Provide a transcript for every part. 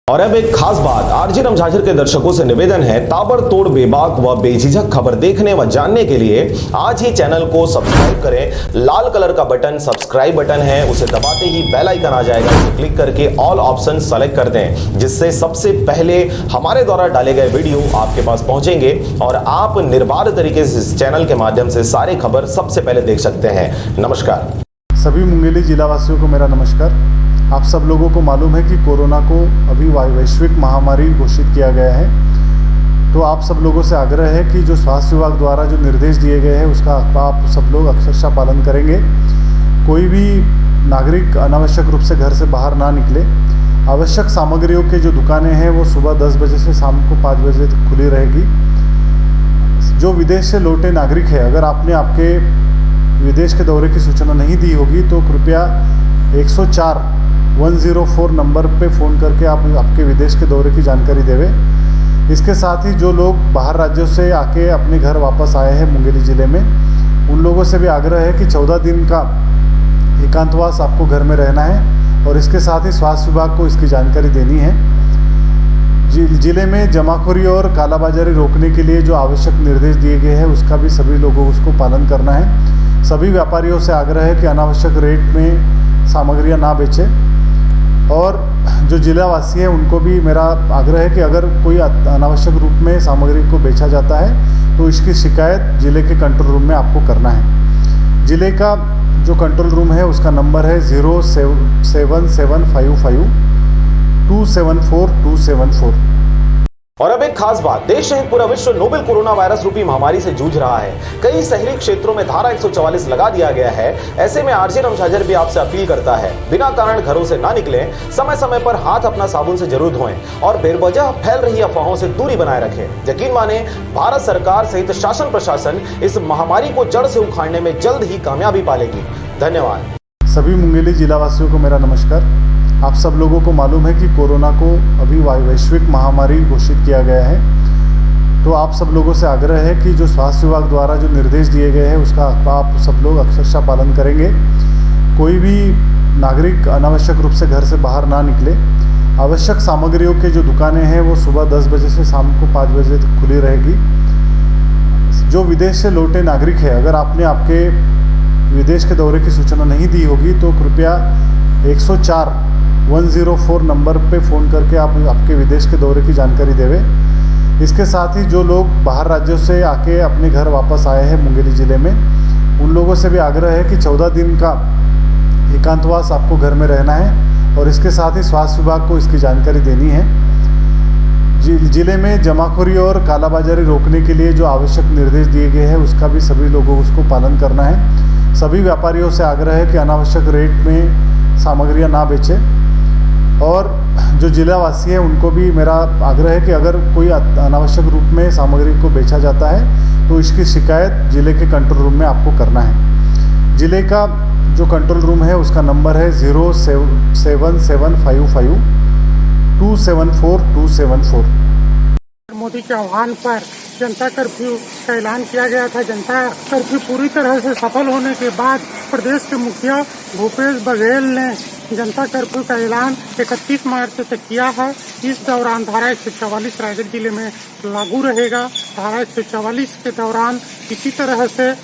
और अब एक खास बात, आरजे रमझाझर के दर्शकों से निवेदन है, ताबड़तोड़ बेबाक व बेझिझक खबर देखने व जानने के लिए आज ही चैनल को सब्सक्राइब करें। लाल कलर का बटन सब्सक्राइब बटन है, उसे दबाते ही बेल आइकन आ जाएगा, उसे क्लिक करके ऑल ऑप्शन सेलेक्ट कर दें, जिससे सबसे पहले हमारे द्वारा डाले गए वीडियो आपके पास पहुंचेंगे और आप निर्बाध तरीके से इस चैनल के माध्यम से सारी खबर सबसे पहले देख सकते हैं। नमस्कार। सभी मुंगेली जिला वासियों को मेरा नमस्कार। आप सब लोगों को मालूम है कि कोरोना को अभी वैश्विक महामारी घोषित किया गया है, तो आप सब लोगों से आग्रह है कि जो स्वास्थ्य विभाग द्वारा जो निर्देश दिए गए हैं उसका आप सब लोग अक्षरशः पालन करेंगे। कोई भी नागरिक अनावश्यक रूप से घर से बाहर ना निकले। आवश्यक सामग्रियों के जो दुकानें हैं वो सुबह 10 बजे से शाम को 5 बजे तक खुली रहेगी। जो विदेश से लौटे नागरिक है, अगर आपने आपके विदेश के दौरे की सूचना नहीं दी होगी तो कृपया 104 नंबर पे फ़ोन करके आप आपके विदेश के दौरे की जानकारी देवें। इसके साथ ही जो लोग बाहर राज्यों से आके अपने घर वापस आए हैं मुंगेली ज़िले में, उन लोगों से भी आग्रह है कि 14 दिन का एकांतवास आपको घर में रहना है और इसके साथ ही स्वास्थ्य विभाग को इसकी जानकारी देनी है। ज़िले में जमाखोरी और कालाबाजारी रोकने के लिए जो आवश्यक निर्देश दिए गए हैं उसका भी सभी लोगों को उसको पालन करना है। सभी व्यापारियों से आग्रह है कि अनावश्यक रेट में सामग्रियां ना बेचें और जो जिलावासी हैं उनको भी मेरा आग्रह है कि अगर कोई अनावश्यक रूप में सामग्री को बेचा जाता है तो इसकी शिकायत ज़िले के कंट्रोल रूम में आपको करना है। ज़िले का जो कंट्रोल रूम है उसका नंबर है 07755 274 274। और अब एक खास बात, देश सहित पूरा विश्व नोवेल कोरोना वायरस रूपी महामारी से जूझ रहा है। कई शहरी क्षेत्रों में धारा 144 लगा दिया गया है। ऐसे में आरजे रमझाझर भी आपसे अपील करता है, बिना कारण घरों से ना निकलें, समय समय पर हाथ अपना साबुन से जरूर धोएं और बेवजह फैल रही अफवाहों से दूरी बनाए रखें। यकीन माने, भारत सरकार सहित शासन प्रशासन इस महामारी को जड़ से उखाड़ने में जल्द ही कामयाबी पालेगी। धन्यवाद। सभी मुंगेली जिला वासियों को मेरा नमस्कार। आप सब लोगों को मालूम है कि कोरोना को अभी वैश्विक महामारी घोषित किया गया है, तो आप सब लोगों से आग्रह है कि जो स्वास्थ्य विभाग द्वारा जो निर्देश दिए गए हैं उसका आप सब लोग अक्षरशः पालन करेंगे। कोई भी नागरिक अनावश्यक रूप से घर से बाहर ना निकले। आवश्यक सामग्रियों के जो दुकानें हैं वो सुबह 10 बजे से शाम को 5 बजे तक खुली रहेगी। जो विदेश से लौटे नागरिक है, अगर आपने आपके विदेश के दौरे की सूचना नहीं दी होगी तो कृपया 104 नंबर पे फ़ोन करके आप आपके विदेश के दौरे की जानकारी देवें। इसके साथ ही जो लोग बाहर राज्यों से आके अपने घर वापस आए हैं मुंगेली ज़िले में, उन लोगों से भी आग्रह है कि 14 दिन का एकांतवास आपको घर में रहना है और इसके साथ ही स्वास्थ्य विभाग को इसकी जानकारी देनी है। ज़िले में जमाखोरी और कालाबाजारी रोकने के लिए जो आवश्यक निर्देश दिए गए हैं उसका भी सभी लोगों को उसको पालन करना है। सभी व्यापारियों से आग्रह है कि अनावश्यक रेट में सामग्रियां ना बेचें और जो जिलावासी हैं उनको भी मेरा आग्रह है कि अगर कोई अनावश्यक रूप में सामग्री को बेचा जाता है तो इसकी शिकायत ज़िले के कंट्रोल रूम में आपको करना है। ज़िले का जो कंट्रोल रूम है उसका नंबर है 07755 274 274। मोदी के आह्वान पर जनता कर्फ्यू का ऐलान किया गया था। जनता कर्फ्यू पूरी तरह से सफल होने के बाद प्रदेश के मुखिया भूपेश बघेल ने जनता कर्फ्यू का ऐलान 31 मार्च तक किया है। इस दौरान धारा 144 रायगढ़ जिले में लागू रहेगा। धारा 144 के दौरान किसी तरह से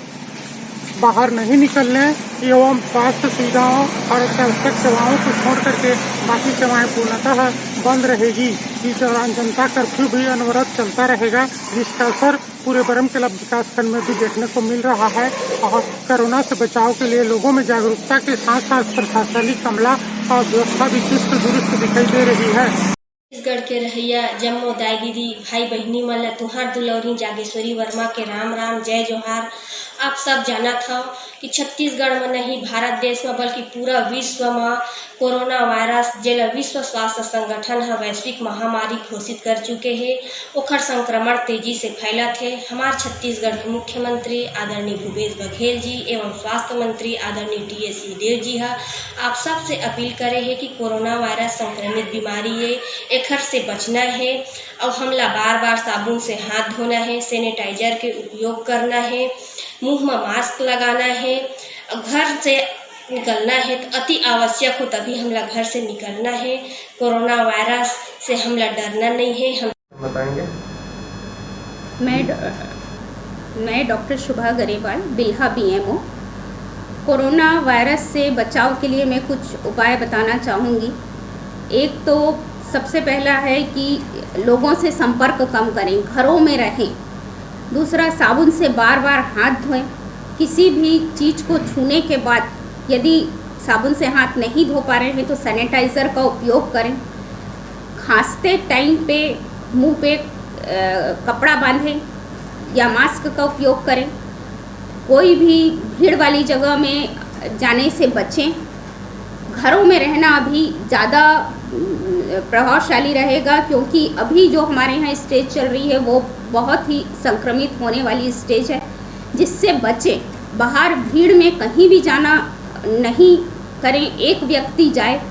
बाहर नहीं निकलने एवं स्वास्थ्य सुविधाओं और आवश्यक सेवाओं को छोड़ करके बाकी सेवाएं पूर्णतः बंद रहेगी। इस दौरान जनता कर्फ्यू भी अनवरत चलता रहेगा, जिसका असर पूरे बरमकेला विकासखंड में भी देखने को मिल रहा है। और कोरोना से बचाव के लिए लोगों में जागरूकता के साथ साथ प्रशासनिक अमला और व्यवस्था भी चुस्त दुरुस्त दिखाई दे रही है। छत्तीसगढ़ के रहिया जम्मो दाई दीदी भाई बहनी मन ला तुहार दुलौरी जागेश्वरी वर्मा के राम राम जय जोहार। आप सब जानत हव कि छत्तीसगढ़ में नहीं भारत देश में बल्कि पूरा विश्व में कोरोना वायरस जेला विश्व स्वास्थ्य संगठन है वैश्विक महामारी घोषित कर चुके हैं। ओखर संक्रमण तेजी से फैलत है। हमारे छत्तीसगढ़ के मुख्यमंत्री आदरणीय भूपेश बघेल जी एवं स्वास्थ्य मंत्री आदरणीय टी.एस. सिंहदेव जी है आप सबसे अपील करे है कि कोरोना वायरस संक्रमित बीमारी है, एखर से बचना है और हमला बार बार साबुन से हाथ धोना है, सैनिटाइजर के उपयोग करना है, मुंह में मास्क लगाना है, घर से निकलना है तो अति आवश्यक हो तभी हमला घर से निकलना है। कोरोना वायरस से हमला डरना नहीं है। हम बताएंगे। मैं doctor Shubha Garewal, Bilha BMO। Corona virus से बचाव के लिए मैं कुछ उपाय बताना चाहूँगी। एक तो सबसे पहला है कि लोगों से संपर्क कम करें, घरों में रहें। दूसरा, साबुन से बार बार हाथ धोएं। किसी भी चीज़ को छूने के बाद यदि साबुन से हाथ नहीं धो पा रहे हैं तो सैनिटाइज़र का उपयोग करें। खांसते टाइम पे मुंह पे कपड़ा बांधें या मास्क का उपयोग करें। कोई भी भीड़ वाली जगह में जाने से बचें। घरों में रहना अभी ज़्यादा प्रभावशाली रहेगा, क्योंकि अभी जो हमारे यहाँ स्टेज चल रही है वो बहुत ही संक्रमित होने वाली स्टेज है, जिससे बचें। बाहर भीड़ में कहीं भी जाना नहीं करें। एक व्यक्ति जाए,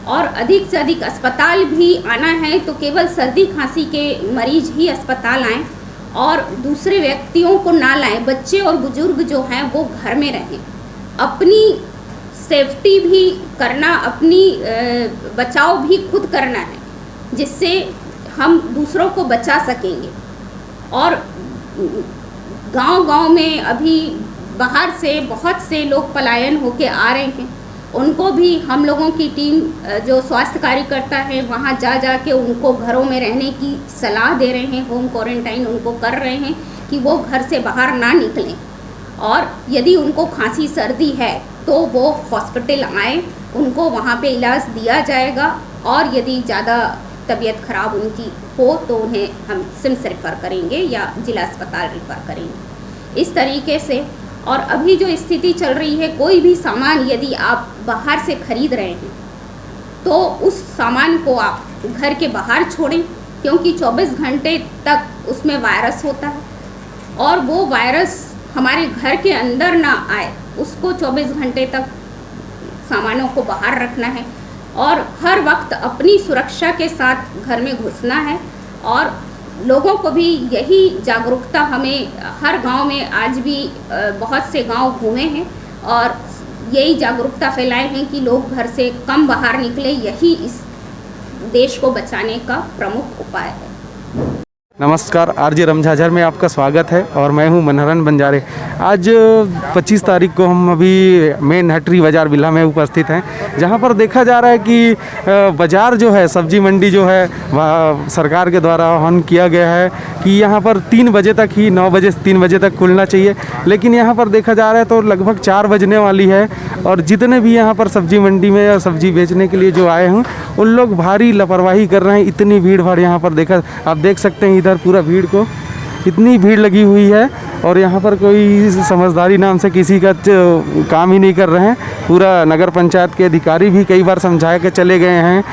और अधिक से अधिक अस्पताल भी आना है तो केवल सर्दी खांसी के मरीज ही अस्पताल आएँ और दूसरे व्यक्तियों को ना लाएं। बच्चे और बुजुर्ग जो हैं वो घर में रहें। अपनी सेफ्टी भी करना, अपनी बचाव भी खुद करना है, जिससे हम दूसरों को बचा सकेंगे। और गांव-गांव में अभी बाहर से बहुत से लोग पलायन होके आ रहे हैं। उनको भी हम लोगों की टीम जो स्वास्थ्य कार्यकर्ता है वहाँ जा के उनको घरों में रहने की सलाह दे रहे हैं। होम क्वारंटाइन उनको कर रहे हैं कि वो घर से बाहर ना निकलें। और यदि उनको खांसी सर्दी है तो वो हॉस्पिटल आएँ, उनको वहाँ पे इलाज दिया जाएगा। और यदि ज़्यादा तबीयत ख़राब उनकी हो तो उन्हें हम सिम्स रेफ़र करेंगे या जिला अस्पताल रेफ़र करेंगे। इस तरीके से। और अभी जो स्थिति चल रही है, कोई भी सामान यदि आप बाहर से ख़रीद रहे हैं तो उस सामान को आप घर के बाहर छोड़ें, क्योंकि 24 घंटे तक उसमें वायरस होता है और वो वायरस हमारे घर के अंदर ना आए, उसको 24 घंटे तक सामानों को बाहर रखना है। और हर वक्त अपनी सुरक्षा के साथ घर में घुसना है। और लोगों को भी यही जागरूकता, हमें हर गांव में आज भी बहुत से गांव घूमे हैं और यही जागरूकता फैलाए हैं कि लोग घर से कम बाहर निकले। यही इस देश को बचाने का प्रमुख उपाय है। नमस्कार, आरजे रमझाझर में आपका स्वागत है और मैं हूं मनहरन बंजारे। आज 25 तारीख को हम अभी मेन हटरी बाज़ार बिल्हा में उपस्थित हैं, जहां पर देखा जा रहा है कि बाज़ार जो है, सब्जी मंडी जो है, वह सरकार के द्वारा आह्वान किया गया है कि यहां पर 3 बजे तक ही, 9 बजे से 3 बजे तक खुलना चाहिए। लेकिन यहां पर देखा जा रहा है तो लगभग 4 बजने वाली है और जितने भी यहाँ पर सब्जी मंडी में या सब्जी बेचने के लिए जो आए हैं उन लोग भारी लापरवाही कर रहे हैं। इतनी भीड़ भाड़ यहाँ पर आप देख सकते हैं, इधर पूरा भीड़ को इतनी भीड़ लगी हुई है और यहाँ पर कोई समझदारी नाम से किसी का काम ही नहीं कर रहे हैं। पूरा नगर पंचायत के अधिकारी भी कई बार समझा कर चले गए हैं,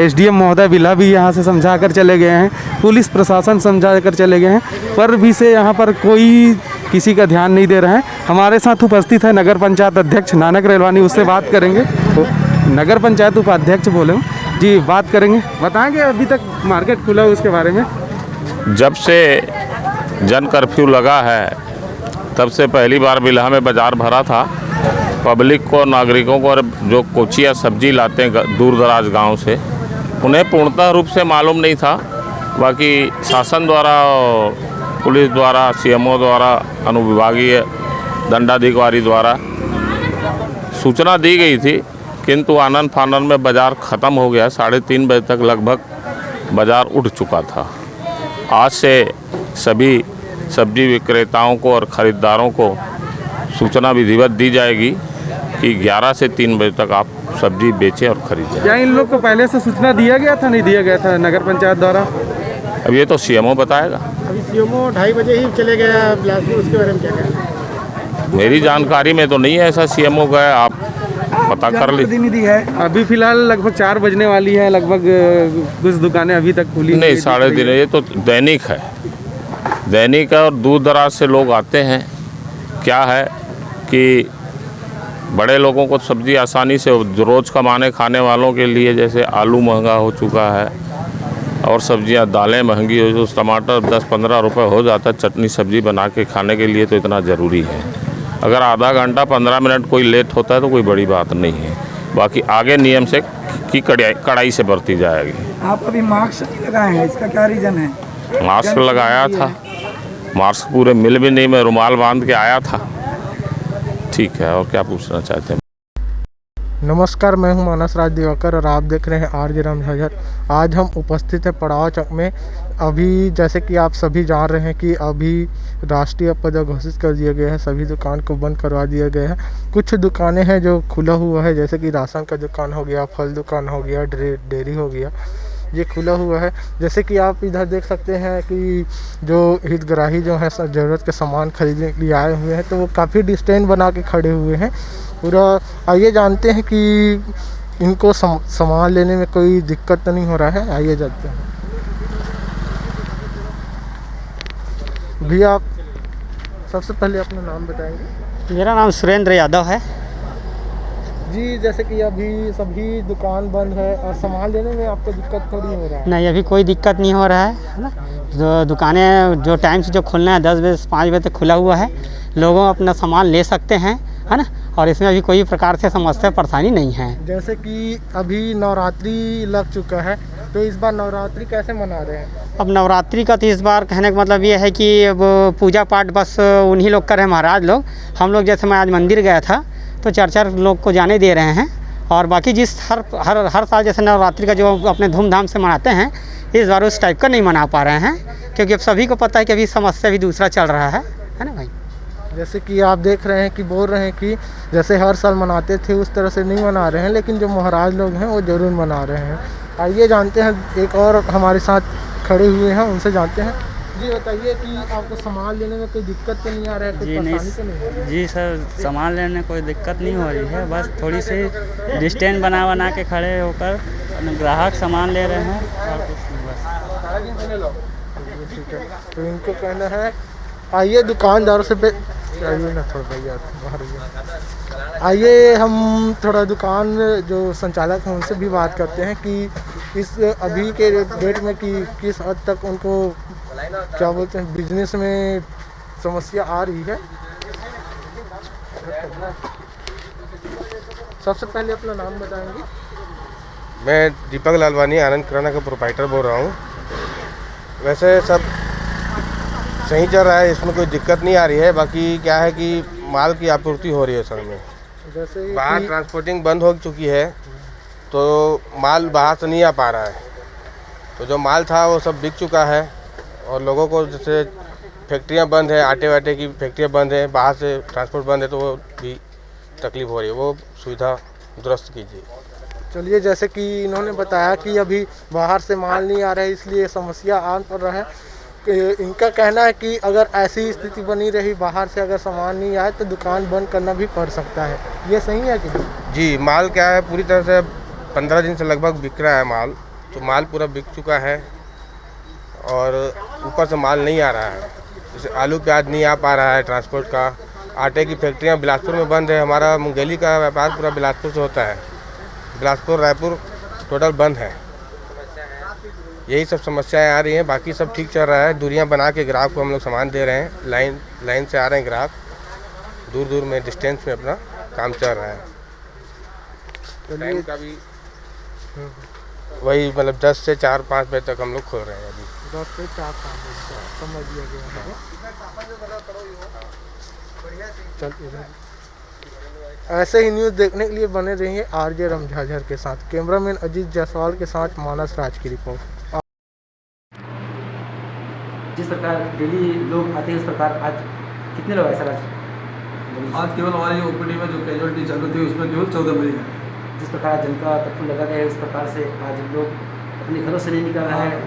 SDM महोदय बिल्हा भी यहाँ से समझा कर चले गए हैं, पुलिस प्रशासन समझा कर चले गए हैं, पर भी से यहाँ पर कोई किसी का ध्यान नहीं दे रहे हैं। हमारे साथ उपस्थित है नगर पंचायत अध्यक्ष नानक रेलवानी, उससे बात करेंगे। तो नगर पंचायत उपाध्यक्ष बोले जी, बात करेंगे, बताएंगे अभी तक मार्केट खुला है उसके बारे में। जब से जन कर्फ्यू लगा है तब से पहली बार बिल्हा में बाज़ार भरा था। पब्लिक को, नागरिकों को, और जो कोचिया सब्जी लाते हैं दूर दराज गांव से, उन्हें पूर्णतः रूप से मालूम नहीं था। बाकी शासन द्वारा, पुलिस द्वारा, CMO द्वारा, अनुविभागीय दंडाधिकारी द्वारा सूचना दी गई थी, किंतु आनन फानन में बाज़ार ख़त्म हो गया। 3:30 बजे तक लगभग बाज़ार उठ चुका था। आज से सभी सब्जी विक्रेताओं को और ख़रीदारों को सूचना विधिवत दी जाएगी कि 11 से 3 बजे तक आप सब्जी बेचें और खरीदें। क्या इन लोग को पहले से सूचना दिया गया था, नहीं दिया गया था नगर पंचायत द्वारा? अब ये तो CMO बताएगा। अभी CMO 2:30 बजे ही चले गया बिलासपुर, उसके बारे में क्या कहना? मेरी जानकारी में तो नहीं है ऐसा CMO गया, आप पता कर लीजिए। अभी फिलहाल लगभग 4 बजने वाली है, लगभग कुछ दुकानें अभी तक खुली नहीं, 3:30। ये तो दैनिक है, दैनिक है और दूर दराज से लोग आते हैं। क्या है कि बड़े लोगों को सब्ज़ी आसानी से, रोज़ कमाने खाने वालों के लिए, जैसे आलू महंगा हो चुका है और सब्जियां, दालें महंगी हो, जो टमाटर 10-15 रुपए हो जाता है, चटनी सब्ज़ी बना के खाने के लिए तो इतना ज़रूरी है। अगर आधा घंटा 15 मिनट कोई लेट होता है तो कोई बड़ी बात नहीं है। बाकी आगे नियम से की कड़ाई से बरती जाएगी। आप अभी मास्क नहीं लगाए हैं, इसका क्या रीज़न है? मास्क लगाया था, मास्क पूरे मिल भी नहीं, मैं रुमाल बांध के आया था। ठीक है, और क्या पूछना चाहते हैं? नमस्कार, मैं हूं मानस राज दिवाकर और आप देख रहे हैं आरजे रामझाझर। आज हम उपस्थित हैं पड़ाव चौक में। अभी जैसे कि आप सभी जान रहे हैं कि अभी राष्ट्रीय आपदा घोषित कर दिया गया है, सभी दुकान को बंद करवा दिया गया है। कुछ दुकानें हैं जो खुला हुआ है, जैसे कि राशन का दुकान हो गया, फल दुकान हो गया, डेयरी हो गया, ये खुला हुआ है। जैसे कि आप इधर देख सकते हैं कि जो हितग्राही जो है ज़रूरत के सामान खरीदने के लिए आए हुए हैं, तो वो काफ़ी डिस्टेंस बना के खड़े हुए हैं पूरा। आइए जानते हैं कि इनको सामान लेने में कोई दिक्कत तो नहीं हो रहा है। आइए जानते हैं। भैया, आप सबसे पहले अपना नाम बताएंगे? मेरा नाम सुरेंद्र यादव है जी। जैसे कि अभी सभी दुकान बंद है और सामान लेने में आपको दिक्कत थोड़ी हो रहा है? नहीं, अभी कोई दिक्कत नहीं हो रहा है ना। जो दुकानें जो टाइम से जो खुलना है 10 बजे से 5 बजे तक खुला हुआ है, लोगों अपना सामान ले सकते हैं, है ना। और इसमें अभी कोई प्रकार से समस्या परेशानी नहीं है। जैसे कि अभी नवरात्रि लग चुका है, तो इस बार नवरात्रि कैसे मना रहे हैं? अब नवरात्रि का तो इस बार कहने का मतलब ये है कि अब पूजा पाठ बस उन्हीं लोग कर रहे हैं, महाराज लोग। हम लोग जैसे मैं आज मंदिर गया था तो 4 लोग को जाने दे रहे हैं। और बाकी जिस हर साल जैसे नवरात्रि का जो अपने धूमधाम से मनाते हैं, इस बार उस टाइप का नहीं मना पा रहे हैं, क्योंकि अब सभी को पता है कि अभी समस्या भी दूसरा चल रहा है ना भाई। जैसे कि आप देख रहे हैं कि बोल रहे हैं कि जैसे हर साल मनाते थे उस तरह से नहीं मना रहे हैं, लेकिन जो महाराज लोग हैं वो ज़रूर मना रहे हैं। आइए जानते हैं, एक और हमारे साथ खड़े हुए हैं, उनसे जानते हैं। जी बताइए कि आपको सामान लेने में कोई दिक्कत तो नहीं आ रहा है? कोई परेशानी तो नहीं? जी सर, सामान लेने में कोई दिक्कत नहीं हो रही है, बस थोड़ी सी डिस्टेंस बना के खड़े होकर ग्राहक सामान ले रहे हैं और कुछ नहीं, बस। ठीक है, तो इनको कहना है आइए दुकानदारों से आइए ना थोड़ा भैया बाहर आइए, हम थोड़ा दुकान जो संचालक हैं उनसे भी बात करते हैं कि इस अभी के डेट में कि किस हद तक उनको क्या बोलते हैं बिजनेस में समस्या आ रही है। सबसे पहले अपना नाम बताएंगे? मैं दीपक लालवानी आनंद किराना का प्रोप्राइटर बोल रहा हूँ। वैसे सब सही चल रहा है, इसमें कोई दिक्कत नहीं आ रही है। बाकी क्या है कि माल की आपूर्ति हो रही है सर में। जैसे बाहर ट्रांसपोर्टिंग बंद हो चुकी है, तो माल बाहर से नहीं आ पा रहा है। तो जो माल था वो सब बिक चुका है, और लोगों को जैसे फैक्ट्रियां बंद है, आटे वाटे की फैक्ट्रियां बंद है, बाहर से ट्रांसपोर्ट बंद है, तो वो भी तकलीफ़ हो रही है। वो सुविधा दुरुस्त कीजिए। चलिए, जैसे कि इन्होंने बताया कि अभी बाहर से माल नहीं आ रहा है, इसलिए समस्या आ पड़ रहा है। इनका कहना है कि अगर ऐसी स्थिति बनी रही, बाहर से अगर सामान नहीं आए तो दुकान बंद करना भी पड़ सकता है। ये सही है कि नहीं? जी, माल क्या है पूरी तरह से 15 दिन से लगभग बिक रहा है माल, तो माल पूरा बिक चुका है और ऊपर से माल नहीं आ रहा है। जैसे आलू प्याज नहीं आ पा रहा है ट्रांसपोर्ट का। आटे की फैक्ट्रियाँ बिलासपुर में बंद है। हमारा मुंगेली का व्यापार पूरा बिलासपुर से होता है। बिलासपुर रायपुर टोटल बंद है। यही सब समस्याएं आ रही हैं, बाकी सब ठीक चल रहा है। दूरियां बना के ग्राहक को हम लोग सामान दे रहे हैं। लाइन से आ रहे हैं ग्राहक, दूर में डिस्टेंस में अपना काम चल रहा है। टाइम का भी वही मतलब 10 से 4-5 बजे तक हम लोग खोल रहे हैं अभी। 10 से 4-5 बजे समझ लिया गया है। ऐसे ही न्यूज़ देखने के लिए बने रहिए आरजे रामझाझर के साथ। कैमरामैन अजीत जायसवाल के साथ मानस राज की रिपोर्ट। जिस प्रकार डेली लोग आते हैं उस प्रकार आज कितने लोग आए सर? आज केवल हमारी ओपीडी में जो कैजुअलिटी चालू थी उसमें केवल 14 मरीज हैं। जिस प्रकार जनता कर्फ्यू लगा गया है उस प्रकार से आज लोग अपने घरों से नहीं निकल रहे हैं।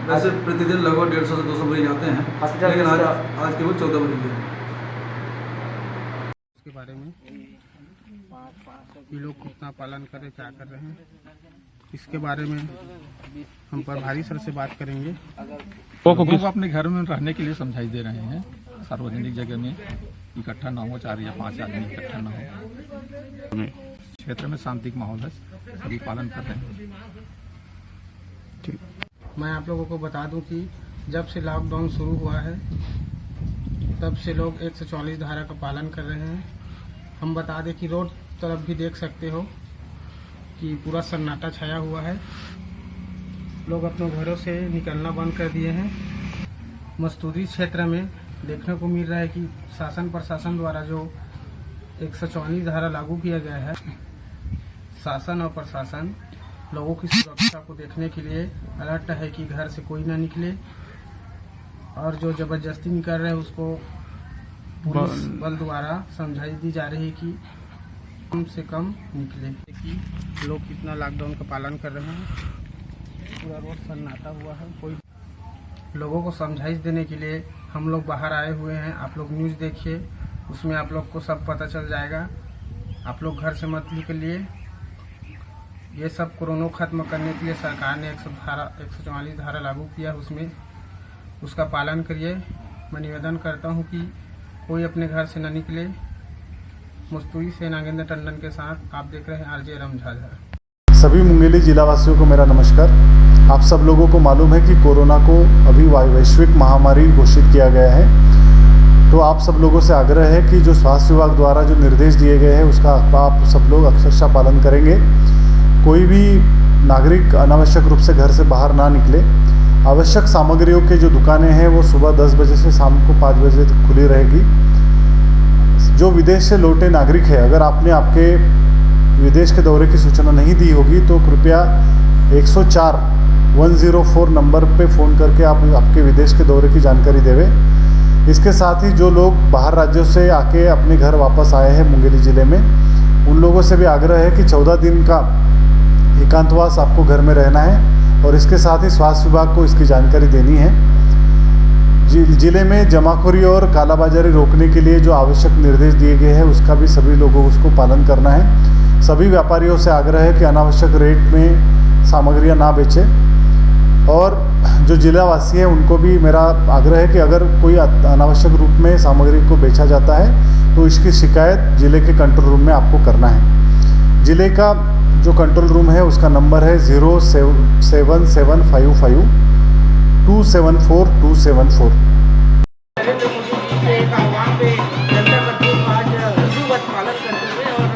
वैसे प्रतिदिन लगभग 150 से 200 मरीज आते हैं, लेकिन आज केवल 14 मरीज हैं। इसके बारे में ये लोग कितना पालन करें, क्या कर रहे हैं, इसके बारे में हम प्रभारी सर से बात करेंगे। लोगों को अपने घर में रहने के लिए समझाई दे रहे हैं, सार्वजनिक जगह में इकट्ठा ना हो, 4 या 5 आदमी इकट्ठा ना हो। क्षेत्र में शांति का माहौल है, सभी पालन कर रहे हैं। मैं आप लोगों को बता दूं कि जब से लॉकडाउन शुरू हुआ है तब से लोग 144 धारा का पालन कर रहे हैं। हम बता दें कि रोड तरफ भी देख सकते हो कि पूरा सन्नाटा छाया हुआ है। लोग अपने घरों से निकलना बंद कर दिए हैं। मस्तूरी क्षेत्र में देखने को मिल रहा है कि शासन प्रशासन द्वारा जो 144 धारा लागू किया गया है, शासन और प्रशासन लोगों की सुरक्षा को देखने के लिए अलर्ट है कि घर से कोई ना निकले, और जो जबरदस्ती निकल रहे हैं उसको पुलिस बल द्वारा समझाई दी जा रही है कि कम से कम निकले। कि लोग कितना लॉकडाउन का पालन कर रहे हैं। पूरा रोड सन्नाटा हुआ है। कोई लोगों को समझाइश देने के लिए हम लोग बाहर आए हुए हैं। आप लोग न्यूज़ देखिए, उसमें आप लोग को सब पता चल जाएगा। आप लोग घर से मत निकलिए। ये सब कोरोना खत्म करने के लिए सरकार ने 144 धारा लागू किया, उसमें उसका पालन करिए। मैं निवेदन करता हूँ कि कोई अपने घर से न निकले। मस्तूरी से नागेंद्र टंडन के साथ आप देख रहे हैं आरजे रमझाझर। सभी मुंगेली जिला वासियों को मेरा नमस्कार। आप सब लोगों को मालूम है कि कोरोना को अभी वैश्विक महामारी घोषित किया गया है, तो आप सब लोगों से आग्रह है कि जो स्वास्थ्य विभाग द्वारा जो निर्देश दिए गए हैं उसका आप सब लोग अक्षरशः पालन करेंगे। कोई भी नागरिक अनावश्यक रूप से घर से बाहर ना निकले। आवश्यक सामग्रियों के जो दुकानें हैं वो सुबह 10 बजे से शाम को 5 बजे तक खुली रहेगी। जो विदेश से लौटे नागरिक है, अगर आपने आपके विदेश के दौरे की सूचना नहीं दी होगी तो कृपया 104 नंबर पे फ़ोन करके आप आपके विदेश के दौरे की जानकारी देवें। इसके साथ ही जो लोग बाहर राज्यों से आके अपने घर वापस आए हैं मुंगेली ज़िले में, उन लोगों से भी आग्रह है कि 14 दिन का एकांतवास आपको घर में रहना है, और इसके साथ ही स्वास्थ्य विभाग को इसकी जानकारी देनी है। ज़िले में जमाखोरी और कालाबाजारी रोकने के लिए जो आवश्यक निर्देश दिए गए हैं उसका भी सभी लोगों को उसको पालन करना है। सभी व्यापारियों से आग्रह है कि अनावश्यक रेट में सामग्रियां ना बेचें, और जो जिलावासी हैं उनको भी मेरा आग्रह है कि अगर कोई अनावश्यक रूप में सामग्री को बेचा जाता है तो इसकी शिकायत ज़िले के कंट्रोल रूम में आपको करना है। ज़िले का जो कंट्रोल रूम है उसका नंबर है 07755 274 274। नरेंद्र मोदी जी के एक आह्वान पे जनता कर्फ्यू का आज विधिवत पालन करते हुए और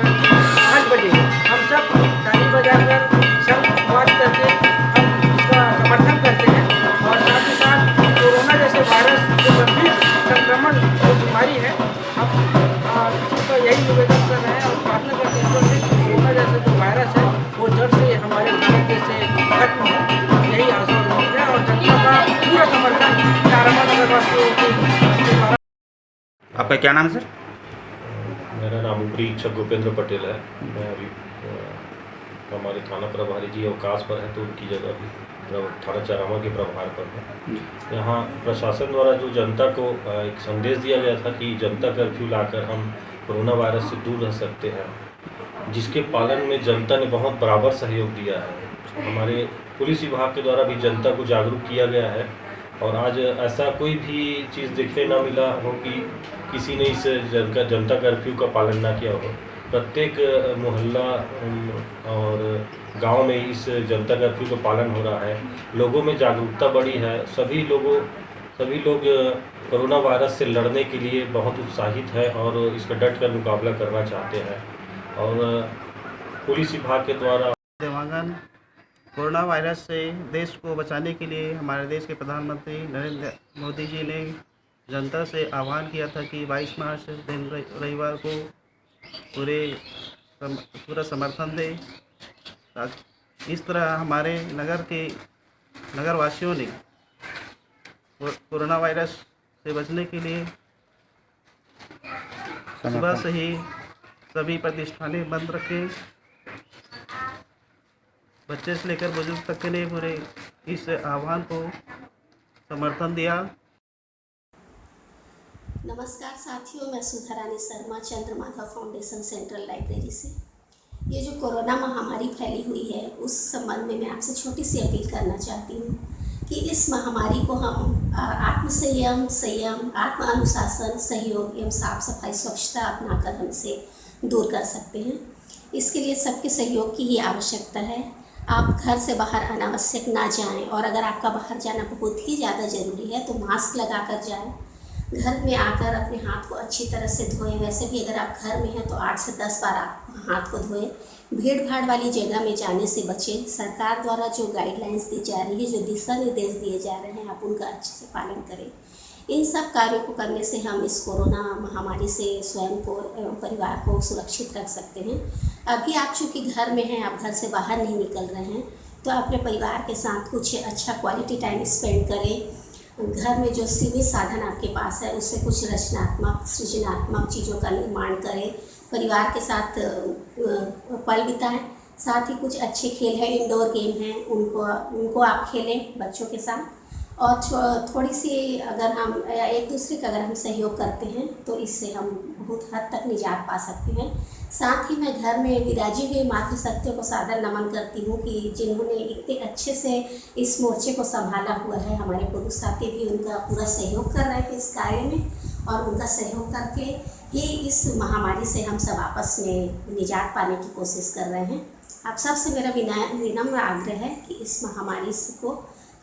5 बजे हम सब ताली बजाकर संघवाद करके हम इसका समर्थन करते हैं, और साथ ही साथ कोरोना जैसे वायरस जो गंभीर संक्रमण जो बीमारी है, हम किसी को यही निवेदन कर रहे हैं और प्रार्थना करते हैं कि कोरोना जैसे जो वायरस है वो जड़ से हमारे भारत देश से खत्म हो। यही आशा और उम्मीद है, और जनता का पूरा समर्थन चारामा नगर वासियों के द्वारा। आपका क्या नाम है सर? मेरा नाम ऊपरी इच्छक भूपेंद्र पटेल है। मैं अभी हमारे थाना प्रभारी जी अवकाश पर है, तो उनकी जगह भी थाना चारामा के प्रभार पर है। यहाँ प्रशासन द्वारा जो जनता को एक संदेश दिया गया था कि जनता कर्फ्यू लाकर हम कोरोना वायरस से दूर रह सकते हैं, जिसके पालन में जनता ने बहुत बराबर सहयोग दिया है। हमारे पुलिस विभाग के द्वारा भी जनता को जागरूक किया गया है, और आज ऐसा कोई भी चीज़ देखने ना मिला हो कि किसी ने इस जनता कर्फ्यू का पालन ना किया हो। प्रत्येक मोहल्ला और गांव में इस जनता कर्फ्यू का पालन हो रहा है। लोगों में जागरूकता बढ़ी है। सभी लोग कोरोना वायरस से लड़ने के लिए बहुत उत्साहित है और इसका डट कर मुकाबला करना चाहते हैं। और पुलिस विभाग के द्वारा देवांगन कोरोना वायरस से देश को बचाने के लिए हमारे देश के प्रधानमंत्री नरेंद्र मोदी जी ने जनता से आह्वान किया था कि 22 मार्च दिन रविवार को पूरा समर्थन दें। इस तरह हमारे नगरवासियों ने कोरोना वायरस से बचने के लिए सुबह से ही सभी प्रतिष्ठानें बंद रखे। बच्चे से लेकर बुजुर्ग तक के लिए पूरे इस आह्वान को समर्थन दिया। नमस्कार साथियों, मैं सुधा रानी शर्मा चंद्रमाधव फाउंडेशन सेंट्रल लाइब्रेरी से। ये जो कोरोना महामारी फैली हुई है उस संबंध में मैं आपसे छोटी सी अपील करना चाहती हूँ कि इस महामारी को हम आत्मसंयम, संयम, आत्म अनुशासन, सहयोग एवं साफ सफाई स्वच्छता अपनाकर हम इसे दूर कर सकते हैं। इसके लिए सबके सहयोग की ही आवश्यकता है। आप घर से बाहर अनावश्यक ना जाएं, और अगर आपका बाहर जाना बहुत ही ज़्यादा ज़रूरी है तो मास्क लगा कर जाएं। घर में आकर अपने हाथ को अच्छी तरह से धोएं। वैसे भी अगर आप घर में हैं तो 8 से 10 बार आप हाथ को धोएं। भीड़ भाड़ वाली जगह में जाने से बचें। सरकार द्वारा जो गाइडलाइंस दी जा रही है, जो दिशा निर्देश दिए जा रहे हैं, आप उनका अच्छे से पालन करें। इन सब कार्यों को करने से हम इस कोरोना महामारी से स्वयं को एवं परिवार को सुरक्षित रख सकते हैं। अभी आप चूँकि घर में हैं, आप घर से बाहर नहीं निकल रहे हैं, तो अपने परिवार के साथ कुछ अच्छा क्वालिटी टाइम स्पेंड करें। घर में जो सीमित साधन आपके पास है उससे कुछ रचनात्मक सृजनात्मक चीज़ों का निर्माण करें। परिवार के साथ पल बिताएं। साथ ही कुछ अच्छे खेल हैं, इंडोर गेम हैं, उनको आप खेलें बच्चों के साथ। और थोड़ी सी अगर हम एक दूसरे का अगर हम सहयोग करते हैं तो इससे हम बहुत हद तक निजात पा सकते हैं। साथ ही मैं घर में विराजी हुई मातृशक्तियों को सादर नमन करती हूँ कि जिन्होंने इतने अच्छे से इस मोर्चे को संभाला हुआ है। हमारे पुरुष साथी भी उनका पूरा सहयोग कर रहे थे इस कार्य में, और उनका सहयोग करके ही इस महामारी से हम सब आपस में निजात पाने की कोशिश कर रहे हैं। आप सबसे मेरा विनम्र आग्रह है कि इस महामारी को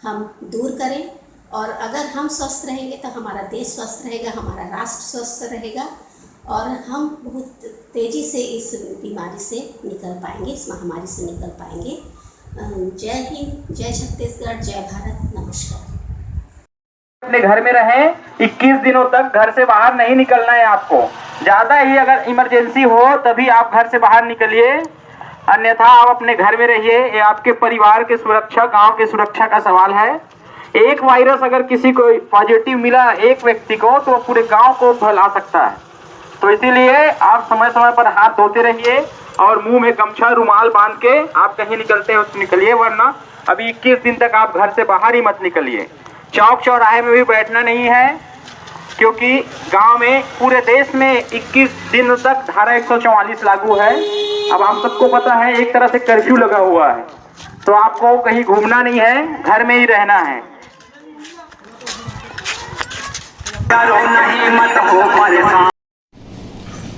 हम दूर करें, और अगर हम स्वस्थ रहेंगे तो हमारा देश स्वस्थ रहेगा, हमारा राष्ट्र स्वस्थ रहेगा, और हम बहुत तेज़ी से इस बीमारी से निकल पाएंगे, इस महामारी से निकल पाएंगे। जय हिंद, जय छत्तीसगढ़, जय भारत, नमस्कार। अपने घर में रहें। 21 दिनों तक घर से बाहर नहीं निकलना है आपको। ज़्यादा ही अगर इमरजेंसी हो तभी आप घर से बाहर निकलिए, अन्यथा आप अपने घर में रहिए। ये आपके परिवार के सुरक्षा, गांव के सुरक्षा का सवाल है। एक वायरस अगर किसी को पॉजिटिव मिला एक व्यक्ति को, तो पूरे गांव को फैला सकता है। तो इसीलिए आप समय समय पर हाथ धोते रहिए और मुंह में गमछा रुमाल बांध के आप कहीं निकलते हो तो निकलिए, वरना अभी 21 दिन तक आप घर से बाहर ही मत निकलिए। चौक चौराहे में भी बैठना नहीं है, क्योंकि गांव में पूरे देश में 21 दिन तक धारा 144 लागू है। अब हम सबको पता है एक तरह से कर्फ्यू लगा हुआ है, तो आपको कहीं घूमना नहीं है, घर में ही रहना है।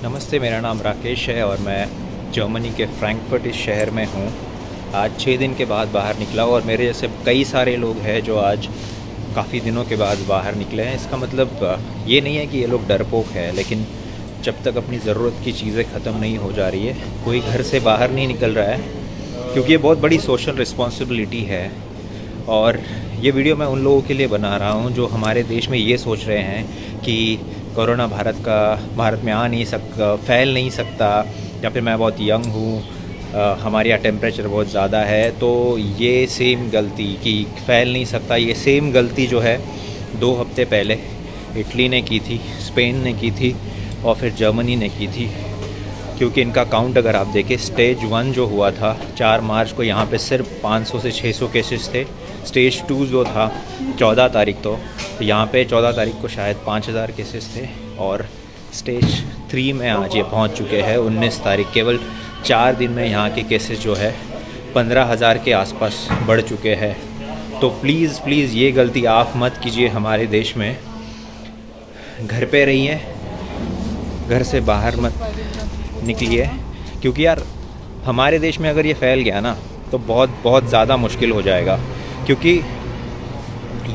नमस्ते, मेरा नाम राकेश है और मैं जर्मनी के फ्रैंकफर्ट इस शहर में हूँ। आज 6 दिन के बाद बाहर निकला, और मेरे जैसे कई सारे लोग हैं जो आज काफ़ी दिनों के बाद बाहर निकले हैं। इसका मतलब ये नहीं है कि ये लोग डरपोक हैं, लेकिन जब तक अपनी ज़रूरत की चीज़ें ख़त्म नहीं हो जा रही है, कोई घर से बाहर नहीं निकल रहा है, क्योंकि ये बहुत बड़ी सोशल रिस्पॉन्सिबिलिटी है। और ये वीडियो मैं उन लोगों के लिए बना रहा हूँ जो हमारे देश में ये सोच रहे हैं कि कोरोना भारत में आ नहीं सकता, फैल नहीं सकता, या फिर मैं बहुत यंग हूँ, हमारे यहाँ टेम्परेचर बहुत ज़्यादा है, तो ये सेम गलती कि फैल नहीं सकता, ये सेम गलती जो है 2 हफ्ते पहले इटली ने की थी, स्पेन ने की थी और फिर जर्मनी ने की थी। क्योंकि इनका काउंट अगर आप देखें, स्टेज 1 जो हुआ था 4 मार्च को, यहाँ पे सिर्फ 500 से 600 केसेस थे। स्टेज 2 जो था 14 तारीख तो यहाँ पे 14 तारीख को शायद 5000 केसेस थे, और स्टेज 3 में आज ये पहुँच चुके हैं 19 तारीख। केवल 4 दिन में यहाँ के केसेस जो है 15,000 के आसपास बढ़ चुके हैं। तो प्लीज़ ये गलती आप मत कीजिए हमारे देश में। घर पे रहिए, घर से बाहर मत निकलिए, क्योंकि यार हमारे देश में अगर ये फैल गया ना तो बहुत ज़्यादा मुश्किल हो जाएगा। क्योंकि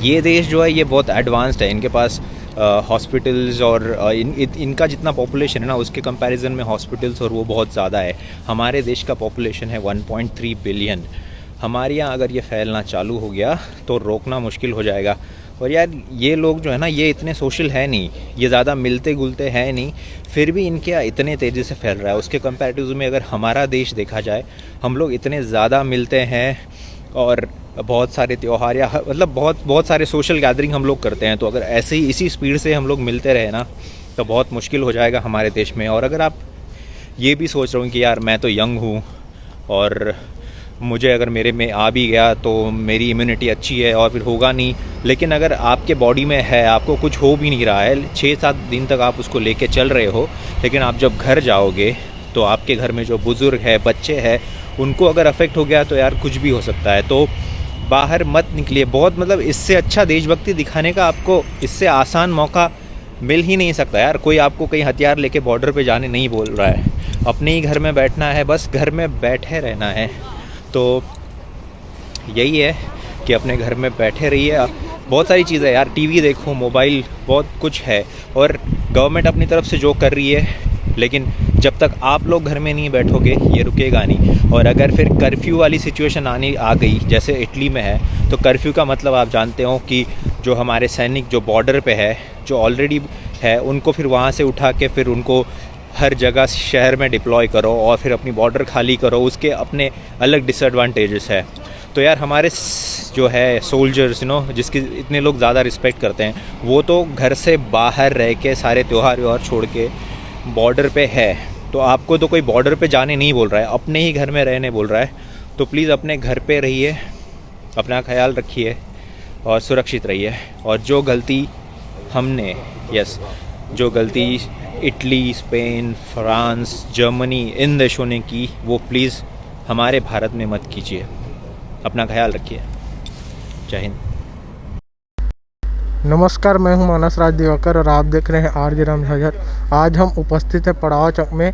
ये देश जो है ये बहुत एडवांस्ड है, इनके पास हॉस्पिटल्स और इनका जितना पॉपुलेशन है ना, उसके कंपैरिजन में हॉस्पिटल्स और वो बहुत ज़्यादा है। हमारे देश का पॉपुलेशन है 1.3 बिलियन। हमारे यहाँ अगर ये फैलना चालू हो गया तो रोकना मुश्किल हो जाएगा। और यार ये लोग जो है ना, ये इतने सोशल है नहीं, ये ज़्यादा मिलते जुलते हैं नहीं, फिर भी इनके यहाँ इतने तेज़ी से फैल रहा है। उसके कंपैरेटिव में अगर हमारा देश देखा जाए, हम लोग इतने ज़्यादा मिलते हैं और बहुत सारे त्यौहार या मतलब बहुत सारे सोशल गैदरिंग हम लोग करते हैं। तो अगर ऐसे ही इसी स्पीड से हम लोग मिलते रहे ना तो बहुत मुश्किल हो जाएगा हमारे देश में। और अगर आप ये भी सोच रहे हो कि यार मैं तो यंग हूँ और मुझे अगर मेरे में आ भी गया तो मेरी इम्यूनिटी अच्छी है और फिर होगा नहीं, लेकिन अगर आपके बॉडी में है, आपको कुछ हो भी नहीं रहा है, 6-7 दिन तक आप उसको लेके चल रहे हो, लेकिन आप जब घर जाओगे तो आपके घर में जो बुज़ुर्ग है, बच्चे हैं, उनको अगर अफेक्ट हो गया तो यार कुछ भी हो सकता है। तो बाहर मत निकलिए। बहुत मतलब इससे अच्छा देशभक्ति दिखाने का आपको इससे आसान मौका मिल ही नहीं सकता यार। कोई आपको कहीं हथियार लेके बॉर्डर पे जाने नहीं बोल रहा है, अपने ही घर में बैठना है, बस घर में बैठे रहना है। तो यही है कि अपने घर में बैठे रहिए, बहुत सारी चीज़ें यार, टीवी देखो, मोबाइल, बहुत कुछ है। और गवर्नमेंट अपनी तरफ से जो कर रही है, लेकिन जब तक आप लोग घर में नहीं बैठोगे ये रुकेगा नहीं। और अगर फिर कर्फ्यू वाली सिचुएशन आ गई जैसे इटली में है, तो कर्फ्यू का मतलब आप जानते हो कि जो हमारे सैनिक जो बॉर्डर पे है, जो ऑलरेडी है, उनको फिर वहाँ से उठा के फिर उनको हर जगह शहर में डिप्लॉय करो और फिर अपनी बॉर्डर खाली करो, उसके अपने अलग डिसएडवांटेजेस है। तो यार हमारे जो है सोल्जर्स जिसकी इतने लोग ज़्यादा रिस्पेक्ट करते हैं, वो तो घर से बाहर रह के सारे त्यौहार छोड़ के बॉर्डर पे है। तो आपको तो कोई बॉर्डर पे जाने नहीं बोल रहा है, अपने ही घर में रहने बोल रहा है। तो प्लीज़ अपने घर पे रहिए, अपना ख्याल रखिए और सुरक्षित रहिए। और जो गलती हमने जो गलती इटली, स्पेन, फ्रांस, जर्मनी, इन देशों ने की, वो प्लीज़ हमारे भारत में मत कीजिए। अपना ख्याल रखिए। जय हिंद। नमस्कार, मैं हूं मानस राज दिवाकर और आप देख रहे हैं आरजे रामझाझर। आज हम उपस्थित हैं पड़ाव चौक में।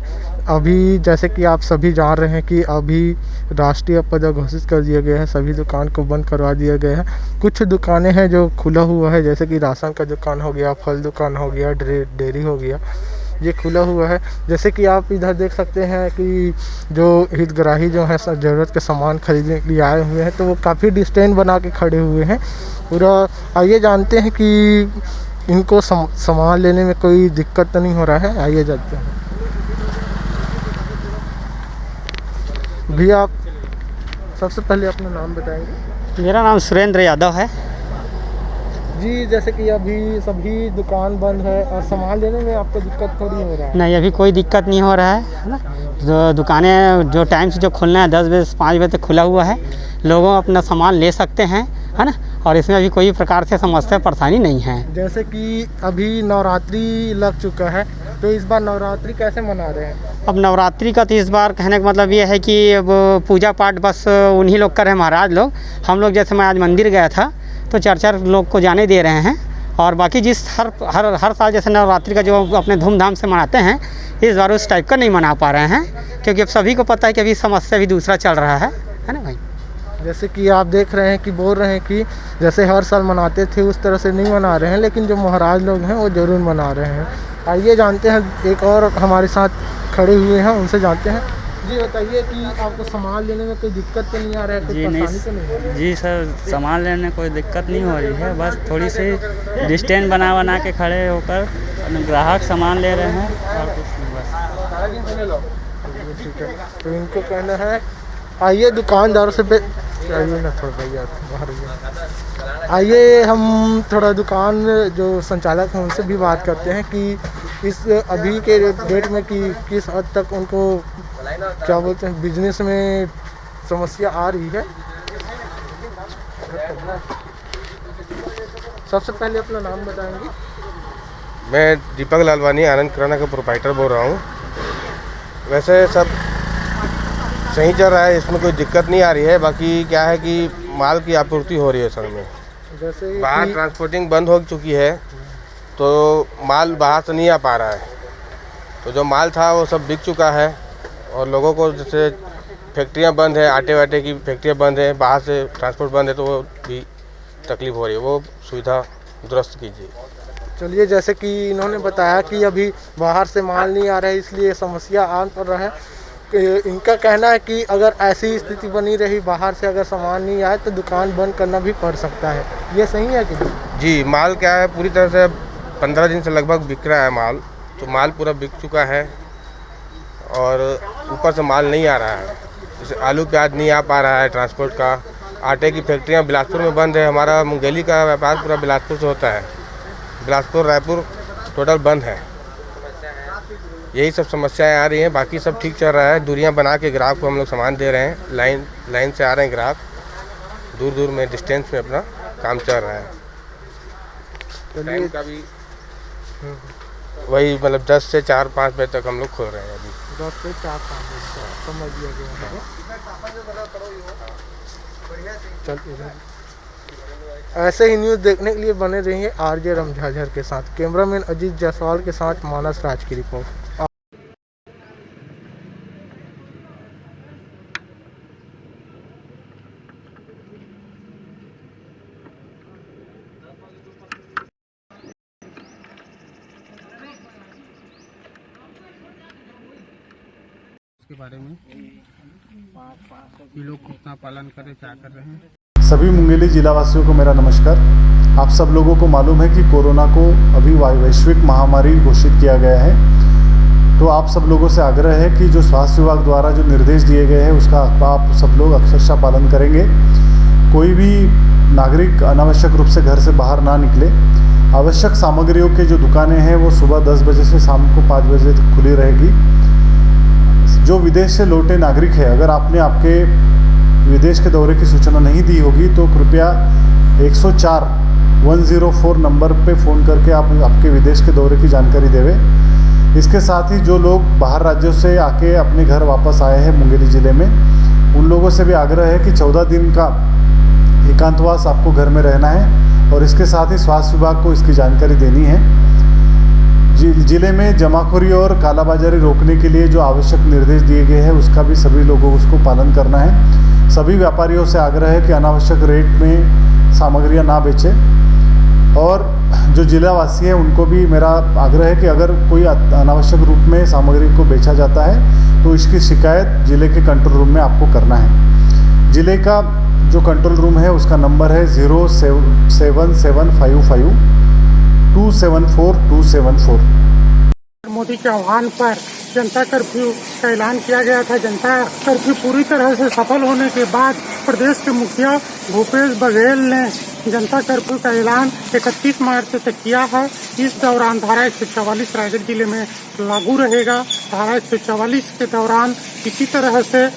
अभी जैसे कि आप सभी जान रहे हैं कि अभी राष्ट्रीय आपदा घोषित कर दिया गया है, सभी दुकान को बंद करवा दिया गया है। कुछ दुकानें हैं जो खुला हुआ है, जैसे कि राशन का दुकान हो गया, फल दुकान हो गया, डेयरी हो गया, ये खुला हुआ है। जैसे कि आप इधर देख सकते हैं कि जो हितग्राही जो है ज़रूरत के सामान खरीदने के लिए आए हुए हैं, तो वो काफ़ी डिस्टेंस बना के खड़े हुए हैं पूरा। आइए जानते हैं कि इनको सामान लेने में कोई दिक्कत तो नहीं हो रहा है। आइए जानते हैं। भैया, आप सबसे पहले अपना नाम बताएंगे? मेरा नाम सुरेंद्र यादव है जी। जैसे कि अभी सभी दुकान बंद है और सामान लेने में आपको दिक्कत थोड़ी हो रहा है? नहीं, अभी कोई दिक्कत नहीं हो रहा है ना। जो दुकानें जो टाइम से जो खुलना है 10 बजे से 5 बजे तक खुला हुआ है, लोगों अपना सामान ले सकते हैं, है ना। और इसमें अभी कोई प्रकार से समस्या परेशानी नहीं है। जैसे कि अभी नवरात्रि लग चुका है, तो इस बार नवरात्रि कैसे मना रहे हैं? अब नवरात्रि का तो इस बार कहने का मतलब ये है कि अब पूजा पाठ बस उन्हीं लोग कर रहे हैं, महाराज लोग। हम लोग जैसे मैं आज मंदिर गया था तो 4 लोग को जाने दे रहे हैं। और बाकी जिस हर साल जैसे नवरात्रि का जो अपने धूमधाम से मनाते हैं, इस बार उस टाइप का नहीं मना पा रहे हैं, क्योंकि अब सभी को पता है कि अभी समस्या भी दूसरा चल रहा है ना भाई। जैसे कि आप देख रहे हैं कि बोल रहे हैं कि जैसे हर साल मनाते थे उस तरह से नहीं मना रहे हैं, लेकिन जो महाराज लोग हैं वो ज़रूर मना रहे हैं। आइए जानते हैं, एक और हमारे साथ खड़े हुए हैं, उनसे जानते हैं। जी बताइए कि आपको सामान लेने में कोई दिक्कत तो नहीं आ रहा है? जी नहीं, जी सर, सामान लेने में कोई दिक्कत नहीं हो रही है। बस थोड़ी सी डिस्टेंस बना के खड़े होकर ग्राहक सामान ले रहे हैं और कुछ नहीं, बस। ठीक है, तो इनको कहना है आइए दुकानदारों से आइए ना थोड़ा भैया बाहर आइए, हम थोड़ा दुकान जो संचालक हैं उनसे भी बात करते हैं कि इस अभी के डेट में कि किस हद तक उनको क्या बोलते हैं बिजनेस में समस्या आ रही है। सबसे पहले अपना नाम बताएंगे? मैं दीपक लालवानी आनंद किराना का प्रोप्राइटर बोल रहा हूँ। वैसे सब सही चल रहा है, इसमें कोई दिक्कत नहीं आ रही है। बाकी क्या है कि माल की आपूर्ति हो रही है सर में। जैसे बाहर ट्रांसपोर्टिंग बंद हो चुकी है, तो माल बाहर से नहीं आ पा रहा है। तो जो माल था वो सब बिक चुका है और लोगों को जैसे फैक्ट्रियां बंद है, आटे वाटे की फैक्ट्रियां बंद है, बाहर से ट्रांसपोर्ट बंद है, तो वो भी तकलीफ़ हो रही है। वो सुविधा दुरुस्त कीजिए। चलिए, जैसे कि इन्होंने बताया कि अभी बाहर से माल नहीं आ रहा है, इसलिए समस्या आ पड़ रहा है। इनका कहना है कि अगर ऐसी स्थिति बनी रही, बाहर से अगर सामान नहीं आए तो दुकान बंद करना भी पड़ सकता है। ये सही है कि नहीं? जी, माल क्या है पूरी तरह से 15 दिन से लगभग बिक रहा है माल। तो माल पूरा बिक चुका है और ऊपर से माल नहीं आ रहा है। जैसे आलू प्याज नहीं आ पा रहा है ट्रांसपोर्ट का। आटे की फैक्ट्रियाँ बिलासपुर में बंद है। हमारा मूंगफली का व्यापार पूरा बिलासपुर से होता है। बिलासपुर रायपुर टोटल बंद है। यही सब समस्याएं आ रही हैं, बाकी सब ठीक चल रहा है। दूरियां बना के ग्राहक को हम लोग सामान दे रहे हैं। लाइन से आ रहे हैं ग्राहक, दूर में डिस्टेंस में अपना काम चल रहा है। टाइम का भी वही मतलब 10 से 4-5 बजे तक हम लोग खोल रहे हैं। अभी 10 से 4-5 बजे समझ लिया गया है। ऐसे ही न्यूज़ देखने के लिए बने रहिए आरजे रामझाझर के साथ। कैमरामैन अजीत जायसवाल के साथ मानस राज की रिपोर्ट। बारे में ये लोग कितना पालन करें, क्या कर रहे हैं। सभी मुंगेली जिलावासियों को मेरा नमस्कार। आप सब लोगों को मालूम है कि कोरोना को अभी वैश्विक महामारी घोषित किया गया है, तो आप सब लोगों से आग्रह है कि जो स्वास्थ्य विभाग द्वारा जो निर्देश दिए गए हैं उसका आप सब लोग अक्षरशः पालन करेंगे। कोई भी नागरिक अनावश्यक रूप से घर से बाहर ना निकले। आवश्यक सामग्रियों के जो दुकानें हैं वो सुबह 10 बजे से शाम को 5 बजे तक खुली रहेगी। जो विदेश से लौटे नागरिक है, अगर आपने आपके विदेश के दौरे की सूचना नहीं दी होगी तो कृपया 104 नंबर पे फ़ोन करके आप आपके विदेश के दौरे की जानकारी देवें। इसके साथ ही जो लोग बाहर राज्यों से आके अपने घर वापस आए हैं मुंगेली ज़िले में, उन लोगों से भी आग्रह है कि 14 दिन का एकांतवास आपको घर में रहना है और इसके साथ ही स्वास्थ्य विभाग को इसकी जानकारी देनी है। ज़िले में जमाखोरी और कालाबाजारी रोकने के लिए जो आवश्यक निर्देश दिए गए हैं उसका भी सभी लोगों को उसको पालन करना है। सभी व्यापारियों से आग्रह है कि अनावश्यक रेट में सामग्रियां ना बेचें और जो जिलावासी हैं उनको भी मेरा आग्रह है कि अगर कोई अनावश्यक रूप में सामग्री को बेचा जाता है तो इसकी शिकायत ज़िले के कंट्रोल रूम में आपको करना है। ज़िले का जो कंट्रोल रूम है उसका नंबर है 07754 मोदी के आह्वान पर जनता कर्फ्यू का ऐलान किया गया था। जनता कर्फ्यू पूरी तरह से सफल होने के बाद प्रदेश के मुखिया भूपेश बघेल ने जनता कर्फ्यू का ऐलान 31 मार्च तक किया है। इस दौरान धारा 144 रायगढ़ जिले में लागू रहेगा। धारा 144 के दौरान किसी तरह से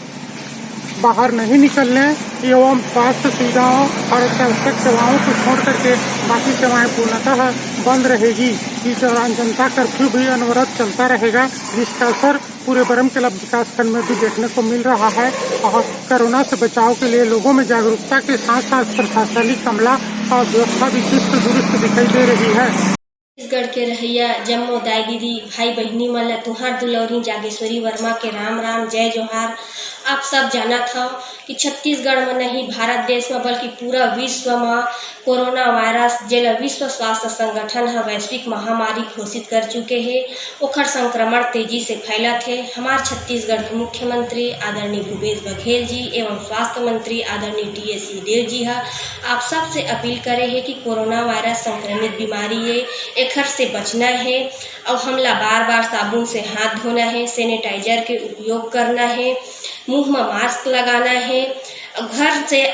बाहर नहीं निकलने एवं स्वास्थ्य सुविधाओं और अत्यावश्यक सेवाओं को छोड़ करके बाकी सेवाएं पूर्णतः बंद रहेगी। इस दौरान जनता कर्फ्यू भी अनवरत चलता रहेगा, जिसका असर पूरे बरमकेला विकासखंड में भी देखने को मिल रहा है। और कोरोना से बचाव के लिए लोगों में जागरूकता के साथ साथ प्रशासनिक अमला और व्यवस्था भी चुस्त दुरुस्त दिखाई दे रही है। छत्तीसगढ़ के रहिया जम्मो दाई दीदी भाई बहनी मन ला तुहार दुलौरी जागेश्वरी वर्मा के राम राम जय जोहार। आप सब जानत हव कि छत्तीसगढ़ में नहीं भारत देश में बल्कि पूरा विश्व में कोरोना वायरस जेला विश्व स्वास्थ्य संगठन है वैश्विक महामारी घोषित कर चुके हैं। ओखर संक्रमण तेजी से फैलत है। हमारे छत्तीसगढ़ के मुख्यमंत्री आदरणीय भूपेश बघेल जी एवं स्वास्थ्य मंत्री आदरणीय टी.एस. सिंहदेव जी है आप सब से अपील करे है कि कोरोना वायरस संक्रमित बीमारी है, एखर से बचना है और हमला बार बार साबुन से हाथ धोना है, सैनिटाइजर के उपयोग करना है, मुंह में मास्क लगाना है। घर से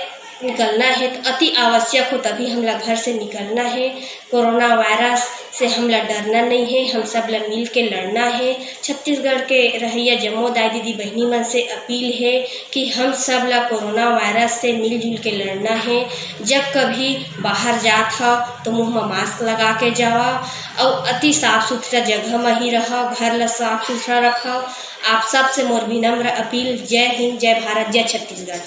निकलना है तो अति आवश्यक हो तभी हमला घर से निकलना है। कोरोना वायरस से हमला डरना नहीं है, हम सब ला मिल के लड़ना है। छत्तीसगढ़ के रहिया जम्मो दाई दीदी बहनी मन से अपील है कि हम सब ला कोरोना वायरस से मिलजुल के लड़ना है। जब कभी बाहर जात हो तो मुंह में मास्क लगा के जाओ और अति साफ सुथरा जगह में ही रहो, घर ला साफ सुथरा रखो। आप सब से मोर विनम्र अपील। जय हिंद, जय भारत, जय छत्तीसगढ़।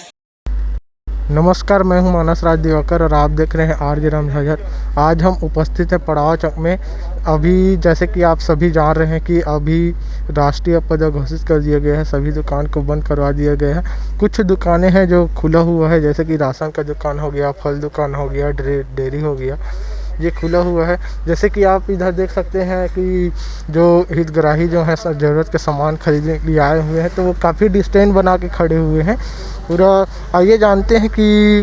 नमस्कार, मैं हूं मानस राज दिवाकर और आप देख रहे हैं आरजे रामझाझर। आज हम उपस्थित हैं पड़ाव चौक में। अभी जैसे कि आप सभी जान रहे हैं कि अभी राष्ट्रीय आपदा घोषित कर दिया गया है, सभी दुकान को बंद करवा दिया गया है। कुछ दुकानें हैं जो खुला हुआ है, जैसे कि राशन का दुकान हो गया, फल दुकान हो गया, डेयरी हो गया, ये खुला हुआ है। जैसे कि आप इधर देख सकते हैं कि जो हितग्राही जो है ज़रूरत के सामान खरीदने के लिए आए हुए हैं, तो वो काफ़ी डिस्टेंस बना के खड़े हुए हैं पूरा। आइए जानते हैं कि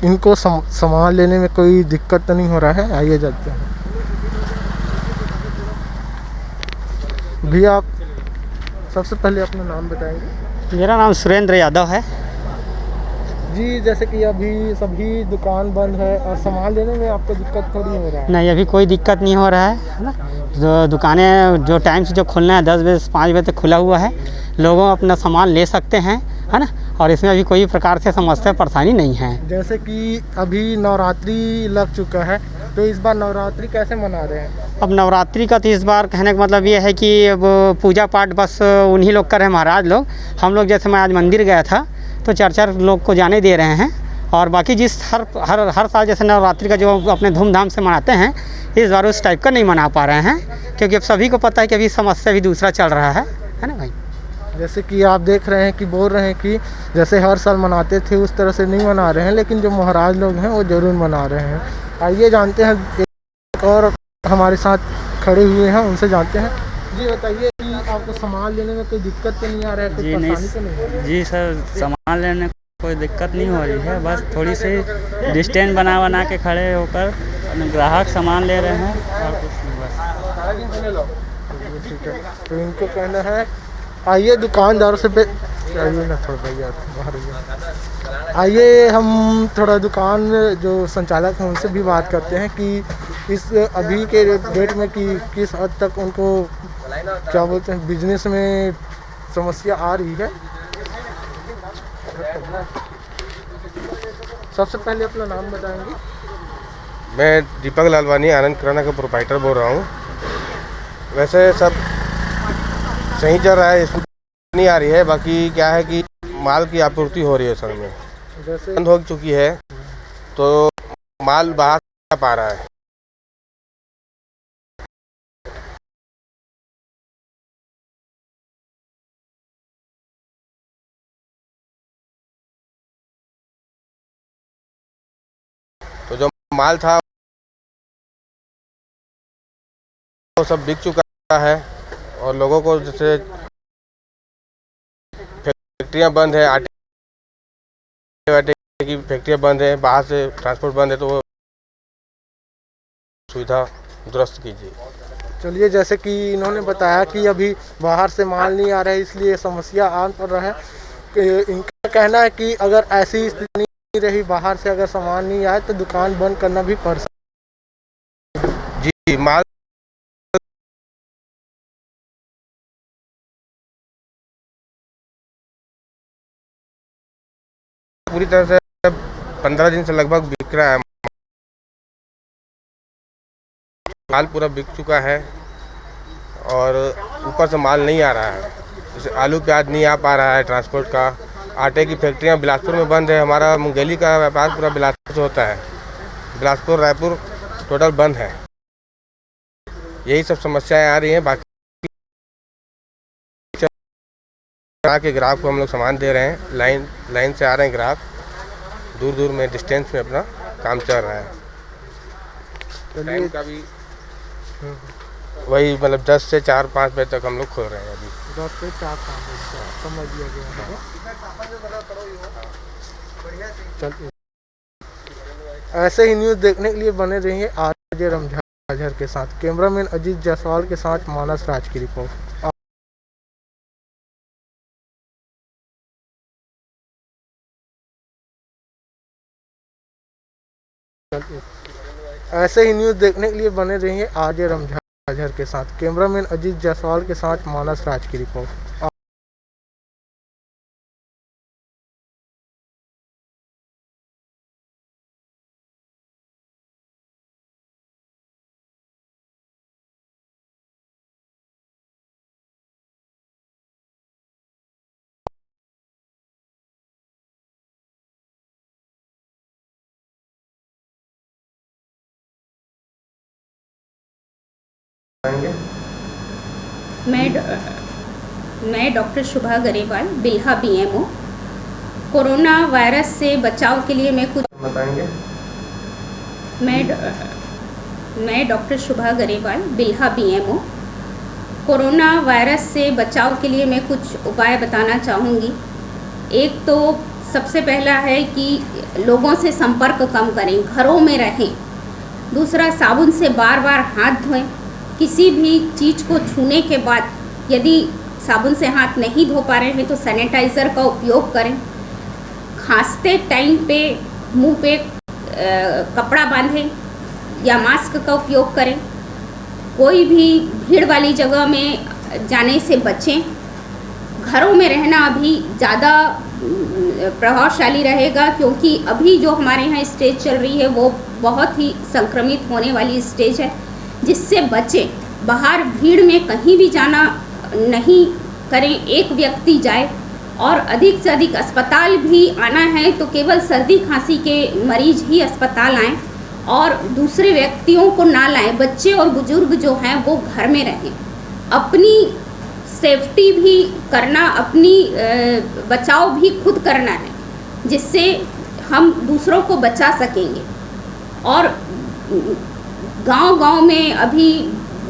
इनको सामान लेने में कोई दिक्कत तो नहीं हो रहा है। आइए जानते हैं। भैया, आप सबसे पहले अपना नाम बताएंगे? मेरा नाम सुरेंद्र यादव है जी। जैसे कि अभी सभी दुकान बंद है और सामान लेने में आपको दिक्कत थोड़ी हो रहा है? नहीं, अभी कोई दिक्कत नहीं हो रहा है ना। जो दुकानें जो टाइम से जो खुलना है 10 बजे से 5 बजे तक खुला हुआ है, लोगों अपना सामान ले सकते हैं, है ना। और इसमें अभी कोई प्रकार से समस्या परेशानी नहीं है। जैसे कि अभी नवरात्रि लग चुका है, तो इस बार नवरात्रि कैसे मना रहे हैं? अब नवरात्रि का तो इस बार कहने का मतलब ये है कि अब पूजा पाठ बस उन्हीं लोग कर रहे हैं, महाराज लोग। हम लोग जैसे मैं आज मंदिर गया था तो 4 लोग को जाने दे रहे हैं। और बाकी जिस हर साल जैसे नवरात्रि का जो अपने धूमधाम से मनाते हैं, इस बार उस टाइप का नहीं मना पा रहे हैं, क्योंकि अब सभी को पता है कि अभी समस्या भी दूसरा चल रहा है ना भाई। जैसे कि आप देख रहे हैं कि बोल रहे हैं कि जैसे हर साल मनाते थे उस तरह से नहीं मना रहे हैं, लेकिन जो महाराज लोग हैं वो ज़रूर मना रहे हैं। आइए जानते हैं, एक और हमारे साथ खड़े हुए हैं, उनसे जानते हैं। जी बताइए कि आपको सामान लेने में कोई दिक्कत तो नहीं आ रहा है, कोई जी परेशानी तो नहीं नहीं जी सर, सामान लेने में कोई दिक्कत नहीं हो रही है, बस थोड़ी सी डिस्टेंस बना के खड़े होकर ग्राहक सामान ले रहे हैं और कुछ नहीं बस। ठीक है, तो इनको कहना है आइए दुकानदारों से आइए ना थोड़ा भैया बाहर आइए, हम थोड़ा दुकान जो संचालक हैं उनसे भी बात करते हैं कि इस अभी के डेट में कि किस हद तक उनको क्या बोलते हैं बिजनेस में समस्या आ रही है। सबसे पहले अपना नाम बताएंगे। मैं दीपक लालवानी आनंद किराना का प्रोप्राइटर बोल रहा हूँ। वैसे सब सही चल रहा है, इसमें नहीं आ रही है, बाकी क्या है कि माल की आपूर्ति हो रही है असल में, जैसे बंद हो चुकी है तो माल बाहर आ पा रहा है। तो जो माल था वो सब बिक चुका है और लोगों को जैसे फैक्ट्रियां बंद है, आटे वाटे की फैक्ट्रियां बंद है, बाहर से ट्रांसपोर्ट बंद है, तो वो सुविधा दुरुस्त कीजिए। चलिए, जैसे कि इन्होंने बताया कि अभी बाहर से माल नहीं आ रहा है इसलिए समस्या आन पड़ रहा है। इनका कहना है कि अगर ऐसी स्थिति नहीं रही, बाहर से अगर सामान नहीं आए तो दुकान बंद करना भी पड़ सकता है। जी, माल पूरी तरह से 15 दिन से लगभग बिक रहा है, माल पूरा बिक चुका है और ऊपर से माल नहीं आ रहा है। जैसे आलू प्याज नहीं आ पा रहा है ट्रांसपोर्ट का, आटे की फैक्ट्रियां बिलासपुर में बंद है, हमारा मूंगफली का व्यापार पूरा बिलासपुर से होता है, बिलासपुर रायपुर टोटल बंद है। यही सब समस्याएं आ रही हैं। बाकी के ग्राहक को हम लोग सामान दे रहे हैं, लाइन से आ रहे हैं ग्राहक, दूर दूर में डिस्टेंस में अपना काम चल रहा है। टाइम का भी वही मतलब 10 से 4-5 बजे तक हम लोग खोल रहे हैं अभी। 10 से 4-5 बजे समझ लिया गया है। ऐसे ही न्यूज़ देखने के लिए बने रहिए आरजे रमझाझर के साथ। कैमरामैन अजीत जायसवाल के साथ मानस राज की रिपोर्ट। ऐसे ही न्यूज़ देखने के लिए बने रहिए आरजे रमझाझर के साथ। कैमरामैन अजीत जायसवाल के साथ मानस राज की रिपोर्ट। मैं doctor Shubha Garewal, Bilha BMO. Corona virus से बचाव के लिए मैं कुछ बताएंगे। मैं doctor Shubha Garewal, Bilha BMO. Corona virus से बचाव के लिए मैं कुछ उपाय बताना चाहूँगी। एक तो सबसे पहला है कि लोगों से संपर्क कम करें, घरों में रहें। दूसरा, साबुन से बार बार हाथ धोएं। किसी भी चीज़ को छूने के बाद यदि साबुन से हाथ नहीं धो पा रहे हैं तो सैनिटाइज़र का उपयोग करें। खांसते टाइम पे मुंह पे कपड़ा बांधें या मास्क का उपयोग करें। कोई भी भीड़ वाली जगह में जाने से बचें। घरों में रहना अभी ज़्यादा प्रभावशाली रहेगा, क्योंकि अभी जो हमारे यहाँ स्टेज चल रही है वो बहुत ही संक्रमित होने वाली स्टेज है, जिससे बचें। बाहर भीड़ में कहीं भी जाना नहीं करें, एक व्यक्ति जाए। और अधिक से अधिक अस्पताल भी आना है तो केवल सर्दी खांसी के मरीज ही अस्पताल आएँ और दूसरे व्यक्तियों को ना लाएं। बच्चे और बुजुर्ग जो हैं वो घर में रहें। अपनी सेफ्टी भी करना, अपनी बचाव भी खुद करना है, जिससे हम दूसरों को बचा सकेंगे। और गांव-गांव में अभी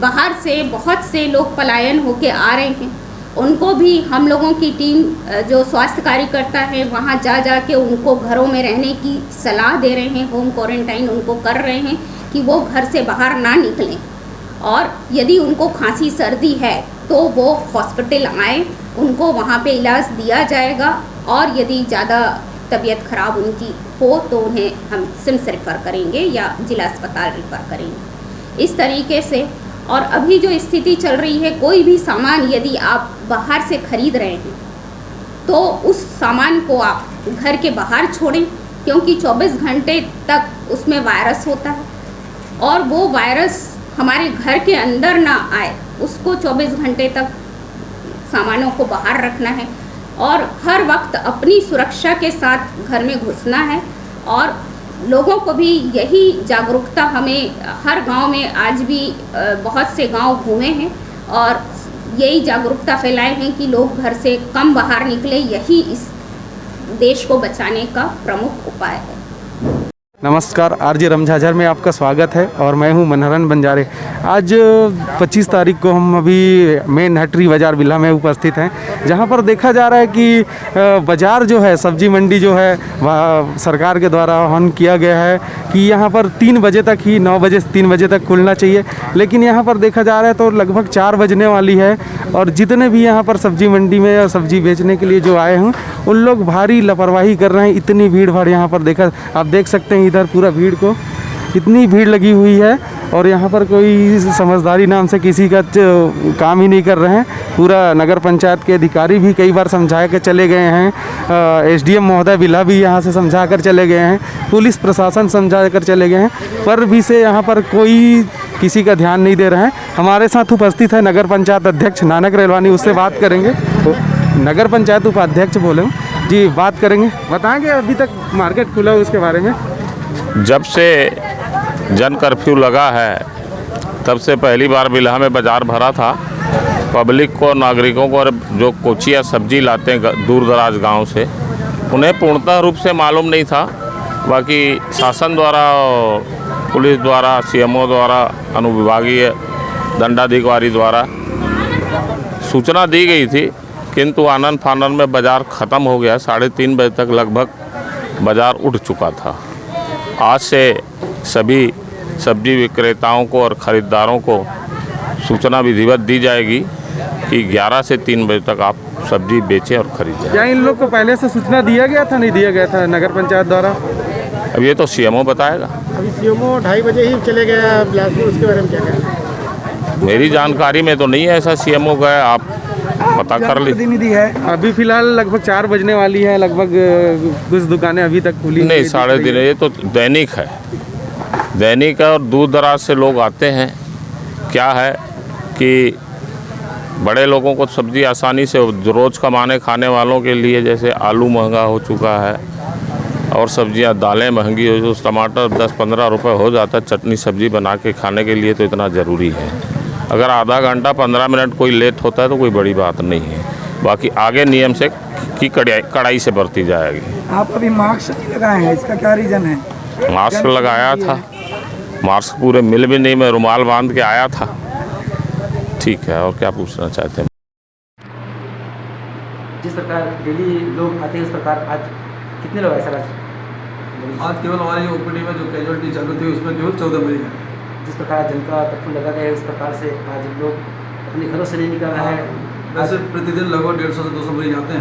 बाहर से बहुत से लोग पलायन होके आ रहे हैं, उनको भी हम लोगों की टीम जो स्वास्थ्य कार्यकर्ता है वहाँ जा जा के उनको घरों में रहने की सलाह दे रहे हैं, होम क्वारंटाइन उनको कर रहे हैं कि वो घर से बाहर ना निकलें, और यदि उनको खांसी सर्दी है तो वो हॉस्पिटल आएँ, उनको वहाँ पे इलाज दिया जाएगा, और यदि ज़्यादा तबीयत ख़राब उनकी हो तो उन्हें हम सिम्स रेफ़र करेंगे या जिला अस्पताल रेफ़र करेंगे। इस तरीके से, और अभी जो स्थिति चल रही है, कोई भी सामान यदि आप बाहर से ख़रीद रहे हैं तो उस सामान को आप घर के बाहर छोड़ें, क्योंकि 24 घंटे तक उसमें वायरस होता है और वो वायरस हमारे घर के अंदर ना आए, उसको 24 घंटे तक सामानों को बाहर रखना है और हर वक्त अपनी सुरक्षा के साथ घर में घुसना है। और लोगों को भी यही जागरूकता, हमें हर गांव में आज भी बहुत से गांव घूमे हैं और यही जागरूकता फैलाए हैं कि लोग घर से कम बाहर निकले, यही इस देश को बचाने का प्रमुख उपाय है। नमस्कार, आरजे रमझाझर में आपका स्वागत है और मैं हूं मनहरन बंजारे। आज 25 तारीख को हम अभी मेन हटरी बाज़ार बिल्हा में उपस्थित हैं, जहां पर देखा जा रहा है कि बाज़ार जो है, सब्जी मंडी जो है, वह सरकार के द्वारा आह्वान किया गया है कि यहां पर 3 बजे तक ही, 9 बजे से 3 बजे तक खुलना चाहिए, लेकिन यहां पर देखा जा रहा है तो लगभग 4 बजने वाली है और जितने भी यहां पर सब्जी मंडी में या सब्जी बेचने के लिए जो आए हैं उन लोग भारी लापरवाही कर रहे हैं। इतनी भीड़ भाड़ यहाँ पर देखा, आप देख सकते हैं इधर पूरा भीड़ को, इतनी भीड़ लगी हुई है और यहाँ पर कोई समझदारी नाम से किसी का काम ही नहीं कर रहे हैं। पूरा नगर पंचायत के अधिकारी भी कई बार समझा के चले गए हैं, एसडीएम महोदय बिल्हा भी यहाँ से समझा कर चले गए हैं, पुलिस प्रशासन समझा कर चले गए हैं, पर भी से यहाँ पर कोई किसी का ध्यान नहीं दे रहे हैं। हमारे साथ उपस्थित है नगर पंचायत अध्यक्ष नानक रेलवानी, उससे बात करेंगे। नगर पंचायत उपाध्यक्ष बोले जी, बात करेंगे, बताएंगे अभी तक मार्केट खुला है उसके बारे में। जब से जन कर्फ्यू लगा है तब से पहली बार बिल्हा में बाज़ार भरा था। पब्लिक को, नागरिकों को, और जो कोचिया सब्जी लाते हैं दूर दराज गांव से, उन्हें पूर्णतः रूप से मालूम नहीं था। बाकी शासन द्वारा, पुलिस द्वारा, सीएमओ द्वारा, अनुविभागीय दंडाधिकारी द्वारा सूचना दी गई थी, किंतु आनन फानन में बाज़ार ख़त्म हो गया। 3:30 बजे तक लगभग बाज़ार उठ चुका था। आज से सभी सब्जी विक्रेताओं को और ख़रीदारों को सूचना विधिवत दी जाएगी कि 11 से 3 बजे तक आप सब्जी बेचें और खरीदें। क्या इन लोग को पहले से सूचना दिया गया था, नहीं दिया गया था नगर पंचायत द्वारा? अब ये तो सीएमओ बताएगा। अभी सीएमओ 2:30 बजे ही चले गया बिलासपुर, उसके बारे में क्या कहना? मेरी जानकारी में तो नहीं है ऐसा सीएमओ गया, आप पता कर ली। अभी फिलहाल लगभग 4 बजने वाली है, लगभग कुछ दुकानें अभी तक खुली नहीं, 3:30। ये तो दैनिक है, दैनिक है और दूर दराज से लोग आते हैं। क्या है कि बड़े लोगों को सब्जी आसानी से, रोज़ कमाने खाने वालों के लिए जैसे आलू महंगा हो चुका है और सब्जियां, दालें महंगी हो, जो टमाटर 10-15 रुपये हो जाता है, चटनी सब्जी बना के खाने के लिए तो इतना ज़रूरी है। अगर आधा घंटा 15 मिनट कोई लेट होता है तो कोई बड़ी बात नहीं है। बाकी आगे नियम से की कड़ाई से बरती जाएगी। आप अभी मास्क नहीं लगाए हैं, इसका क्या रीज़न है? मास्क लगाया था, मास्क पूरे मिल भी नहीं, मैं रुमाल बांध के आया था। ठीक है, और क्या पूछना चाहते हैं? जिस प्रकार डेली लोग आते हैं उस प्रकार आज कितने लोग आए सर? आज केवल हमारी ओपीडी में जो कैजुअलिटी चालू थी उसमें केवल 14 मरीज हैं। जिस प्रकार जनता कर्फ्यू लगा गया है उस प्रकार से आज लोग अपने घरों से नहीं निकल रहे हैं। वैसे प्रतिदिन लगभग 150 से 200 मरीज आते हैं,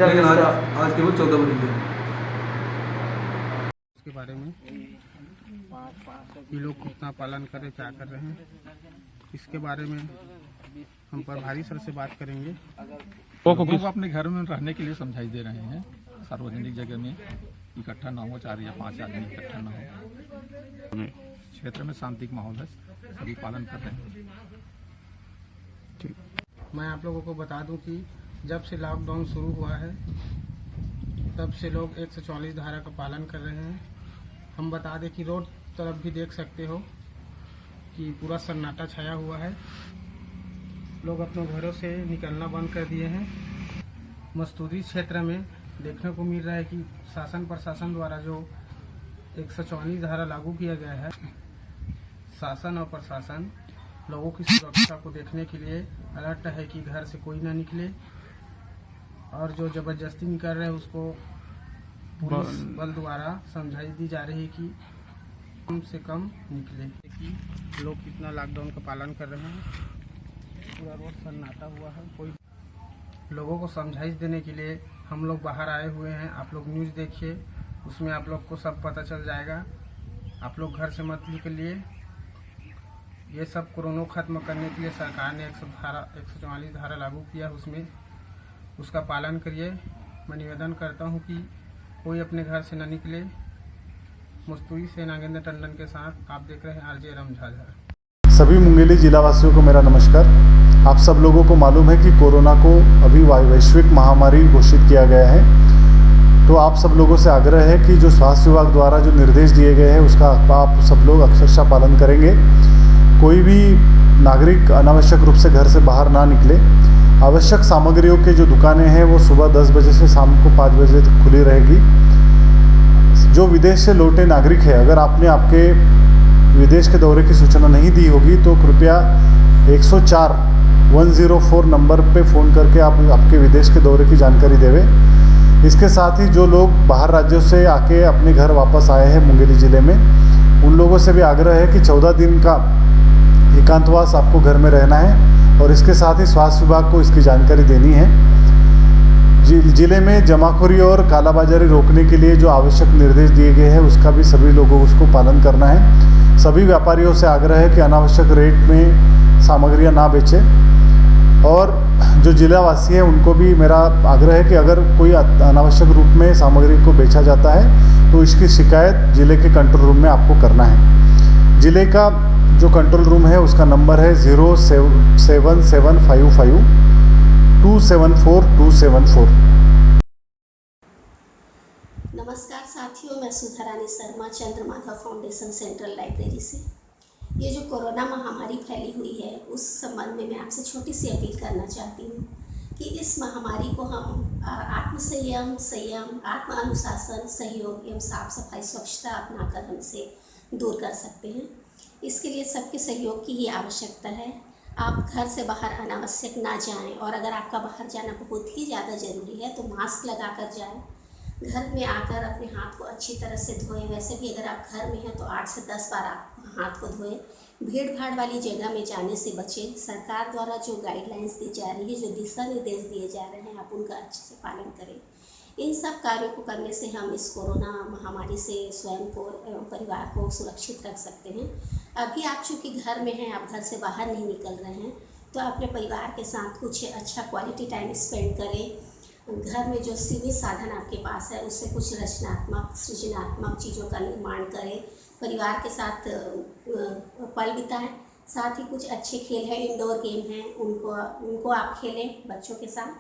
लेकिन आज केवल 14 मरीज हैं। इसके बारे में ये लोग कितना पालन करें, क्या कर रहे हैं, इसके बारे में हम प्रभारी सर से बात करेंगे। लोगों को अपने घर में रहने के लिए समझाई दे रहे हैं, सार्वजनिक जगह में इकट्ठा ना हो, 4 या 5 आदमी इकट्ठा ना हो। क्षेत्र में शांति का माहौल है, सभी पालन कर रहे हैं। ठीक, मैं आप लोगों को बता दूं कि जब से लॉकडाउन शुरू हुआ है तब से लोग 144 धारा का पालन कर रहे हैं। हम बता दें कि रोड तरफ भी देख सकते हो कि पूरा सन्नाटा छाया हुआ है, लोग अपने घरों से निकलना बंद कर दिए हैं। मस्तूरी क्षेत्र में देखने को मिल रहा है कि शासन प्रशासन द्वारा जो 144 धारा लागू किया गया है, शासन और प्रशासन लोगों की सुरक्षा को देखने के लिए अलर्ट है कि घर से कोई ना निकले, और जो ज़बरदस्ती निकल रहे हैं उसको पुलिस बल द्वारा समझाई दी जा रही है कि कम से कम निकले। कि लोग कितना लॉकडाउन का पालन कर रहे हैं, पूरा रोड सन्नाटा हुआ है। कोई लोगों को समझाइश देने के लिए हम लोग बाहर आए हुए हैं। आप लोग न्यूज़ देखिए, उसमें आप लोग को सब पता चल जाएगा। आप लोग घर से मत निकलिए। ये सब कोरोना खत्म करने के लिए सरकार ने 144 धारा लागू किया, उसमें उसका पालन करिए। मैं निवेदन करता हूँ कि कोई अपने घर से न निकले। मुस्तुरी से नागेंद्र टंडन के साथ आप देख रहे हैं आरजे रमझाझर। सभी मुंगेली जिलावासियों को मेरा नमस्कार। आप सब लोगों को मालूम है कि कोरोना को अभी वैश्विक महामारी घोषित किया गया है, तो आप सब लोगों से आग्रह है कि जो स्वास्थ्य विभाग द्वारा जो निर्देश दिए गए हैं उसका आप सब लोग अक्षरशः पालन करेंगे। कोई भी नागरिक अनावश्यक रूप से घर से बाहर ना निकले। आवश्यक सामग्रियों के जो दुकानें हैं वो सुबह 10 बजे से शाम को 5 बजे तक खुली रहेगी। जो विदेश से लौटे नागरिक है, अगर आपने आपके विदेश के दौरे की सूचना नहीं दी होगी तो कृपया 104 नंबर पे फ़ोन करके आप आपके विदेश के दौरे की जानकारी देवें। इसके साथ ही जो लोग बाहर राज्यों से आके अपने घर वापस आए हैं मुंगेली ज़िले में, उन लोगों से भी आग्रह है कि 14 दिन का एकांतवास आपको घर में रहना है, और इसके साथ ही स्वास्थ्य विभाग को इसकी जानकारी देनी है। ज़िले में जमाखोरी और कालाबाजारी रोकने के लिए जो आवश्यक निर्देश दिए गए हैं उसका भी सभी लोगों को उसको पालन करना है। सभी व्यापारियों से आग्रह है कि अनावश्यक रेट में सामग्रियां ना बेचें, और जो जिलावासी हैं उनको भी मेरा आग्रह है कि अगर कोई अनावश्यक रूप में सामग्री को बेचा जाता है तो इसकी शिकायत ज़िले के कंट्रोल रूम में आपको करना है। ज़िले का जो कंट्रोल रूम है उसका नंबर है 07755 274 नमस्कार साथियों, मैं सुधा रानी शर्मा चंद्रमाधव फाउंडेशन सेंट्रल लाइब्रेरी से। ये जो कोरोना महामारी फैली हुई है उस संबंध में मैं आपसे छोटी सी अपील करना चाहती हूँ कि इस महामारी को हम आत्मसंयम, संयम, आत्म अनुशासन, सहयोग एवं साफ सफाई स्वच्छता अपनाकर हमसे दूर कर सकते हैं। इसके लिए सबके सहयोग की ही आवश्यकता है। आप घर से बाहर अनावश्यक ना जाएं, और अगर आपका बाहर जाना बहुत ही ज़्यादा ज़रूरी है तो मास्क लगा कर जाएं। घर में आकर अपने हाथ को अच्छी तरह से धोएं। वैसे भी अगर आप घर में हैं तो 8 से 10 बार आप हाथ को धोएं। भीड़ भाड़ वाली जगह में जाने से बचें। सरकार द्वारा जो गाइडलाइंस दी जा रही है, जो दिशा निर्देश दिए जा रहे हैं, आप उनका अच्छे से पालन करें। इन सब कार्यों को करने से हम इस कोरोना महामारी से स्वयं को एवं परिवार को सुरक्षित रख सकते हैं। अभी आप चूँकि घर में हैं, आप घर से बाहर नहीं निकल रहे हैं, तो अपने परिवार के साथ कुछ अच्छा क्वालिटी टाइम स्पेंड करें। घर में जो सीमित साधन आपके पास है उससे कुछ रचनात्मक, सृजनात्मक चीज़ों का निर्माण करें। परिवार के साथ पल बिताएं। साथ ही कुछ अच्छे खेल हैं, इंडोर गेम हैं, उनको आप खेलें बच्चों के साथ।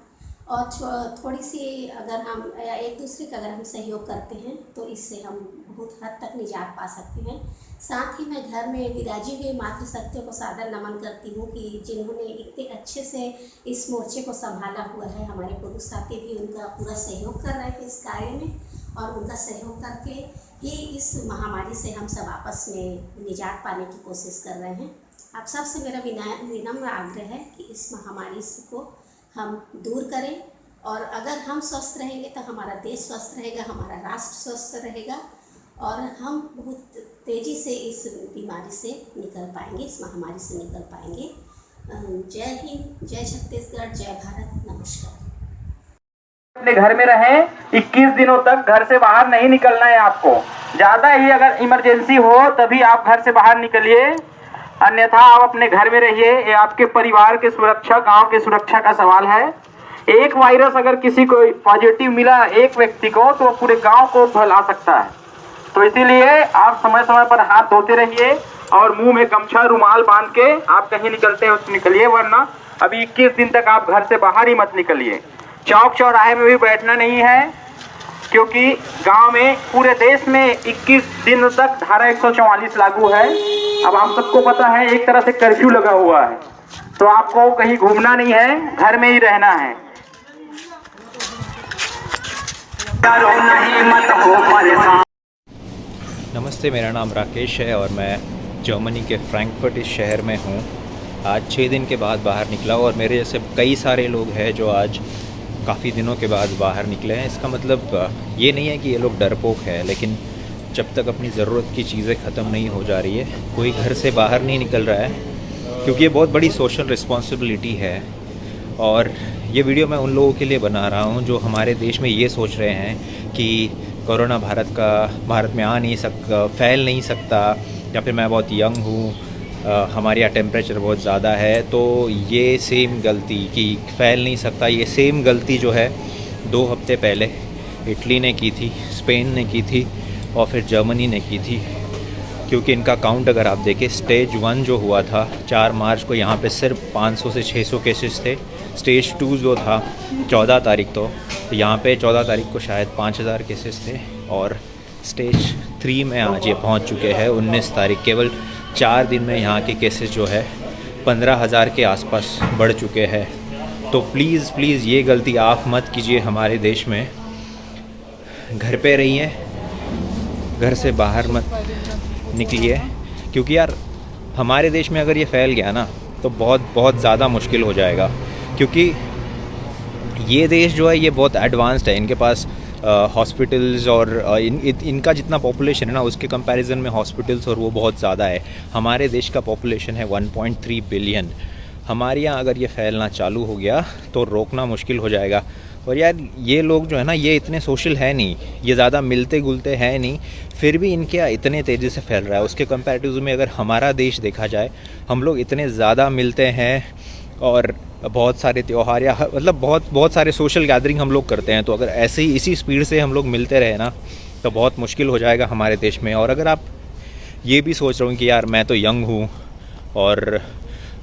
और थोड़ी सी अगर हम एक दूसरे का अगर हम सहयोग करते हैं तो इससे हम बहुत हद तक निजात पा सकते हैं। साथ ही मैं घर में विराजी हुई मातृशक्तियों को सादर नमन करती हूँ कि जिन्होंने इतने अच्छे से इस मोर्चे को संभाला हुआ है। हमारे पुरुष साथी भी उनका पूरा सहयोग कर रहे हैं इस कार्य में, और उनका सहयोग करके ही इस महामारी से हम सब आपस में निजात पाने की कोशिश कर रहे हैं। आप सबसे मेरा विनम्र आग्रह है कि इस महामारी को हम दूर करें, और अगर हम स्वस्थ रहेंगे तो हमारा देश स्वस्थ रहेगा, हमारा राष्ट्र स्वस्थ रहेगा, और हम बहुत तेज़ी से इस बीमारी से निकल पाएंगे, इस महामारी से निकल पाएंगे। जय हिंद, जय छत्तीसगढ़, जय भारत, नमस्कार। अपने घर में रहें। 21 दिनों तक घर से बाहर नहीं निकलना है आपको। ज़्यादा ही अगर इमरजेंसी हो तभी आप घर से बाहर निकलिए, अन्यथा आप अपने घर में रहिए। ये आपके परिवार के सुरक्षा, गांव के सुरक्षा का सवाल है। एक वायरस अगर किसी को पॉजिटिव मिला एक व्यक्ति को तो पूरे गांव को फैला सकता है। तो इसीलिए आप समय समय पर हाथ धोते रहिए, और मुंह में गमछा, रुमाल बांध के आप कहीं निकलते हो तो निकलिए, वरना अभी 21 दिन तक आप घर से बाहर ही मत निकलिए। चौक चौराहे में भी बैठना नहीं है, क्योंकि गांव में पूरे देश में 21 दिन तक धारा 144 लागू है। अब हम सबको पता है एक तरह से कर्फ्यू लगा हुआ है, तो आपको कहीं घूमना नहीं है, घर में ही रहना है। नमस्ते, मेरा नाम राकेश है और मैं जर्मनी के फ्रैंकफर्ट इस शहर में हूँ। आज 6 दिन के बाद बाहर निकला और मेरे जैसे कई सारे लोग हैं जो आज काफ़ी दिनों के बाद बाहर निकले हैं। इसका मतलब ये नहीं है कि ये लोग डरपोक है, लेकिन जब तक अपनी ज़रूरत की चीज़ें ख़त्म नहीं हो जा रही है, कोई घर से बाहर नहीं निकल रहा है, क्योंकि ये बहुत बड़ी सोशल रिस्पॉन्सिबिलिटी है। और ये वीडियो मैं उन लोगों के लिए बना रहा हूँ जो हमारे देश में ये सोच रहे हैं कि कोरोना भारत में आ नहीं सकता, फैल नहीं सकता, या फिर मैं बहुत यंग हूँ, हमारे यहाँ टेम्परेचर बहुत ज़्यादा है। तो ये सेम गलती कि फैल नहीं सकता, ये सेम गलती जो है 2 हफ्ते पहले इटली ने की थी, स्पेन ने की थी और फिर जर्मनी ने की थी। क्योंकि इनका काउंट अगर आप देखें, स्टेज 1 जो हुआ था 4 मार्च को, यहाँ पे सिर्फ 500 से 600 केसेस थे। स्टेज 2 जो था 14 तारीख तो यहाँ पे 14 तारीख को शायद 5000 केसेस थे। और स्टेज 3 में आज ये पहुँच चुके हैं 19 तारीख। केवल 4 दिन में यहाँ के केसेस जो है 15,000 के आसपास बढ़ चुके हैं। तो प्लीज़ ये गलती आप मत कीजिए हमारे देश में। घर पे रहिए, घर से बाहर मत निकलिए, क्योंकि यार हमारे देश में अगर ये फैल गया ना तो बहुत ज़्यादा मुश्किल हो जाएगा। क्योंकि ये देश जो है ये बहुत एडवांस्ड है, इनके पास हॉस्पिटल्स और इनका जितना पॉपुलेशन है ना उसके कंपैरिजन में हॉस्पिटल्स और वो बहुत ज़्यादा है। हमारे देश का पॉपुलेशन है 1.3 बिलियन। हमारे यहाँ अगर ये फैलना चालू हो गया तो रोकना मुश्किल हो जाएगा। और यार ये लोग जो है ना ये इतने सोशल है नहीं, ये ज़्यादा मिलते जुलते हैं नहीं, फिर भी इनके यहाँ इतने तेज़ी से फैल रहा है। उसके कंपैरेटिव में अगर हमारा देश देखा जाए, हम लोग इतने ज़्यादा मिलते हैं और बहुत सारे त्यौहार या मतलब बहुत सारे सोशल गैदरिंग हम लोग करते हैं। तो अगर ऐसे ही इसी स्पीड से हम लोग मिलते रहे ना तो बहुत मुश्किल हो जाएगा हमारे देश में। और अगर आप ये भी सोच रहे हो कि यार मैं तो यंग हूँ और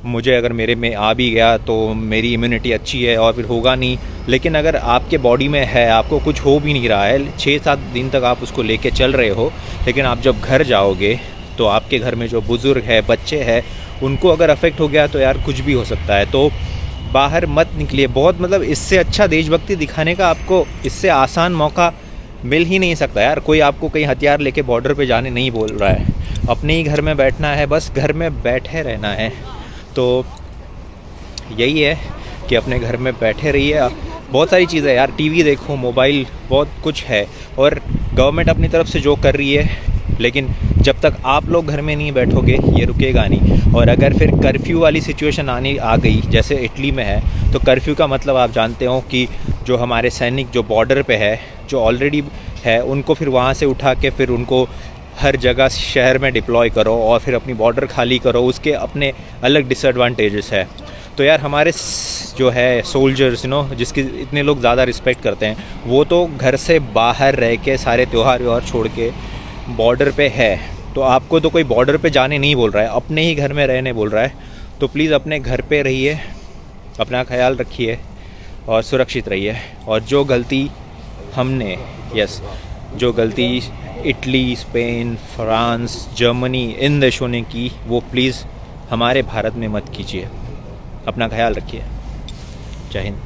मुझे अगर मेरे में आ भी गया तो मेरी इम्यूनिटी अच्छी है और फिर होगा नहीं, लेकिन अगर आपके बॉडी में है, आपको कुछ हो भी नहीं रहा है, 6-7 दिन तक आप उसको लेके चल रहे हो, लेकिन आप जब घर जाओगे तो आपके घर में जो बुज़ुर्ग है, बच्चे हैं, उनको अगर अफेक्ट हो गया तो यार कुछ भी हो सकता है। तो बाहर मत निकलिए। बहुत मतलब इससे अच्छा देशभक्ति दिखाने का आपको इससे आसान मौका मिल ही नहीं सकता यार। कोई आपको कहीं हथियार लेके बॉर्डर पे जाने नहीं बोल रहा है, अपने ही घर में बैठना है, बस घर में बैठे रहना है। तो यही है कि अपने घर में बैठे रहिए। बहुत सारी चीज़ें यार, टीवी देखो, मोबाइल, बहुत कुछ है और गवर्नमेंट अपनी तरफ से जो कर रही है, लेकिन जब तक आप लोग घर में नहीं बैठोगे ये रुकेगा नहीं। और अगर फिर कर्फ्यू वाली सिचुएशन आ गई जैसे इटली में है, तो कर्फ्यू का मतलब आप जानते हो कि जो हमारे सैनिक जो बॉर्डर पे है, जो ऑलरेडी है, उनको फिर वहाँ से उठा के फिर उनको हर जगह शहर में डिप्लॉय करो और फिर अपनी बॉर्डर खाली करो। उसके अपने अलग डिसएडवांटेजेस है। तो यार हमारे जो है सोल्जर्स जिसकी इतने लोग ज़्यादा रिस्पेक्ट करते हैं, वो तो घर से बाहर रह के सारे त्यौहार छोड़ के बॉर्डर पे है। तो आपको तो कोई बॉर्डर पे जाने नहीं बोल रहा है, अपने ही घर में रहने बोल रहा है। तो प्लीज़ अपने घर पे रहिए, अपना ख्याल रखिए और सुरक्षित रहिए। और जो गलती हमने जो गलती इटली, स्पेन, फ्रांस, जर्मनी, इन देशों ने की, वो प्लीज़ हमारे भारत में मत कीजिए। अपना ख्याल रखिए। जय हिंद।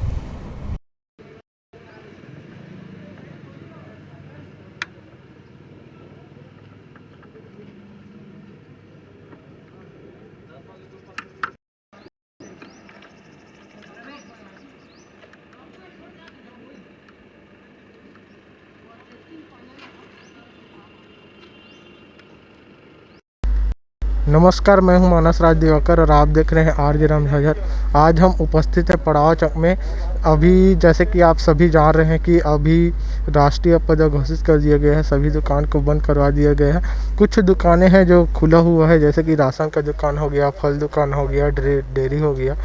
नमस्कार, मैं हूं मानस राज दिवाकर और आप देख रहे हैं आरजे रामझाझर। आज हम उपस्थित हैं पड़ाव चौक में। अभी जैसे कि आप सभी जान रहे हैं कि अभी राष्ट्रीय आपदा घोषित कर दिया गया है, सभी दुकान को बंद करवा दिया गया है। कुछ दुकानें हैं जो खुला हुआ है, जैसे कि राशन का दुकान हो गया, फल दुकान हो गया, डेयरी हो गया,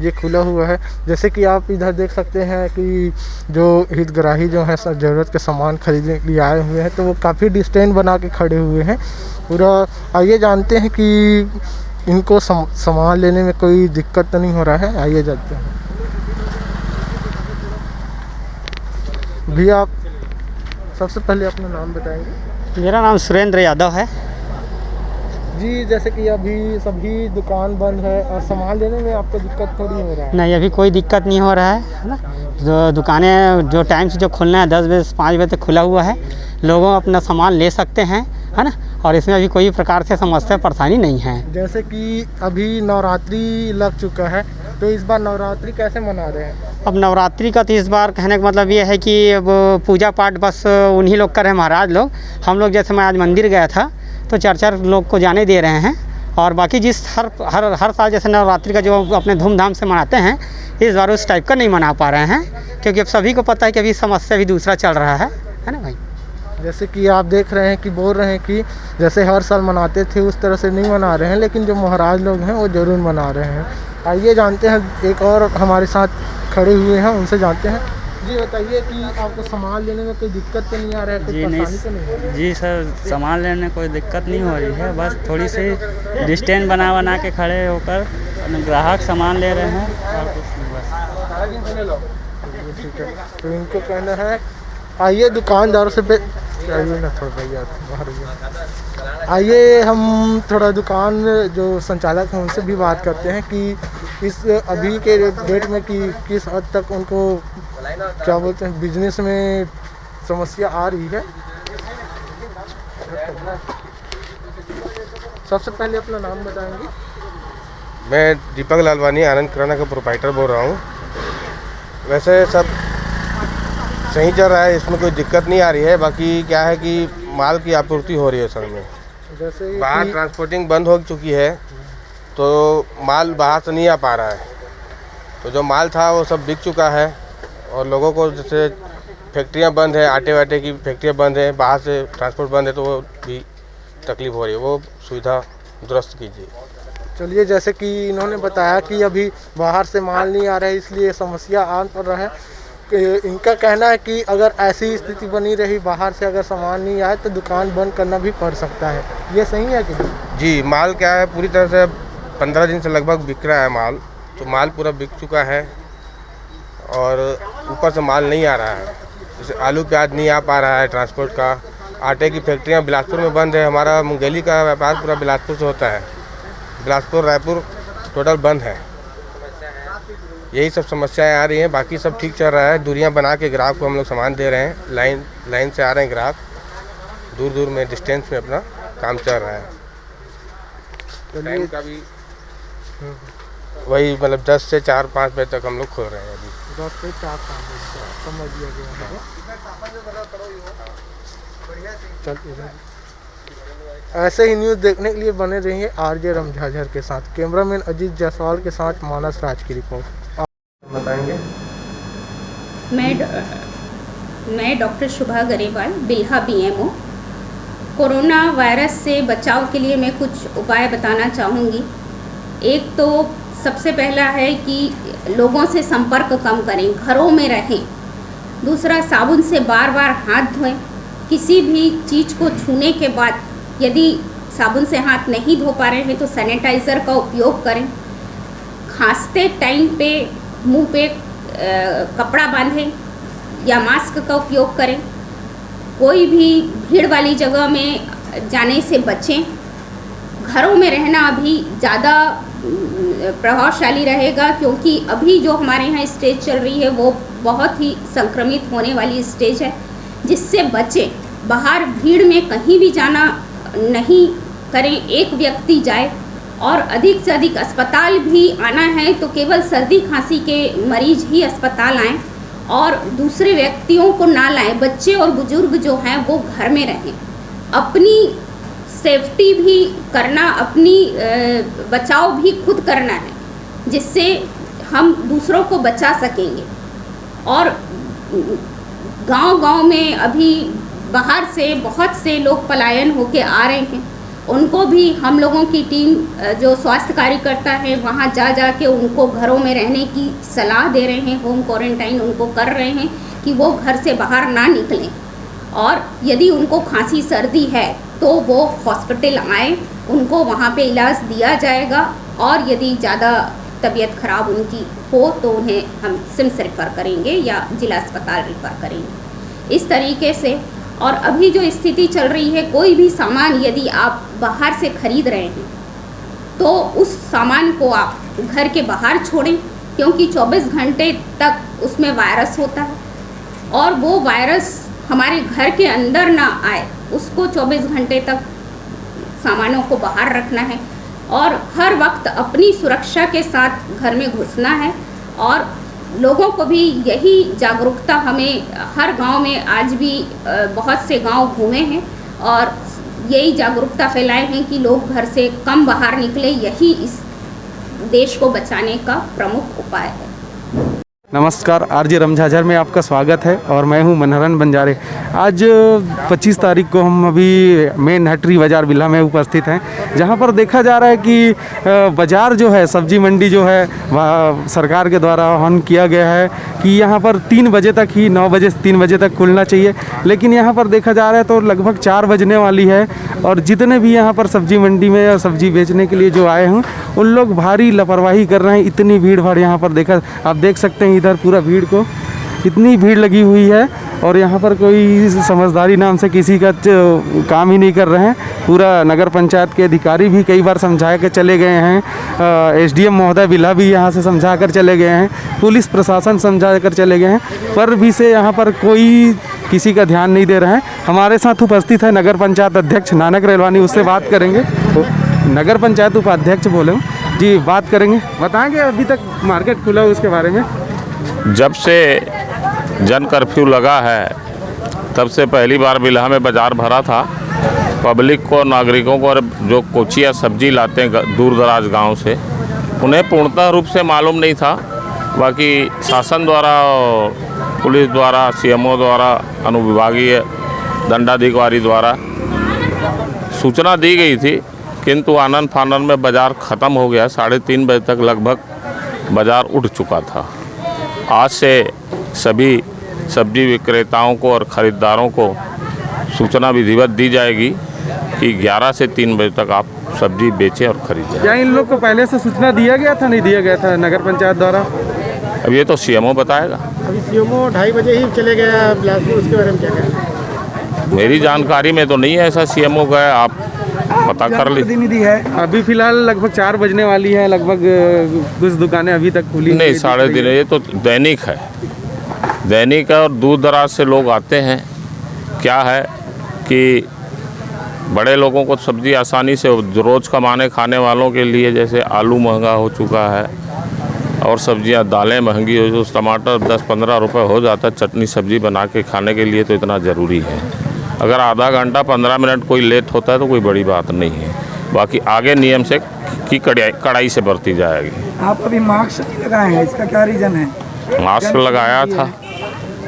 ये खुला हुआ है। जैसे कि आप इधर देख सकते हैं कि जो हितग्राही जो हैं ज़रूरत के सामान खरीदने के लिए आए हुए हैं, तो वो काफ़ी डिस्टेंस बना के खड़े हुए हैं पूरा। आइए जानते हैं कि इनको सामान लेने में कोई दिक्कत तो नहीं हो रहा है। आइए जानते हैं। भैया, आप सबसे पहले अपना नाम बताएंगे? मेरा नाम सुरेंद्र यादव है जी। जैसे कि अभी सभी दुकान बंद है और सामान लेने में आपको दिक्कत थोड़ी हो रहा है? नहीं, अभी कोई दिक्कत नहीं हो रहा है ना। जो दुकानें जो टाइम से जो खुलना है 10 बजे से 5 बजे तक खुला हुआ है, लोगों अपना सामान ले सकते हैं, है ना। और इसमें अभी कोई प्रकार से समस्या परेशानी नहीं है। जैसे कि अभी नवरात्रि लग चुका है, तो इस बार नवरात्रि कैसे मना रहे हैं? अब नवरात्रि का तो इस बार कहने का मतलब ये है कि अब पूजा पाठ बस उन्हीं लोग कर रहे हैं, महाराज लोग। हम लोग जैसे मैं आज मंदिर गया था तो 4-4 लोग को जाने दे रहे हैं, और बाकी जिस हर साल जैसे नवरात्रि का जो अपने धूमधाम से मनाते हैं, इस बार उस टाइप का नहीं मना पा रहे हैं, क्योंकि अब सभी को पता है कि अभी समस्या भी दूसरा चल रहा है ना भाई। जैसे कि आप देख रहे हैं कि बोल रहे हैं कि जैसे हर साल मनाते थे उस तरह से नहीं मना रहे हैं, लेकिन जो महाराज लोग हैं वो ज़रूर मना रहे हैं। आइए जानते हैं, एक और हमारे साथ खड़े हुए हैं, उनसे जानते हैं। जी बताइए कि आपको सामान लेने में कोई दिक्कत तो नहीं आ रहा है? कोई परेशानी तो नहीं है? जी सर, सामान लेने में कोई दिक्कत नहीं हो रही है, बस थोड़ी सी डिस्टेंस बना के खड़े होकर ग्राहक सामान ले रहे हैं और कुछ नहीं बस। ठीक है, तो इनको कहना है आइए दुकानदारों से आइए ना थोड़ा भैया बाहर आइए, हम थोड़ा दुकान जो संचालक हैं उनसे भी बात करते हैं कि इस अभी के डेट में कि किस हद तक उनको क्या बोलते हैं बिजनेस में समस्या आ रही है। सबसे पहले अपना नाम बताएंगे? मैं दीपक लालवानी आनंद किराना का प्रोप्राइटर बोल रहा हूँ। वैसे सब सही चल रहा है, इसमें कोई दिक्कत नहीं आ रही है। बाकी क्या है कि माल की आपूर्ति हो रही है असल में। जैसे बाहर ट्रांसपोर्टिंग बंद हो चुकी है, तो माल बाहर से नहीं आ पा रहा है, तो जो माल था वो सब बिक चुका है। और लोगों को जैसे फैक्ट्रियां बंद है, आटे वाटे की फैक्ट्रियां बंद है, बाहर से ट्रांसपोर्ट बंद है, तो वो भी तकलीफ़ हो रही है, वो सुविधा दुरुस्त कीजिए। चलिए, जैसे कि इन्होंने बताया कि अभी बाहर से माल नहीं आ रहा है, इसलिए समस्या आ पड़ रहा है। इनका कहना है कि अगर ऐसी स्थिति बनी रही, बाहर से अगर सामान नहीं आए तो दुकान बंद करना भी पड़ सकता है। ये सही है कि नहीं? जी, माल क्या है पूरी तरह से 15 दिन से लगभग बिक रहा है माल, तो माल पूरा बिक चुका है और ऊपर से माल नहीं आ रहा है। जैसे आलू प्याज नहीं आ पा रहा है ट्रांसपोर्ट का, आटे की फैक्ट्रियाँ बिलासपुर में बंद है। हमारा मूंगफली का व्यापार पूरा बिलासपुर से होता है, बिलासपुर रायपुर टोटल बंद है। यही सब समस्याएं आ रही हैं, बाकी सब ठीक चल रहा है। दूरियां बना के ग्राहक को हम लोग सामान दे रहे हैं, लाइन से आ रहे हैं ग्राहक, दूर दूर में डिस्टेंस में अपना काम चल रहा है। टाइम का भी वही मतलब 10 से 4-5 बजे तक हम लोग खोल रहे हैं अभी। 10 से 4-5 बजे समझ लिया गया है। ऐसे ही न्यूज़ देखने के लिए बने रहिए आरजे रमझाझर के साथ। कैमरामैन अजीत जायसवाल के साथ मानस राज की रिपोर्ट। बताएंगे? मैं doctor Shubha Garewal, Bilha BMO। Corona virus से बचाव के लिए मैं कुछ उपाय बताना चाहूँगी। एक तो सबसे पहला है कि लोगों से संपर्क कम करें, घरों में रहें। दूसरा, साबुन से बार बार हाथ धोएं। किसी भी चीज़ को छूने के बाद यदि साबुन से हाथ नहीं धो पा रहे हैं तो सैनिटाइज़र का उपयोग करें। खांसते टाइम पे मुंह पे कपड़ा बांधें या मास्क का उपयोग करें। कोई भी भीड़ वाली जगह में जाने से बचें। घरों में रहना अभी ज़्यादा प्रभावशाली रहेगा, क्योंकि अभी जो हमारे यहाँ स्टेज चल रही है वो बहुत ही संक्रमित होने वाली स्टेज है, जिससे बचें। बाहर भीड़ में कहीं भी जाना नहीं करें, एक व्यक्ति जाए। और अधिक से अधिक अस्पताल भी आना है तो केवल सर्दी खांसी के मरीज ही अस्पताल आएँ और दूसरे व्यक्तियों को ना लाएं। बच्चे और बुजुर्ग जो हैं वो घर में रहें। अपनी सेफ्टी भी करना, अपनी बचाव भी खुद करना है, जिससे हम दूसरों को बचा सकेंगे। और गांव-गांव में अभी बाहर से बहुत से लोग पलायन होके आ रहे हैं, उनको भी हम लोगों की टीम जो स्वास्थ्य कार्यकर्ता है वहाँ जा के उनको घरों में रहने की सलाह दे रहे हैं। होम क्वारंटाइन उनको कर रहे हैं कि वो घर से बाहर ना निकलें। और यदि उनको खांसी सर्दी है तो वो हॉस्पिटल आएँ, उनको वहाँ पे इलाज दिया जाएगा। और यदि ज़्यादा तबीयत ख़राब उनकी हो तो उन्हें हम सिम्स रेफ़र करेंगे या जिला अस्पताल रेफ़र करेंगे। इस तरीके से। और अभी जो स्थिति चल रही है, कोई भी सामान यदि आप बाहर से ख़रीद रहे हैं तो उस सामान को आप घर के बाहर छोड़ें, क्योंकि 24 घंटे तक उसमें वायरस होता है और वो वायरस हमारे घर के अंदर ना आए, उसको 24 घंटे तक सामानों को बाहर रखना है और हर वक्त अपनी सुरक्षा के साथ घर में घुसना है। और लोगों को भी यही जागरूकता, हमें हर गांव में आज भी बहुत से गांव घूमे हैं और यही जागरूकता फैलाए हैं कि लोग घर से कम बाहर निकले, यही इस देश को बचाने का प्रमुख उपाय है। नमस्कार, आरजे रमझाझर में आपका स्वागत है और मैं हूं मनहरन बंजारे। आज 25 तारीख को हम अभी मेन हटरी बाज़ार बिल्हा में उपस्थित हैं, जहां पर देखा जा रहा है कि बाज़ार जो है, सब्जी मंडी जो है, वह सरकार के द्वारा आह्वान किया गया है कि यहां पर 3 बजे तक ही, 9 बजे से 3 बजे तक खुलना चाहिए। लेकिन यहां पर देखा जा रहा है तो लगभग 4 बजने वाली है और जितने भी यहाँ पर सब्जी मंडी में सब्जी बेचने के लिए जो आए हैं उन लोग भारी लापरवाही कर रहे हैं। इतनी भीड़ भाड़ यहाँ पर आप देख सकते हैं, इधर पूरा भीड़ को इतनी भीड़ लगी हुई है और यहाँ पर कोई समझदारी नाम से किसी का काम ही नहीं कर रहे हैं। पूरा नगर पंचायत के अधिकारी भी कई बार समझा के चले गए हैं, एसडीएम महोदय बिल्हा भी यहाँ से समझा कर चले गए हैं, पुलिस प्रशासन समझा कर चले गए हैं, पर भी से यहाँ पर कोई किसी का ध्यान नहीं दे रहा है। हमारे साथ उपस्थित है नगर पंचायत अध्यक्ष नानक रेलवानी, उससे बात करेंगे। तो नगर पंचायत उपाध्यक्ष बोले जी, बात करेंगे, बताएंगे अभी तक मार्केट खुला है उसके बारे में। जब से जन कर्फ्यू लगा है तब से पहली बार बिल्हा में बाज़ार भरा था। पब्लिक को, नागरिकों को, और जो कोचिया सब्जी लाते हैं दूर दराज गांव से, उन्हें पूर्णतः रूप से मालूम नहीं था। बाकी शासन द्वारा, पुलिस द्वारा, सीएमओ द्वारा, अनुविभागीय दंडाधिकारी द्वारा सूचना दी गई थी, किंतु आनन फानन में बाज़ार ख़त्म हो गया। 3:30 बजे तक लगभग बाज़ार उठ चुका था। आज से सभी सब्जी विक्रेताओं को और ख़रीदारों को सूचना विधिवत दी जाएगी कि 11 से 3 बजे तक आप सब्जी बेचें और खरीदें। क्या इन लोग को पहले से सूचना दिया गया था, नहीं दिया गया था नगर पंचायत द्वारा? अब ये तो सीएमओ बताएगा। अभी सीएमओ 2:30 बजे ही चले गया बिलासपुर, उसके बारे में क्या कहें? मेरी जानकारी में तो नहीं है ऐसा सीएमओ गया, आप पता कर लीजिए। अभी फिलहाल लगभग 4 बजने वाली है, लगभग कुछ दुकानें अभी तक खुली नहीं, 3:30। ये तो दैनिक है, दैनिक है और दूर दराज से लोग आते हैं। क्या है कि बड़े लोगों को सब्जी आसानी से, रोज़ कमाने खाने वालों के लिए जैसे आलू महंगा हो चुका है और सब्जियां, दालें महंगी हो, जो टमाटर 10-15 रुपए हो जाता है, चटनी सब्जी बना के खाने के लिए तो इतना ज़रूरी है। अगर आधा घंटा 15 मिनट कोई लेट होता है तो कोई बड़ी बात नहीं है। बाकी आगे नियम से की कड़ाई से बरती जाएगी। आप अभी मास्क नहीं लगाए हैं, इसका क्या रीज़न है? मास्क लगाया था,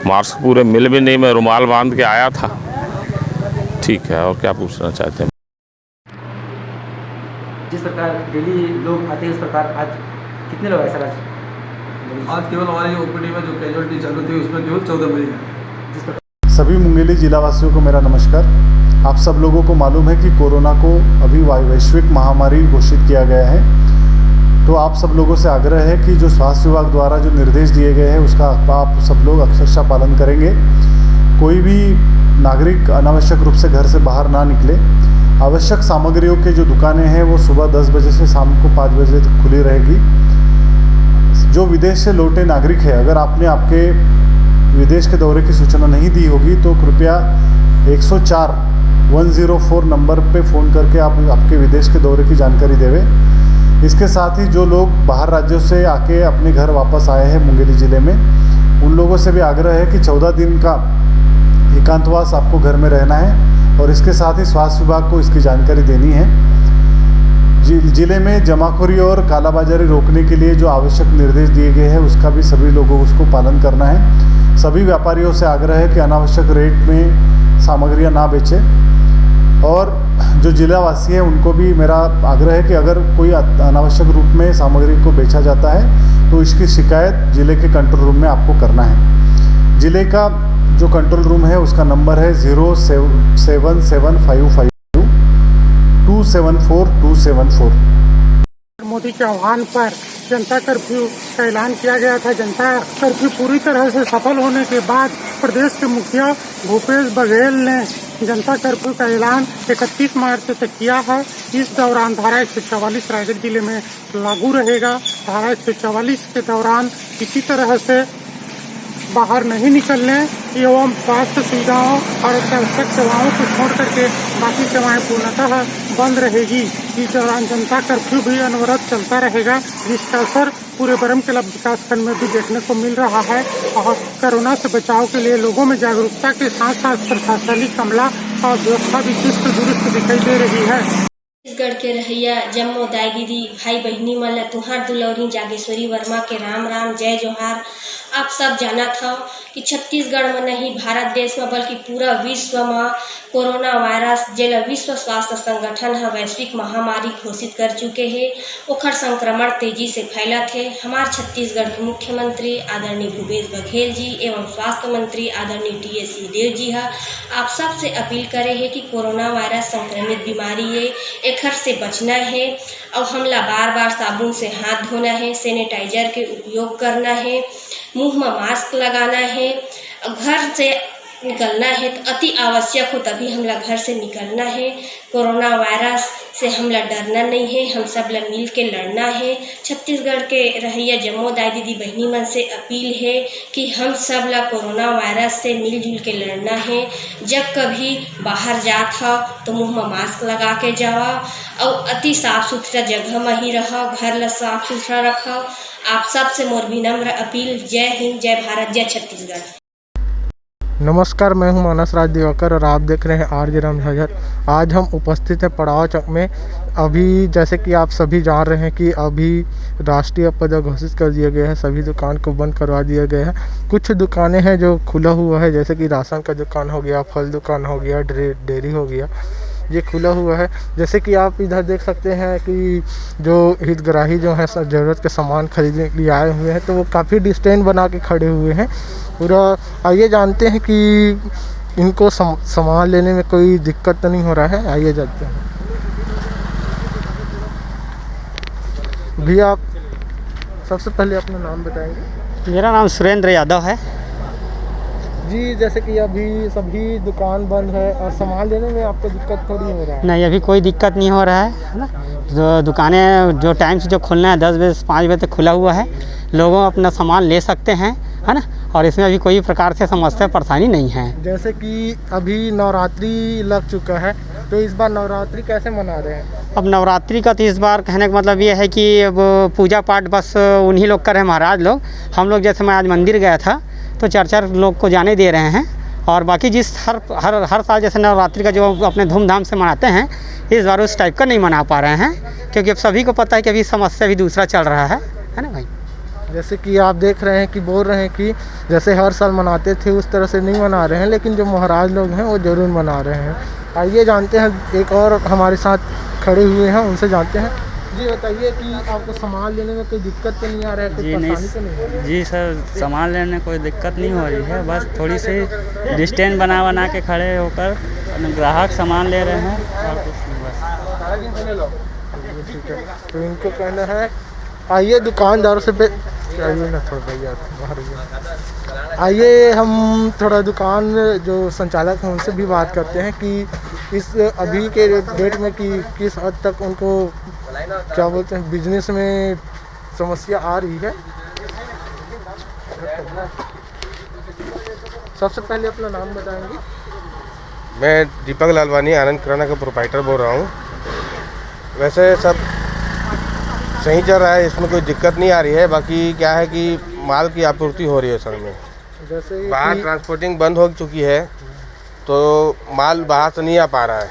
मास्क पूरे मिल भी नहीं, मैं रुमाल बांध के आया था। ठीक है, और क्या पूछना चाहते हैं? जिस प्रकार डेली लोग आते हैं उस प्रकार आज कितने लोग आए सर? आज केवल हमारी ओपीडी में जो कैजुअलिटी चालू थी उसमें केवल 14 मरीज हैं। सभी मुंगेली जिला वासियों को मेरा नमस्कार। आप सब लोगों को मालूम है कि कोरोना को अभी वैश्विक महामारी घोषित किया गया है, तो आप सब लोगों से आग्रह है कि जो स्वास्थ्य विभाग द्वारा जो निर्देश दिए गए हैं उसका आप सब लोग अक्षरशः पालन करेंगे। कोई भी नागरिक अनावश्यक रूप से घर से बाहर ना निकले। आवश्यक सामग्रियों के जो दुकानें हैं वो सुबह 10 बजे से शाम को 5 बजे तक खुली रहेगी। जो विदेश से लौटे नागरिक है, अगर आपने आपके विदेश के दौरे की सूचना नहीं दी होगी तो कृपया 104 नंबर पे फ़ोन करके आप आपके विदेश के दौरे की जानकारी देवें। इसके साथ ही जो लोग बाहर राज्यों से आके अपने घर वापस आए हैं मुंगेली ज़िले में, उन लोगों से भी आग्रह है कि 14 दिन का एकांतवास आपको घर में रहना है और इसके साथ ही स्वास्थ्य विभाग को इसकी जानकारी देनी है। ज़िले में जमाखोरी और कालाबाजारी रोकने के लिए जो आवश्यक निर्देश दिए गए हैं उसका भी सभी लोगों को उसको पालन करना है। सभी व्यापारियों से आग्रह है कि अनावश्यक रेट में सामग्रियां ना बेचें और जो जिलावासी हैं उनको भी मेरा आग्रह है कि अगर कोई अनावश्यक रूप में सामग्री को बेचा जाता है तो इसकी शिकायत ज़िले के कंट्रोल रूम में आपको करना है। ज़िले का जो कंट्रोल रूम है उसका नंबर है 07755 274 मोदी के आह्वान पर जनता कर्फ्यू का ऐलान किया गया था। जनता कर्फ्यू पूरी तरह से सफल होने के बाद प्रदेश के मुखिया भूपेश बघेल ने जनता कर्फ्यू का ऐलान 31 मार्च तक किया है। इस दौरान धारा 144 रायगढ़ जिले में लागू रहेगा। धारा 144 के दौरान किसी तरह से बाहर नहीं निकलने एवं स्वास्थ्य सुविधाओं और अत्यावश्यक सेवाओं को छोड़ करके बाकी सेवाएं पूर्णतः बंद रहेगी। इस दौरान जनता कर्फ्यू भी अनवरत चलता रहेगा, जिसका असर पूरे बरमकेला विकासखंड में भी देखने को मिल रहा है। और कोरोना से बचाव के लिए लोगों में जागरूकता के साथ साथ प्रशासनिक अमला और व्यवस्था भी चुस्त दुरुस्त दिखाई दे रही है। छत्तीसगढ़ के रहिया जम्मो दाई दीदी भाई बहनी मन ला तुहार दुलौरी जागेश्वरी वर्मा के राम राम जय जोहार। आप सब जानत हव कि छत्तीसगढ़ में नहीं भारत देश में बल्कि पूरा विश्व में कोरोना वायरस जेला विश्व स्वास्थ्य संगठन है वैश्विक महामारी घोषित कर चुके हैं। ओखर संक्रमण तेजी से फैलत है। हमारे छत्तीसगढ़ के मुख्यमंत्री आदरणीय भूपेश बघेल जी एवं स्वास्थ्य मंत्री आदरणीय टी.एस. सिंहदेव जी है आप सबसे अपील करे है कि कोरोना वायरस संक्रमित बीमारी है, एखर से बचना है और हमला बार बार साबुन से हाथ धोना है, सैनिटाइजर के उपयोग करना है, मुंह में मास्क लगाना है, घर से निकलना है तो अति आवश्यक हो तभी हमला घर से निकलना है। कोरोना वायरस से हमला डरना नहीं है, हम सब ला मिल के लड़ना है। छत्तीसगढ़ के रहिया जम्मो दाई दीदी बहनी मन से अपील है कि हम सब ला कोरोना वायरस से मिलजुल के लड़ना है। जब कभी बाहर जात हो तो मुंह में मास्क लगा के जावा और अति साफ सुथरा जगह में ही रहो, घर ला साफ सुथरा रखो। आप सब से मोर विनम्र अपील। जय हिंद, जय भारत, जय छत्तीसगढ़। नमस्कार, मैं हूं मानस राज दिवाकर और आप देख रहे हैं आरजे रामझाझर। आज हम उपस्थित हैं पड़ाव चौक में। अभी जैसे कि आप सभी जान रहे हैं कि अभी राष्ट्रीय आपदा घोषित कर दिया गया है, सभी दुकान को बंद करवा दिया गया है। कुछ दुकानें हैं जो खुला हुआ है, जैसे कि राशन का दुकान हो गया, फल दुकान हो गया, डेयरी हो गया, ये खुला हुआ है। जैसे कि आप इधर देख सकते हैं कि जो हितग्राही जो है ज़रूरत के सामान खरीदने के लिए आए हुए हैं, तो वो काफ़ी डिस्टेंस बना के खड़े हुए हैं पूरा। आइए जानते हैं कि इनको सामान लेने में कोई दिक्कत तो नहीं हो रहा है। आइए जानते हैं। भैया, आप सबसे पहले अपना नाम बताएंगे? मेरा नाम सुरेंद्र यादव है जी। जैसे कि अभी सभी दुकान बंद है और सामान लेने में आपको दिक्कत थोड़ी हो रहा है? नहीं, अभी कोई दिक्कत नहीं हो रहा है ना। जो दुकानें जो टाइम से जो खुलना है 10 बजे से 5 बजे तक खुला हुआ है, लोगों अपना सामान ले सकते हैं, है ना। और इसमें अभी कोई प्रकार से समस्या परेशानी नहीं है। जैसे कि अभी नवरात्रि लग चुका है, तो इस बार नवरात्रि कैसे मना रहे हैं? अब नवरात्रि का तो इस बार कहने का मतलब ये है कि अब पूजा पाठ बस उन्हीं लोग कर रहे हैं, महाराज लोग। हम लोग जैसे मैं आज मंदिर गया था तो 4-4 लोग को जाने दे रहे हैं। और बाकी जिस हर साल जैसे नवरात्रि का जो अपने धूमधाम से मनाते हैं, इस बार उस टाइप का नहीं मना पा रहे हैं, क्योंकि अब सभी को पता है कि अभी समस्या भी दूसरा चल रहा है ना भाई। जैसे कि आप देख रहे हैं कि बोल रहे हैं कि जैसे हर साल मनाते थे उस तरह से नहीं मना रहे हैं, लेकिन जो महाराज लोग हैं वो ज़रूर मना रहे हैं। आइए जानते हैं, एक और हमारे साथ खड़े हुए हैं, उनसे जानते हैं। जी बताइए कि आपको सामान लेने में कोई दिक्कत तो नहीं आ रहा है? कोई परेशानी तो नहीं है? जी सर, सामान लेने में कोई दिक्कत नहीं हो रही है, बस थोड़ी सी डिस्टेंस बना के खड़े होकर ग्राहक सामान ले रहे हैं और कुछ नहीं बस। ठीक है, तो इनको कहना है आइए दुकानदारों से आइए ना थोड़ा भैया बाहर आइए, हम थोड़ा दुकान जो संचालक हैं उनसे भी बात करते हैं कि इस अभी के डेट में कि किस हद तक उनको क्या बोलते हैं बिजनेस में समस्या आ रही है। सबसे पहले अपना नाम बताएंगे? मैं दीपक लालवानी आनंद किराना का प्रोप्राइटर बोल रहा हूँ। वैसे सब सही चल रहा है, इसमें कोई दिक्कत नहीं आ रही है। बाकी क्या है कि माल की आपूर्ति हो रही है असल में। जैसे बाहर ट्रांसपोर्टिंग बंद हो चुकी है तो माल बाहर से नहीं आ पा रहा है,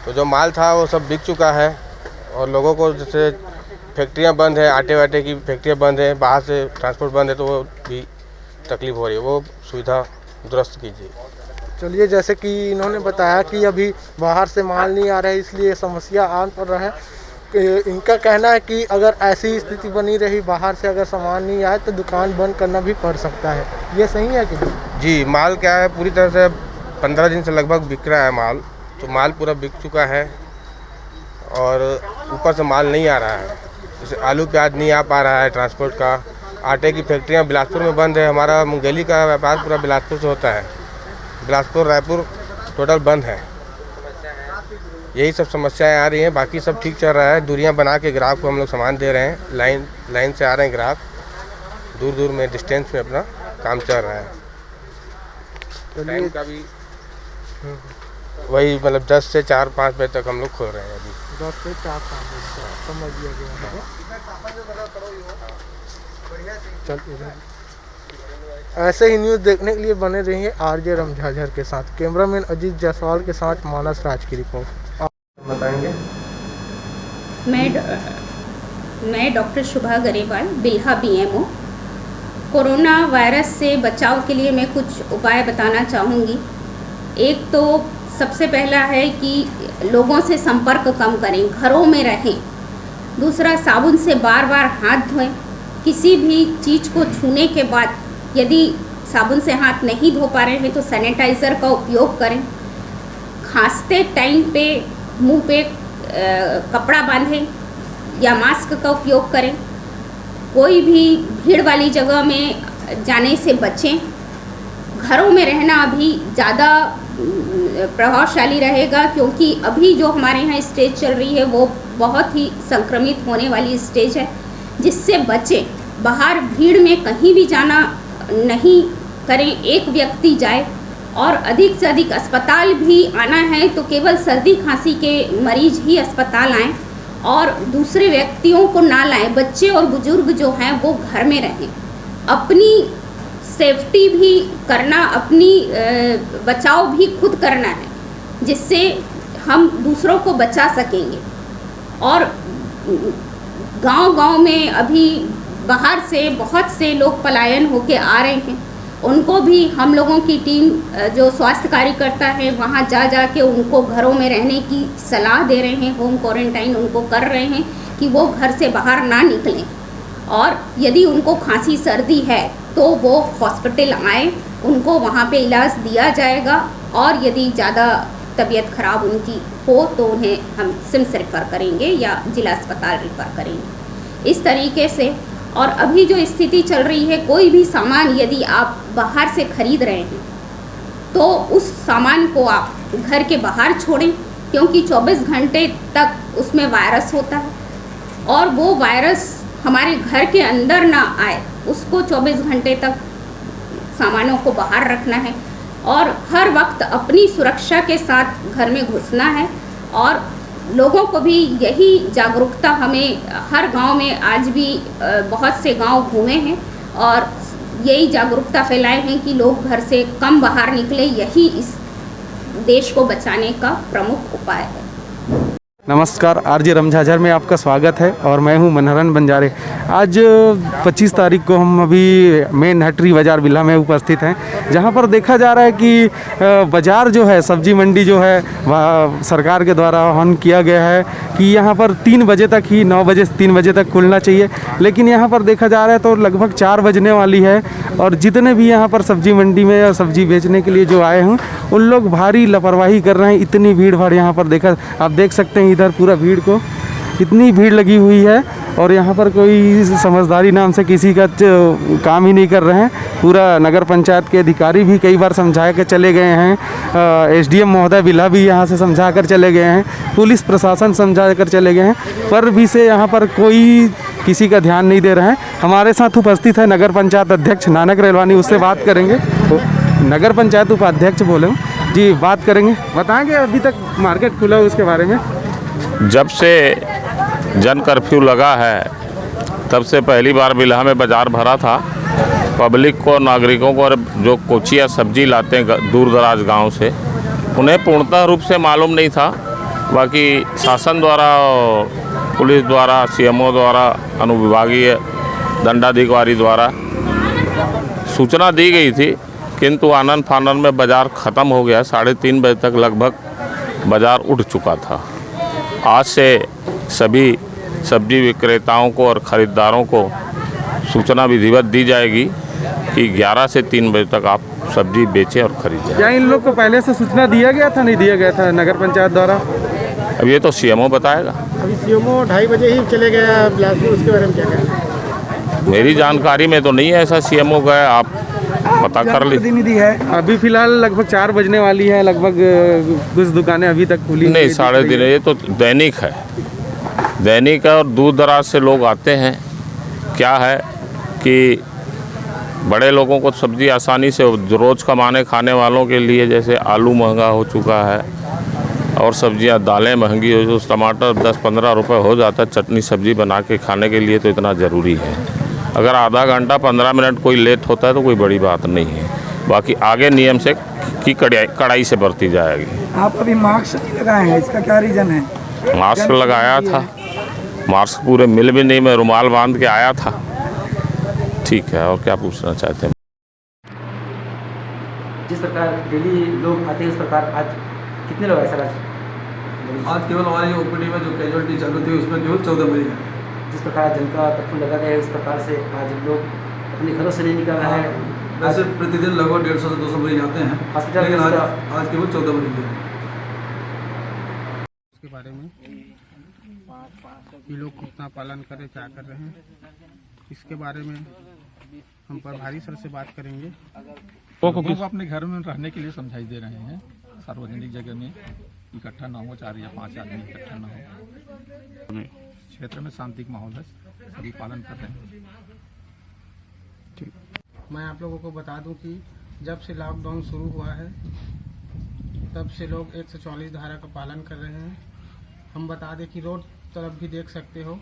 तो जो माल था वो सब बिक चुका है। और लोगों को जैसे फैक्ट्रियां बंद है, आटे वाटे की फैक्ट्रियां बंद है, बाहर से ट्रांसपोर्ट बंद है, तो वो भी तकलीफ़ हो रही है, वो सुविधा दुरुस्त कीजिए। चलिए, जैसे कि इन्होंने बताया कि अभी बाहर से माल नहीं आ रहा है, इसलिए समस्या आन पड़ रहा है। इनका कहना है कि अगर ऐसी स्थिति बनी रही, बाहर से अगर सामान नहीं आए तो दुकान बंद करना भी पड़ सकता है। ये सही है कि नहीं? जी, माल क्या है पूरी तरह से 15 दिन से लगभग बिक रहा है माल, तो माल पूरा बिक चुका है और ऊपर से माल नहीं आ रहा है। जैसे आलू प्याज नहीं आ पा रहा है ट्रांसपोर्ट का। आटे की फैक्ट्रियाँ बिलासपुर में बंद है, हमारा मूंगफली का व्यापार पूरा बिलासपुर से होता है, बिलासपुर रायपुर टोटल बंद है। यही सब समस्याएं आ रही हैं, बाकी सब ठीक चल रहा है। दूरियां बना के ग्राहक को हम लोग सामान दे रहे हैं, लाइन से आ रहे हैं ग्राहक, दूर दूर में डिस्टेंस में अपना काम चल रहा है। टाइम का भी वही मतलब 10 से 4-5 बजे तक हम लोग खोल रहे हैं अभी। 10 से 4-5 बजे समझ लिया गया है। चल इधर ऐसे ही न्यूज़ देखने के लिए बने रहिए आरजे रमझाझर के साथ। कैमरामैन अजीत जायसवाल के साथ मानस राज की रिपोर्ट। आप बताएंगे। मैं doctor Shubha Garewal Bilha BMO. Corona virus से बचाव के लिए मैं कुछ उपाय बताना चाहूँगी। एक तो सबसे पहला है कि लोगों से संपर्क कम करें, घरों में रहें। दूसरा, साबुन से बार बार हाथ धोएं। किसी भी चीज़ को छूने के बाद यदि साबुन से हाथ नहीं धो पा रहे हैं तो सैनिटाइज़र का उपयोग करें। खांसते टाइम पे मुंह पे कपड़ा बांधें या मास्क का उपयोग करें। कोई भी भीड़ वाली जगह में जाने से बचें। घरों में रहना अभी ज़्यादा प्रभावशाली रहेगा, क्योंकि अभी जो हमारे यहाँ स्टेज चल रही है वो बहुत ही संक्रमित होने वाली स्टेज है, जिससे बचें। बाहर भीड़ में कहीं भी जाना नहीं करें। एक व्यक्ति जाए, और अधिक से अधिक अस्पताल भी आना है तो केवल सर्दी खांसी के मरीज ही अस्पताल आएँ और दूसरे व्यक्तियों को ना लाएं। बच्चे और बुजुर्ग जो हैं वो घर में रहें। अपनी सेफ्टी भी करना, अपनी बचाव भी खुद करना है, जिससे हम दूसरों को बचा सकेंगे। और गांव-गांव में अभी बाहर से बहुत से लोग पलायन होके आ रहे हैं, उनको भी हम लोगों की टीम जो स्वास्थ्य कार्यकर्ता है वहाँ जा के उनको घरों में रहने की सलाह दे रहे हैं। होम क्वारंटाइन उनको कर रहे हैं कि वो घर से बाहर ना निकलें, और यदि उनको खांसी सर्दी है तो वो हॉस्पिटल आए, उनको वहाँ पे इलाज दिया जाएगा। और यदि ज़्यादा तबीयत ख़राब उनकी हो तो उन्हें हम सिम्स रेफ़र करेंगे या जिला अस्पताल रेफ़र करेंगे। इस तरीके से। और अभी जो स्थिति चल रही है, कोई भी सामान यदि आप बाहर से खरीद रहे हैं तो उस सामान को आप घर के बाहर छोड़ें, क्योंकि 24 घंटे तक उसमें वायरस होता है और वो वायरस हमारे घर के अंदर ना आए, उसको 24 घंटे तक सामानों को बाहर रखना है। और हर वक्त अपनी सुरक्षा के साथ घर में घुसना है। और लोगों को भी यही जागरूकता, हमें हर गांव में आज भी बहुत से गांव घूमे हैं और यही जागरूकता फैलाए हैं कि लोग घर से कम बाहर निकले। यही इस देश को बचाने का प्रमुख उपाय है। नमस्कार, आरजे रमझाझर में आपका स्वागत है और मैं हूं मनहरन बंजारे। आज 25 तारीख को हम अभी मेन हटरी बाज़ार बिल्हा में उपस्थित हैं, जहां पर देखा जा रहा है कि बाज़ार जो है, सब्जी मंडी जो है, वह सरकार के द्वारा ऑन किया गया है कि यहां पर 3 बजे तक ही, 9 बजे से 3 बजे तक खुलना चाहिए। लेकिन यहां पर देखा जा रहा है तो लगभग 4 बजने वाली है, और जितने भी यहाँ पर सब्जी मंडी में सब्जी बेचने के लिए जो आए हैं उन लोग भारी लापरवाही कर रहे हैं। इतनी भीड़ भाड़ यहाँ पर आप देख सकते हैं, इधर पूरा भीड़ को इतनी भीड़ लगी हुई है, और यहाँ पर कोई समझदारी नाम से किसी का काम ही नहीं कर रहे हैं। पूरा नगर पंचायत के अधिकारी भी कई बार समझा के चले गए हैं, एसडीएम महोदय बिल्हा भी यहाँ से समझा कर चले गए हैं, पुलिस प्रशासन समझा कर चले गए हैं, पर भी से यहाँ पर कोई किसी का ध्यान नहीं दे रहे हैं। हमारे साथ उपस्थित है नगर पंचायत अध्यक्ष नानक रेलवानी, उससे बात करेंगे। तो नगर पंचायत उपाध्यक्ष बोले जी, बात करेंगे, बताएंगे अभी तक मार्केट खुला है उसके बारे में। जब से जन कर्फ्यू लगा है तब से पहली बार बिल्हा में बाज़ार भरा था। पब्लिक को, नागरिकों को, जो कोचिया सब्जी लाते हैं दूर दराज गांव से, उन्हें पूर्णतः रूप से मालूम नहीं था। बाकी शासन द्वारा, पुलिस द्वारा, सीएमओ द्वारा, अनुविभागीय दंडाधिकारी द्वारा सूचना दी गई थी, किंतु आनन फानन में बाज़ार ख़त्म हो गया। 3:30 बजे तक लगभग बाज़ार उठ चुका था। आज से सभी सब्जी विक्रेताओं को और ख़रीदारों को सूचना विधिवत दी जाएगी कि 11 से 3 बजे तक आप सब्जी बेचें और खरीदें। क्या इन लोग को पहले से सूचना दिया गया था, नहीं दिया गया था नगर पंचायत द्वारा? अब ये तो सीएमओ बताएगा। अभी सीएमओ 2:30 बजे ही चले गया बिलासपुर, उसके बारे में क्या कहना? मेरी जानकारी में तो नहीं है ऐसा सीएमओ गया, आप पता कर लीजिए। प्रतिनिधि है अभी फिलहाल लगभग 4 बजने वाली है, लगभग कुछ दुकानें अभी तक खुली नहीं, 3:30। ये तो दैनिक है, दैनिक है, और दूर दराज से लोग आते हैं। क्या है कि बड़े लोगों को सब्जी आसानी से, रोज़ कमाने खाने वालों के लिए जैसे आलू महंगा हो चुका है और सब्जियां दालें महंगी हो, जो टमाटर 10-15 रुपए हो जाता है चटनी सब्जी बना के खाने के लिए, तो इतना ज़रूरी है। अगर आधा घंटा 15 मिनट कोई लेट होता है तो कोई बड़ी बात नहीं है। बाकी आगे नियम से की कड़ाई से बरती जाएगी। आप अभी मास्क नहीं लगाए हैं, इसका क्या रीज़न है? मास्क लगाया था, मास्क पूरे मिल भी नहीं, मैं रुमाल बांध के आया था। ठीक है, और क्या पूछना चाहते हैं? जिस प्रकार डेली लोग आते हैं उस प्रकार आज कितने लोग आए सर? आज केवल हमारी ओपीडी में जो कैजुअलिटी चालू थी उसमें केवल 14 मरीज हैं। जिस प्रकार जनता कर्फ्यू लगा गया है उस प्रकार से आज लोग अपने घरों से नहीं निकल रहे हैं। वैसे प्रतिदिन लगभग 150 से 200 मरीज आते हैं, लेकिन आज केवल 14 मरीज हैं। इसके बारे में ये लोग कितना पालन करें, क्या कर रहे हैं, इसके बारे में हम प्रभारी सर से बात करेंगे। लोगों को अपने घर में रहने के लिए समझाई दे रहे हैं, सार्वजनिक जगह में इकट्ठा ना हो, 4 या 5 आदमी इकट्ठा ना हो। क्षेत्र में शांति का माहौल है, सभी पालन कर रहे हैं। मैं आप लोगों को बता दूं कि जब से लॉकडाउन शुरू हुआ है तब से लोग 144 धारा का पालन कर रहे हैं। हम बता दें कि रोड तरफ भी देख सकते हो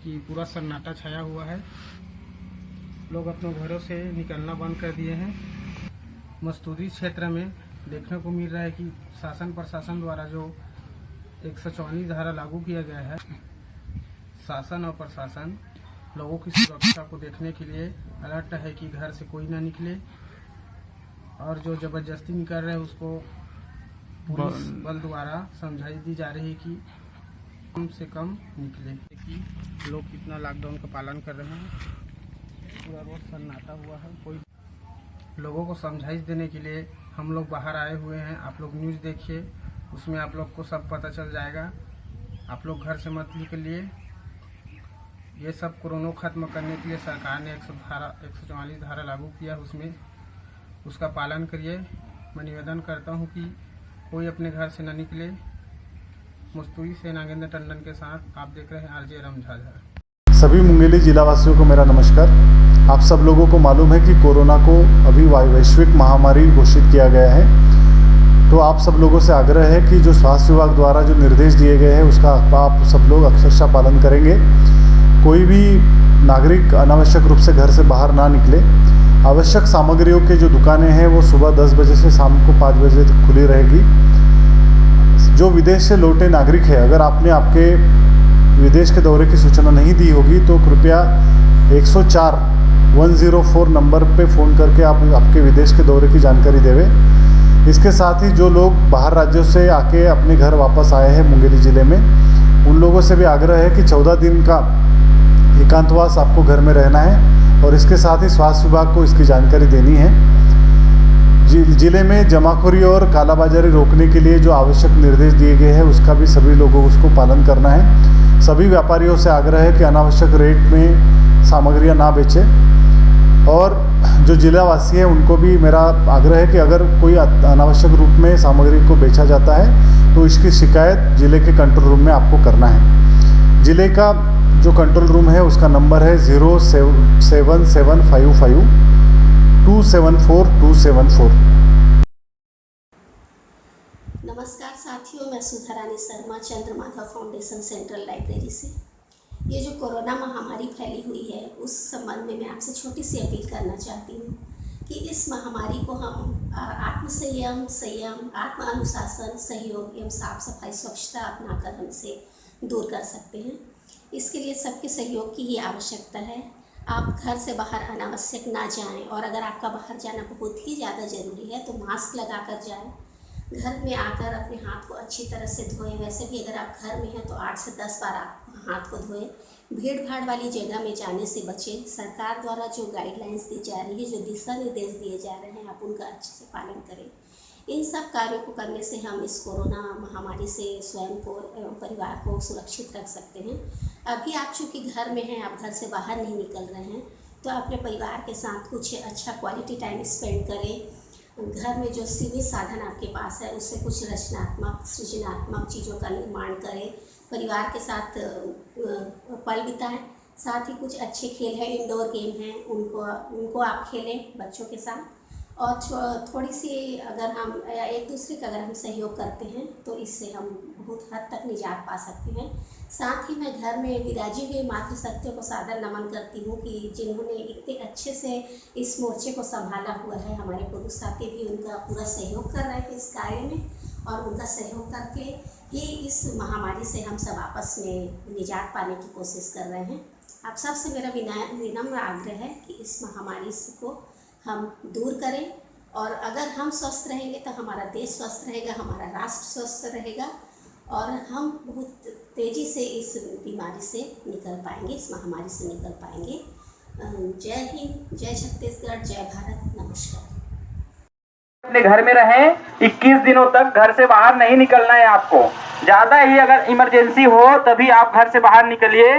कि पूरा सन्नाटा छाया हुआ है। लोग अपने घरों से निकलना बंद कर दिए हैं। मस्तूरी क्षेत्र में देखने को मिल रहा है कि शासन प्रशासन द्वारा जो 144 धारा लागू किया गया है, शासन और प्रशासन लोगों की सुरक्षा को देखने के लिए अलर्ट है कि घर से कोई ना निकले, और जो जबरदस्ती निकल रहे हैं उसको पुलिस बल द्वारा समझाई दी जा रही है कि कम से कम निकले। कि लोग कितना लॉकडाउन का पालन कर रहे हैं, पूरा रोड सन्नाटा हुआ है। कोई लोगों को समझाइश देने के लिए हम लोग बाहर आए हुए हैं। आप लोग न्यूज़ देखिए, उसमें आप लोग को सब पता चल जाएगा। आप लोग घर से मत निकलिए। ये सब कोरोना खत्म करने के लिए सरकार ने 144 धारा लागू किया, उसमें उसका पालन करिए। मैं निवेदन करता हूँ कि कोई अपने घर से न निकले। मस्तूरी से नागेंद्र टंडन के साथ आप देख रहे हैं आरजे रमझाझर। सभी मुंगेली जिलावासियों को मेरा नमस्कार। आप सब लोगों को मालूम है कि कोरोना को अभी वैश्विक महामारी घोषित किया गया है, तो आप सब लोगों से आग्रह है कि जो स्वास्थ्य विभाग द्वारा जो निर्देश दिए गए हैं उसका आप सब लोग अक्षरशः पालन करेंगे। कोई भी नागरिक अनावश्यक रूप से घर से बाहर ना निकले। आवश्यक सामग्रियों के जो दुकानें हैं वो सुबह 10 बजे से शाम को 5 बजे तक खुली रहेगी। जो विदेश से लौटे नागरिक है, अगर आपने आपके विदेश के दौरे की सूचना नहीं दी होगी तो कृपया 104 नंबर पे फ़ोन करके आप आपके विदेश के दौरे की जानकारी देवें। इसके साथ ही जो लोग बाहर राज्यों से आके अपने घर वापस आए हैं मुंगेली ज़िले में, उन लोगों से भी आग्रह है कि 14 दिन का एकांतवास आपको घर में रहना है, और इसके साथ ही स्वास्थ्य विभाग को इसकी जानकारी देनी है। ज़िले में जमाखोरी और कालाबाजारी रोकने के लिए जो आवश्यक निर्देश दिए गए हैं उसका भी सभी लोगों को उसको पालन करना है। सभी व्यापारियों से आग्रह है कि अनावश्यक रेट में सामग्रियां ना बेचें, और जो जिलावासी हैं उनको भी मेरा आग्रह है कि अगर कोई अनावश्यक रूप में सामग्री को बेचा जाता है तो इसकी शिकायत ज़िले के कंट्रोल रूम में आपको करना है। ज़िले का जो कंट्रोल रूम है उसका नंबर है 07755 274274। नमस्कार साथियों, मैं सुधा रानी शर्मा चंद्र माधव फाउंडेशन सेंट्रल लाइब्रेरी से। ये जो कोरोना महामारी फैली हुई है उस संबंध में मैं आपसे छोटी सी अपील करना चाहती हूँ कि इस महामारी को हम आत्मसंयम, संयम, आत्म अनुशासन, सहयोग एवं साफ सफाई स्वच्छता अपनाकर हम इसे दूर कर सकते हैं। इसके लिए सबके सहयोग की ही आवश्यकता है। आप घर से बाहर अनावश्यक ना जाएं, और अगर आपका बाहर जाना बहुत ही ज़्यादा ज़रूरी है तो मास्क लगा कर जाएं। घर में आकर अपने हाथ को अच्छी तरह से धोएं। वैसे भी अगर आप घर में हैं तो 8 से 10 बार आप हाथ को धोएं। भीड़ भाड़ वाली जगह में जाने से बचें। सरकार द्वारा जो गाइडलाइंस दी जा रही है, जो दिशा निर्देश दिए जा रहे हैं, आप उनका अच्छे से पालन करें। इन सब कार्यों को करने से हम इस कोरोना महामारी से स्वयं को एवं परिवार को सुरक्षित रख सकते हैं। अभी आप चूँकि घर में हैं, आप घर से बाहर नहीं निकल रहे हैं, तो अपने परिवार के साथ कुछ अच्छा क्वालिटी टाइम स्पेंड करें। घर में जो सीमित साधन आपके पास है उससे कुछ रचनात्मक, सृजनात्मक चीज़ों का निर्माण करें। परिवार के साथ पल बिताएं। साथ ही कुछ अच्छे खेल हैं, इंडोर गेम हैं, उनको आप खेलें बच्चों के साथ। और थोड़ी सी अगर हम एक दूसरे का अगर हम सहयोग करते हैं तो इससे हम बहुत हद तक निजात पा सकते हैं। साथ ही मैं घर में विराजी हुई मातृशक्तियों को सादर नमन करती हूँ कि जिन्होंने इतने अच्छे से इस मोर्चे को संभाला हुआ है। हमारे पुरुष साथी भी उनका पूरा सहयोग कर रहे हैं इस कार्य में, और उनका सहयोग करके ही इस महामारी से हम सब आपस में निजात पाने की कोशिश कर रहे हैं। आप सबसे मेरा विनम्र आग्रह है कि इस महामारी को हम दूर करें, और अगर हम स्वस्थ रहेंगे तो हमारा देश स्वस्थ रहेगा, हमारा राष्ट्र स्वस्थ रहेगा, और हम बहुत तेज़ी से इस बीमारी से निकल पाएंगे, इस महामारी से निकल पाएंगे। जय हिंद, जय छत्तीसगढ़, जय भारत, नमस्कार। अपने घर में रहें, 21 दिनों तक घर से बाहर नहीं निकलना है आपको। ज़्यादा ही अगर इमरजेंसी हो तभी आप घर से बाहर निकलिए,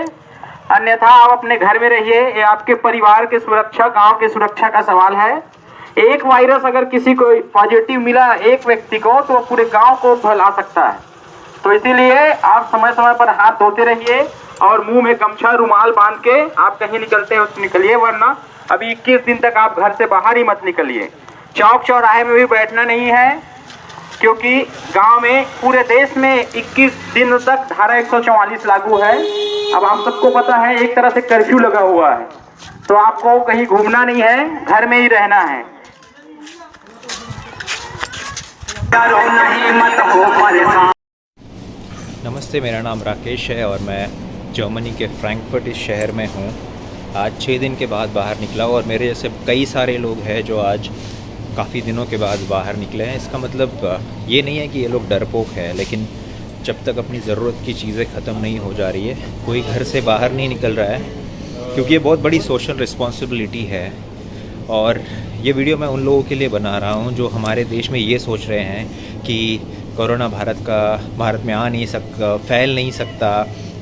अन्यथा आप अपने घर में रहिए। ये आपके परिवार के सुरक्षा, गांव के सुरक्षा का सवाल है। एक वायरस अगर किसी को पॉजिटिव मिला एक व्यक्ति को, तो पूरे गांव को फैला सकता है। तो इसीलिए आप समय समय पर हाथ धोते रहिए और मुंह में गमछा रुमाल बांध के आप कहीं निकलते हो तो निकलिए, वरना अभी 21 दिन तक आप घर से बाहर ही मत निकलिए। चौक चौराहे में भी बैठना नहीं है, क्योंकि गांव में पूरे देश में 21 दिन तक धारा 144 लागू है। अब हम सबको पता है एक तरह से कर्फ्यू लगा हुआ है, तो आपको कहीं घूमना नहीं है, घर में ही रहना है। नमस्ते, मेरा नाम राकेश है और मैं जर्मनी के फ्रैंकफर्ट इस शहर में हूँ। आज 6 दिन के बाद बाहर निकला और मेरे जैसे कई सारे लोग हैं जो आज काफ़ी दिनों के बाद बाहर निकले हैं। इसका मतलब ये नहीं है कि ये लोग डरपोक है, लेकिन जब तक अपनी ज़रूरत की चीज़ें ख़त्म नहीं हो जा रही है, कोई घर से बाहर नहीं निकल रहा है, क्योंकि ये बहुत बड़ी सोशल रिस्पॉन्सिबिलिटी है। और ये वीडियो मैं उन लोगों के लिए बना रहा हूँ जो हमारे देश में ये सोच रहे हैं कि कोरोना भारत में आ नहीं सकता, फैल नहीं सकता,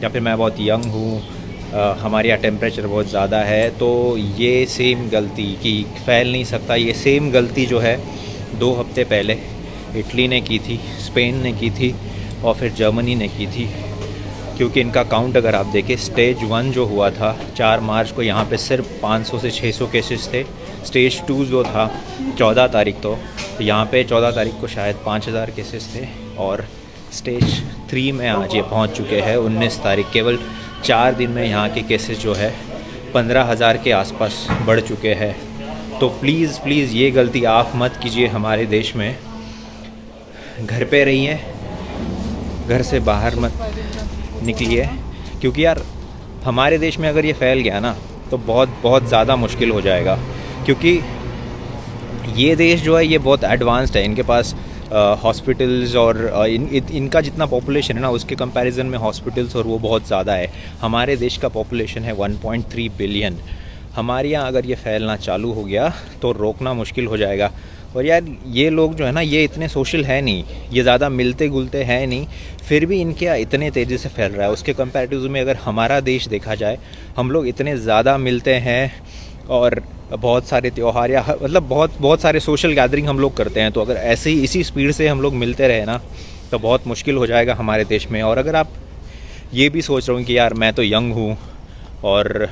या फिर मैं बहुत यंग हूँ, हमारे यहाँ टेम्परेचर बहुत ज़्यादा है, तो ये सेम गलती कि फैल नहीं सकता, ये सेम गलती जो है 2 हफ्ते पहले इटली ने की थी, स्पेन ने की थी और फिर जर्मनी ने की थी। क्योंकि इनका काउंट अगर आप देखें, स्टेज 1 जो हुआ था 4 मार्च को, यहाँ पे सिर्फ 500 से 600 केसेस थे। स्टेज 2 जो था 14 तारीख तो यहाँ पे 14 तारीख को शायद 5000 केसेस थे, और स्टेज 3 में आज ये पहुँच चुके हैं 19 तारीख। केवल 4 दिन में यहाँ के केसेस जो है 15,000 के आसपास बढ़ चुके हैं। तो प्लीज़ ये गलती आप मत कीजिए हमारे देश में। घर पे रहिए, घर से बाहर मत निकलिए, क्योंकि यार हमारे देश में अगर ये फैल गया ना तो बहुत ज़्यादा मुश्किल हो जाएगा। क्योंकि ये देश जो है ये बहुत एडवांस्ड है, इनके पास हॉस्पिटल्स और इनका जितना पॉपुलेशन है ना, उसके कंपैरिजन में हॉस्पिटल्स और वो बहुत ज़्यादा है। हमारे देश का पॉपुलेशन है 1.3 बिलियन। हमारे यहाँ अगर ये फैलना चालू हो गया तो रोकना मुश्किल हो जाएगा। और यार ये लोग जो है ना, ये इतने सोशल है नहीं, ये ज़्यादा मिलते जुलते हैं नहीं, फिर भी इनके यहाँ इतने तेज़ी से फैल रहा है। उसके कंपैरेटिव में अगर हमारा देश देखा जाए, हम लोग इतने ज़्यादा मिलते हैं और बहुत सारे त्यौहार या मतलब बहुत सारे सोशल गैदरिंग हम लोग करते हैं। तो अगर ऐसे ही इसी स्पीड से हम लोग मिलते रहे ना तो बहुत मुश्किल हो जाएगा हमारे देश में। और अगर आप ये भी सोच रहे हो कि यार मैं तो यंग हूँ और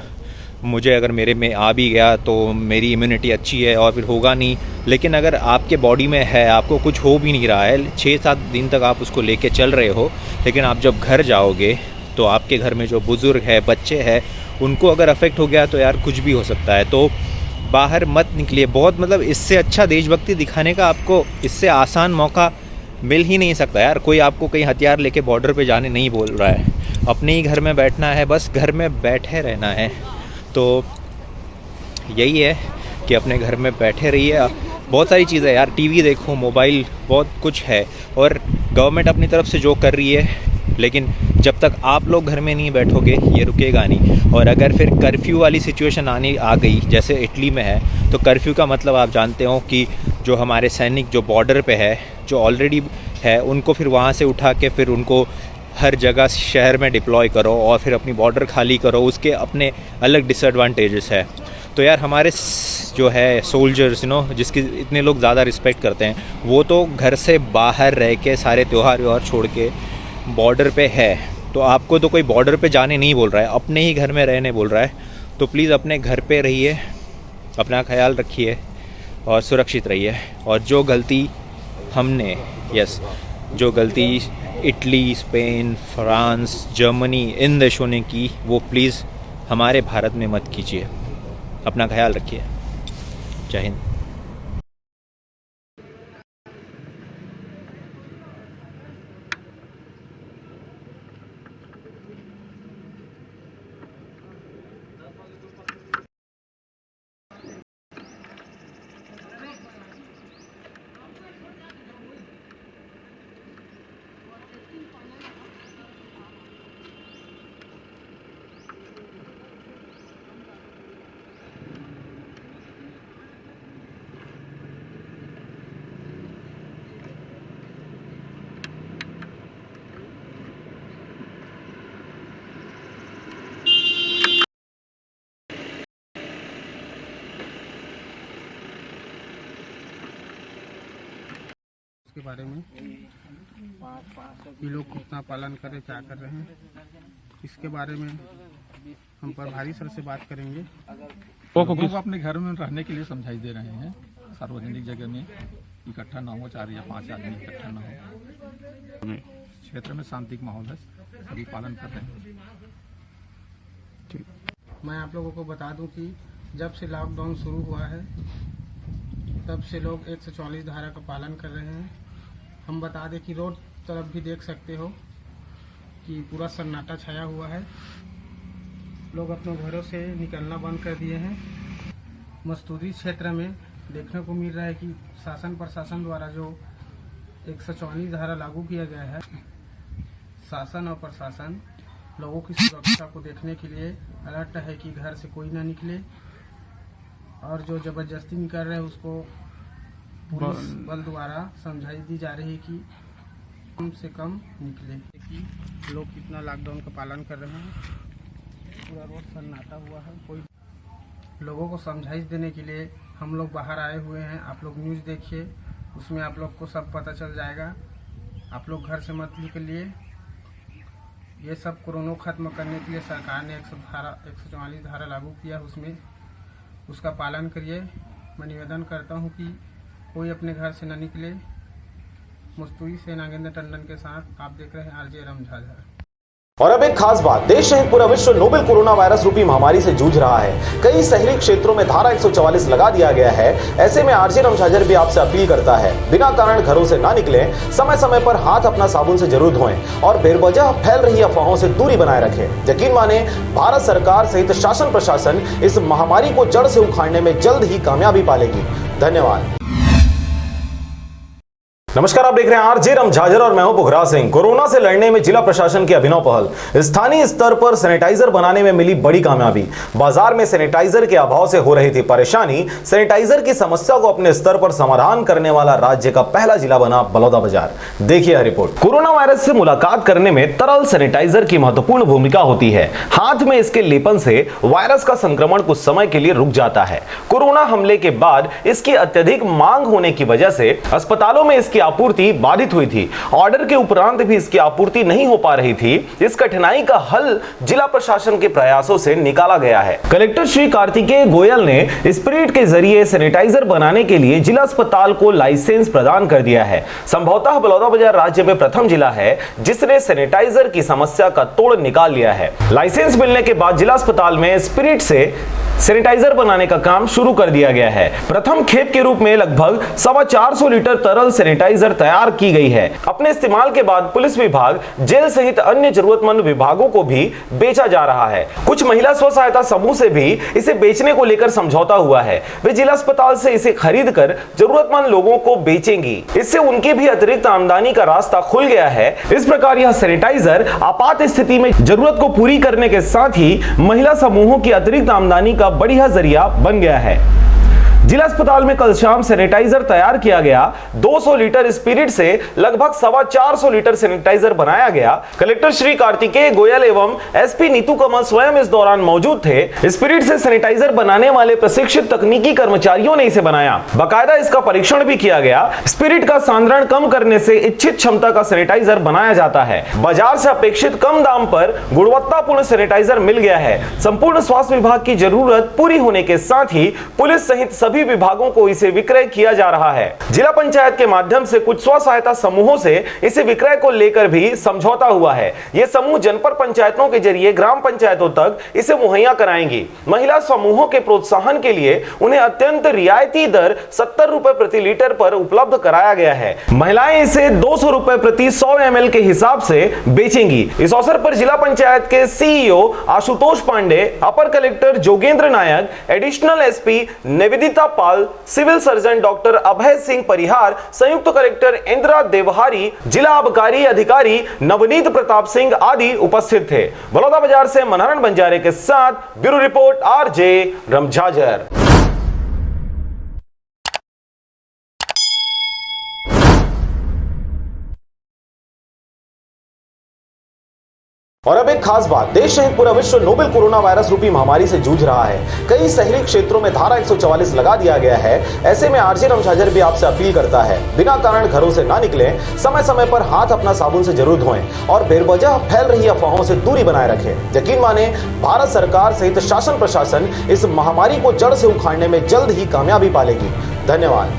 मुझे अगर मेरे में आ भी गया तो मेरी इम्यूनिटी अच्छी है और फिर होगा नहीं, लेकिन अगर आपके बॉडी में है, आपको कुछ हो भी नहीं रहा है, 6-7 दिन तक आप उसको लेके चल रहे हो, लेकिन आप जब घर जाओगे तो आपके घर में जो बुज़ुर्ग है, बच्चे हैं, उनको अगर अफेक्ट हो गया तो यार कुछ भी हो सकता है। तो बाहर मत निकलिए। बहुत मतलब इससे अच्छा देशभक्ति दिखाने का आपको इससे आसान मौका मिल ही नहीं सकता यार। कोई आपको कहीं हथियार लेके बॉर्डर पे जाने नहीं बोल रहा है, अपने ही घर में बैठना है, बस घर में बैठे रहना है। तो यही है कि अपने घर में बैठे रहिए। बहुत सारी चीज़ें यार, टीवी देखो, मोबाइल, बहुत कुछ है, और गवर्नमेंट अपनी तरफ से जो कर रही है, लेकिन जब तक आप लोग घर में नहीं बैठोगे ये रुकेगा नहीं। और अगर फिर कर्फ्यू वाली सिचुएशन आ गई जैसे इटली में है, तो कर्फ्यू का मतलब आप जानते हो कि जो हमारे सैनिक जो बॉर्डर पे है, जो ऑलरेडी है, उनको फिर वहाँ से उठा के फिर उनको हर जगह शहर में डिप्लॉय करो और फिर अपनी बॉर्डर खाली करो। उसके अपने अलग डिसएडवांटेजेस है। तो यार हमारे जो है सोल्जर्स जिसकी इतने लोग ज़्यादा रिस्पेक्ट करते हैं, वो तो घर से बाहर रह के सारे त्यौहार छोड़ के बॉर्डर पे है। तो आपको तो कोई बॉर्डर पे जाने नहीं बोल रहा है, अपने ही घर में रहने बोल रहा है। तो प्लीज़ अपने घर पे रहिए, अपना ख्याल रखिए और सुरक्षित रहिए। और जो गलती हमने जो गलती Italy, Spain, France, Germany in देशों ने की, वो प्लीज़ हमारे भारत में मत कीजिए। अपना ख्याल रखिए। जय हिंद। इसके बारे में ये लोग कितना पालन करें, क्या कर रहे हैं, इसके बारे में हम प्रभारी सर से बात करेंगे। लोगों को अपने घर में रहने के लिए समझाई दे रहे हैं, सार्वजनिक जगह में इकट्ठा ना हो, 4 या 5 आदमी इकट्ठा ना हो। क्षेत्र में शांति का माहौल है, सभी पालन कर रहे हैं। मैं आप लोगों को बता दूं कि जब से लॉकडाउन शुरू हुआ है तब से लोग 144 धारा का पालन कर रहे हैं। हम बता दें कि रोड तरफ भी देख सकते हो कि पूरा सन्नाटा छाया हुआ है। लोग अपने घरों से निकलना बंद कर दिए हैं। मस्तूरी क्षेत्र में देखने को मिल रहा है कि शासन प्रशासन द्वारा जो 144 धारा लागू किया गया है, शासन और प्रशासन लोगों की सुरक्षा को देखने के लिए अलर्ट है कि घर से कोई ना निकले, और जो जबरदस्ती निकल रहे हैं उसको पुलिस बल द्वारा समझाई दी जा रही है कि कम से कम निकले। कि लोग कितना लॉकडाउन का पालन कर रहे हैं, पूरा रोड सन्नाटा हुआ है। कोई लोगों को समझाइश देने के लिए हम लोग बाहर आए हुए हैं। आप लोग न्यूज़ देखिए, उसमें आप लोग को सब पता चल जाएगा। आप लोग घर से मत निकलिए। ये सब कोरोना खत्म करने के लिए सरकार ने 144 धारा लागू किया, उसमें उसका पालन करिए। मैं निवेदन करता हूं कि कोई अपने घर से न निकले। मस्तूरी से नागेंद्र टंडन के साथ आप देख रहे हैं आरजे रमझाझर। और अब एक खास बात, देश सहित पूरा विश्व नोवेल कोरोना वायरस रूपी महामारी से जूझ रहा है। कई शहरी क्षेत्रों में धारा 144 लगा दिया गया है। ऐसे में आरजे रमझाझर भी आपसे अपील करता है, बिना कारण घरों से ना निकलें, समय समय पर हाथ अपना साबुन से जरूर धोएं और बेवजह फैल रही अफवाहों से दूरी बनाए रखें। यकीन माने, भारत सरकार सहित शासन प्रशासन इस महामारी को जड़ से उखाड़ने में जल्द ही कामयाबी पालेगी। धन्यवाद। नमस्कार, आप देख रहे हैं आरजे रमझाझर और मैं हूं पुखराज सिंह। कोरोना से लड़ने में जिला प्रशासन की अभिनव पहल। स्थानीय स्तर पर सैनिटाइजर बनाने में मिली बड़ी कामयाबी। बाजार में सैनिटाइजर के अभाव से हो रही थी परेशानी, सैनिटाइजर की समस्या को अपने स्तर पर समाधान करने वाला राज्य का पहला जिला बना बलौदाबाजार। देखिए यह रिपोर्ट। कोरोना वायरस से मुलाकात करने में तरल सैनिटाइजर की महत्वपूर्ण भूमिका होती है। हाथ में इसके लेपन से वायरस का संक्रमण कुछ समय के लिए रुक जाता है। कोरोना हमले के बाद इसकी अत्यधिक मांग होने की वजह से अस्पतालों में इसकी आपूर्ति बाधित हुई थी। ऑर्डर के उपरांत भी इसकी आपूर्ति नहीं हो पा रही थी। इस कठिनाई का हल जिला प्रशासन के प्रयासों से निकाला गया है। कलेक्टर श्री कार्तिकेय गोयल ने स्पिरिट के जरिए सैनिटाइजर बनाने के लिए जिला अस्पताल को लाइसेंस प्रदान कर दिया है। संभवतः बलौदाबाजार राज्य में प्रथम जिला है जिसने सैनिटाइजर की समस्या का तोड़ निकाल लिया है। लाइसेंस मिलने के बाद जिला अस्पताल में स्पिरिट से सैनिटाइजर बनाने का काम शुरू कर दिया गया है। प्रथम खेप के रूप में लगभग 450 लीटर तरल सैनिटाइजर तैयार की गई है। अपने इस्तेमाल के बाद पुलिस विभाग, जेल सहित अन्य जरूरतमंद विभागों को भी बेचा जा रहा है। कुछ महिला स्व सहायता समूह से भी इसे बेचने को लेकर समझौता हुआ है। वे जिला अस्पताल से इसे खरीद कर जरूरतमंद लोगों को बेचेंगी। इससे उनकी भी अतिरिक्त आमदनी का रास्ता खुल गया है। इस प्रकार यह सैनिटाइजर आपात स्थिति में जरूरत को पूरी करने के साथ ही महिला समूहों की अतिरिक्त आमदनी का बढ़िया जरिया बन गया है। जिला अस्पताल में कल शाम सैनिटाइजर तैयार किया गया। 200 लीटर स्पिरिट से लगभग 425 लीटर सैनिटाइजर बनाया गया। कलेक्टर श्री कार्तिकेय गोयल एवं एसपी नीतू कमल स्वयं इस दौरान मौजूद थे। स्पिरिट से सैनिटाइजर बनाने वाले प्रशिक्षित तकनीकी कर्मचारियों ने इसे बनाया। बाकायदा इसका परीक्षण भी किया गया। स्पिरिट का सांद्रण कम करने से इच्छित क्षमता का सैनिटाइजर बनाया जाता है। बाजार से अपेक्षित कम दाम पर गुणवत्तापूर्ण सैनिटाइजर मिल गया है। संपूर्ण स्वास्थ्य विभाग की जरूरत पूरी होने के साथ ही पुलिस सहित सभी विभागों को इसे विक्रय किया जा रहा है। जिला पंचायत के माध्यम से कुछ स्व सहायता समूहों से इसे विक्रय को लेकर भी समझौता हुआ है। ये समूह जनपद पंचायतों के जरिए ग्राम पंचायतों तक इसे मुहैया कराएंगी। महिला समूहों के प्रोत्साहन के लिए उन्हें अत्यंत रियायती दर 70 रुपए प्रति लीटर पर उपलब्ध कराया गया है। महिलाएं इसे 200 रुपए प्रति 100 ml के हिसाब से बेचेंगी। इस अवसर पर जिला पंचायत के सीईओ आशुतोष पांडे, अपर कलेक्टर जोगेंद्र नायक, एडिशनल एसपी निवेदिता पाल, civil surgeon doctor Abhay Singh Parihar, संयुक्त कलेक्टर इंदिरा देवहारी, जिला आबकारी अधिकारी नवनीत प्रताप सिंह आदि उपस्थित थे। बलौदा बाजार से मनहरन बंजारे के साथ ब्यूरो रिपोर्ट आरजे रमझाझर। और अब एक खास बात, देश सहित पूरा विश्व नोवेल कोरोना वायरस रूपी महामारी से जूझ रहा है। कई शहरी क्षेत्रों में धारा 144 लगा दिया गया है। ऐसे में आरजे रमझाझर भी आपसे अपील करता है, बिना कारण घरों से ना निकलें, समय समय पर हाथ अपना साबुन से जरूर धोएं और बेवजह फैल रही अफवाहों से दूरी बनाए रखें। यकीन माने, भारत सरकार सहित शासन प्रशासन इस महामारी को जड़ से उखाड़ने में जल्द ही कामयाबी पालेगी। धन्यवाद।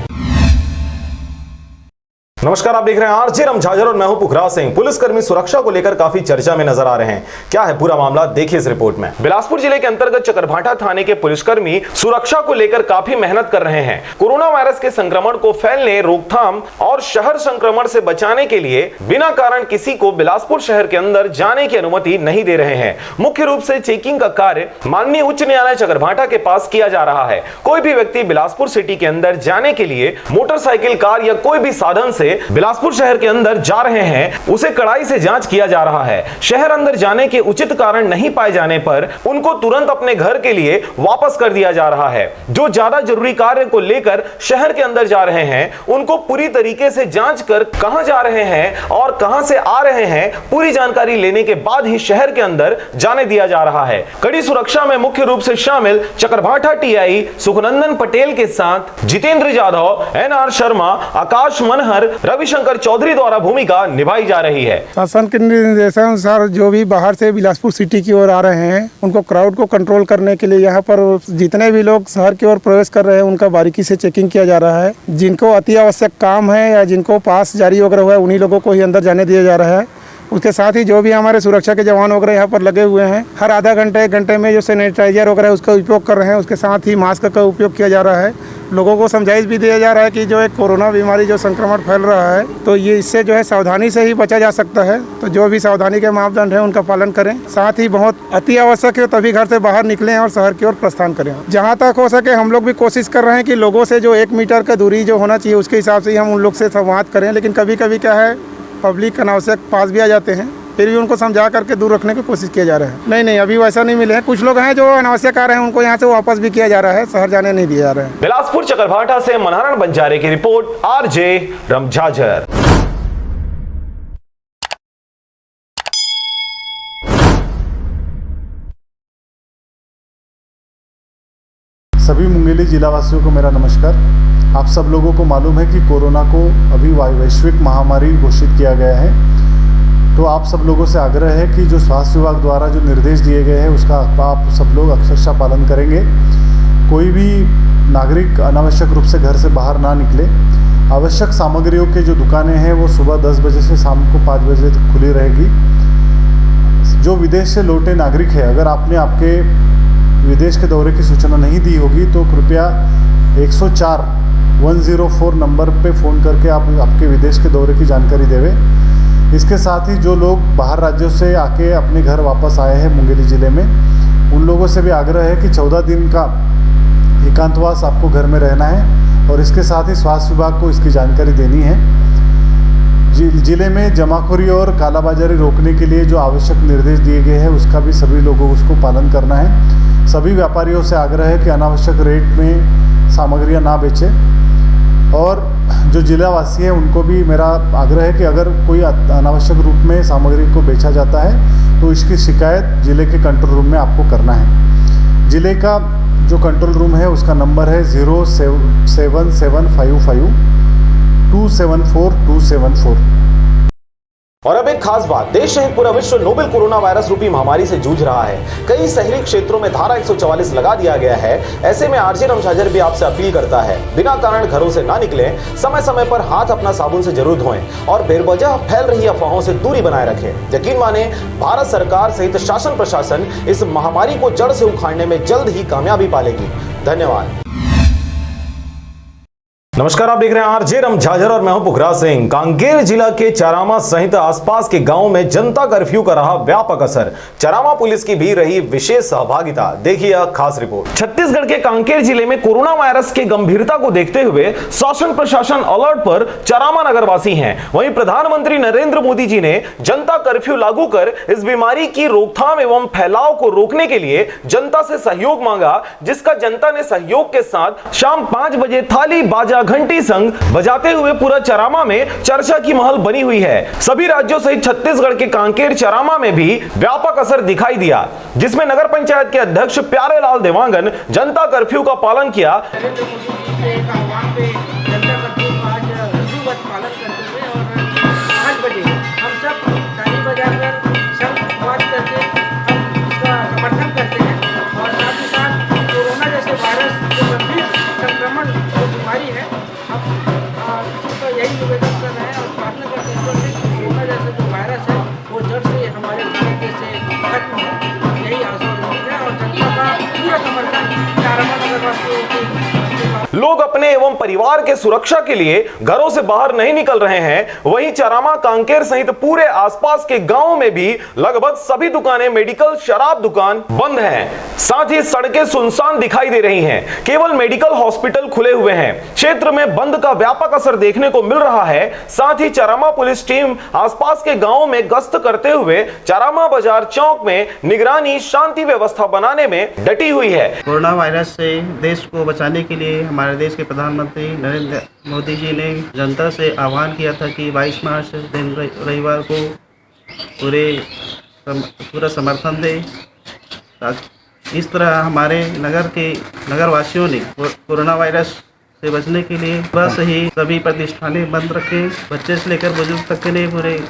नमस्कार, आप देख रहे हैं आरजे रमझाझर और मैं हूं पुखराज सिंह। पुलिसकर्मी सुरक्षा को लेकर काफी चर्चा में नजर आ रहे हैं। क्या है पूरा मामला, देखिए इस रिपोर्ट में। बिलासपुर जिले के अंतर्गत चकरभाटा थाने के पुलिसकर्मी सुरक्षा को लेकर काफी मेहनत कर रहे हैं। कोरोना वायरस के संक्रमण को फैलने, रोकथाम और शहर संक्रमण से बचाने के लिए बिना कारण किसी को बिलासपुर शहर के अंदर जाने की अनुमति नहीं दे रहे हैं। मुख्य रूप से चेकिंग का कार्य माननीय उच्च न्यायालय चकरभाटा के पास किया जा रहा है। कोई भी व्यक्ति बिलासपुर सिटी के अंदर जाने के लिए मोटरसाइकिल, कार या कोई भी साधन से बिलासपुर शहर के अंदर जा रहे हैं, उसे कड़ाई से जांच किया जा रहा है। शहर अंदर जाने के उचित कारण नहीं पाए जाने पर उनको तुरंत अपने घर के लिए वापस कर दिया जा रहा है। जो ज्यादा जरूरी कार्य को लेकर शहर के अंदर जा रहे हैं, उनको पूरी तरीके से जांच कर कहां जा रहे हैं और कहां से आ रहे हैं, पूरी जानकारी लेने के बाद ही शहर के अंदर जाने दिया जा रहा है। कड़ी सुरक्षा में मुख्य रूप से शामिल चकरभाटा टीआई सुखनंदन पटेल के साथ जितेंद्र यादव, एनआर शर्मा, आकाश मनहर, रविशंकर चौधरी द्वारा भूमिका निभाई जा रही है। शासन के निर्देशानुसार जो भी बाहर से बिलासपुर सिटी की ओर आ रहे हैं, उनको क्राउड को कंट्रोल करने के लिए यहाँ पर जितने भी लोग शहर की ओर प्रवेश कर रहे हैं, उनका बारीकी से चेकिंग किया जा रहा है। जिनको अति आवश्यक काम है या जिनको पास जारी वगैरह हुआ है, उन्हीं लोगों को ही अंदर जाने दिया जा रहा है। उसके साथ ही जो भी हमारे सुरक्षा के जवान वगैरह यहाँ पर लगे हुए हैं, हर आधा घंटे 1 घंटे में जो सैनिटाइजर वगैरह है उसका उपयोग कर रहे हैं। उसके साथ ही मास्क का उपयोग किया जा रहा है। लोगों को समझाइश भी दिया जा रहा है कि जो एक कोरोना बीमारी जो संक्रमण फैल रहा है, तो ये इससे जो है सावधानी से ही बचा जा सकता है। तो जो भी सावधानी के मापदंड है उनका पालन करें। साथ ही बहुत अति आवश्यक है तभी घर से बाहर निकलें और शहर की ओर प्रस्थान करें। जहाँ तक हो सके हम लोग भी कोशिश कर रहे हैं कि लोगों से जो 1 मीटर का दूरी जो होना चाहिए उसके हिसाब से ही हम उन लोग से संवाद करें। लेकिन कभी कभी क्या है, पब्लिक अनावश्यक पास भी आ जाते हैं, फिर भी उनको समझा करके दूर रखने की कोशिश किया जा रहा है। नहीं, अभी वैसा नहीं मिले हैं। कुछ लोग हैं जो अनावश्यक आ रहे हैं, उनको यहाँ से वापस भी किया जा रहा है, शहर जाने नहीं दिया जा रहा है। बिलासपुर चकरभाटा से मनहरन बंजारे की रिपोर्ट, आरजे रमझाझर। सभी मुंगेली जिलावासियों को मेरा नमस्कार। आप सब लोगों को मालूम है कि कोरोना को अभी वैश्विक महामारी घोषित किया गया है। तो आप सब लोगों से आग्रह है कि जो स्वास्थ्य विभाग द्वारा जो निर्देश दिए गए हैं उसका आप सब लोग अक्षरशः पालन करेंगे। कोई भी नागरिक अनावश्यक रूप से घर से बाहर ना निकले। आवश्यक सामग्रियों के जो दुकानें हैं वो सुबह 10 बजे से शाम को 5 बजे तक खुली रहेगी। जो विदेश से लौटे नागरिक है, अगर आपने आपके विदेश के दौरे की सूचना नहीं दी होगी तो कृपया 104 नंबर पे फ़ोन करके आप आपके विदेश के दौरे की जानकारी देवें। इसके साथ ही जो लोग बाहर राज्यों से आके अपने घर वापस आए हैं मुंगेली ज़िले में, उन लोगों से भी आग्रह है कि 14 दिन का एकांतवास आपको घर में रहना है और इसके साथ ही स्वास्थ्य विभाग को इसकी जानकारी देनी है। ज़िले में जमाखोरी और कालाबाजारी रोकने के लिए जो आवश्यक निर्देश दिए गए हैं उसका भी सभी लोगों को उसको पालन करना है। सभी व्यापारियों से आग्रह है कि अनावश्यक रेट में सामग्रियां ना बेचे। और जो जिलावासी हैं उनको भी मेरा आग्रह है कि अगर कोई अनावश्यक रूप में सामग्री को बेचा जाता है तो इसकी शिकायत जिले के कंट्रोल रूम में आपको करना है। जिले का जो कंट्रोल रूम है उसका नंबर है 07755 274274। और अब एक खास बात, देश सहित पूरा विश्व नोवेल कोरोना वायरस रूपी महामारी से जूझ रहा है। कई शहरी क्षेत्रों में धारा 144 लगा दिया गया है। ऐसे में आरजे रमझाझर भी आपसे अपील करता है, बिना कारण घरों से ना निकलें, समय समय पर हाथ अपना साबुन से जरूर धोएं और बेवजह फैल रही अफवाहों से दूरी बनाए रखें। यकीन माने, भारत सरकार सहित शासन प्रशासन इस महामारी को जड़ से उखाड़ने में जल्द ही कामयाबी पालेगी। धन्यवाद। नमस्कार, आप देख रहे हैं आरजे रमझाझर और मैं हूं पुखराज सिंह। कांकेर जिला के चारामा सहित आसपास के गांव में जनता कर्फ्यू का रहा व्यापक असर। चारामा पुलिस की भी रही विशेष सहभागिता। देखिए खास रिपोर्ट। छत्तीसगढ़ के कांकेर जिले में कोरोना वायरस के गंभीरता को देखते हुए शासन प्रशासन अलर्ट पर चारामा नगरवासी हैं। वहीं प्रधानमंत्री नरेंद्र मोदी जी ने जनता कर्फ्यू लागू कर इस बीमारी की रोकथाम एवं फैलाव को रोकने के लिए जनता से सहयोग मांगा, जिसका जनता ने सहयोग के साथ शाम 5 बजे थाली बाजा घंटी संग बजाते हुए पूरा चारामा में चर्चा की महल बनी हुई है। सभी राज्यों सहित छत्तीसगढ़ के कांकेर चारामा में भी व्यापक असर दिखाई दिया, जिसमें नगर पंचायत के अध्यक्ष प्यारेलाल देवांगन जनता कर्फ्यू का पालन किया। लोग अपने एवं परिवार के सुरक्षा के लिए घरों से बाहर नहीं निकल रहे हैं। वहीं चारामा, कांकेर सहित पूरे आसपास के गांवों में भी लगभग सभी दुकानें, मेडिकल, शराब दुकान बंद हैं। साथ ही सड़कें सुनसान दिखाई दे रही हैं। केवल मेडिकल हॉस्पिटल खुले हुए हैं। क्षेत्र में बंद का व्यापक असर देखने को मिल रहा है। साथ ही चारामा पुलिस टीम आसपास के गांवों में गश्त करते हुए चारामा बाजार चौक में निगरानी, शांति व्यवस्था बनाने में डटी हुई है। कोरोना वायरस से देश को बचाने के लिए हमारे देश के प्रधानमंत्री नरेंद्र मोदी जी ने जनता से आह्वान किया था कि 22 मार्च दिन रविवार को पूरा समर्थन दें। इस तरह हमारे नगरवासियों ने कोरोना वायरस से बचने के लिए बस ही सभी प्रतिष्ठानें बंद रखें, बच्चे से लेकर बुजुर्ग तक के लिए पूरे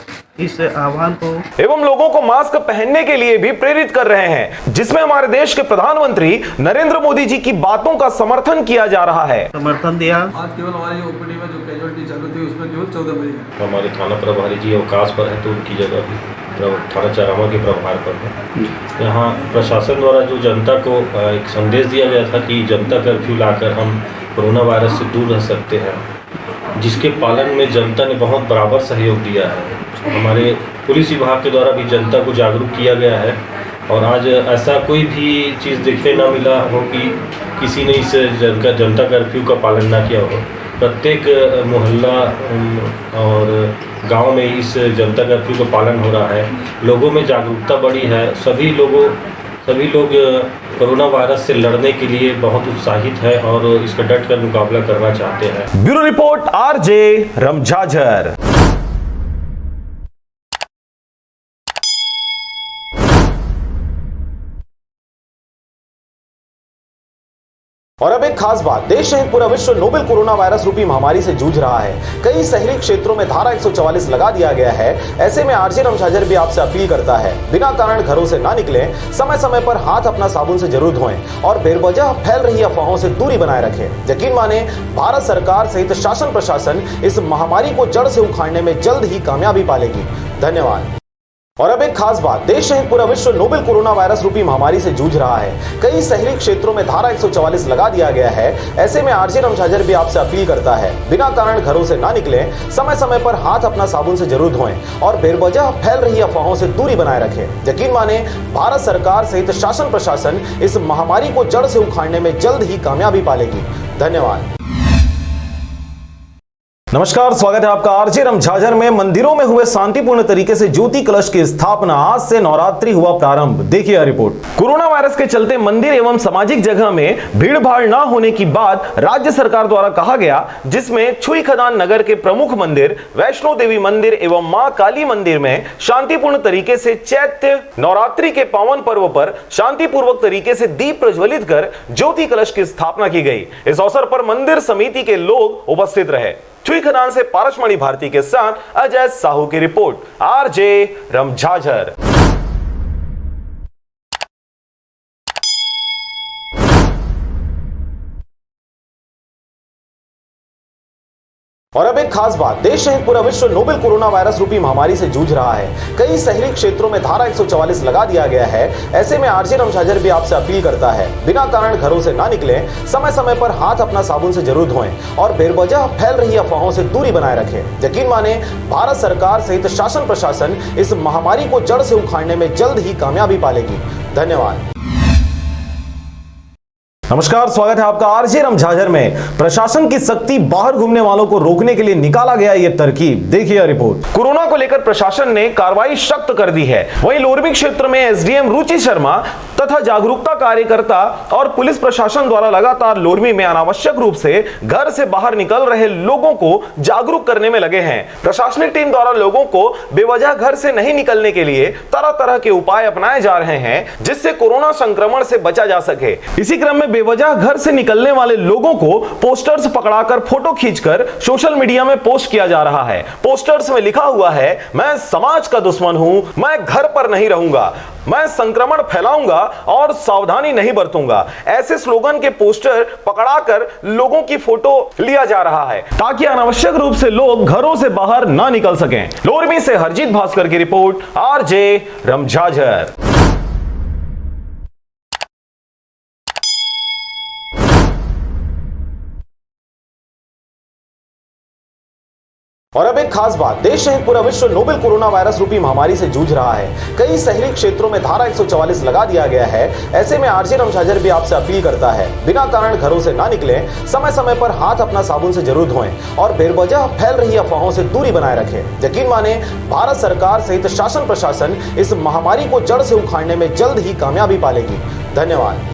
इस आह्वान को एवं लोगों को मास्क पहनने के लिए भी प्रेरित कर रहे हैं, जिसमें हमारे देश के प्रधानमंत्री नरेंद्र मोदी जी की बातों का समर्थन किया जा रहा है। समर्थन दिया। आज केवल हमारी ओपीडी में जो कैजुअलिटी चालू थी उसमें केवल 14 मरीज। हमारे थाना प्रभारी जी अवकाश पर है तो उनकी जगह भी थाना चारामा के प्रभार पर है। यहाँ प्रशासन द्वारा जो जनता को एक संदेश दिया गया था कि जनता कर्फ्यू लाकर हम कोरोना वायरस से दूर रह सकते हैं, जिसके पालन में जनता ने बहुत बराबर सहयोग दिया है। हमारे पुलिस विभाग के द्वारा भी जनता को जागरूक किया गया है और आज ऐसा कोई भी चीज़ देखने ना मिला हो कि किसी ने इस जनता कर्फ्यू का पालन ना किया हो। प्रत्येक मोहल्ला और गांव में इस जनता कर्फ्यू का पालन हो रहा है। लोगों में जागरूकता बढ़ी है। सभी लोग कोरोना वायरस से लड़ने के लिए बहुत उत्साहित है और इसका डट कर मुकाबला करना चाहते हैं। Bureau report, RJ Ramjhajhar. और अब एक खास बात, देश सहित पूरा विश्व नोवेल कोरोना वायरस रूपी महामारी से जूझ रहा है। कई शहरी क्षेत्रों में धारा 144 लगा दिया गया है। ऐसे में आरजे रमझाझर भी आपसे अपील करता है, बिना कारण घरों से ना निकलें, समय समय पर हाथ अपना साबुन से जरूर धोएं और बेवजह फैल रही अफवाहों से दूरी बनाए रखें। यकीन माने, भारत सरकार सहित शासन प्रशासन इस महामारी को जड़ से उखाड़ने में जल्द ही कामयाबी पालेगी। धन्यवाद। और अब एक खास बात, देश सहित पूरा विश्व नोवेल कोरोना वायरस रूपी महामारी से जूझ रहा है। कई शहरी क्षेत्रों में धारा 144 लगा दिया गया है। ऐसे में आरजे रमझाझर भी आपसे अपील करता है, बिना कारण घरों से ना निकलें, समय समय पर हाथ अपना साबुन से जरूर धोएं और बेवजह फैल रही अफवाहों से दूरी बनाए रखें। यकीन माने, भारत सरकार सहित शासन प्रशासन इस महामारी को जड़ से उखाड़ने में जल्द ही कामयाबी पालेगी। धन्यवाद। नमस्कार, स्वागत है आपका आरजे रमझाझर में। मंदिरों में हुए शांतिपूर्ण तरीके से ज्योति कलश की स्थापना। आज से नवरात्रि हुआ प्रारंभ। देखिए यह रिपोर्ट। कोरोना वायरस के चलते मंदिर एवं सामाजिक जगह में भीड़ भाड़ न होने की बात राज्य सरकार द्वारा कहा गया, जिसमें छुई खदान नगर के प्रमुख मंदिर वैष्णो देवी मंदिर एवं मां काली मंदिर में शांतिपूर्ण तरीके से चैत्र नवरात्रि के पावन पर्व पर शांतिपूर्वक तरीके से दीप प्रज्वलित कर ज्योति कलश की स्थापना की गई। इस अवसर पर मंदिर समिति के लोग उपस्थित रहे। छुई खदान से पारसमणि भारती के साथ अजय साहू की रिपोर्ट। आरजे रमझाझर। और अब एक खास बात, देश सहित पूरा विश्व नोवेल कोरोना वायरस रूपी महामारी से जूझ रहा है। कई शहरी क्षेत्रों में धारा 144 लगा दिया गया है। ऐसे में आरजे रमझाझर भी आपसे अपील करता है, बिना कारण घरों से ना निकलें, समय समय पर हाथ अपना साबुन से जरूर धोएं और बेवजह फैल रही अफवाहों से दूरी बनाए रखें। यकीन माने, भारत सरकार सहित शासन प्रशासन इस महामारी को जड़ से उखाड़ने में जल्द ही कामयाबी पालेगी। धन्यवाद। नमस्कार, स्वागत है आपका आरजे रमझाझर में। प्रशासन की सख्ती, बाहर घूमने वालों को रोकने के लिए निकाला गया ये तरकीब। देखिए यह रिपोर्ट। कोरोना को लेकर प्रशासन ने कार्रवाई सख्त कर दी है। वहीं लोरमी क्षेत्र में एसडीएम रुचि शर्मा तथा जागरूकता कार्यकर्ता और पुलिस प्रशासन द्वारा लगातार लोरमी में अनावश्यक रूप से घर से बाहर निकल रहे लोगों को जागरूक करने में लगे हैं। प्रशासनिक टीम द्वारा लोगों को बेवजह घर से नहीं निकलने के लिए तरह तरह के उपाय अपनाए जा रहे हैं, जिससे कोरोना संक्रमण से बचा जा सके। इसी क्रम में बेवजह घर से निकलने वाले लोगों को पोस्टर्स पकड़ाकर फोटो खींचकर सोशल मीडिया में पोस्ट किया जा रहा है। पोस्टर्स में लिखा हुआ है, मैं समाज का दुश्मन हूं, मैं घर पर नहीं रहूंगा, मैं संक्रमण फैलाऊंगा और सावधानी नहीं बरतूंगा। ऐसे स्लोगन के पोस्टर पकड़ाकर लोगों की फोटो लिया जा रहा है, ताकि अनावश्यक रूप से लोग घरों से बाहर ना निकल सकें। लोरमी से हरजीत भास्कर की रिपोर्ट। आरजे रमझाझर। और अब एक खास बात, देश सहित पूरा विश्व नोवेल कोरोना वायरस रूपी महामारी से जूझ रहा है। कई शहरी क्षेत्रों में धारा 144 लगा दिया गया है। ऐसे में आरजे रमझाझर भी आपसे अपील करता है, बिना कारण घरों से ना निकलें, समय समय पर हाथ अपना साबुन से जरूर धोएं और बेवजह फैल रही अफवाहों से दूरी बनाए रखें। यकीन माने, भारत सरकार सहित शासन प्रशासन इस महामारी को जड़ से उखाड़ने में जल्द ही कामयाबी पालेगी। धन्यवाद।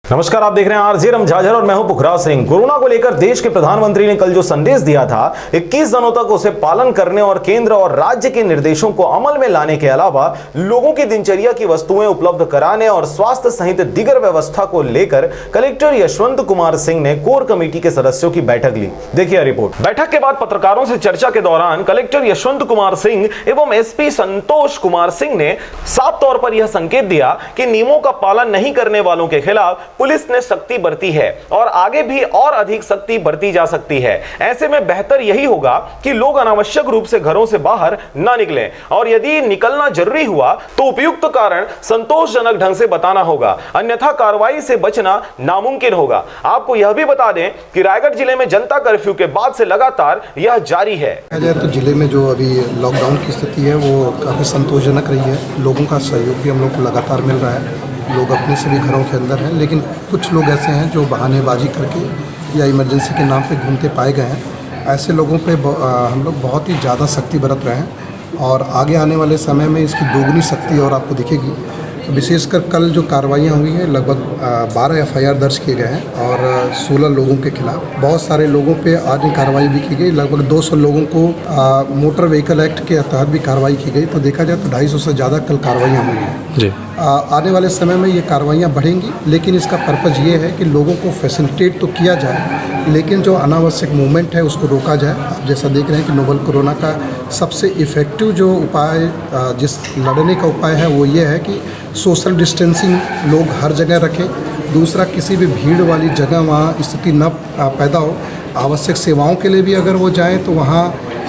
नमस्कार, आप देख रहे हैं आरजे रमझाझर और मैं हूं पुखराज सिंह। कोरोना को लेकर देश के प्रधानमंत्री ने कल जो संदेश दिया था, 21 दिनों तक उसे पालन करने और केंद्र और राज्य के निर्देशों को अमल में लाने के अलावा लोगों की दिनचर्या की वस्तुएं उपलब्ध कराने और स्वास्थ्य सहित दीगर व्यवस्था को लेकर कलेक्टर यशवंत कुमार सिंह ने कोर कमेटी के सदस्यों की बैठक ली। देखिए रिपोर्ट। बैठक के बाद पत्रकारों से चर्चा के दौरान कलेक्टर यशवंत कुमार सिंह एवं एसपी संतोष कुमार सिंह ने साफ तौर पर यह संकेत दिया कि नियमों का पालन नहीं करने वालों के खिलाफ पुलिस ने सख्ती बरती है और आगे भी और अधिक सख्ती बरती जा सकती है। ऐसे में बेहतर यही होगा कि लोग अनावश्यक रूप से घरों से बाहर ना निकलें और यदि निकलना जरूरी हुआ तो उपयुक्त कारण संतोषजनक ढंग से बताना होगा, अन्यथा कार्रवाई से बचना नामुमकिन होगा। आपको यह भी बता दें कि रायगढ़ जिले में जनता कर्फ्यू के बाद से लगातार यह जारी है। तो जिले में जो अभी लॉकडाउन की स्थिति है वो काफ़ी संतोषजनक रही है। लोगों का सहयोग भी हम लोग को लगातार मिल रहा है। लोग अपने से भी घरों के अंदर हैं, लेकिन कुछ लोग ऐसे हैं जो बहानेबाजी करके या इमरजेंसी के नाम पे घूमते पाए गए हैं। ऐसे लोगों पे हम लोग बहुत ही ज़्यादा सख्ती बरत रहे हैं और आगे आने वाले समय में इसकी दोगुनी सख्ती और आपको दिखेगी। तो विशेषकर कल जो कार्रवाइयाँ हुई हैं, लगभग 12 एफआईआर दर्ज किए गए हैं और 16 लोगों के खिलाफ। बहुत सारे लोगों पे आज कार्रवाई भी की गई। लगभग 200 लोगों को मोटर व्हीकल एक्ट के तहत भी कार्रवाई की गई। तो देखा जाए तो 250 से ज़्यादा कल कार्रवाइयाँ हुई हैं जी। आने वाले समय में ये कार्रवाइयाँ बढ़ेंगी, लेकिन इसका पर्पज़ ये है कि लोगों को फैसिलिटेट तो किया जाए, लेकिन जो अनावश्यक मूवमेंट है उसको रोका जाए। आप जैसा देख रहे हैं कि नोवेल कोरोना का सबसे इफ़ेक्टिव जो उपाय जिस लड़ने का उपाय है वो ये है कि सोशल डिस्टेंसिंग लोग हर जगह रखें। दूसरा, किसी भी भीड़ वाली जगह वहाँ स्थिति न पैदा हो। आवश्यक सेवाओं के लिए भी अगर वो जाएँ तो वहाँ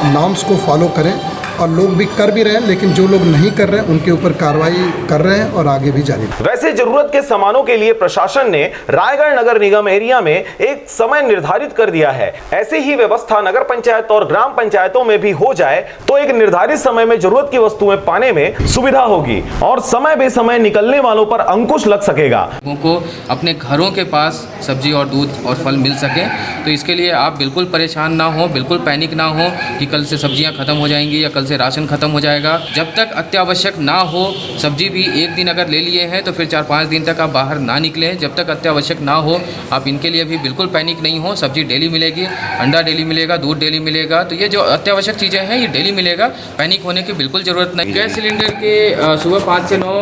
नॉर्म्स को फॉलो करें और लोग भी कर भी रहे हैं, लेकिन जो लोग नहीं कर रहे हैं उनके ऊपर कार्रवाई कर रहे हैं और आगे भी जारी। वैसे जरूरत के सामानों के लिए प्रशासन ने रायगढ़ नगर निगम एरिया में एक समय निर्धारित कर दिया है। ऐसी ही व्यवस्था नगर पंचायत और ग्राम पंचायतों में भी हो जाए तो एक निर्धारित समय में जरूरत की वस्तुएं पाने में सुविधा होगी और समय बेसमय निकलने वालों पर अंकुश लग सकेगा। लोगों को अपने घरों के पास सब्जी और दूध और फल मिल सके, तो इसके लिए आप बिल्कुल परेशान ना हो, बिल्कुल पैनिक ना हो कि कल से सब्जियां खत्म हो जाएंगी या कल से राशन खत्म हो जाएगा। जब तक अत्यावश्यक ना हो, सब्जी भी एक दिन अगर ले लिए हैं तो फिर 4-5 दिन तक आप बाहर ना निकलें। जब तक अत्यावश्यक ना हो, आप इनके लिए भी बिल्कुल पैनिक नहीं हो। सब्जी डेली मिलेगी, अंडा डेली मिलेगा, दूध डेली मिलेगा, तो ये जो अत्यावश्यक चीज़ें हैं ये डेली मिलेगा। पैनिक होने की बिल्कुल ज़रूरत नहीं। गैस सिलेंडर के सुबह 5 से 9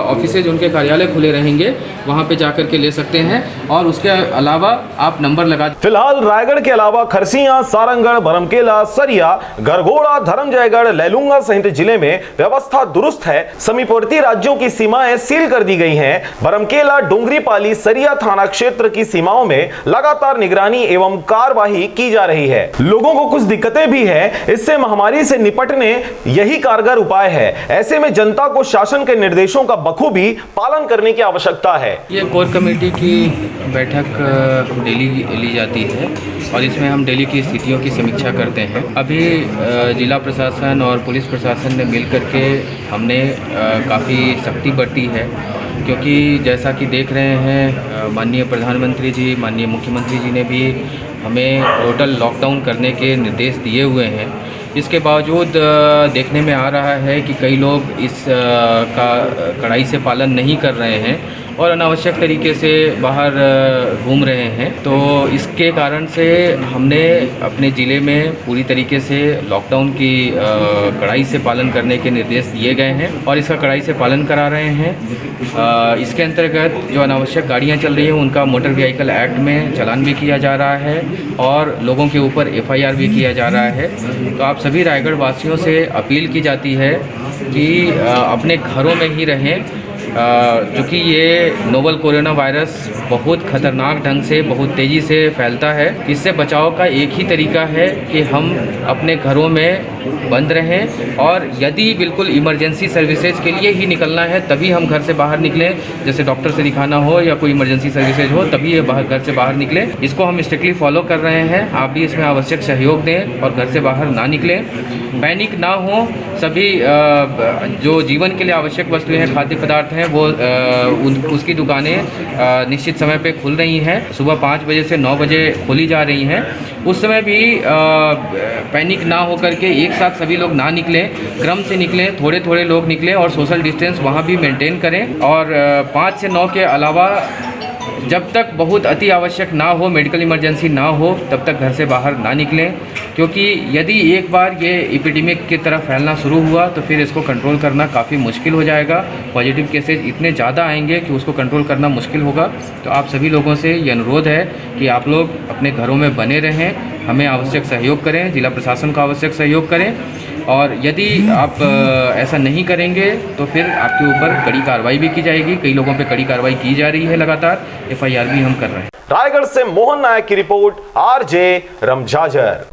ऑफिसेज उनके कार्यालय खुले रहेंगे, वहाँ पे जाकर के ले सकते हैं और उसके अलावा आप नंबर लगा। फिलहाल रायगढ़ के अलावा खरसिया, सारंगगढ़, बरमकेला, सरिया, गरगोड़ा, धर्मजयगढ़, लैलूंगा सहित जिले में व्यवस्था दुरुस्त है। समीपवर्ती राज्यों की सीमाएं सील कर दी गई हैं। बरमकेला, डोंगरीपाली, सरिया थाना क्षेत्र की सीमाओं में लगातार निगरानी एवं कार्यवाही की जा रही है। लोगों को कुछ दिक्कतें भी है, इससे महामारी से निपटने यही कारगर उपाय है। ऐसे में जनता को शासन के निर्देशों का बखूबी पालन करने की आवश्यकता है। ये कोर कमेटी की बैठक डेली ली जाती है और इसमें हम डेली की स्थितियों की समीक्षा करते हैं। अभी जिला प्रशासन और पुलिस प्रशासन ने मिलकर के हमने काफ़ी सख्ती बरती है, क्योंकि जैसा कि देख रहे हैं माननीय प्रधानमंत्री जी, माननीय मुख्यमंत्री जी ने भी हमें टोटल लॉकडाउन करने के निर्देश दिए हुए हैं। इसके बावजूद देखने में आ रहा है कि कई लोग इस का कड़ाई से पालन नहीं कर रहे हैं और अनावश्यक तरीके से बाहर घूम रहे हैं। तो इसके कारण से हमने अपने ज़िले में पूरी तरीके से लॉकडाउन की कड़ाई से पालन करने के निर्देश दिए गए हैं और इसका कड़ाई से पालन करा रहे हैं। इसके अंतर्गत जो अनावश्यक गाड़ियां चल रही हैं उनका मोटर व्हीकल एक्ट में चालान भी किया जा रहा है और लोगों के ऊपर FIR भी किया जा रहा है। तो आप सभी रायगढ़ वासियों से अपील की जाती है कि अपने घरों में ही रहें, क्योंकि ये नोवल कोरोना वायरस बहुत ख़तरनाक ढंग से बहुत तेज़ी से फैलता है। इससे बचाव का एक ही तरीका है कि हम अपने घरों में बंद रहें और यदि बिल्कुल इमरजेंसी सर्विसेज के लिए ही निकलना है तभी हम घर से बाहर निकलें। जैसे डॉक्टर से दिखाना हो या कोई इमरजेंसी सर्विसेज हो तभी ये घर से बाहर निकलें। इसको हम स्ट्रिक्टली फॉलो कर रहे हैं। आप भी इसमें आवश्यक सहयोग दें और घर से बाहर ना निकलें। पैनिक ना हो। सभी जो जीवन के लिए आवश्यक वस्तुएं हैं, खाद्य पदार्थ हैं, वो उसकी दुकानें निश्चित समय पे खुल रही हैं। सुबह 5 बजे से 9 बजे खोली जा रही हैं। उस समय भी पैनिक ना हो करके एक साथ सभी लोग ना निकलें, क्रम से निकलें, थोड़े थोड़े लोग निकलें और सोशल डिस्टेंस वहाँ भी मेंटेन करें। और 5 से 9 के अलावा जब तक बहुत अति आवश्यक ना हो, मेडिकल इमरजेंसी ना हो, तब तक घर से बाहर ना निकलें, क्योंकि यदि एक बार ये एपिडेमिक की तरफ फैलना शुरू हुआ तो फिर इसको कंट्रोल करना काफ़ी मुश्किल हो जाएगा। पॉजिटिव केसेस इतने ज़्यादा आएंगे कि उसको कंट्रोल करना मुश्किल होगा। तो आप सभी लोगों से ये अनुरोध है कि आप लोग अपने घरों में बने रहें, हमें आवश्यक सहयोग करें, जिला प्रशासन का आवश्यक सहयोग करें और यदि आप ऐसा नहीं करेंगे तो फिर आपके ऊपर कड़ी कार्रवाई भी की जाएगी। कई लोगों पे कड़ी कार्रवाई की जा रही है, लगातार FIR भी हम कर रहे हैं। रायगढ़ से मोहन नायक की रिपोर्ट, RJ रमझाझर।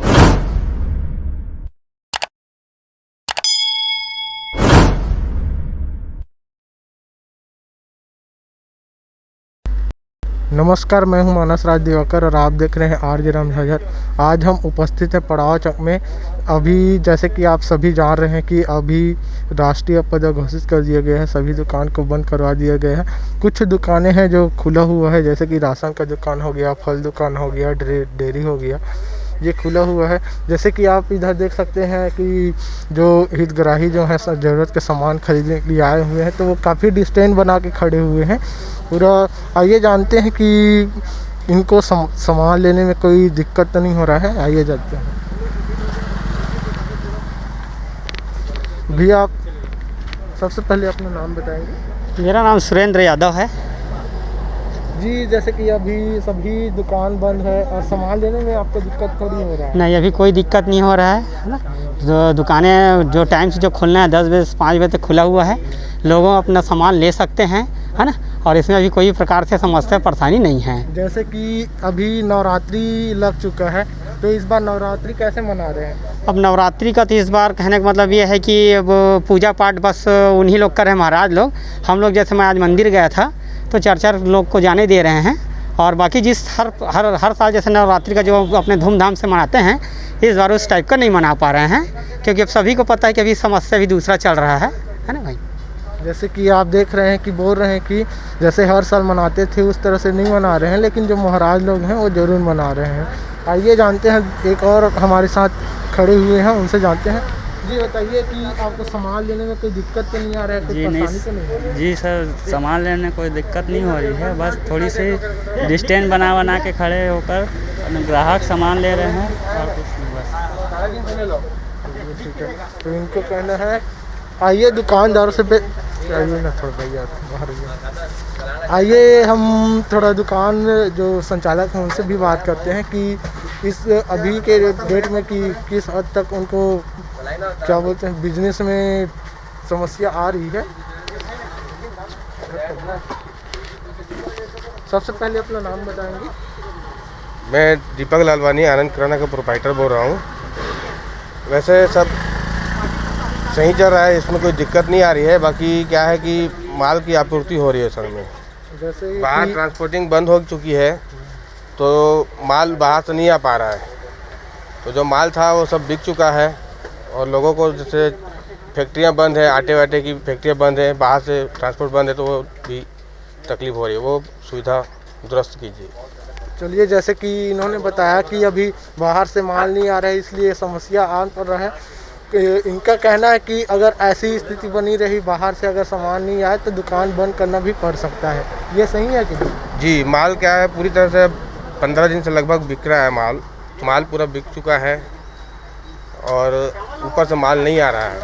नमस्कार, मैं हूं मानस राज दिवाकर और आप देख रहे हैं RJ रमझाझर। आज हम उपस्थित हैं पड़ाव चौक में। अभी जैसे कि आप सभी जान रहे हैं कि अभी राष्ट्रीय आपदा घोषित कर दिया गया है, सभी दुकान को बंद करवा दिया गया है। कुछ दुकानें हैं जो खुला हुआ है, जैसे कि राशन का दुकान हो गया, फल दुकान हो गया, डेयरी हो गया, ये खुला हुआ है। जैसे कि आप इधर देख सकते हैं कि जो हितग्राही जो है ज़रूरत के सामान खरीदने के लिए आए हुए हैं, तो वो काफ़ी डिस्टेंस बना के खड़े हुए हैं पूरा। आइए जानते हैं कि इनको सामान लेने में कोई दिक्कत तो नहीं हो रहा है। आइए जानते हैं। भैया, आप सबसे पहले अपना नाम बताएंगे? मेरा नाम सुरेंद्र यादव है जी। जैसे कि अभी सभी दुकान बंद है और सामान लेने में आपको दिक्कत थोड़ी हो रहा है? नहीं, अभी कोई दिक्कत नहीं हो रहा है ना। जो दुकानें जो टाइम से जो खुलना है 10 बजे से 5 बजे तक खुला हुआ है, लोगों अपना सामान ले सकते हैं है ना। और इसमें अभी कोई प्रकार से समस्या परेशानी नहीं है। जैसे कि अभी नवरात्रि लग चुका है, तो इस बार नवरात्रि कैसे मना रहे हैं? अब नवरात्रि का तो इस बार कहने का मतलब ये है कि अब पूजा पाठ बस उन्हीं लोग कर रहे हैं, महाराज लोग। हम लोग जैसे मैं आज मंदिर गया था तो 4-4 लोग को जाने दे रहे हैं। और बाकी जिस हर साल जैसे नवरात्रि का जो अपने धूमधाम से मनाते हैं, इस बार उस टाइप का नहीं मना पा रहे हैं, क्योंकि अब सभी को पता है कि अभी समस्या भी दूसरा चल रहा है ना भाई। जैसे कि आप देख रहे हैं कि बोल रहे हैं कि जैसे हर साल मनाते थे उस तरह से नहीं मना रहे हैं, लेकिन जो महाराज लोग हैं वो ज़रूर मना रहे हैं। आइए जानते हैं, एक और हमारे साथ खड़े हुए हैं, उनसे जानते हैं। जी बताइए कि आपको सामान लेने में कोई दिक्कत तो नहीं आ रहा है, कोई परेशानी तो नहीं? जी सर, सामान लेने में कोई दिक्कत नहीं हो रही है, बस थोड़ी सी डिस्टेंस बना के खड़े होकर ग्राहक सामान ले रहे हैं और कुछ नहीं बस। ठीक है, तो इनको कहना है आइए दुकानदारों से आइए ना थोड़ा भैया बाहर आइए, हम थोड़ा दुकान जो संचालक हैं उनसे भी बात करते हैं कि इस अभी के डेट में कि किस हद तक उनको क्या बोलते हैं बिजनेस में समस्या आ रही है। सबसे पहले अपना नाम बताएंगे? मैं दीपक लालवानी आनंद किराना का प्रोप्राइटर बोल रहा हूँ। वैसे सब सही चल रहा है, इसमें कोई दिक्कत नहीं आ रही है। बाकी क्या है कि माल की आपूर्ति हो रही है असल में। जैसे बाहर ट्रांसपोर्टिंग बंद हो चुकी है तो माल बाहर से नहीं आ पा रहा है, तो जो माल था वो सब बिक चुका है। और लोगों को जैसे फैक्ट्रियां बंद है, आटे वाटे की फैक्ट्रियां बंद है, बाहर से ट्रांसपोर्ट बंद है, तो वो भी तकलीफ़ हो रही है, वो सुविधा दुरुस्त कीजिए। चलिए, जैसे कि इन्होंने बताया कि अभी बाहर से माल नहीं आ रहा है इसलिए समस्या आ पड़ रहा है। इनका कहना है कि अगर ऐसी स्थिति बनी रही, बाहर से अगर सामान नहीं आए तो दुकान बंद करना भी पड़ सकता है। ये सही है कि नहीं? जी, माल क्या है पूरी तरह से 15 दिन से लगभग बिक रहा है माल पूरा बिक चुका है और ऊपर से माल नहीं आ रहा है।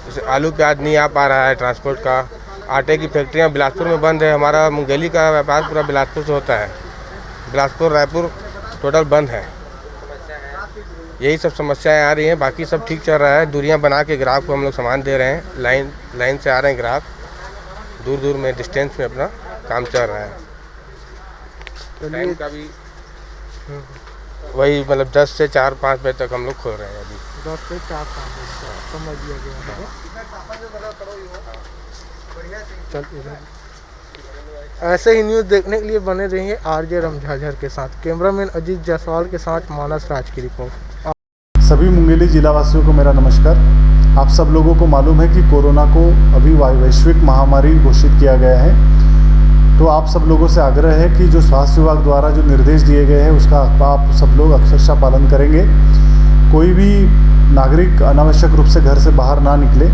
जैसे आलू प्याज नहीं आ पा रहा है ट्रांसपोर्ट का। आटे की फैक्ट्रियां बिलासपुर में बंद है। हमारा मूंगेली का व्यापार पूरा बिलासपुर से होता है। बिलासपुर रायपुर टोटल बंद है। यही सब समस्याएं आ रही हैं, बाकी सब ठीक चल रहा है। दूरियां बना के ग्राहक को हम लोग सामान दे रहे हैं। लाइन से आ रहे हैं ग्राहक, दूर में डिस्टेंस में अपना काम चल रहा है। टाइम का भी वही मतलब 10 से 4-5 बजे तक हम लोग खोल रहे हैं अभी। 10 से 4-5 बजे समझ लिया गया है। ऐसे ही न्यूज़ देखने के लिए बने रहिए आरजे रमझाझर के साथ। कैमरामैन अजीत जायसवाल के साथ मानस राज की रिपोर्ट। सभी मुंगेली जिला वासियों को मेरा नमस्कार। आप सब लोगों को मालूम है कि कोरोना को अभी वैश्विक महामारी घोषित किया गया है, तो आप सब लोगों से आग्रह है कि जो स्वास्थ्य विभाग द्वारा जो निर्देश दिए गए हैं उसका आप सब लोग अक्षरशः पालन करेंगे। कोई भी नागरिक अनावश्यक रूप से घर से बाहर ना निकले।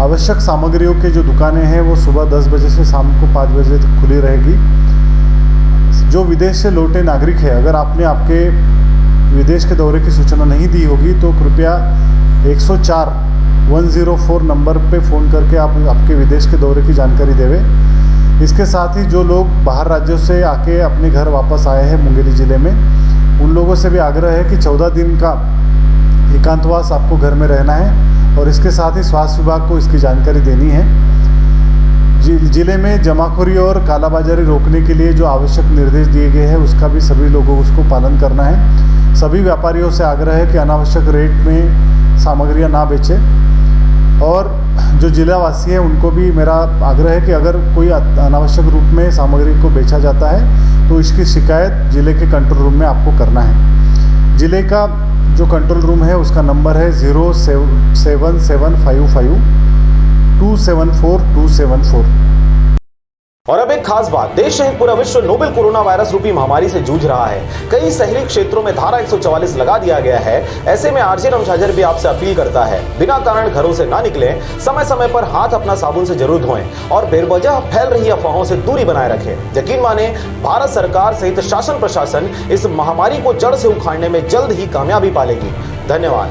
आवश्यक सामग्रियों के जो दुकानें हैं वो सुबह 10 बजे से शाम को 5 बजे तक खुली रहेगी। जो विदेश से लौटे नागरिक है, अगर आपने आपके विदेश के दौरे की सूचना नहीं दी होगी तो कृपया 104 नंबर पे फ़ोन करके आप आपके विदेश के दौरे की जानकारी देवें। इसके साथ ही जो लोग बाहर राज्यों से आके अपने घर वापस आए हैं मुंगेली ज़िले में, उन लोगों से भी आग्रह है कि 14 दिन का एकांतवास आपको घर में रहना है और इसके साथ ही स्वास्थ्य विभाग को इसकी जानकारी देनी है। ज़िले में जमाखोरी और कालाबाजारी रोकने के लिए जो आवश्यक निर्देश दिए गए हैं उसका भी सभी लोगों को उसको पालन करना है। सभी व्यापारियों से आग्रह है कि अनावश्यक रेट में सामग्रियां ना बेचें और जो जिलावासी हैं उनको भी मेरा आग्रह है कि अगर कोई अनावश्यक रूप में सामग्री को बेचा जाता है तो इसकी शिकायत ज़िले के कंट्रोल रूम में आपको करना है। ज़िले का जो कंट्रोल रूम है उसका नंबर है 07755 274 274। और अब एक खास बात, देश सहित पूरा विश्व नोवेल कोरोना वायरस रूपी महामारी से जूझ रहा है। कई शहरी क्षेत्रों में धारा 144 लगा दिया गया है। ऐसे में आरजे रमझाझर भी आपसे अपील करता है, बिना कारण घरों से ना निकलें, समय समय पर हाथ अपना साबुन से जरूर धोएं और बेवजह फैल रही अफवाहों से दूरी बनाए रखें। यकीन माने, भारत सरकार सहित शासन प्रशासन इस महामारी को जड़ से उखाड़ने में जल्द ही कामयाबी पालेगी। धन्यवाद।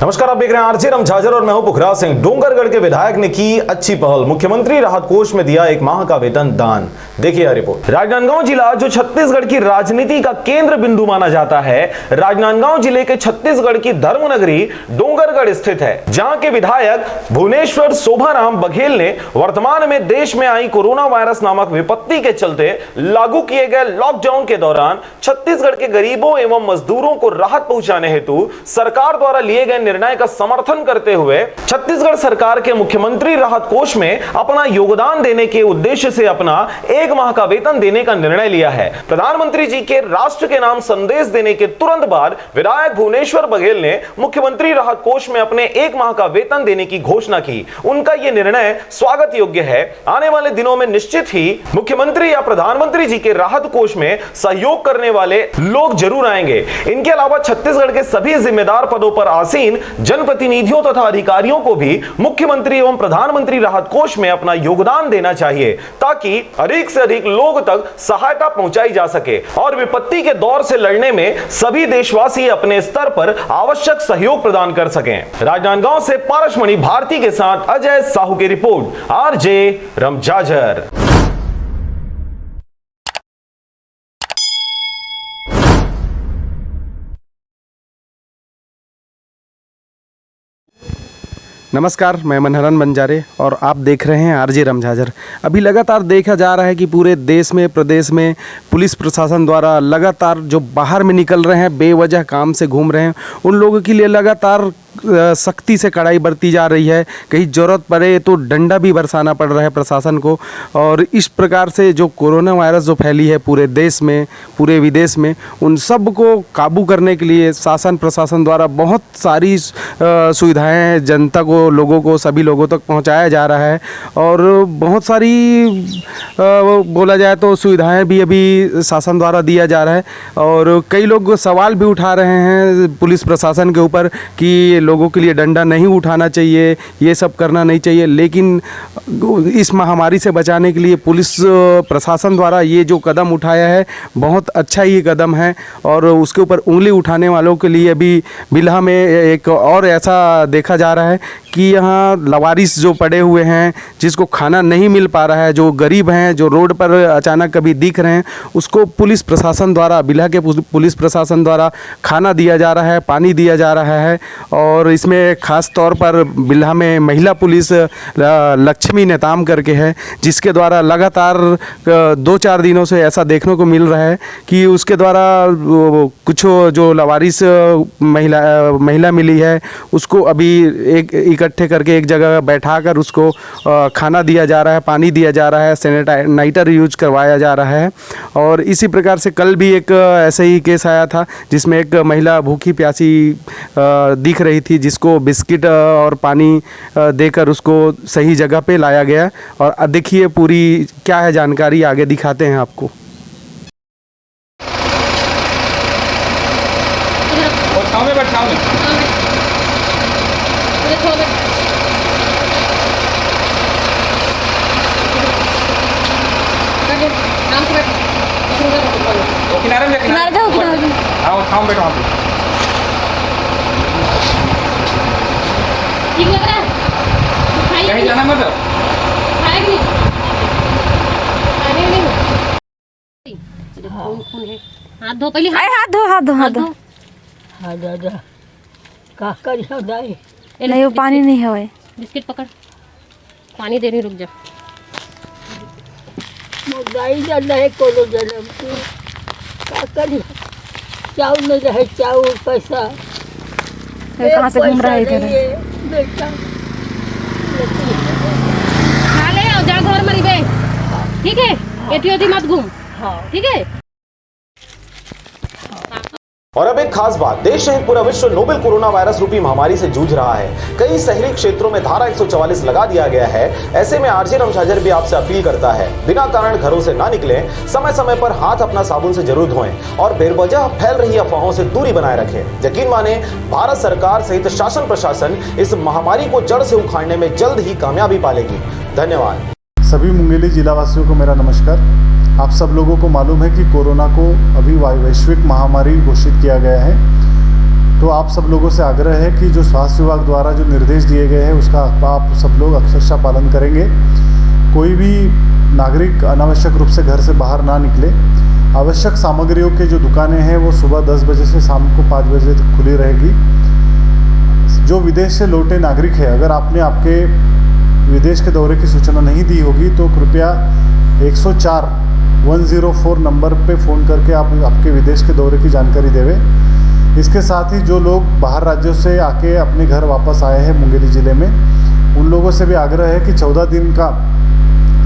नमस्कार, आप देख रहे हैं आरजे रमझाझर और मैं हूं पुखराज सिंह। डोंगरगढ़ के विधायक ने की अच्छी पहल, मुख्यमंत्री राहत कोष में दिया 1 माह का वेतन दान। देखिए यह रिपोर्ट। राजनांदगांव जिला जो छत्तीसगढ़ की राजनीति का केंद्र बिंदु माना जाता है, राजनांदगांव जिले के छत्तीसगढ़ की धर्मनगरी डोंगरगढ़ स्थित है, जहां के विधायक भुवनेश्वर शोभाराम बघेल ने वर्तमान में देश में आई कोरोना वायरस नामक विपत्ति के चलते लागू किए गए लॉकडाउन के दौरान छत्तीसगढ़ के गरीबों एवं मजदूरों को राहत पहुंचाने हेतु सरकार द्वारा लिए गए निर्णय का समर्थन करते हुए छत्तीसगढ़ सरकार के मुख्यमंत्री राहत कोष में अपना योगदान देने के उद्देश्य से अपना 1 माह का वेतन देने का निर्णय लिया है। प्रधानमंत्री जी के राष्ट्र के नाम संदेश देने के तुरंत बाद विधायक भुवनेश्वर बघेल ने मुख्यमंत्री राहत कोष में अपने 1 माह का वेतन देने की घोषणा की। उनका यह निर्णय स्वागत योग्य है। आने वाले दिनों में निश्चित ही मुख्यमंत्री या प्रधानमंत्री जी के राहत कोष में सहयोग करने वाले लोग जरूर आएंगे। इनके अलावा छत्तीसगढ़ के सभी जिम्मेदार पदों पर आसीन जनप्रतिनिधियों तथा अधिकारियों को भी मुख्यमंत्री एवं प्रधानमंत्री राहत कोष में अपना योगदान देना चाहिए, ताकि अधिक से अधिक लोग तक सहायता पहुंचाई जा सके और विपत्ति के दौर से लड़ने में सभी देशवासी अपने स्तर पर आवश्यक सहयोग प्रदान कर सकें। राजनांदगांव से पारसमणि भारती के साथ अजय साहू की रिपोर्ट, आरजे रमझाझर। नमस्कार, मैं मनहरन बंजारे और आप देख रहे हैं आरजे रमझाझर। अभी लगातार देखा जा रहा है कि पूरे देश में प्रदेश में पुलिस प्रशासन द्वारा लगातार जो बाहर में निकल रहे हैं, बेवजह काम से घूम रहे हैं, उन लोगों के लिए लगातार सख्ती से कड़ाई बरती जा रही है। कहीं ज़रूरत पड़े तो डंडा भी बरसाना पड़ रहा है प्रशासन को। और इस प्रकार से जो कोरोना वायरस जो फैली है पूरे देश में, पूरे विदेश में, उन सब को काबू करने के लिए शासन प्रशासन द्वारा बहुत सारी सुविधाएं जनता को, लोगों को, सभी लोगों तक पहुंचाया जा रहा है। और बहुत सारी बोला जाए तो सुविधाएं भी अभी शासन द्वारा दिया जा रहा है। और कई लोग सवाल भी उठा रहे हैं पुलिस प्रशासन के ऊपर कि लोगों के लिए डंडा नहीं उठाना चाहिए, ये सब करना नहीं चाहिए। लेकिन इस महामारी से बचाने के लिए पुलिस प्रशासन द्वारा ये जो कदम उठाया है बहुत अच्छा ही कदम है। और उसके ऊपर उंगली उठाने वालों के लिए अभी बिल्हा में एक और ऐसा देखा जा रहा है कि यहाँ लवारिस जो पड़े हुए हैं, जिसको खाना नहीं मिल पा रहा है, जो गरीब हैं, जो रोड पर अचानक कभी दिख रहे हैं, उसको पुलिस प्रशासन द्वारा, बिल्हा के पुलिस प्रशासन द्वारा खाना दिया जा रहा है, पानी दिया जा रहा है। और इसमें ख़ास तौर पर बिल्हा में महिला पुलिस लक्ष्मी नेताम करके है, जिसके द्वारा लगातार 2-4 दिनों से ऐसा देखने को मिल रहा है कि उसके द्वारा कुछ जो लवारिस महिला मिली है उसको अभी एक इकट्ठे करके एक जगह बैठाकर उसको खाना दिया जा रहा है, पानी दिया जा रहा है, सैनिटाइजर यूज करवाया जा रहा है। और इसी प्रकार से कल भी एक ऐसे ही केस आया था जिसमें एक महिला भूखी प्यासी दिख रही थी, जिसको बिस्किट और पानी देकर उसको सही जगह पे लाया गया। और देखिए पूरी क्या है जानकारी, आगे दिखाते हैं आपको। किनारे जाओ, आओ खाओ बैठो आप। ठीक लग रहा है? कहीं जाना मत। खाएगी खून है। हाथ धो पहले, हाथ धो का करियो दाई नहीं, वो पानी नहीं है। बिस्किट पकड़, पानी दे रही, रुक जा। दाई जाना है कोनो जन्म की का करियो, चाउर नहीं रहे, चाउर पैसा कहाँ से घूम रहा है इधर बेटा। खा ले और जा घर मरी बे, ठीक है? एटी मत घूम, ठीक है? और अब एक खास बात, देश सहित पूरा विश्व नोवेल कोरोना वायरस रूपी महामारी से जूझ रहा है। कई शहरी क्षेत्रों में धारा 144 लगा दिया गया है। ऐसे में आरजे रमझाझर भी आपसे अपील करता है, बिना कारण घरों से ना निकलें, समय समय पर हाथ अपना साबुन से जरूर धोएं और बेवजह फैल रही अफवाहों से दूरी बनाए रखें। यकीन माने, भारत सरकार सहित शासन प्रशासन इस महामारी को जड़ से उखाड़ने में जल्द ही कामयाबी पालेगी। धन्यवाद। सभी मुंगेली जिला वासियों को मेरा नमस्कार। आप सब लोगों को मालूम है कि कोरोना को अभी वैश्विक महामारी घोषित किया गया है। तो आप सब लोगों से आग्रह है कि जो स्वास्थ्य विभाग द्वारा जो निर्देश दिए गए हैं उसका आप सब लोग अक्षरशः पालन करेंगे। कोई भी नागरिक अनावश्यक रूप से घर से बाहर ना निकले। आवश्यक सामग्रियों के जो दुकानें हैं वो सुबह 10 बजे से शाम को 5 बजे तक खुली रहेगी। जो विदेश से लौटे नागरिक है, अगर आपने आपके विदेश के दौरे की सूचना नहीं दी होगी तो कृपया 104 नंबर पे फ़ोन करके आप आपके विदेश के दौरे की जानकारी देवें। इसके साथ ही जो लोग बाहर राज्यों से आके अपने घर वापस आए हैं मुंगेली ज़िले में, उन लोगों से भी आग्रह है कि 14 दिन का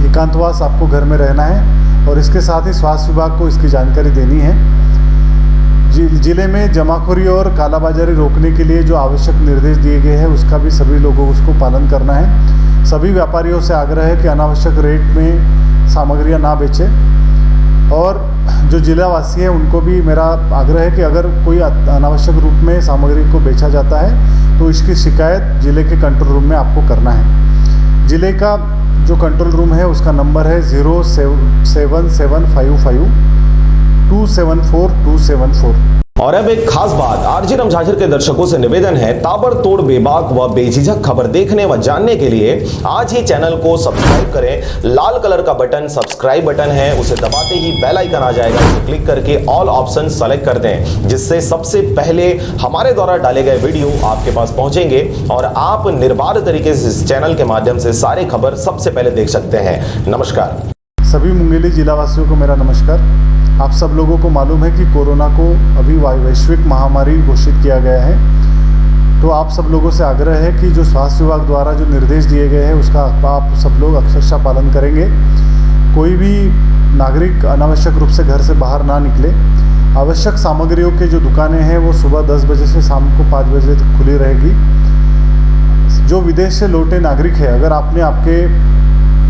एकांतवास आपको घर में रहना है और इसके साथ ही स्वास्थ्य विभाग को इसकी जानकारी देनी है। ज़िले में जमाखोरी और कालाबाजारी रोकने के लिए जो आवश्यक निर्देश दिए गए हैं उसका भी सभी लोगों को उसको पालन करना है। सभी व्यापारियों से आग्रह है कि अनावश्यक रेट में सामग्रियां ना बेचें और जो जिलावासी हैं उनको भी मेरा आग्रह है कि अगर कोई अनावश्यक रूप में सामग्री को बेचा जाता है तो इसकी शिकायत ज़िले के कंट्रोल रूम में आपको करना है। ज़िले का जो कंट्रोल रूम है उसका नंबर है 07755 274 274। और अब एक खास बात, आरजे रमझाझर के दर्शकों से निवेदन है, ताबड़तोड़ बेबाक व बेझिझक खबर देखने व जानने के लिए आज ही चैनल को सब्सक्राइब करें। लाल कलर का बटन सब्सक्राइब बटन है, उसे दबाते ही बेल आइकन आ जाएगा, उसे क्लिक करके ऑल ऑप्शन सेलेक्ट कर दें, जिससे सबसे पहले हमारे द्वारा डाले गए वीडियो आपके पास पहुंचेंगे और आप निर्बाध तरीके से इस चैनल के माध्यम से सारी खबर सबसे पहले देख सकते हैं। नमस्कार। सभी मुंगेली जिलावासियों को मेरा नमस्कार। आप सब लोगों को मालूम है कि कोरोना को अभी वैश्विक महामारी घोषित किया गया है, तो आप सब लोगों से आग्रह है कि जो स्वास्थ्य विभाग द्वारा जो निर्देश दिए गए हैं उसका आप सब लोग अक्षरशः पालन करेंगे। कोई भी नागरिक अनावश्यक रूप से घर से बाहर ना निकले। आवश्यक सामग्रियों के जो दुकानें हैं वो सुबह 10 बजे से शाम को 5 बजे तक खुली रहेगी। जो विदेश से लौटे नागरिक है, अगर आपने आपके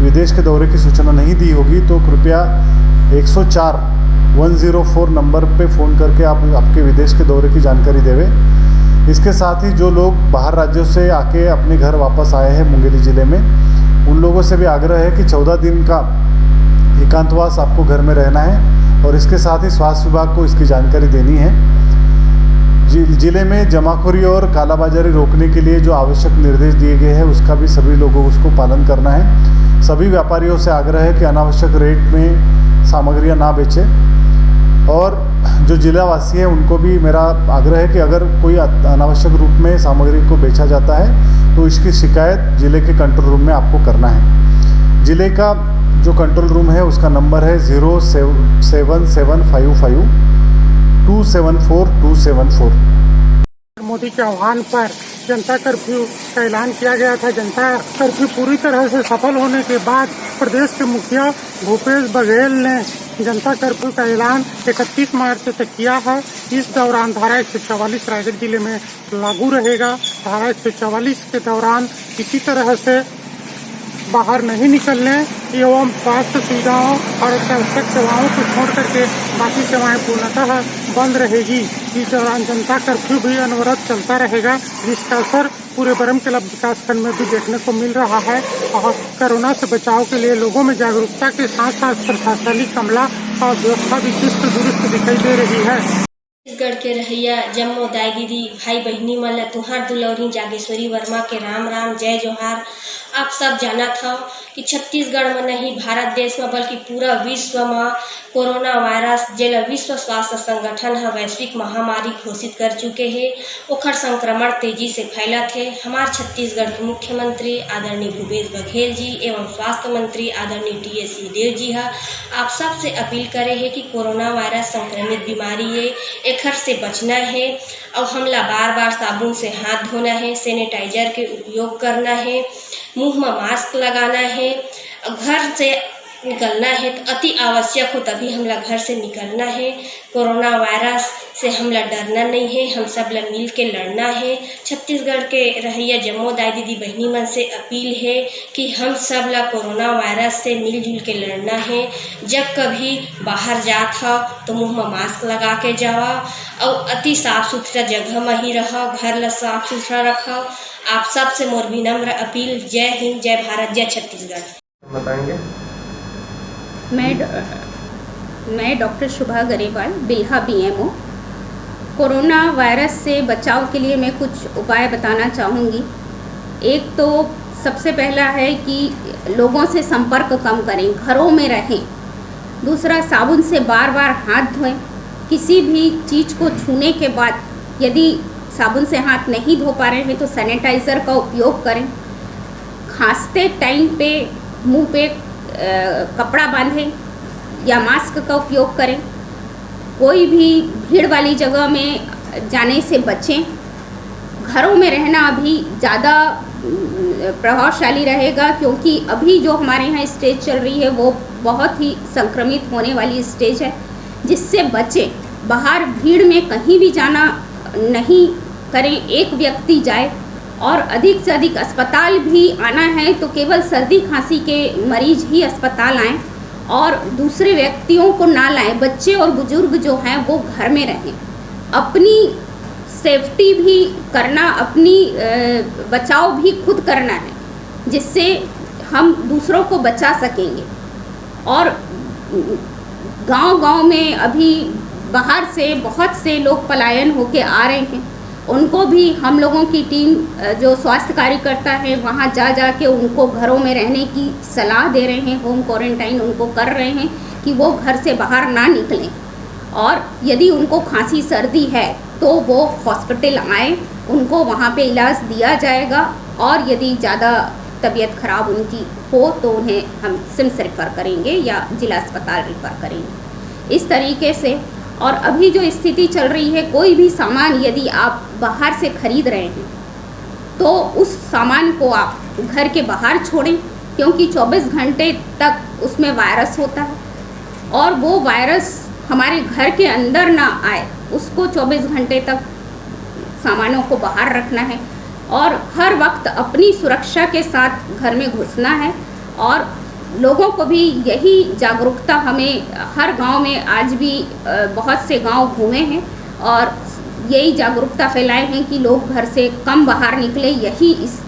विदेश के दौरे की सूचना नहीं दी होगी तो कृपया 104 नंबर पे फ़ोन करके आप आपके विदेश के दौरे की जानकारी देवें। इसके साथ ही जो लोग बाहर राज्यों से आके अपने घर वापस आए हैं मुंगेली ज़िले में, उन लोगों से भी आग्रह है कि 14 दिन का एकांतवास आपको घर में रहना है और इसके साथ ही स्वास्थ्य विभाग को इसकी जानकारी देनी है। ज़िले में जमाखोरी और कालाबाजारी रोकने के लिए जो आवश्यक निर्देश दिए गए हैं उसका भी सभी लोगों को उसको पालन करना है। सभी व्यापारियों से आग्रह है कि अनावश्यक रेट में सामग्रियां ना बेचें और जो जिलावासी हैं उनको भी मेरा आग्रह है कि अगर कोई अनावश्यक रूप में सामग्री को बेचा जाता है तो इसकी शिकायत ज़िले के कंट्रोल रूम में आपको करना है। ज़िले का जो कंट्रोल रूम है उसका नंबर है 07755 274 274। मोदी के आह्वान पर जनता कर्फ्यू का ऐलान किया गया था। जनता कर्फ्यू पूरी तरह से सफल होने के बाद प्रदेश के मुखिया भूपेश बघेल ने जनता कर्फ्यू का ऐलान 31 मार्च तक किया है। इस दौरान धारा 144 रायगढ़ जिले में लागू रहेगा। धारा 144 के दौरान किसी तरह से बाहर नहीं निकलने एवं स्वास्थ्य सुविधाओं और आवश्यक सेवाओं को छोड़ करके बाकी सेवाएं पूर्णतः बंद रहेगी। इस दौरान जनता कर्फ्यू भी अनवरत चलता रहेगा, जिसका असर पूरे बरमकेला विकासखंड में भी देखने को मिल रहा है। और कोरोना से बचाव के लिए लोगों में जागरूकता के साथ साथ प्रशासनिक अमला और व्यवस्था भी चुस्त दुरुस्त दिखाई दे रही है। छत्तीसगढ़ के रहिया जम्मो दाई दीदी भाई बहनी मन ला तुहार दुलौरी जागेश्वरी वर्मा के राम राम जय जोहार। आप सब जाना था कि छत्तीसगढ़ में नहीं भारत देश में बल्कि पूरा विश्व में कोरोना वायरस जेला विश्व स्वास्थ्य संगठन है वैश्विक महामारी घोषित कर चुके हैं। ओखर संक्रमण तेजी से फैला थे। हमारे छत्तीसगढ़ के मुख्यमंत्री आदरणीय भूपेश बघेल जी एवं स्वास्थ्य मंत्री आदरणीय टी.एस. सिंहदेव जी है आप सब से अपील करे है कि कोरोना वायरस संक्रमित बीमारी है, एखर से बचना है और हमला बार बार साबुन से हाथ धोना है, सैनिटाइजर के उपयोग करना है, मुंह में मास्क लगाना है, घर से निकलना है तो अति आवश्यक हो तभी हमला घर से निकलना है। कोरोना वायरस से हमला डरना नहीं है, हम सब ला मिल के लड़ना है। छत्तीसगढ़ के रहिया जम्मो दाई दीदी बहनी मन से अपील है कि हम सब ला कोरोना वायरस से मिलजुल के लड़ना है। जब कभी बाहर जात हो तो मुंह में मास्क लगा के जावा और अति साफ सुथरा जगह में ही रहो, घर ला साफ सुथरा रखो। आप सब से मोर विनम्र अपील। जय हिंद, जय भारत, जय छत्तीसगढ़। बताएंगे। मैं doctor Shubha Garewal Bilha BMO। Corona virus से बचाव के लिए मैं कुछ उपाय बताना चाहूँगी। एक तो सबसे पहला है कि लोगों से संपर्क कम करें, घरों में रहें। दूसरा, साबुन से बार बार हाथ धोएं। किसी भी चीज़ को छूने के बाद यदि साबुन से हाथ नहीं धो पा रहे हैं तो सैनिटाइज़र का उपयोग करें। खांसते टाइम पे मुंह पे कपड़ा बांधें या मास्क का उपयोग करें। कोई भी भीड़ वाली जगह में जाने से बचें। घरों में रहना अभी ज़्यादा प्रभावशाली रहेगा, क्योंकि अभी जो हमारे यहाँ स्टेज चल रही है वो बहुत ही संक्रमित होने वाली स्टेज है, जिससे बचें। बाहर भीड़ में कहीं भी जाना नहीं करें। एक व्यक्ति जाए, और अधिक से अधिक अस्पताल भी आना है तो केवल सर्दी खांसी के मरीज ही अस्पताल आएँ और दूसरे व्यक्तियों को ना लाएं। बच्चे और बुजुर्ग जो हैं वो घर में रहें। अपनी सेफ्टी भी करना, अपनी बचाव भी खुद करना है, जिससे हम दूसरों को बचा सकेंगे। और गांव-गांव में अभी बाहर से बहुत से लोग पलायन होके आ रहे हैं, उनको भी हम लोगों की टीम जो स्वास्थ्य कार्यकर्ता है वहाँ जा के उनको घरों में रहने की सलाह दे रहे हैं। होम क्वारंटाइन उनको कर रहे हैं कि वो घर से बाहर ना निकलें, और यदि उनको खांसी सर्दी है तो वो हॉस्पिटल आएँ, उनको वहाँ पे इलाज दिया जाएगा। और यदि ज़्यादा तबीयत ख़राब उनकी हो तो उन्हें हम सिम्स रेफ़र करेंगे या जिला अस्पताल रेफ़र करेंगे। इस तरीके से। और अभी जो स्थिति चल रही है, कोई भी सामान यदि आप बाहर से ख़रीद रहे हैं तो उस सामान को आप घर के बाहर छोड़ें, क्योंकि 24 घंटे तक उसमें वायरस होता है और वो वायरस हमारे घर के अंदर ना आए, उसको 24 घंटे तक सामानों को बाहर रखना है। और हर वक्त अपनी सुरक्षा के साथ घर में घुसना है। और लोगों को भी यही जागरूकता, हमें हर गांव में आज भी बहुत से गांव घूमे हैं और यही जागरूकता फैलाए हैं कि लोग घर से कम बाहर निकले। यही इस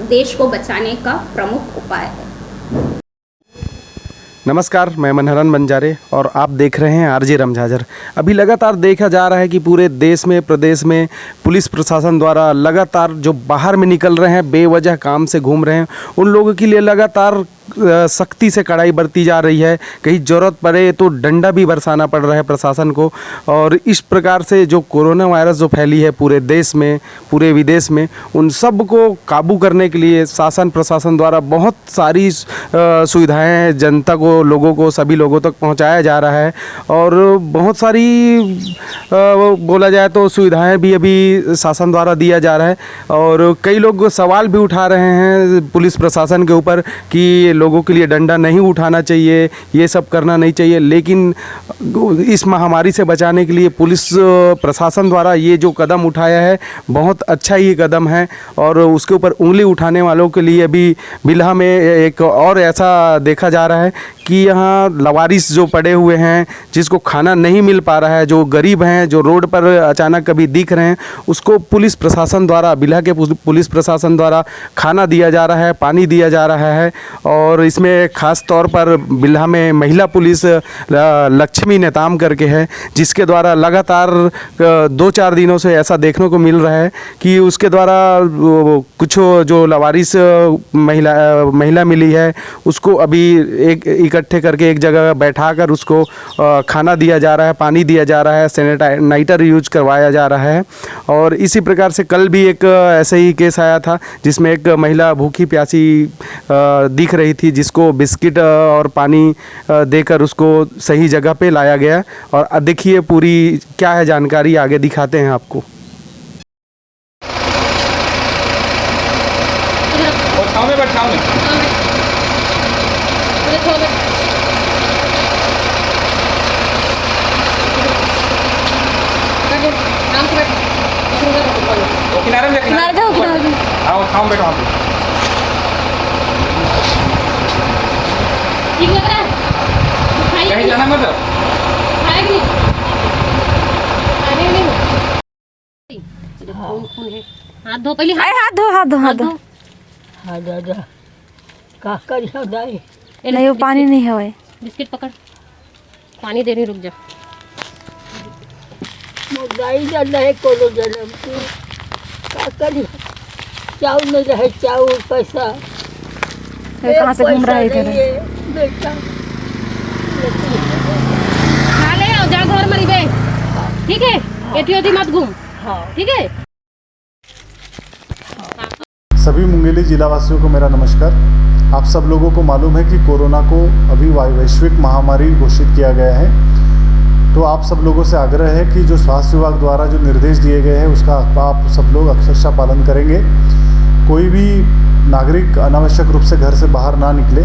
देश को बचाने का प्रमुख उपाय है। नमस्कार, मैं मनहरन बंजारे और आप देख रहे हैं आरजे रमझाझर। अभी लगातार देखा जा रहा है कि पूरे देश में, प्रदेश में पुलिस प्रशासन द्वारा लगातार जो बाहर में निकल रहे हैं, बेवजह काम से घूम रहे हैं, उन लोगों के लिए लगातार सख्ती से कड़ाई बरती जा रही है। कहीं ज़रूरत पड़े तो डंडा भी बरसाना पड़ रहा है प्रशासन को। और इस प्रकार से जो कोरोना वायरस जो फैली है पूरे देश में, पूरे विदेश में, उन सब को काबू करने के लिए शासन प्रशासन द्वारा बहुत सारी सुविधाएं जनता को, लोगों को, सभी लोगों तक पहुंचाया जा रहा है। और बहुत सारी बोला जाए तो सुविधाएं भी अभी शासन द्वारा दिया जा रहा है। और कई लोग सवाल भी उठा रहे हैं पुलिस प्रशासन के ऊपर कि लोगों के लिए डंडा नहीं उठाना चाहिए, ये सब करना नहीं चाहिए। लेकिन इस महामारी से बचाने के लिए पुलिस प्रशासन द्वारा ये जो कदम उठाया है बहुत अच्छा ही कदम है। और उसके ऊपर उंगली उठाने वालों के लिए अभी बिल्हा में एक और ऐसा देखा जा रहा है कि यहाँ लवारिस जो पड़े हुए हैं, जिसको खाना नहीं मिल पा रहा है, जो गरीब हैं, जो रोड पर अचानक कभी दिख रहे हैं, उसको पुलिस प्रशासन द्वारा, बिल्हा के पुलिस प्रशासन द्वारा खाना दिया जा रहा है, पानी दिया जा रहा है। और इसमें ख़ास तौर पर बिल्हा में महिला पुलिस लक्ष्मी नेताम करके है, जिसके द्वारा लगातार 2-4 दिनों से ऐसा देखने को मिल रहा है कि उसके द्वारा कुछ जो लवारिस महिला मिली है उसको अभी एक इकट्ठे करके एक जगह बैठाकर उसको खाना दिया जा रहा है, पानी दिया जा रहा है, सैनिटाइजर यूज करवाया जा रहा है। और इसी प्रकार से कल भी एक ऐसे ही केस आया था जिसमें एक महिला भूखी प्यासी दिख रही थी, जिसको बिस्किट और पानी देकर उसको सही जगह पे लाया गया। और देखिए पूरी क्या है जानकारी, आगे दिखाते हैं आपको। किनारे जाओ, आओ खाओ बैठो वहाँ पे। ठीक लग रहा है? कहीं जाना मत। खाएगी? खाने नहीं हो? हाथ धो पहले, हाथ धो। हाँ दादा का करियो दाई नहीं, वो पानी नहीं है। बिस्किट पकड़, पानी दे रही, रुक जा। मोबाइल रहे कोनो जन्म की का करी चाउर में रहे चाउर पैसा कहाँ से घूम रहे थे बेटा खा ले और जा घर मरी बे ठीक है एटी ओटी मत घूम ठीक है। सभी मुंगेली जिला वासियों को मेरा नमस्कार। आप सब लोगों को मालूम है कि कोरोना को अभी वैश्विक महामारी घोषित किया गया है, तो आप सब लोगों से आग्रह है कि जो स्वास्थ्य विभाग द्वारा जो निर्देश दिए गए हैं उसका आप सब लोग अक्षरशः पालन करेंगे। कोई भी नागरिक अनावश्यक रूप से घर से बाहर ना निकले।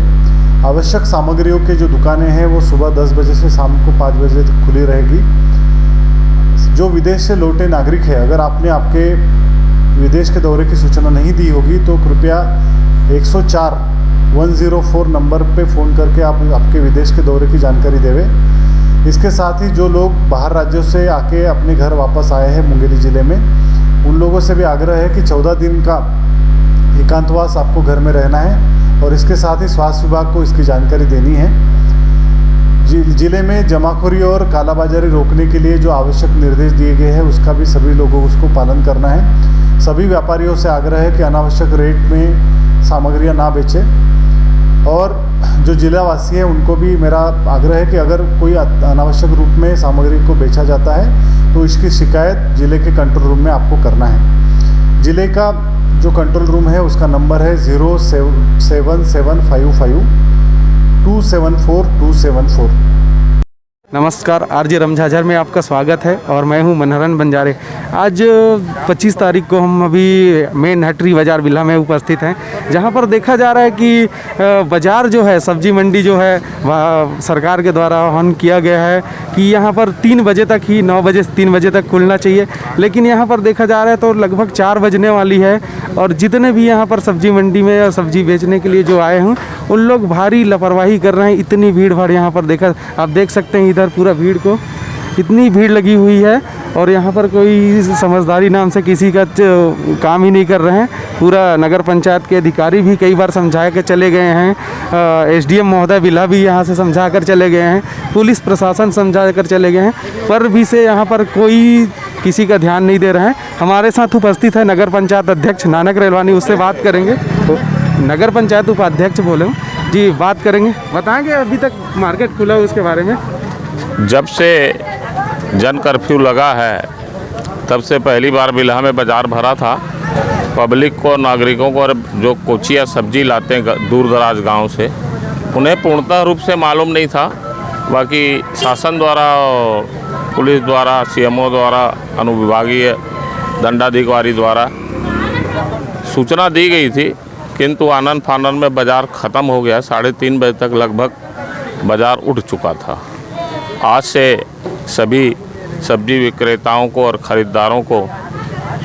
आवश्यक सामग्रियों के जो दुकानें हैं वो सुबह 10 बजे से शाम को 5 बजे तक खुली रहेगी। जो विदेश से लौटे नागरिक है, अगर आपने आपके विदेश के दौरे की सूचना नहीं दी होगी तो कृपया 104 नंबर पे फ़ोन करके आप आपके विदेश के दौरे की जानकारी देवें। इसके साथ ही जो लोग बाहर राज्यों से आके अपने घर वापस आए हैं मुंगेली ज़िले में, उन लोगों से भी आग्रह है कि 14 दिन का एकांतवास आपको घर में रहना है और इसके साथ ही स्वास्थ्य विभाग को इसकी जानकारी देनी है। ज़िले में जमाखोरी और कालाबाजारी रोकने के लिए जो आवश्यक निर्देश दिए गए हैं उसका भी सभी लोगों को उसको पालन करना है। सभी व्यापारियों से आग्रह है कि अनावश्यक रेट में सामग्रियां ना बेचें और जो जिलावासी हैं उनको भी मेरा आग्रह है कि अगर कोई अनावश्यक रूप में सामग्री को बेचा जाता है तो इसकी शिकायत ज़िले के कंट्रोल रूम में आपको करना है। ज़िले का जो कंट्रोल रूम है उसका नंबर है 07755 274274। नमस्कार, आरजे रमझाझर में आपका स्वागत है और मैं हूं मनहरन बंजारे। आज 25 तारीख को हम अभी मेन हटरी बाज़ार बिल्हा में उपस्थित हैं, जहां पर देखा जा रहा है कि बाज़ार जो है, सब्जी मंडी जो है, वह सरकार के द्वारा आह्वान किया गया है कि यहां पर 3 बजे तक ही 9 बजे से 3 बजे तक खुलना चाहिए, लेकिन यहां पर देखा जा रहा है तो लगभग 4 बजने वाली है और जितने भी यहाँ पर सब्जी मंडी में सब्जी बेचने के लिए जो आए हैं उन लोग भारी लापरवाही कर रहे हैं। इतनी भीड़ भाड़ यहाँ पर देखा आप देख सकते हैं, इधर पूरा भीड़ को इतनी भीड़ लगी हुई है और यहाँ पर कोई समझदारी नाम से किसी का काम ही नहीं कर रहे हैं। पूरा नगर पंचायत के अधिकारी भी कई बार समझा के चले गए हैं, एसडीएम महोदय बिल्हा भी यहाँ से समझा कर चले गए हैं, पुलिस प्रशासन समझा कर चले गए हैं, पर भी से यहाँ पर कोई किसी का ध्यान नहीं दे रहे हैं। हमारे साथ उपस्थित है नगर पंचायत अध्यक्ष नानक रेलवानी, उससे बात करेंगे। तो नगर पंचायत उपाध्यक्ष बोले जी, बात करेंगे, बताएंगे अभी तक मार्केट खुला है उसके बारे में। जब से जन कर्फ्यू लगा है तब से पहली बार बिल्हा में बाज़ार भरा था। पब्लिक को, नागरिकों को, और जो कोचिया सब्जी लाते हैं दूर दराज गांव से, उन्हें पूर्णतः रूप से मालूम नहीं था। बाकी शासन द्वारा, पुलिस द्वारा, सीएमओ द्वारा, अनुविभागीय दंडाधिकारी द्वारा सूचना दी गई थी, किंतु आनन फानन में बाज़ार ख़त्म हो गया। 3:30 बजे तक लगभग बाज़ार उठ चुका था। आज से सभी सब्जी विक्रेताओं को और ख़रीदारों को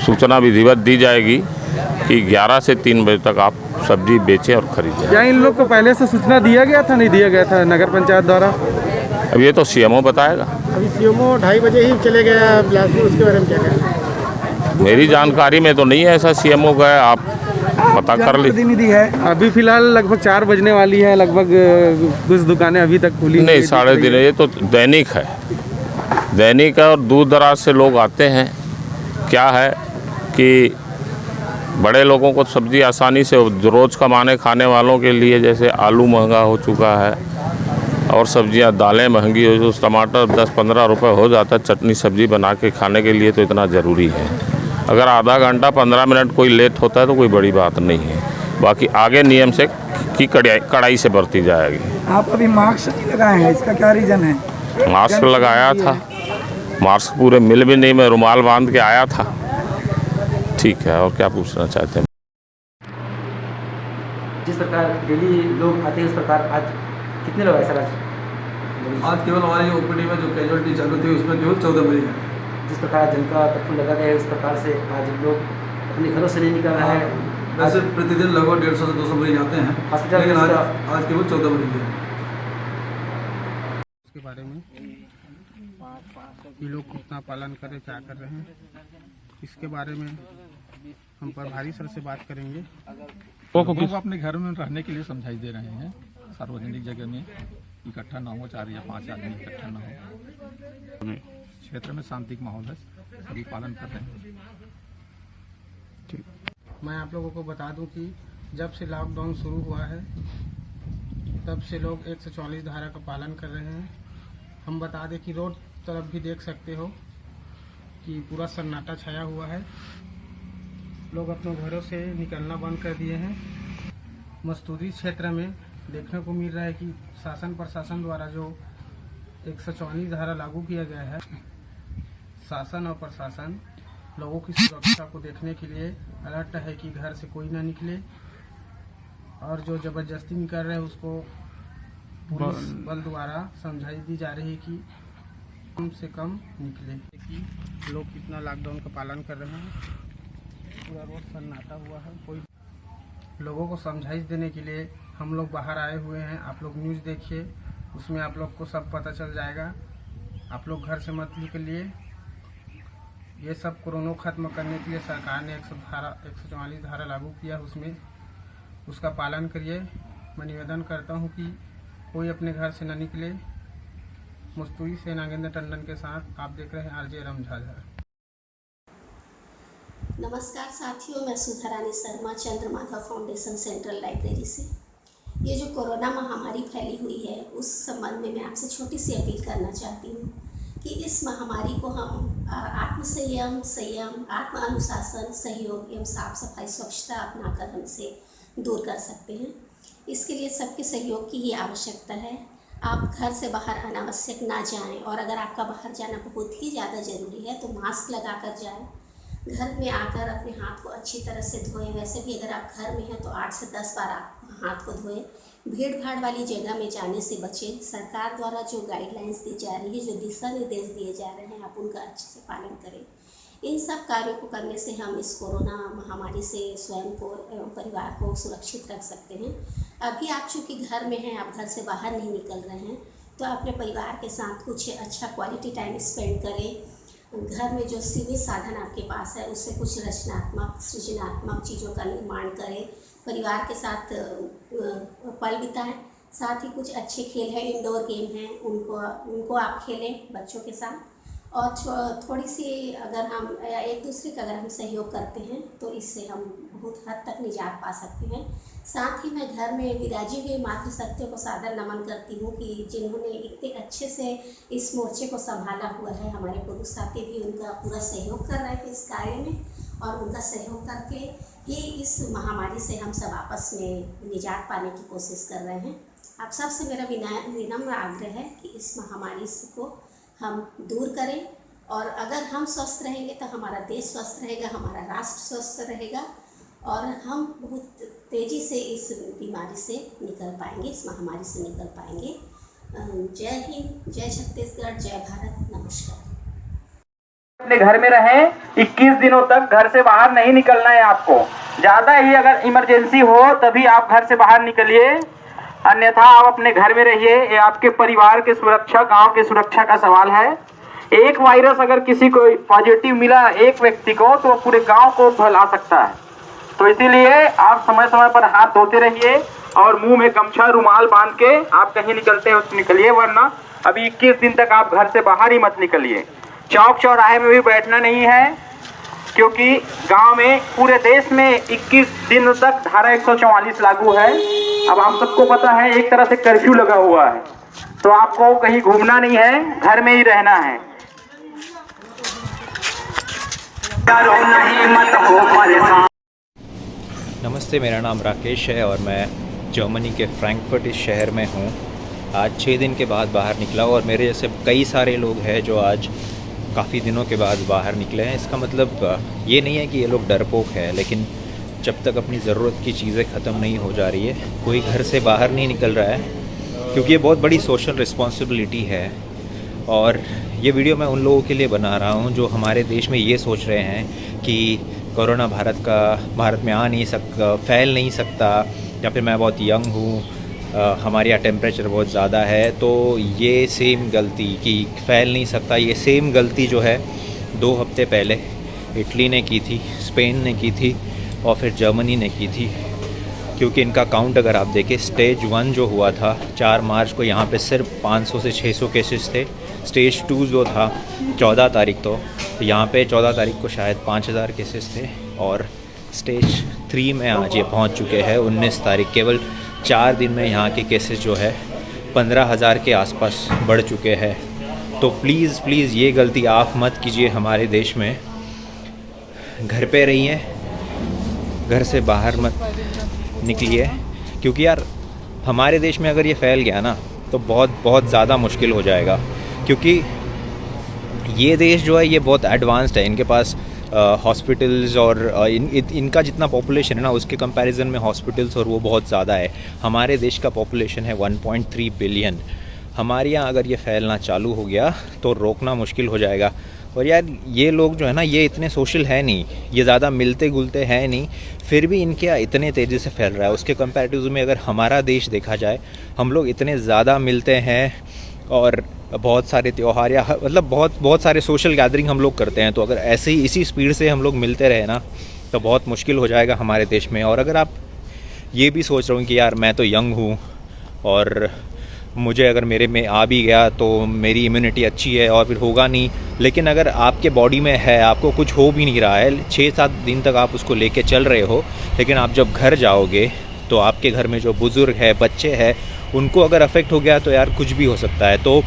सूचना विधिवत दी जाएगी कि 11 से 3 बजे तक आप सब्जी बेचें और खरीदें। क्या इन लोग को पहले से सूचना दिया गया था, नहीं दिया गया था नगर पंचायत द्वारा? अब ये तो सीएमओ बताएगा। अभी सीएमओ 2:30 बजे ही चले गया बिलासपुर, उसके बारे में क्या कहना? मेरी जानकारी में तो नहीं है ऐसा सीएमओ का है, आप पता कर लीजिए। है अभी फिलहाल लगभग 4 बजने वाली है, लगभग कुछ दुकानें अभी तक खुली नहीं, 3:30। ये तो दैनिक है, दैनिक है और दूर दराज से लोग आते हैं। क्या है कि बड़े लोगों को सब्जी आसानी से, रोज़ कमाने खाने वालों के लिए जैसे आलू महंगा हो चुका है और सब्जियां, दालें महंगी हो, टमाटर 10-15 रुपये हो जाता है, चटनी सब्जी बना के खाने के लिए तो इतना ज़रूरी है। अगर आधा घंटा 15 मिनट कोई लेट होता है तो कोई बड़ी बात नहीं है। बाकी आगे नियम से की कड़ाई से बरती जाएगी। आप अभी मास्क नहीं लगाए हैं, इसका क्या रीज़न है? मास्क लगाया था, मास्क पूरे मिल भी नहीं, मैं रुमाल बांध के आया था। ठीक है, और क्या पूछना चाहते हैं? जिस प्रकार डेली लोग आते हैं उस प्रकार आज कितने लोग आए सर? आज केवल हमारी ओपीडी में जो कैजुअलिटी चालू थी उसमें केवल 14 मरीज हैं। जिस प्रकार जनता कर्फ्यू लगा गया है उस प्रकार से आज लोग अपने घरों से नहीं निकल रहे हैं। वैसे प्रतिदिन लगभग 150 से 200 मरीज आते हैं, लेकिन आज केवल 14 मरीज हैं। इसके बारे में ये लोग कितना पालन करें, क्या कर रहे हैं, इसके बारे में हम प्रभारी सर से बात करेंगे। लोगों को अपने घर में रहने के लिए समझाई दे रहे हैं, सार्वजनिक जगह में इकट्ठा ना हो, 4 या 5 आदमी इकट्ठा ना हो। क्षेत्र में शांति का माहौल है। सभी पालन कर रहे हैं। मैं आप लोगों को बता दूं कि जब से लॉकडाउन शुरू हुआ है तब से लोग 144 धारा का पालन कर रहे हैं। हम बता दें कि रोड तरफ भी देख सकते हो कि पूरा सन्नाटा छाया हुआ है। लोग अपने घरों से निकलना बंद कर दिए हैं। मस्तूरी क्षेत्र में देखने को मिल रहा है कि शासन प्रशासन द्वारा जो 144 धारा लागू किया गया है, शासन और प्रशासन लोगों की सुरक्षा को देखने के लिए अलर्ट है कि घर से कोई ना निकले, और जो जबरदस्ती निकल रहे हैं उसको पुलिस बल द्वारा समझाई दी जा रही है कि कम से कम निकले। कि लोग कितना लॉकडाउन का पालन कर रहे हैं। पूरा रोड सन्नाटा हुआ है। कोई लोगों को समझाइश देने के लिए हम लोग बाहर आए हुए हैं। आप लोग न्यूज़ देखिए, उसमें आप लोग को सब पता चल जाएगा। आप लोग घर से मत निकलिए। ये सब कोरोना खत्म करने के लिए सरकार ने 144 धारा लागू किया, उसमें उसका पालन करिए। मैं निवेदन करता हूँ कि कोई अपने घर से न निकले। मस्तूरी से नागेंद्र टंडन के साथ आप देख रहे हैं आरजे झाझर। नमस्कार साथियों, मैं सुधा रानी शर्मा चंद्रमाधव फाउंडेशन सेंट्रल लाइब्रेरी से। ये जो कोरोना महामारी फैली हुई है उस संबंध में मैं आपसे छोटी सी अपील करना चाहती हूँ कि इस महामारी को हम आत्मसंयम, संयम, आत्म अनुशासन, सहयोग एवं साफ सफाई स्वच्छता अपनाकर हमसे दूर कर सकते हैं। इसके लिए सबके सहयोग की ही आवश्यकता है। आप घर से बाहर अनावश्यक ना जाएं, और अगर आपका बाहर जाना बहुत ही ज़्यादा ज़रूरी है तो मास्क लगा कर जाएँ। घर में आकर अपने हाथ को अच्छी तरह से धोएं। वैसे भी अगर आप घर में हैं तो 8 से 10 बार आप हाथ को धोएं। भीड़ भाड़ वाली जगह में जाने से बचें। सरकार द्वारा जो गाइडलाइंस दी जा रही है, जो दिशा निर्देश दिए जा रहे हैं, आप उनका अच्छे से पालन करें। इन सब कार्यों को करने से हम इस कोरोना महामारी से स्वयं को एवं परिवार को सुरक्षित रख सकते हैं। अभी आप चूँकि घर में हैं, आप घर से बाहर नहीं निकल रहे हैं, तो अपने परिवार के साथ कुछ अच्छा क्वालिटी टाइम स्पेंड करें। घर में जो सीमित साधन आपके पास है उससे कुछ रचनात्मक, सृजनात्मक चीज़ों का निर्माण करें। परिवार के साथ पल बिताएं। साथ ही कुछ अच्छे खेल हैं, इंडोर गेम हैं, उनको आप खेलें बच्चों के साथ। और थोड़ी सी अगर हम एक दूसरे का अगर हम सहयोग करते हैं तो इससे हम बहुत हद तक निजात पा सकते हैं। साथ ही मैं घर में विराजी हुई मातृशक्तियों को सादर नमन करती हूँ कि जिन्होंने इतने अच्छे से इस मोर्चे को संभाला हुआ है। हमारे पुरुष साथी भी उनका पूरा सहयोग कर रहे थे इस कार्य में, और उनका सहयोग करके ही इस महामारी से हम सब आपस में निजात पाने की कोशिश कर रहे हैं। आप सबसे मेरा विनम्र आग्रह है कि इस महामारी को हम दूर करें, और अगर हम स्वस्थ रहेंगे तो हमारा देश स्वस्थ रहेगा, हमारा राष्ट्र स्वस्थ रहेगा, और हम बहुत तेज़ी से इस बीमारी से निकल पाएंगे, इस महामारी से निकल पाएंगे। जय हिंद, जय छत्तीसगढ़, जय भारत, नमस्कार। अपने घर में रहें। 21 दिनों तक घर से बाहर नहीं निकलना है आपको। ज़्यादा ही अगर इमरजेंसी हो तभी आप घर से बाहर निकलिए, अन्यथा आप अपने घर में रहिए। ये आपके परिवार के सुरक्षा, गांव के सुरक्षा का सवाल है। एक वायरस अगर किसी को पॉजिटिव मिला एक व्यक्ति को तो पूरे गांव को फैला सकता है। तो इसीलिए आप समय समय पर हाथ धोते रहिए और मुंह में गमछा, रुमाल बांध के आप कहीं निकलते हो तो निकलिए, वरना अभी 21 दिन तक आप घर से बाहर ही मत निकलिए। चौक चौराहे में भी बैठना नहीं है, क्योंकि गांव में पूरे देश में 21 दिन तक धारा 144 लागू है। अब हम सबको पता है एक तरह से कर्फ्यू लगा हुआ है, तो आपको कहीं घूमना नहीं है, घर में ही रहना है। नमस्ते, मेरा नाम राकेश है और मैं जर्मनी के फ्रैंकफर्ट इस शहर में हूँ। आज 6 दिन के बाद बाहर निकला और मेरे जैसे कई सारे लोग हैं जो आज काफ़ी दिनों के बाद बाहर निकले हैं। इसका मतलब ये नहीं है कि ये लोग डरपोक है, लेकिन जब तक अपनी ज़रूरत की चीज़ें ख़त्म नहीं हो जा रही है, कोई घर से बाहर नहीं निकल रहा है, क्योंकि ये बहुत बड़ी सोशल रिस्पॉन्सिबिलिटी है। और ये वीडियो मैं उन लोगों के लिए बना रहा हूँ जो हमारे देश में ये सोच रहे हैं कि कोरोना भारत में आ नहीं सकता, फैल नहीं सकता, या फिर मैं बहुत यंग हूँ, हमारे यहाँ टेम्परेचर बहुत ज़्यादा है, तो ये सेम गलती कि फैल नहीं सकता, ये सेम गलती जो है 2 हफ्ते पहले इटली ने की थी, स्पेन ने की थी और फिर जर्मनी ने की थी। क्योंकि इनका काउंट अगर आप देखें, स्टेज 1 जो हुआ था 4 मार्च को, यहाँ पे सिर्फ 500 से 600 केसेस थे। स्टेज 2 जो था 14 तारीख तो यहाँ पे 14 तारीख को शायद 5000 केसेस थे और स्टेज 3 में आज ये पहुँच चुके हैं 19 तारीख। केवल 4 दिन में यहाँ के केसेस जो है 15,000 के आसपास बढ़ चुके हैं। तो प्लीज़ प्लीज़ ये गलती आप मत कीजिए हमारे देश में। घर पे रहिए, घर से बाहर मत निकलिए, क्योंकि यार हमारे देश में अगर ये फैल गया ना तो बहुत बहुत ज़्यादा मुश्किल हो जाएगा। क्योंकि ये देश जो है ये बहुत एडवांस्ड है, इनके पास हॉस्पिटल्स और इनका जितना पॉपुलेशन है ना उसके कंपैरिजन में हॉस्पिटल्स और वो बहुत ज़्यादा है। हमारे देश का पॉपुलेशन है 1.3 बिलियन। हमारे यहाँ अगर ये फैलना चालू हो गया तो रोकना मुश्किल हो जाएगा। और यार ये लोग जो है ना ये इतने सोशल है नहीं, ये ज़्यादा मिलते जुलते हैं नहीं, फिर भी इनके यहाँ इतने तेज़ी से फैल रहा है। उसके कंपैरेटिव में अगर हमारा देश देखा जाए, हम लोग इतने ज़्यादा मिलते हैं और बहुत सारे त्यौहार या मतलब बहुत सारे सोशल गैदरिंग हम लोग करते हैं। तो अगर ऐसे ही इसी स्पीड से हम लोग मिलते रहे ना तो बहुत मुश्किल हो जाएगा हमारे देश में। और अगर आप ये भी सोच रहे हो कि यार मैं तो यंग हूँ और मुझे अगर मेरे में आ भी गया तो मेरी इम्यूनिटी अच्छी है और फिर होगा नहीं, लेकिन अगर आपके बॉडी में है, आपको कुछ हो भी नहीं रहा है, 6-7 दिन तक आप उसको लेके चल रहे हो, लेकिन आप जब घर जाओगे तो आपके घर में जो बुज़ुर्ग है, बच्चे हैं, उनको अगर अफेक्ट हो गया तो यार कुछ भी हो सकता है। तो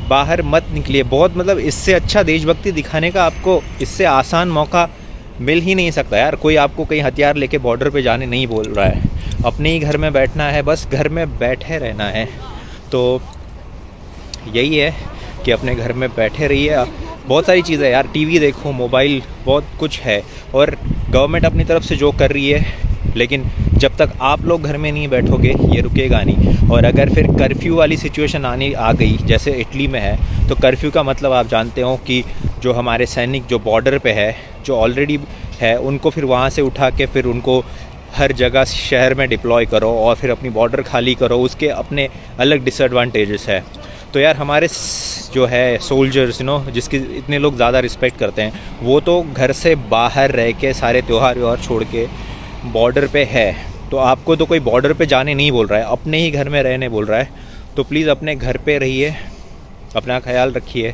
बाहर मत निकलिए। बहुत मतलब इससे अच्छा देशभक्ति दिखाने का आपको इससे आसान मौका मिल ही नहीं सकता यार। कोई आपको कहीं हथियार लेके बॉर्डर पे जाने नहीं बोल रहा है, अपने ही घर में बैठना है, बस घर में बैठे रहना है। तो यही है कि अपने घर में बैठे रहिए। बहुत सारी चीज़ें यार, टीवी देखो, मोबाइल, बहुत कुछ है और गवर्नमेंट अपनी तरफ से जो कर रही है, लेकिन जब तक आप लोग घर में नहीं बैठोगे ये रुकेगा नहीं। और अगर फिर कर्फ्यू वाली सिचुएशन आ गई जैसे इटली में है, तो कर्फ्यू का मतलब आप जानते हो कि जो हमारे सैनिक जो बॉर्डर पे है, जो ऑलरेडी है, उनको फिर वहाँ से उठा के फिर उनको हर जगह शहर में डिप्लॉय करो और फिर अपनी बॉर्डर खाली करो। उसके अपने अलग डिसएडवांटेजेस है। तो यार हमारे जो है सोल्जर्स जिसकी इतने लोग ज़्यादा रिस्पेक्ट करते हैं, वो तो घर से बाहर रह के सारे त्यौहार छोड़ के बॉर्डर पे है। तो आपको तो कोई बॉर्डर पे जाने नहीं बोल रहा है, अपने ही घर में रहने बोल रहा है। तो प्लीज़ अपने घर पे रहिए, अपना ख्याल रखिए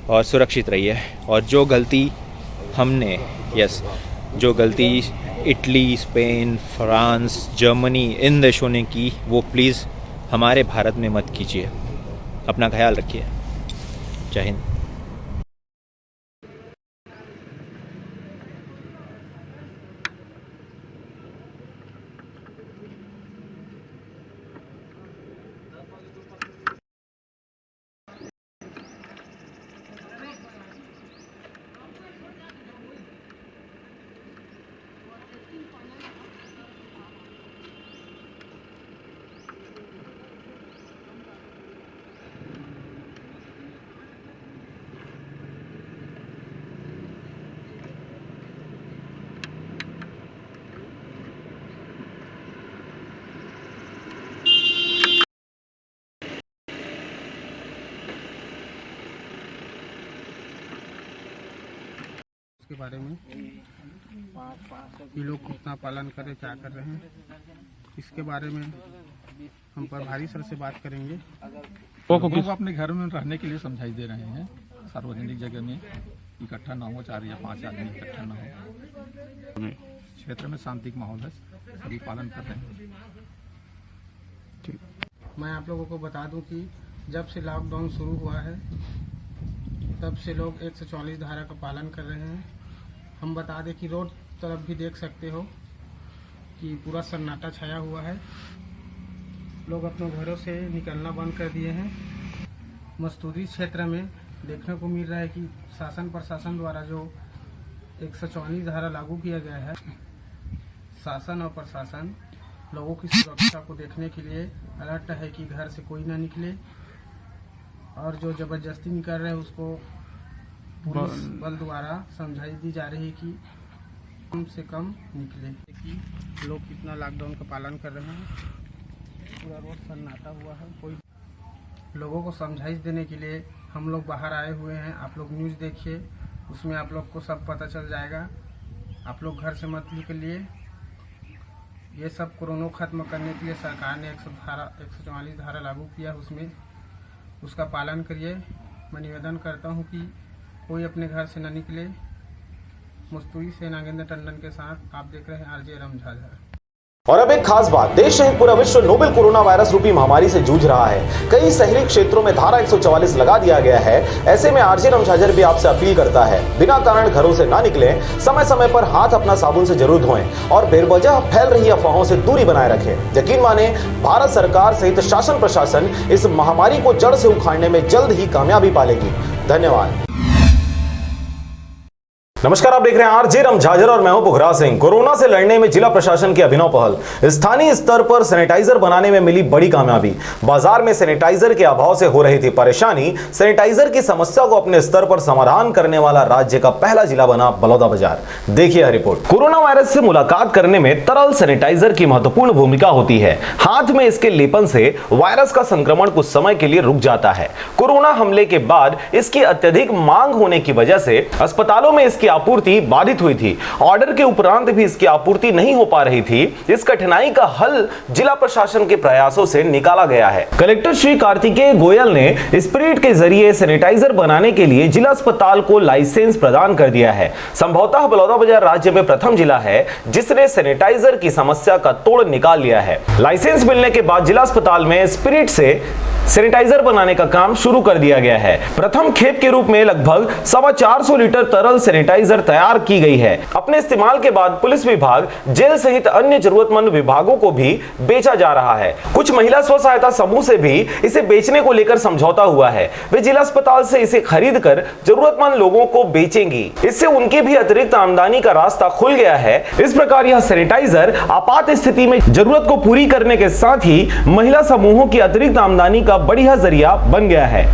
और सुरक्षित रहिए। और जो गलती हमने जो गलती इटली, स्पेन, फ्रांस, जर्मनी, इन देशों ने की, वो प्लीज़ हमारे भारत में मत कीजिए। अपना ख्याल रखिए। जय हिंद। के बारे में ये लोग कितना पालन करें, क्या कर रहे हैं, इसके बारे में हम प्रभारी सर से बात करेंगे। लोगों को अपने घर में रहने के लिए समझाई दे रहे हैं। सार्वजनिक जगह में इकट्ठा ना हो, 4 या 5 आदमी इकट्ठा ना हो। क्षेत्र में शांति का माहौल है, सभी पालन कर रहे हैं। मैं आप लोगों को बता दूं कि जब से लॉकडाउन शुरू हुआ है तब से लोग 144 धारा का पालन कर रहे हैं। हम बता दें कि रोड तरफ भी देख सकते हो कि पूरा सन्नाटा छाया हुआ है। लोग अपने घरों से निकलना बंद कर दिए हैं। मस्तूरी क्षेत्र में देखने को मिल रहा है कि शासन प्रशासन द्वारा जो 144 धारा लागू किया गया है, शासन और प्रशासन लोगों की सुरक्षा को देखने के लिए अलर्ट है कि घर से कोई ना निकले, और जो जबरदस्ती निकल रहे हैं उसको पुलिस बल द्वारा समझाई दी जा रही है कि कम से कम निकले। कि लोग कितना लॉकडाउन का पालन कर रहे हैं, पूरा रोड सन्नाटा हुआ है। कोई लोगों को समझाइश देने के लिए हम लोग बाहर आए हुए हैं। आप लोग न्यूज़ देखिए, उसमें आप लोग को सब पता चल जाएगा। आप लोग घर से मत निकलिए। ये सब कोरोना खत्म करने के लिए सरकार ने 144 धारा लागू किया, उसमें उसका पालन करिए। मैं निवेदन करता हूँ कि कोई अपने घर से न निकले। मुस्तुई से नागेंद्र टंडन के साथ आप देख रहे हैं आरजे झाझर। और अब एक खास बात, देश सहित पूरा विश्व नोवेल कोरोना वायरस रूपी महामारी से जूझ रहा है। कई शहरी क्षेत्रों में धारा 144 लगा दिया गया है। ऐसे में आरजे झाझर भी आपसे अपील करता है, बिना कारण घरों से ना निकलें, समय समय पर हाथ अपना साबुन से जरूर धोएं और बेवजह फैल रही अफवाहों से दूरी बनाए रखें। यकीन माने, भारत सरकार सहित शासन प्रशासन इस महामारी को जड़ से उखाड़ने में जल्द ही कामयाबी पालेगी। धन्यवाद। नमस्कार, आप देख रहे हैं आरजे झाझर और मैं हूं पुखराज सिंह। कोरोना से लड़ने में जिला प्रशासन की अभिनव पहल। स्थानीय स्तर पर सैनिटाइजर बनाने में मिली बड़ी कामयाबी। बाजार में सैनिटाइजर के अभाव से हो रही थी परेशानी। सैनिटाइजर की समस्या को अपने स्तर पर समाधान करने वाला राज्य का पहला जिला बना बलौदाबाजार। देखिए रिपोर्ट। कोरोना वायरस से मुलाकात करने में तरल सैनिटाइजर की महत्वपूर्ण भूमिका होती है। हाथ में इसके लेपन से वायरस का संक्रमण कुछ समय के लिए रुक जाता है। कोरोना हमले के बाद इसकी अत्यधिक मांग होने की वजह से अस्पतालों में इसकी आपूर्ति बाधित हुई थी। ऑर्डर के उपरांत भी इसकी आपूर्ति नहीं हो पा रही थी। इस कठिनाई का हल जिला प्रशासन के प्रयासों से निकाला गया है। कलेक्टर श्री कार्तिकेय गोयल ने स्पिरिट के जरिए सैनिटाइजर बनाने के लिए जिला अस्पताल को लाइसेंस प्रदान कर दिया है। संभवतः बलौदाबाजार राज्य में प्रथम जिला है जिसने सैनिटाइजर की समस्या का तोड़ निकाल लिया है। लाइसेंस मिलने के बाद जिला अस्पताल में स्पिरिट से सैनिटाइजर बनाने का काम शुरू कर दिया गया है। प्रथम खेप के रूप में लगभग 450 लीटर तरल सैनिटाइजर तैयार की गई है। अपने इस्तेमाल के बाद पुलिस विभाग, जेल सहित अन्य जरूरतमंद विभागों को भी बेचा जा रहा है। कुछ महिला स्व सहायता समूह से भी इसे बेचने को लेकर समझौता हुआ है। वे जिला अस्पताल से इसे खरीद कर जरूरतमंद लोगों को बेचेंगी। इससे उनकी भी अतिरिक्त आमदनी का रास्ता खुल गया है। इस प्रकार यह सैनिटाइजर आपात स्थिति में जरूरत को पूरी करने के साथ ही महिला समूहों की अतिरिक्त आमदनी का बढ़िया जरिया बन गया है।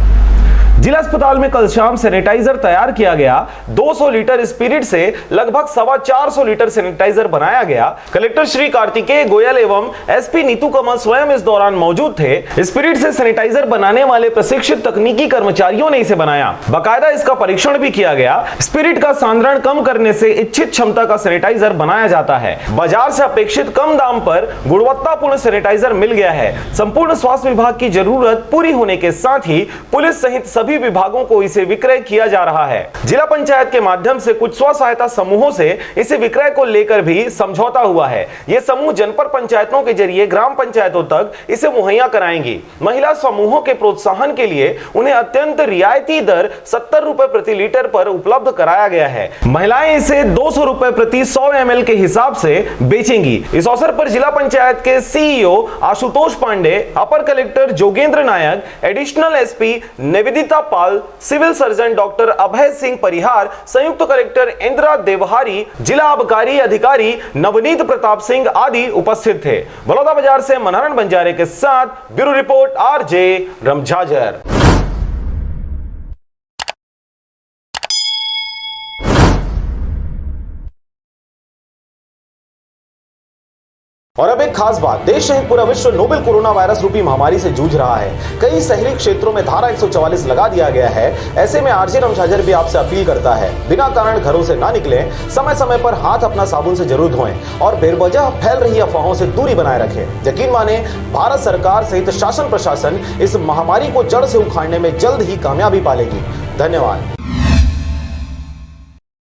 जिला अस्पताल में कल शाम सैनिटाइजर तैयार किया गया। 200 लीटर स्पिरिट से लगभग 425 लीटर सैनिटाइजर बनाया गया। कलेक्टर श्री कार्तिकेय गोयल एवं एसपी नीतू कमल स्वयं इस दौरान मौजूद थे। स्पिरिट से सैनिटाइजर बनाने वाले प्रशिक्षित तकनीकी कर्मचारियों ने इसे बनाया। बाकायदा इसका परीक्षण भी किया गया। स्पिरिट का सांद्रण कम करने से इच्छित क्षमता का सैनिटाइजर बनाया जाता है। बाजार से अपेक्षित कम दाम पर गुणवत्तापूर्ण सैनिटाइजर मिल गया है। संपूर्ण स्वास्थ्य विभाग की जरूरत पूरी होने के साथ ही पुलिस सहित सभी विभागों को इसे विक्रय किया जा रहा है। जिला पंचायत के माध्यम से कुछ स्व सहायता समूहों से इसे विक्रय को लेकर भी समझौता हुआ है। ये समूह जनपद पंचायतों के जरिए ग्राम पंचायतों तक इसे मुहैया कराएंगी। महिला समूहों के प्रोत्साहन के लिए उन्हें अत्यंत रियायती दर 70 रुपए प्रति लीटर पर उपलब्ध कराया गया है। महिलाएं इसे 200 रुपए प्रति 100 ml के हिसाब से बेचेंगी। इस अवसर पर जिला पंचायत के सीईओ आशुतोष पांडे, अपर कलेक्टर जोगेंद्र नायक, एडिशनल एसपी निवेदिता पाल, civil surgeon doctor Abhay Singh Parihar, संयुक्त कलेक्टर इंदिरा देवहारी, जिला आबकारी अधिकारी नवनीत प्रताप सिंह आदि उपस्थित थे। बलौदाबाजार से मनहरन बंजारे के साथ ब्यूरो रिपोर्ट आरजे झाझर। और अब एक खास बात, देश सहित पूरा विश्व नोवेल कोरोना वायरस रूपी महामारी से जूझ रहा है। कई शहरी क्षेत्रों में धारा 144 लगा दिया गया है। ऐसे में आरजे झाझर भी आपसे अपील करता है, बिना कारण घरों से ना निकलें, समय समय पर हाथ अपना साबुन से जरूर धोएं और बेवजह फैल रही अफवाहों से दूरी बनाए रखें। यकीन माने, भारत सरकार सहित शासन प्रशासन इस महामारी को जड़ से उखाड़ने में जल्द ही कामयाबी पालेगी। धन्यवाद।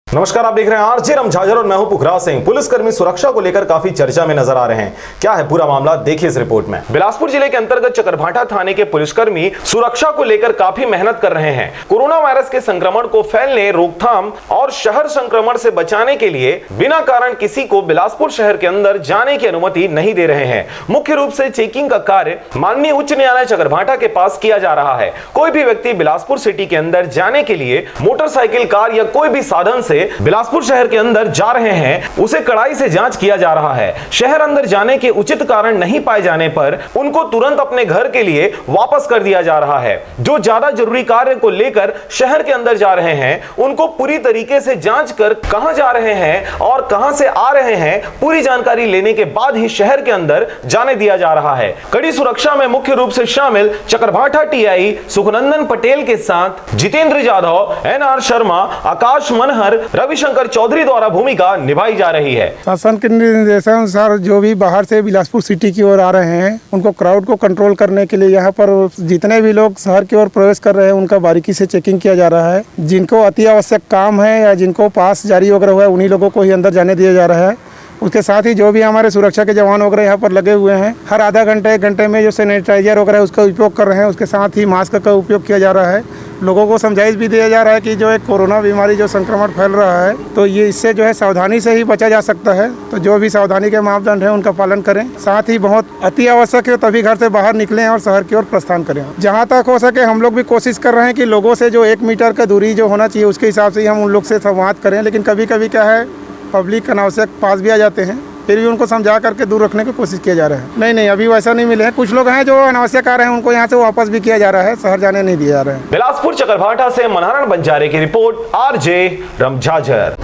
नमस्कार, आप देख रहे हैं आरजे झाझर और मैं हूं पुखराज सिंह। पुलिसकर्मी सुरक्षा को लेकर काफी चर्चा में नजर आ रहे हैं। क्या है पूरा मामला, देखिए इस रिपोर्ट में। बिलासपुर जिले के अंतर्गत चकरभाठा थाने के पुलिसकर्मी सुरक्षा को लेकर काफी मेहनत कर रहे हैं। कोरोना वायरस के संक्रमण को फैलने, रोकथाम और शहर संक्रमण से बचाने के लिए बिना कारण किसी को बिलासपुर शहर के अंदर जाने की अनुमति नहीं दे रहे हैं। मुख्य रूप से चेकिंग का कार्य माननीय उच्च न्यायालय चकरभाठा के पास किया जा रहा है। कोई भी व्यक्ति बिलासपुर सिटी के अंदर जाने के लिए मोटरसाइकिल, कार या कोई भी साधन से बिलासपुर शहर के अंदर जा रहे हैं, उसे कड़ाई से जांच किया जा रहा है। शहर अंदर जाने के उचित कारण नहीं पाए जाने पर उनको तुरंत अपने घर के लिए वापस कर दिया जा रहा है। जो ज्यादा जरूरी कार्य को लेकर शहर के अंदर जा रहे हैं, उनको पूरी तरीके से जांच कर कहां जा रहे हैं और कहां से आ रहे हैं, पूरी जानकारी लेने के बाद ही शहर के अंदर जाने दिया जा रहा है। कड़ी सुरक्षा में मुख्य रूप से शामिल चकरभाठा टीआई सुखनंदन पटेल के साथ जितेंद्र जाधव, एनआर शर्मा, आकाश मनहर, रविशंकर चौधरी द्वारा भूमिका निभाई जा रही है। शासन के निर्देशानुसार जो भी बाहर से बिलासपुर सिटी की ओर आ रहे हैं उनको क्राउड को कंट्रोल करने के लिए यहाँ पर जितने भी लोग शहर की ओर प्रवेश कर रहे हैं उनका बारीकी से चेकिंग किया जा रहा है। जिनको अति आवश्यक काम है या जिनको पास जारी वगैरह हुआ है उन्हीं लोगों को ही अंदर जाने दिया जा रहा है। उसके साथ ही जो भी हमारे सुरक्षा के जवान वगैरह यहाँ पर लगे हुए हैं, हर आधा घंटे 1 घंटे में जो सैनिटाइजर वगैरह उसका उपयोग कर रहे हैं। उसके साथ ही मास्क का उपयोग किया जा रहा है। लोगों को समझाइश भी दिया जा रहा है कि जो एक कोरोना बीमारी जो संक्रमण फैल रहा है तो ये इससे जो है सावधानी से ही बचा जा सकता है। तो जो भी सावधानी के मापदंड हैं उनका पालन करें। साथ ही बहुत अति आवश्यक है तभी घर से बाहर निकलें और शहर की ओर प्रस्थान करें। जहाँ तक हो सके हम लोग भी कोशिश कर रहे हैं कि लोगों से जो 1 मीटर का दूरी जो होना चाहिए उसके हिसाब से ही हम उन लोग से संवाद करें। लेकिन कभी कभी क्या है, पब्लिक अनावश्यक पास भी आ जाते हैं, फिर भी उनको समझा करके दूर रखने की कोशिश किया जा रहा है। नहीं अभी वैसा नहीं मिले हैं। कुछ लोग हैं जो अनावश्यक आ रहे हैं, उनको यहाँ से वापस भी किया जा रहा है, शहर जाने नहीं दिया जा रहा है। बिलासपुर चकरभाटा से मनहरन बंजारे की रिपोर्ट, आरजे रमझाझर।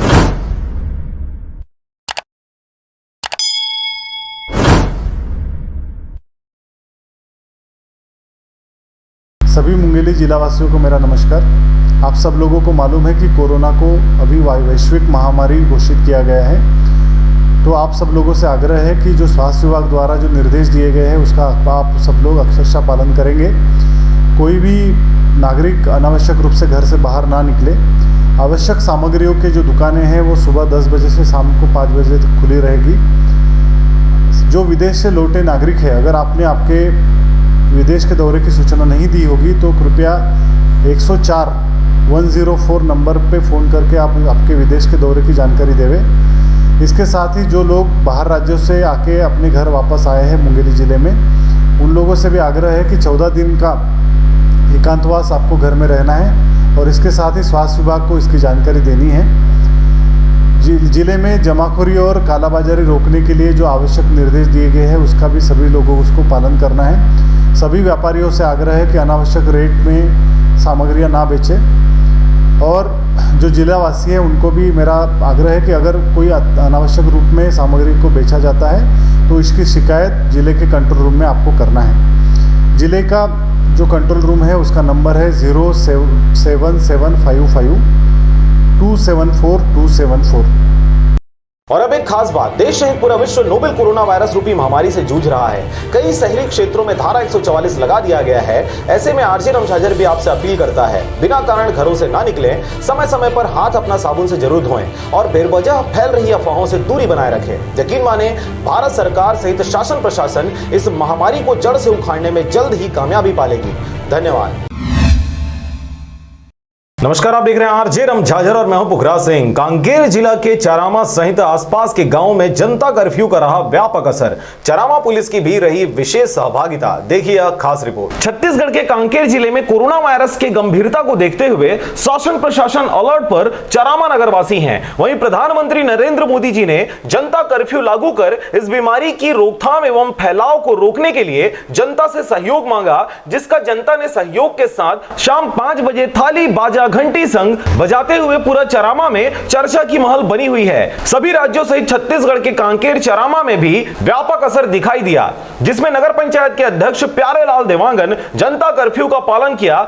सभी मुंगेली जिला वासियों को मेरा नमस्कार। आप सब लोगों को मालूम है कि कोरोना को अभी वैश्विक महामारी घोषित किया गया है। तो आप सब लोगों से आग्रह है कि जो स्वास्थ्य विभाग द्वारा जो निर्देश दिए गए हैं उसका आप सब लोग अक्षरशः पालन करेंगे। कोई भी नागरिक अनावश्यक रूप से घर से बाहर ना निकले। आवश्यक सामग्रियों के जो दुकानें हैं वो सुबह 10 बजे से शाम को 5 बजे तक खुली रहेगी। जो विदेश से लौटे नागरिक है, अगर आपने आपके विदेश के दौरे की सूचना नहीं दी होगी तो कृपया 104 नंबर पे फ़ोन करके आप आपके विदेश के दौरे की जानकारी देवें। इसके साथ ही जो लोग बाहर राज्यों से आके अपने घर वापस आए हैं मुंगेली ज़िले में, उन लोगों से भी आग्रह है कि 14 दिन का एकांतवास आपको घर में रहना है और इसके साथ ही स्वास्थ्य विभाग को इसकी जानकारी देनी है। ज़िले में जमाखोरी और कालाबाजारी रोकने के लिए जो आवश्यक निर्देश दिए गए हैं उसका भी सभी लोगों को उसको पालन करना है। सभी व्यापारियों से आग्रह है कि अनावश्यक रेट में सामग्रियां ना बेचें और जो जिलावासी हैं उनको भी मेरा आग्रह है कि अगर कोई अनावश्यक रूप में सामग्री को बेचा जाता है तो इसकी शिकायत ज़िले के कंट्रोल रूम में आपको करना है। ज़िले का जो कंट्रोल रूम है उसका नंबर है 07755 274 274। और अब एक खास बात, देश सहित पूरा विश्व नोवेल कोरोना वायरस रूपी महामारी से जूझ रहा है। कई शहरी क्षेत्रों में धारा 144 लगा दिया गया है। ऐसे में आरजे रमझाझर भी आपसे अपील करता है, बिना कारण घरों से ना निकलें, समय समय पर हाथ अपना साबुन से जरूर धोएं और बेवजह फैल रही अफवाहों से दूरी बनाए रखें। यकीन माने, भारत सरकार सहित शासन प्रशासन इस महामारी को जड़ से उखाड़ने में जल्द ही कामयाबी पालेगी। धन्यवाद। नमस्कार, आप देख रहे हैं आरजे रमझाझर और मैं हूं पुखराज सिंह। कांकेर जिला के चारामा सहित आसपास के गांव में जनता कर्फ्यू का रहा व्यापक असर। चारामा पुलिस की भी रही विशेष सहभागिता। देखिए खास रिपोर्ट। छत्तीसगढ़ के कांकेर जिले में कोरोना वायरस की गंभीरता को देखते हुए शासन प्रशासन अलर्ट पर चारामा नगरवासी हैं। वहीं प्रधानमंत्री नरेंद्र मोदी जी ने जनता कर्फ्यू लागू कर इस बीमारी की रोकथाम एवं फैलाव को रोकने के लिए जनता से सहयोग मांगा, जिसका जनता ने सहयोग के साथ शाम 5 बजे थाली बाजा घंटी संग बजाते हुए पूरा चारामा में चर्चा की महल बनी हुई है। सभी राज्यों सहित छत्तीसगढ़ के कांकेर चारामा में भी व्यापक असर दिखाई दिया, जिसमें नगर पंचायत के अध्यक्ष प्यारेलाल देवांगन जनता कर्फ्यू का पालन किया।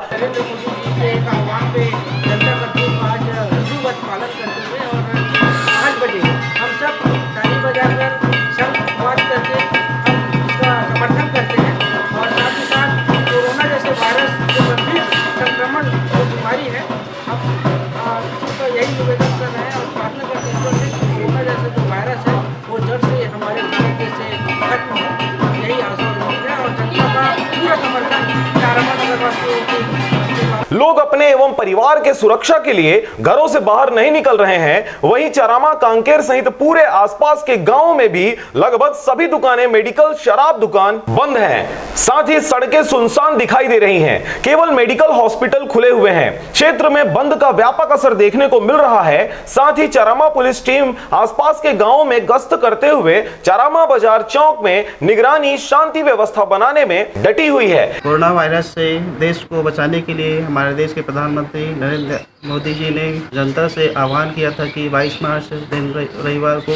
लोग अपने एवं परिवार के सुरक्षा के लिए घरों से बाहर नहीं निकल रहे हैं। वहीं चारामा, कांकेर सहित पूरे आसपास के गांवों में भी लगभग सभी दुकानें, मेडिकल, शराब दुकान बंद हैं। साथ ही सड़कें सुनसान दिखाई दे रही हैं। केवल मेडिकल हॉस्पिटल खुले हुए हैं। क्षेत्र में बंद का व्यापक असर देखने को मिल रहा है। साथ ही चारामा पुलिस टीम आसपास के गांवों में गश्त करते हुए चारामा बाजार चौक में निगरानी, शांति व्यवस्था बनाने में डटी हुई है। कोरोना वायरस से देश को बचाने के लिए हमारे देश के प्रधानमंत्री नरेंद्र मोदी जी ने जनता से आह्वान किया था कि 22 मार्च दिन रविवार को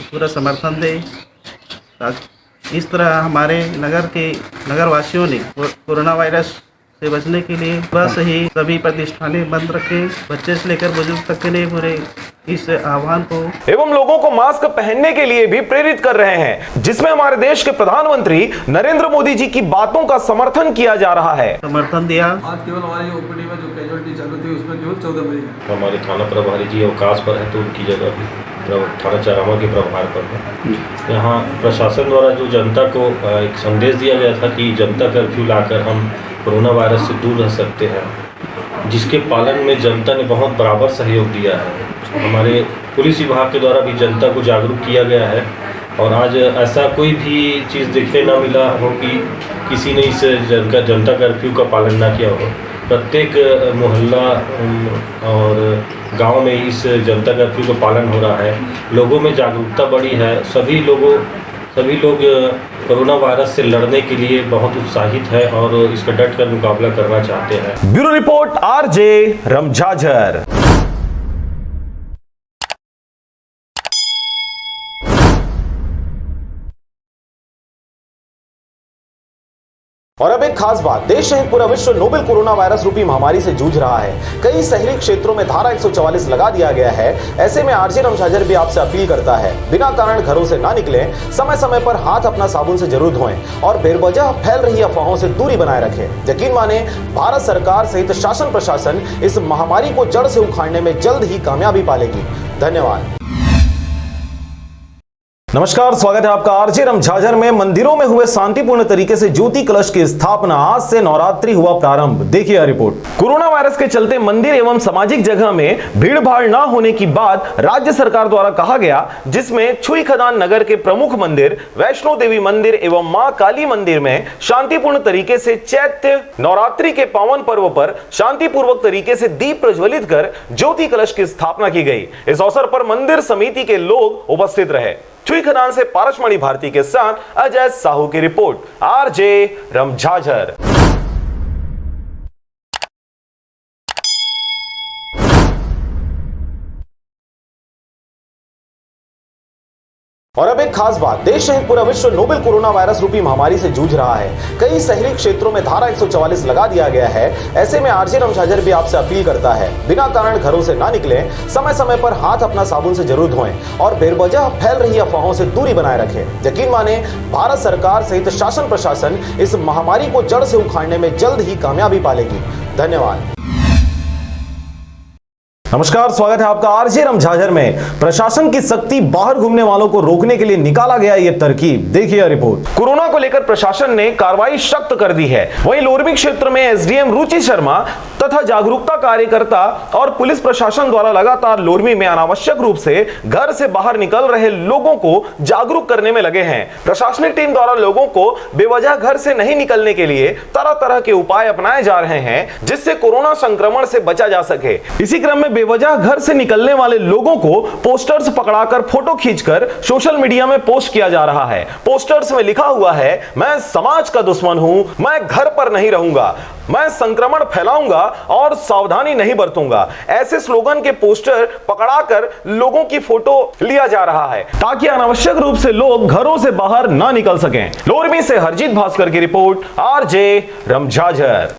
पूरा समर्थन दे। इस तरह हमारे नगर वासियों ने कोरोना वायरस से बचने के लिए बस ही सभी प्रतिष्ठानें बंद रखें, बच्चे से लेकर बुजुर्ग तक के लिए पूरे इस आह्वान को एवं लोगों को मास्क पहनने के लिए भी प्रेरित कर रहे हैं, जिसमें हमारे देश के प्रधानमंत्री नरेंद्र मोदी जी की बातों का समर्थन किया जा रहा है। समर्थन दिया। आज केवल हमारी ओपीडी में जो कैजुअलिटी चालू थी उसमें केवल 14 मरीज हैं। हमारे थाना प्रभारी जी अवकाश पर है तो उनकी जगह भी थाना चारामा के प्रभार पर है। यहाँ प्रशासन द्वारा जो जनता को एक संदेश दिया गया था कि जनता कर्फ्यू लाकर हम कोरोना वायरस से दूर रह सकते हैं, जिसके पालन में जनता ने बहुत बराबर सहयोग दिया है। हमारे पुलिस विभाग के द्वारा भी जनता को जागरूक किया गया है और आज ऐसा कोई भी चीज़ देखने ना मिला हो कि किसी ने इस जनता कर्फ्यू का पालन ना किया हो। प्रत्येक मोहल्ला और गांव में इस जनता कर्फ्यू का पालन हो रहा है। लोगों में जागरूकता बढ़ी है। सभी लोग कोरोना वायरस से लड़ने के लिए बहुत उत्साहित है और इसका डट कर मुकाबला करना चाहते हैं। Bureau report RJ Ramjhajhar. और अब एक खास बात, देश सहित पूरा विश्व नोवेल कोरोना वायरस रूपी महामारी से जूझ रहा है। कई शहरी क्षेत्रों में धारा 144 लगा दिया गया है। ऐसे में आरजे रमझाझर भी आपसे अपील करता है, बिना कारण घरों से ना निकलें, समय समय पर हाथ अपना साबुन से जरूर धोएं और बेवजह फैल रही अफवाहों से दूरी बनाए रखें। यकीन माने, भारत सरकार सहित शासन प्रशासन इस महामारी को जड़ से उखाड़ने में जल्द ही कामयाबी पालेगी। धन्यवाद। नमस्कार, स्वागत है आपका आरजे रमझाझर में। मंदिरों में हुए शांतिपूर्ण तरीके से ज्योति कलश की स्थापना। आज से नवरात्रि हुआ प्रारंभ। देखिए रिपोर्ट। कोरोना वायरस के चलते मंदिर एवं सामाजिक जगह में भीड़ भाड़ न होने की बात राज्य सरकार द्वारा कहा गया, जिसमें छुई खदान नगर के प्रमुख मंदिर वैष्णो देवी मंदिर एवं मां काली मंदिर में शांतिपूर्ण तरीके से चैत्र नवरात्रि के पावन पर्व पर शांतिपूर्वक तरीके से दीप प्रज्वलित कर ज्योति कलश की स्थापना की गई। इस अवसर पर मंदिर समिति के लोग उपस्थित रहे। छुई खदान से पारसमणि भारती के साथ अजय साहू की रिपोर्ट, आरजे रमझाझर। और अब एक खास बात, देश सहित पूरा विश्व नोवेल कोरोना वायरस रूपी महामारी से जूझ रहा है। कई शहरी क्षेत्रों में धारा 144 लगा दिया गया है। ऐसे में आरजे रमझाझर भी आपसे अपील करता है, बिना कारण घरों से ना निकलें, समय समय पर हाथ अपना साबुन से जरूर धोएं और बेवजह फैल रही अफवाहों से दूरी बनाए रखें। यकीन माने, भारत सरकार सहित शासन प्रशासन इस महामारी को जड़ से उखाड़ने में जल्द ही कामयाबी पालेगी। धन्यवाद। नमस्कार, स्वागत है आपका आरजे रमझाझर में। प्रशासन की सख्ती, बाहर घूमने वालों को रोकने के लिए निकाला गया ये तरकीब। देखिए रिपोर्ट। कोरोना को लेकर प्रशासन ने कार्रवाई सख्त कर दी है। वहीं लोरमी क्षेत्र में एसडीएम रुचि शर्मा तथा जागरूकता कार्यकर्ता और पुलिस प्रशासन द्वारा लगातार लोरमी में अनावश्यक रूप से घर से बाहर निकल रहे लोगों को जागरूक करने में लगे हैं। प्रशासनिक टीम द्वारा लोगों को बेवजह घर से नहीं निकलने के लिए तरह तरह के उपाय अपनाए जा रहे हैं, जिससे कोरोना संक्रमण से बचा जा सके। इसी क्रम में बेवजह घर से निकलने वाले लोगों को पोस्टर्स पकड़ाकर फोटो खींचकर सोशल मीडिया में पोस्ट किया जा रहा है। पोस्टर्स में लिखा हुआ है, मैं समाज का दुश्मन हूं, मैं घर पर नहीं रहूंगा, मैं संक्रमण फैलाऊंगा और सावधानी नहीं बरतूंगा। ऐसे स्लोगन के पोस्टर पकड़ाकर लोगों की फोटो लिया जा रहा है, ताकि अनावश्यक रूप से लोग घरों से बाहर ना निकल सकें। लोरमी से हरजीत भास्कर की रिपोर्ट, आरजे रमझाझर।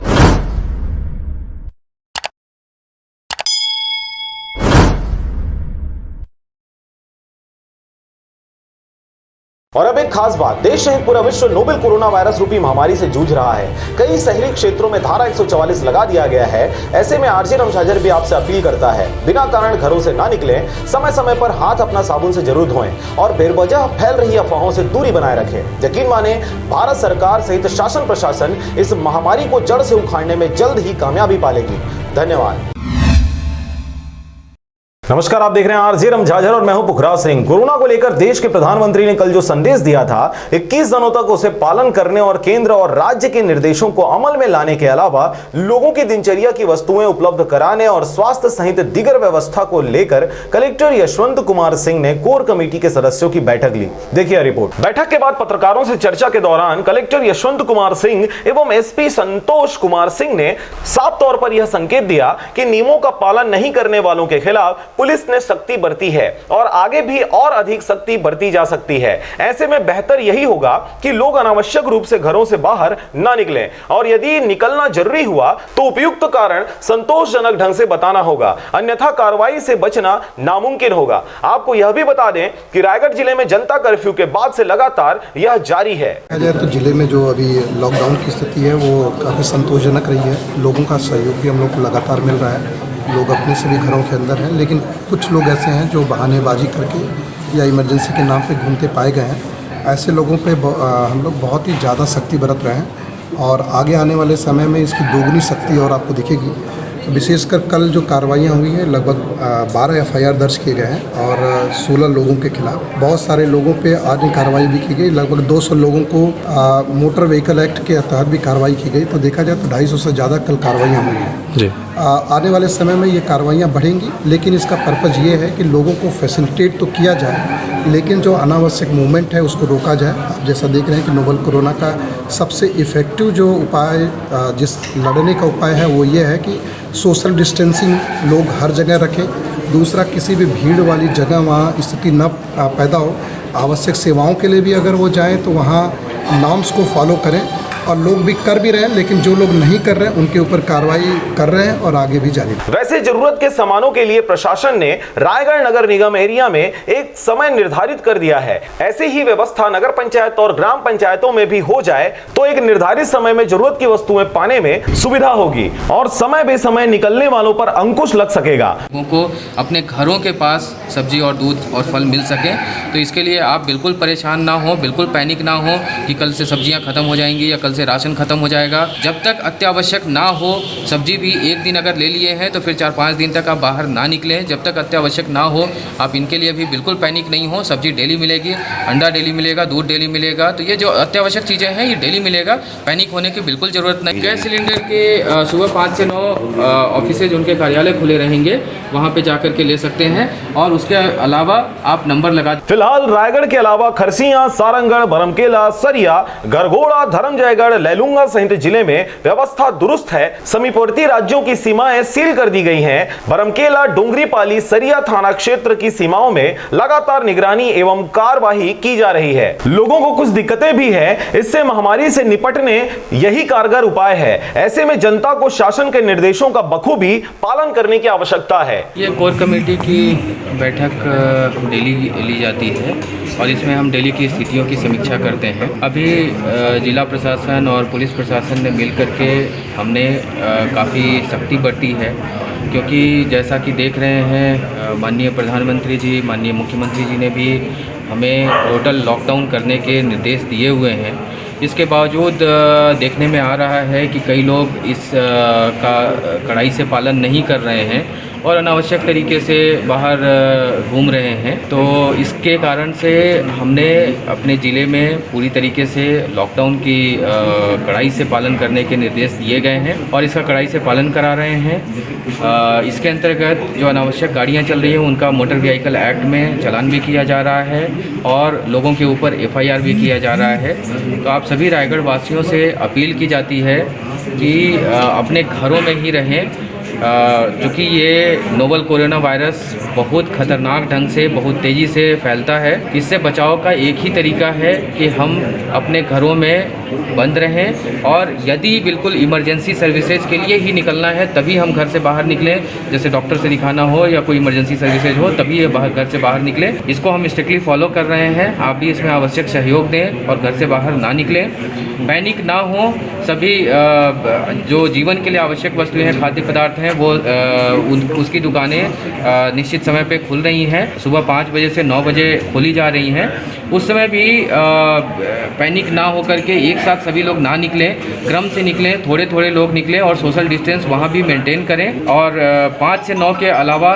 और अब एक खास बात, देश सहित पूरा विश्व नोवेल कोरोना वायरस रूपी महामारी से जूझ रहा है। कई शहरी क्षेत्रों में धारा 144 लगा दिया गया है। ऐसे में आरजे रमझाझर भी आपसे अपील करता है, बिना कारण घरों से ना निकलें, समय समय पर हाथ अपना साबुन से जरूर धोएं और बेवजह फैल रही अफवाहों से दूरी बनाए रखें। यकीन माने, भारत सरकार सहित शासन प्रशासन इस महामारी को जड़ से उखाड़ने में जल्द ही कामयाबी पालेगी। धन्यवाद। नमस्कार, आप देख रहे हैं आरजे रमझाझर और मैं हूं पुखराज सिंह। कोरोना को लेकर देश के प्रधानमंत्री ने कल जो संदेश दिया था, 21 दिनों तक उसे पालन करने और केंद्र और राज्य के निर्देशों को अमल में लाने के अलावा लोगों की दिनचर्या की वस्तुएं उपलब्ध कराने और स्वास्थ्य सहित दीगर व्यवस्था को लेकर कलेक्टर यशवंत कुमार सिंह ने कोर कमेटी के सदस्यों की बैठक ली। देखिए रिपोर्ट। बैठक के बाद पत्रकारों से चर्चा के दौरान कलेक्टर यशवंत कुमार सिंह एवं एसपी संतोष कुमार सिंह ने साफ तौर पर यह संकेत दिया कि नियमों का पालन नहीं करने वालों के खिलाफ पुलिस ने सख्ती बरती है और आगे भी और अधिक सख्ती बरती जा सकती है। ऐसे में बेहतर यही होगा कि लोग अनावश्यक रूप से घरों से बाहर ना निकलें और यदि निकलना जरूरी हुआ तो उपयुक्त कारण संतोषजनक ढंग से बताना होगा, अन्यथा कार्रवाई से बचना नामुमकिन होगा। आपको यह भी बता दें कि रायगढ़ जिले में जनता कर्फ्यू के बाद से लगातार यह जारी है। तो जिले में जो अभी लॉकडाउन की स्थिति है वो काफ़ी संतोषजनक रही है। लोगों का सहयोग भी हम लोग को लगातार मिल रहा है। लोग अपने से भी घरों के अंदर हैं, लेकिन कुछ लोग ऐसे हैं जो बहानेबाजी करके या इमरजेंसी के नाम पे घूमते पाए गए हैं। ऐसे लोगों पे हम लोग बहुत ही ज़्यादा सख्ती बरत रहे हैं और आगे आने वाले समय में इसकी दोगुनी सख्ती और आपको दिखेगी। विशेषकर कल जो कार्रवाइयाँ हुई हैं, लगभग 12 FIR दर्ज किए गए हैं और 16 लोगों के खिलाफ। बहुत सारे लोगों पे आज कार्रवाई भी की गई। लगभग 200 लोगों को मोटर व्हीकल एक्ट के तहत भी कार्रवाई की गई। तो देखा जाए तो 250 से ज़्यादा कल कार्रवाइयाँ हुई हैं जी। आने वाले समय में ये कार्रवाइयाँ बढ़ेंगी, लेकिन इसका पर्पज़ ये है कि लोगों को फैसिलिटेट तो किया जाए, लेकिन जो अनावश्यक मूवमेंट है उसको रोका जाए। आप जैसा देख रहे हैं कि नोवल कोरोना का सबसे इफ़ेक्टिव जो उपाय जिस लड़ने का उपाय है वो ये है कि सोशल डिस्टेंसिंग लोग हर जगह रखें। दूसरा, किसी भी भीड़ वाली जगह वहाँ स्थिति न पैदा हो। आवश्यक सेवाओं के लिए भी अगर वो जाएं तो वहाँ नॉर्म्स को फॉलो करें और लोग भी कर भी रहे हैं, लेकिन जो लोग नहीं कर रहे हैं उनके ऊपर कार्रवाई कर रहे हैं और आगे भी जारी। वैसे जरूरत के सामानों के लिए प्रशासन ने रायगढ़ नगर निगम एरिया में एक समय निर्धारित कर दिया है। ऐसी ही व्यवस्था नगर पंचायत और ग्राम पंचायतों में भी हो जाए तो एक निर्धारित समय में जरूरत की वस्तुएं पाने में सुविधा होगी और समय बेसमय निकलने वालों पर अंकुश लग सकेगा। लोगों को अपने घरों के पास सब्जी और दूध और फल मिल सके, तो इसके लिए आप बिल्कुल परेशान ना हो, बिल्कुल पैनिक ना हो कि कल से सब्जियां खत्म हो जाएंगी या कल से राशन खत्म हो जाएगा। जब तक अत्यावश्यक ना हो, सब्जी भी एक दिन अगर ले लिए हैं तो फिर 4-5 दिन तक आप बाहर ना निकलें। जब तक अत्यावश्यक ना हो, आप इनके लिए भी बिल्कुल पैनिक नहीं हो। सब्जी डेली मिलेगी, अंडा डेली मिलेगा, दूध डेली मिलेगा, तो ये जो अत्यावश्यक चीज़ें हैं ये डेली मिलेगा। पैनिक होने की बिल्कुल ज़रूरत नहीं। गैस सिलेंडर के सुबह 5 से 9 ऑफिसेज उनके कार्यालय खुले रहेंगे, वहाँ पर जाकर के ले सकते हैं और उसके अलावा आप नंबर लगा। फिलहाल रायगढ़ के अलावा खरसिया, सारंगगढ़, बरमकेला, सरिया, गरगोड़ा, धर्मजयगढ़, लैलूंगा सहित जिले में व्यवस्था दुरुस्त है। समीपवर्ती राज्यों की सीमाएं सील कर दी गई हैं। बरमकेला, डोंगरीपाली, सरिया थाना क्षेत्र की सीमाओं में लगातार निगरानी एवं कार्यवाही की जा रही है। लोगों को कुछ दिक्कतें भी है, इससे महामारी से निपटने यही कारगर उपाय है। ऐसे में जनता को शासन के निर्देशों का बखूबी पालन करने की आवश्यकता है। ये कोर कमेटी की बैठक डेली ली जाती है और इसमें हम डेली की स्थितियों की समीक्षा करते हैं। अभी जिला प्रशासन और पुलिस प्रशासन ने मिल करके हमने काफ़ी सख्ती बरती है, क्योंकि जैसा कि देख रहे हैं माननीय प्रधानमंत्री जी, माननीय मुख्यमंत्री जी ने भी हमें टोटल लॉकडाउन करने के निर्देश दिए हुए हैं। इसके बावजूद देखने में आ रहा है कि कई लोग इस का कड़ाई से पालन नहीं कर रहे हैं और अनावश्यक तरीके से बाहर घूम रहे हैं। तो इसके कारण से हमने अपने ज़िले में पूरी तरीके से लॉकडाउन की कड़ाई से पालन करने के निर्देश दिए गए हैं और इसका कड़ाई से पालन करा रहे हैं। इसके अंतर्गत जो अनावश्यक गाड़ियां चल रही हैं उनका मोटर व्हीकल एक्ट में चालान भी किया जा रहा है और लोगों के ऊपर FIR भी किया जा रहा है। तो आप सभी रायगढ़ वासियों से अपील की जाती है कि अपने घरों में ही रहें, क्योंकि ये नोवल कोरोना वायरस बहुत ख़तरनाक ढंग से बहुत तेज़ी से फैलता है। इससे बचाव का एक ही तरीका है कि हम अपने घरों में बंद रहें और यदि बिल्कुल इमरजेंसी सर्विसेज के लिए ही निकलना है तभी हम घर से बाहर निकलें। जैसे डॉक्टर से दिखाना हो या कोई इमरजेंसी सर्विसेज हो तभी ये घर से बाहर निकलें। इसको हम स्ट्रिक्टली फॉलो कर रहे हैं। आप भी इसमें आवश्यक सहयोग दें और घर से बाहर ना निकलें। पैनिक ना हो। सभी जो जीवन के लिए आवश्यक वस्तुएं हैं, खाद्य पदार्थ हैं, वो उसकी दुकानें निश्चित समय पे खुल रही हैं। सुबह 5 बजे से 9 बजे खोली जा रही हैं। उस समय भी पैनिक ना हो करके एक साथ सभी लोग ना निकलें, क्रम से निकलें, थोड़े थोड़े लोग निकलें और सोशल डिस्टेंस वहाँ भी मेंटेन करें। और 5 से 9 के अलावा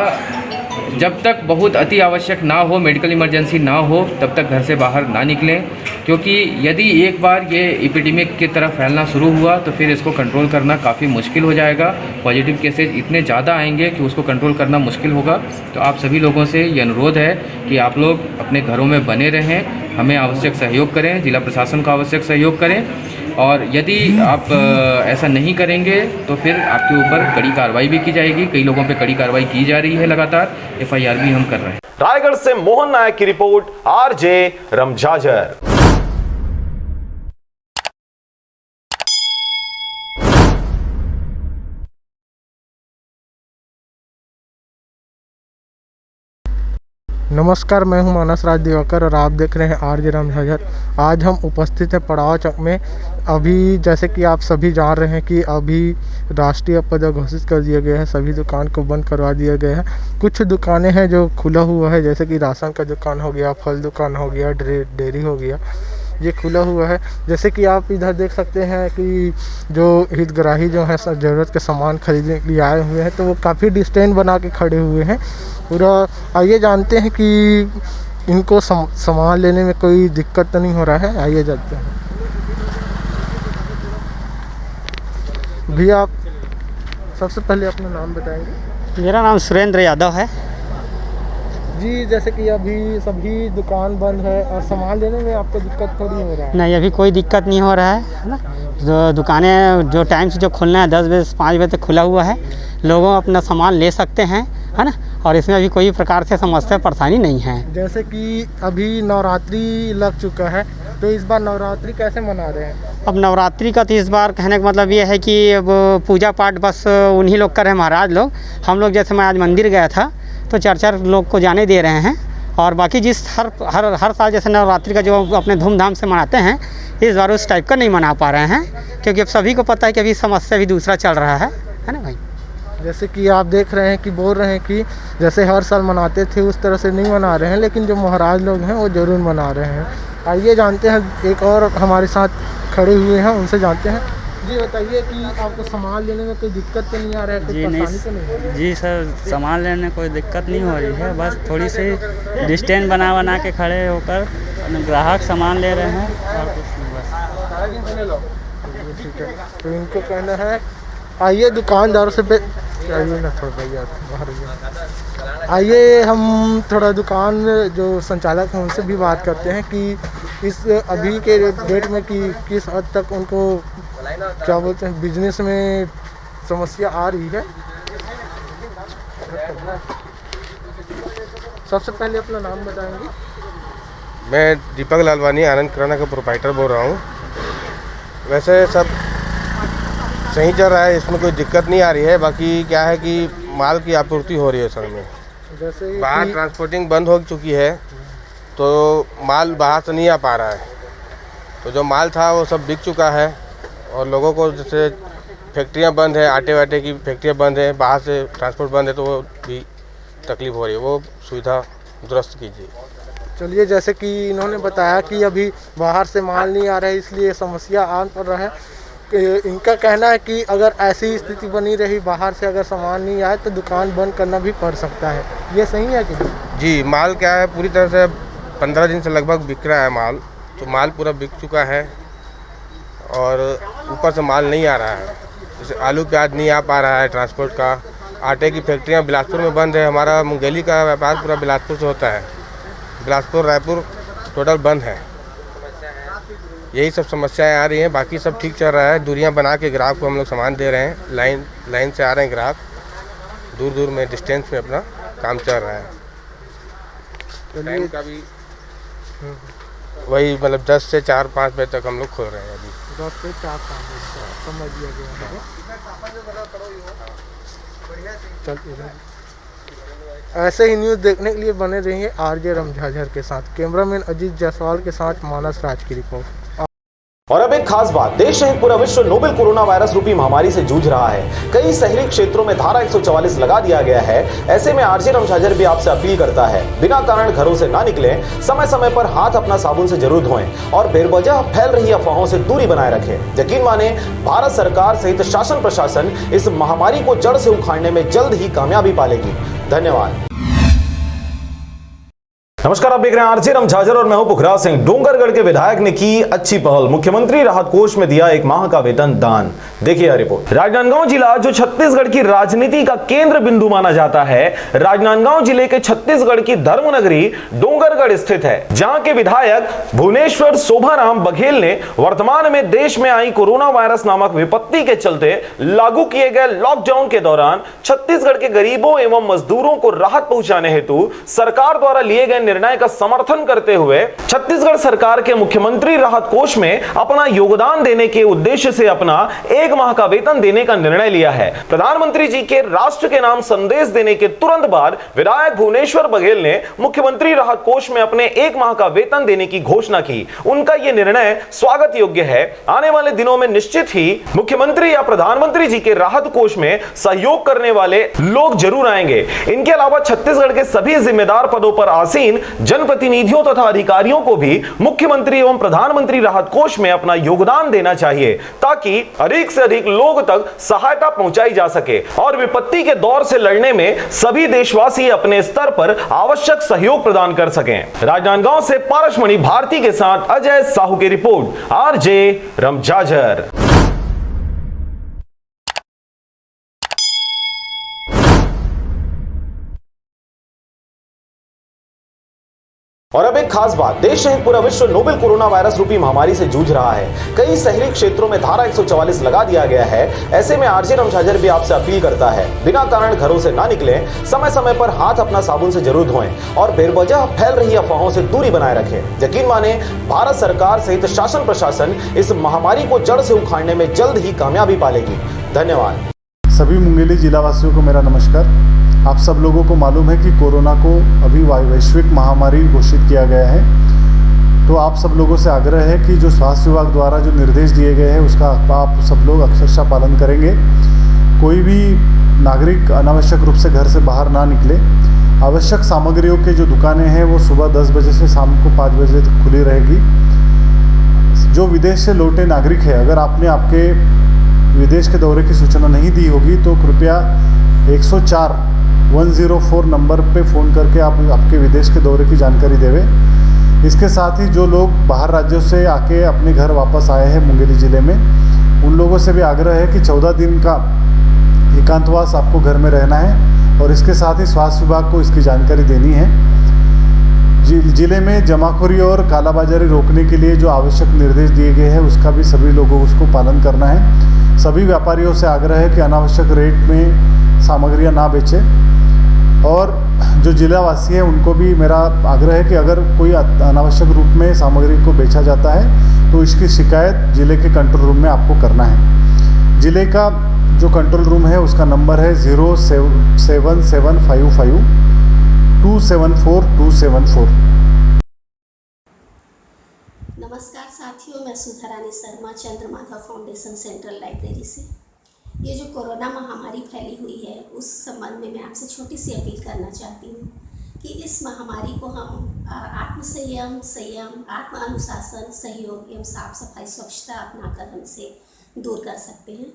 जब तक बहुत अति आवश्यक ना हो, मेडिकल इमरजेंसी ना हो, तब तक घर से बाहर ना निकलें, क्योंकि यदि एक बार ये एपिडेमिक की तरफ फैलना शुरू हुआ तो फिर इसको कंट्रोल करना काफ़ी मुश्किल हो जाएगा। पॉजिटिव केसेज इतने ज़्यादा आएंगे कि उसको कंट्रोल करना मुश्किल होगा। तो आप सभी लोगों से ये अनुरोध है कि आप लोग अपने घरों में बने रहें, हमें आवश्यक सहयोग करें, जिला प्रशासन को आवश्यक सहयोग करें। और यदि आप ऐसा नहीं करेंगे तो फिर आपके ऊपर कड़ी कार्रवाई भी की जाएगी। कई लोगों पे कड़ी कार्रवाई की जा रही है, लगातार FIR भी हम कर रहे हैं। रायगढ़ से मोहन नायक की रिपोर्ट, RJ रमझाझर। नमस्कार, मैं हूं मानस राज दिवाकर और आप देख रहे हैं RJ रमझाझर। आज हम उपस्थित हैं पड़ाव चौक में। अभी जैसे कि आप सभी जान रहे हैं कि अभी राष्ट्रीय आपदा घोषित कर दिया गया है, सभी दुकान को बंद करवा दिया गया है। कुछ दुकानें हैं जो खुला हुआ है, जैसे कि राशन का दुकान हो गया, फल दुकान हो गया, डेयरी हो गया, ये खुला हुआ है। जैसे कि आप इधर देख सकते हैं कि जो हितग्राही जो है ज़रूरत के सामान खरीदने के लिए आए हुए हैं, तो वो काफ़ी डिस्टेंस बना के खड़े हुए हैं पूरा। आइए जानते हैं कि इनको सामान लेने में कोई दिक्कत तो नहीं हो रहा है। आइए जानते हैं। भैया, आप सबसे पहले अपना नाम बताएंगे? मेरा नाम सुरेंद्र यादव है जी। जैसे कि अभी सभी दुकान बंद है और सामान लेने में आपको दिक्कत थोड़ी हो रहा है? नहीं, अभी कोई दिक्कत नहीं हो रहा है ना। जो दुकानें जो टाइम से जो खुलना है 10 बजे से 5 बजे तक खुला हुआ है, लोगों अपना सामान ले सकते हैं, है ना। और इसमें अभी कोई प्रकार से समस्या परेशानी नहीं है। जैसे कि अभी नवरात्रि लग चुका है, तो इस बार नवरात्रि कैसे मना रहे हैं? अब नवरात्रि का तो इस बार कहने का मतलब ये है कि अब पूजा पाठ बस उन्हीं लोग कर रहे हैं, महाराज लोग। हम लोग जैसे मैं आज मंदिर गया था तो 4-4 लोग को जाने दे रहे हैं। और बाकी जिस हर साल जैसे नवरात्रि का जो अपने धूमधाम से मनाते हैं, इस बार उस टाइप का नहीं मना पा रहे हैं, क्योंकि अब सभी को पता है कि अभी समस्या भी दूसरा चल रहा है ना भाई। जैसे कि आप देख रहे हैं कि बोल रहे हैं कि जैसे हर साल मनाते थे उस तरह से नहीं मना रहे हैं, लेकिन जो महाराज लोग हैं वो ज़रूर मना रहे हैं। आइए जानते हैं, एक और हमारे साथ खड़े हुए हैं, उनसे जानते हैं। जी बताइए कि आपको सामान लेने में कोई दिक्कत तो नहीं आ रहा है? कोई परेशानी तो नहीं है? जी सर, सामान लेने में कोई दिक्कत नहीं हो रही है, बस थोड़ी सी डिस्टेंस बना के खड़े होकर ग्राहक सामान ले रहे हैं और कुछ नहीं, बस। ठीक है, तो इनको कहना है आइए दुकानदारों से आइए ना थोड़ा भैया बाहर आइए, हम थोड़ा दुकान जो संचालक हैं उनसे भी बात करते हैं कि इस अभी के डेट में कि किस हद तक उनको क्या बोलते हैं बिजनेस में समस्या आ रही है। सबसे पहले अपना नाम बताएंगे? मैं दीपक लालवानी आनंद किराना का प्रोप्राइटर बोल रहा हूँ। वैसे सब सही चल रहा है, इसमें कोई दिक्कत नहीं आ रही है। बाकी क्या है कि माल की आपूर्ति हो रही है सर में। जैसे बाहर ट्रांसपोर्टिंग बंद हो चुकी है, तो माल बाहर से नहीं आ पा रहा है। तो जो माल था वो सब बिक चुका है, और लोगों को जैसे फैक्ट्रियां बंद है, आटे वाटे की फैक्ट्रियां बंद है, बाहर से ट्रांसपोर्ट बंद है, तो वो भी तकलीफ़ हो रही है। वो सुविधा दुरुस्त कीजिए। चलिए, जैसे कि इन्होंने बताया कि अभी बाहर से माल नहीं आ रहा है, इसलिए समस्या आ पड़ रहा है। इनका कहना है कि अगर ऐसी स्थिति बनी रही, बाहर से अगर सामान नहीं आए तो दुकान बंद करना भी पड़ सकता है। ये सही है कि नहीं? जी, माल क्या है, पूरी तरह से 15 दिन से लगभग बिक रहा है माल। तो माल पूरा बिक चुका है और ऊपर से माल नहीं आ रहा है। जैसे आलू प्याज नहीं आ पा रहा है ट्रांसपोर्ट का। आटे की फैक्ट्रियाँ बिलासपुर में बंद है। हमारा मूंगफली का व्यापार पूरा बिलासपुर से होता है। बिलासपुर रायपुर टोटल बंद है। यही सब समस्याएं आ रही हैं, बाकी सब ठीक चल रहा है। दूरियां बना के ग्राहक को हम लोग सामान दे रहे हैं। लाइन से आ रहे हैं ग्राहक, दूर दूर में डिस्टेंस में अपना काम चल रहा है। टाइम का भी वही मतलब 10 से 4-5 बजे तक हम लोग खोल रहे हैं। अभी 10 से 4-5 बजे समझ लिया गया है। ऐसे ही न्यूज़ देखने के लिए बने रहिए RJ रमझाझर के साथ। कैमरामैन अजीत जायसवाल के साथ मानस राज की रिपोर्ट। और अब एक खास बात, देश सहित पूरा विश्व नोवेल कोरोना वायरस रूपी महामारी से जूझ रहा है। कई शहरी क्षेत्रों में धारा 144 लगा दिया गया है। ऐसे में RJ रमझाझर भी आपसे अपील करता है, बिना कारण घरों से ना निकलें, समय समय पर हाथ अपना साबुन से जरूर धोएं और बेवजह फैल रही अफवाहों से दूरी बनाए रखें। यकीन माने, भारत सरकार सहित शासन प्रशासन इस महामारी को जड़ से उखाड़ने में जल्द ही कामयाबी पालेगी। धन्यवाद। नमस्कार, आप देख रहे हैं आरजे राम झाझर और मैं हूं पुखराज सिंह। डोंगरगढ़ के विधायक ने की अच्छी पहल, मुख्यमंत्री राहत कोष में दिया 1 माह का वेतन दान। देखिए यह रिपोर्ट। राजनांदगांव जिला जो छत्तीसगढ़ की राजनीति का केंद्र बिंदु माना जाता है, राजनांदगांव जिले के छत्तीसगढ़ की धर्मनगरी डोंगरगढ़ स्थित है, जहां के विधायक भुवनेश्वर शोभाराम बघेल ने वर्तमान में देश में आई कोरोना वायरस नामक विपत्ति के चलते लागू किए गए लॉकडाउन के दौरान छत्तीसगढ़ के गरीबों एवं मजदूरों को राहत पहुंचाने हेतु सरकार द्वारा लिए गए निर्णय का समर्थन करते हुए छत्तीसगढ़ सरकार के मुख्यमंत्री राहत कोष में अपना योगदान देने के उद्देश्य से अपना 1 माह का वेतन देने का निर्णय लिया है। प्रधानमंत्री जी के राष्ट्र के नाम संदेश देने के तुरंत बाद विधायक भुवनेश्वर बघेल ने मुख्यमंत्री राहत कोष में अपने 1 माह का वेतन देने की घोषणा की। उनका यह निर्णय स्वागत योग्य है। आने वाले दिनों में निश्चित ही मुख्यमंत्री या प्रधानमंत्री जी के राहत कोष में सहयोग करने वाले लोग जरूर आएंगे। इनके अलावा छत्तीसगढ़ के सभी जिम्मेदार पदों पर आसीन जनप्रतिनिधियों तथा अधिकारियों को भी मुख्यमंत्री एवं प्रधानमंत्री राहत कोष में अपना योगदान देना चाहिए, ताकि अधिक से अधिक लोग तक सहायता पहुंचाई जा सके और विपत्ति के दौर से लड़ने में सभी देशवासी अपने स्तर पर आवश्यक सहयोग प्रदान कर सकें। राजनांदगांव से पारसमणि भारती के साथ अजय साहू की रिपोर्ट, आरजे राम झाझर। और अब एक खास बात, देश सहित पूरा विश्व नोवेल कोरोना वायरस रूपी महामारी से जूझ रहा है। कई शहरी क्षेत्रों में धारा 144 लगा दिया गया है। ऐसे में आरजे राम झाझर भी आपसे अपील करता है, बिना कारण घरों से ना निकलें, समय समय पर हाथ अपना साबुन से जरूर धोएं और बेवजह फैल रही अफवाहों से दूरी बनाए रखें। यकीन माने, भारत सरकार सहित शासन प्रशासन इस महामारी को जड़ से उखाड़ने में जल्द ही कामयाबी पालेगी। धन्यवाद। सभी मुंगेली जिलावासियों को मेरा नमस्कार। आप सब लोगों को मालूम है कि कोरोना को अभी वैश्विक महामारी घोषित किया गया है, तो आप सब लोगों से आग्रह है कि जो स्वास्थ्य विभाग द्वारा जो निर्देश दिए गए हैं उसका आप सब लोग अक्षरशः पालन करेंगे। कोई भी नागरिक अनावश्यक रूप से घर से बाहर ना निकले। आवश्यक सामग्रियों के जो दुकानें हैं वो सुबह 10 बजे से शाम को 5 बजे तक खुली रहेगी। जो विदेश से लौटे नागरिक है, अगर आपने आपके विदेश के दौरे की सूचना नहीं दी होगी तो कृपया 104 नंबर पे फ़ोन करके आप आपके विदेश के दौरे की जानकारी देवें। इसके साथ ही जो लोग बाहर राज्यों से आके अपने घर वापस आए हैं मुंगेली ज़िले में, उन लोगों से भी आग्रह है कि 14 दिन का एकांतवास आपको घर में रहना है और इसके साथ ही स्वास्थ्य विभाग को इसकी जानकारी देनी है। ज़िले में जमाखोरी और कालाबाजारी रोकने के लिए जो आवश्यक निर्देश दिए गए हैं उसका भी सभी लोगों को उसको पालन करना है। सभी व्यापारियों से आग्रह है कि अनावश्यक रेट में सामग्रियां ना बेचें और जो जिलावासी हैं उनको भी मेरा आग्रह है कि अगर कोई अनावश्यक रूप में सामग्री को बेचा जाता है तो इसकी शिकायत जिले के कंट्रोल रूम में आपको करना है। जिले का जो कंट्रोल रूम है उसका नंबर है 07755 274 274। नमस्कार साथियों, मैं सुधा रानी शर्मा चंद्रमाधव फाउंडेशन सेंट्रल लाइब्रेरी से। ये जो कोरोना महामारी फैली हुई है उस संबंध में मैं आपसे छोटी सी अपील करना चाहती हूँ कि इस महामारी को हम आत्मसंयम, आत्म अनुशासन, सहयोग एवं साफ सफाई स्वच्छता अपनाकर हमसे दूर कर सकते हैं।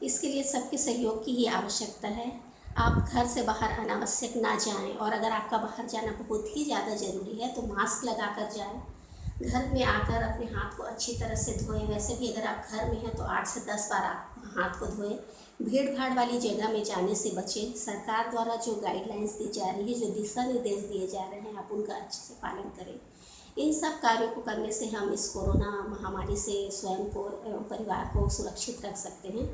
इसके लिए सबके सहयोग की ही आवश्यकता है। आप घर से बाहर अनावश्यक ना जाएं और अगर आपका बाहर जाना बहुत ही ज़्यादा ज़रूरी है तो मास्क लगा कर जाएँ। घर में आकर अपने हाथ को अच्छी तरह से धोएं। वैसे भी अगर आप घर में हैं तो 8 से 10 बार आप हाथ को धोएं। भीड़ भाड़ वाली जगह में जाने से बचें। सरकार द्वारा जो गाइडलाइंस दी जा रही है, जो दिशा निर्देश दिए जा रहे हैं, आप उनका अच्छे से पालन करें। इन सब कार्यों को करने से हम इस कोरोना महामारी से स्वयं को एवं परिवार को सुरक्षित रख सकते हैं।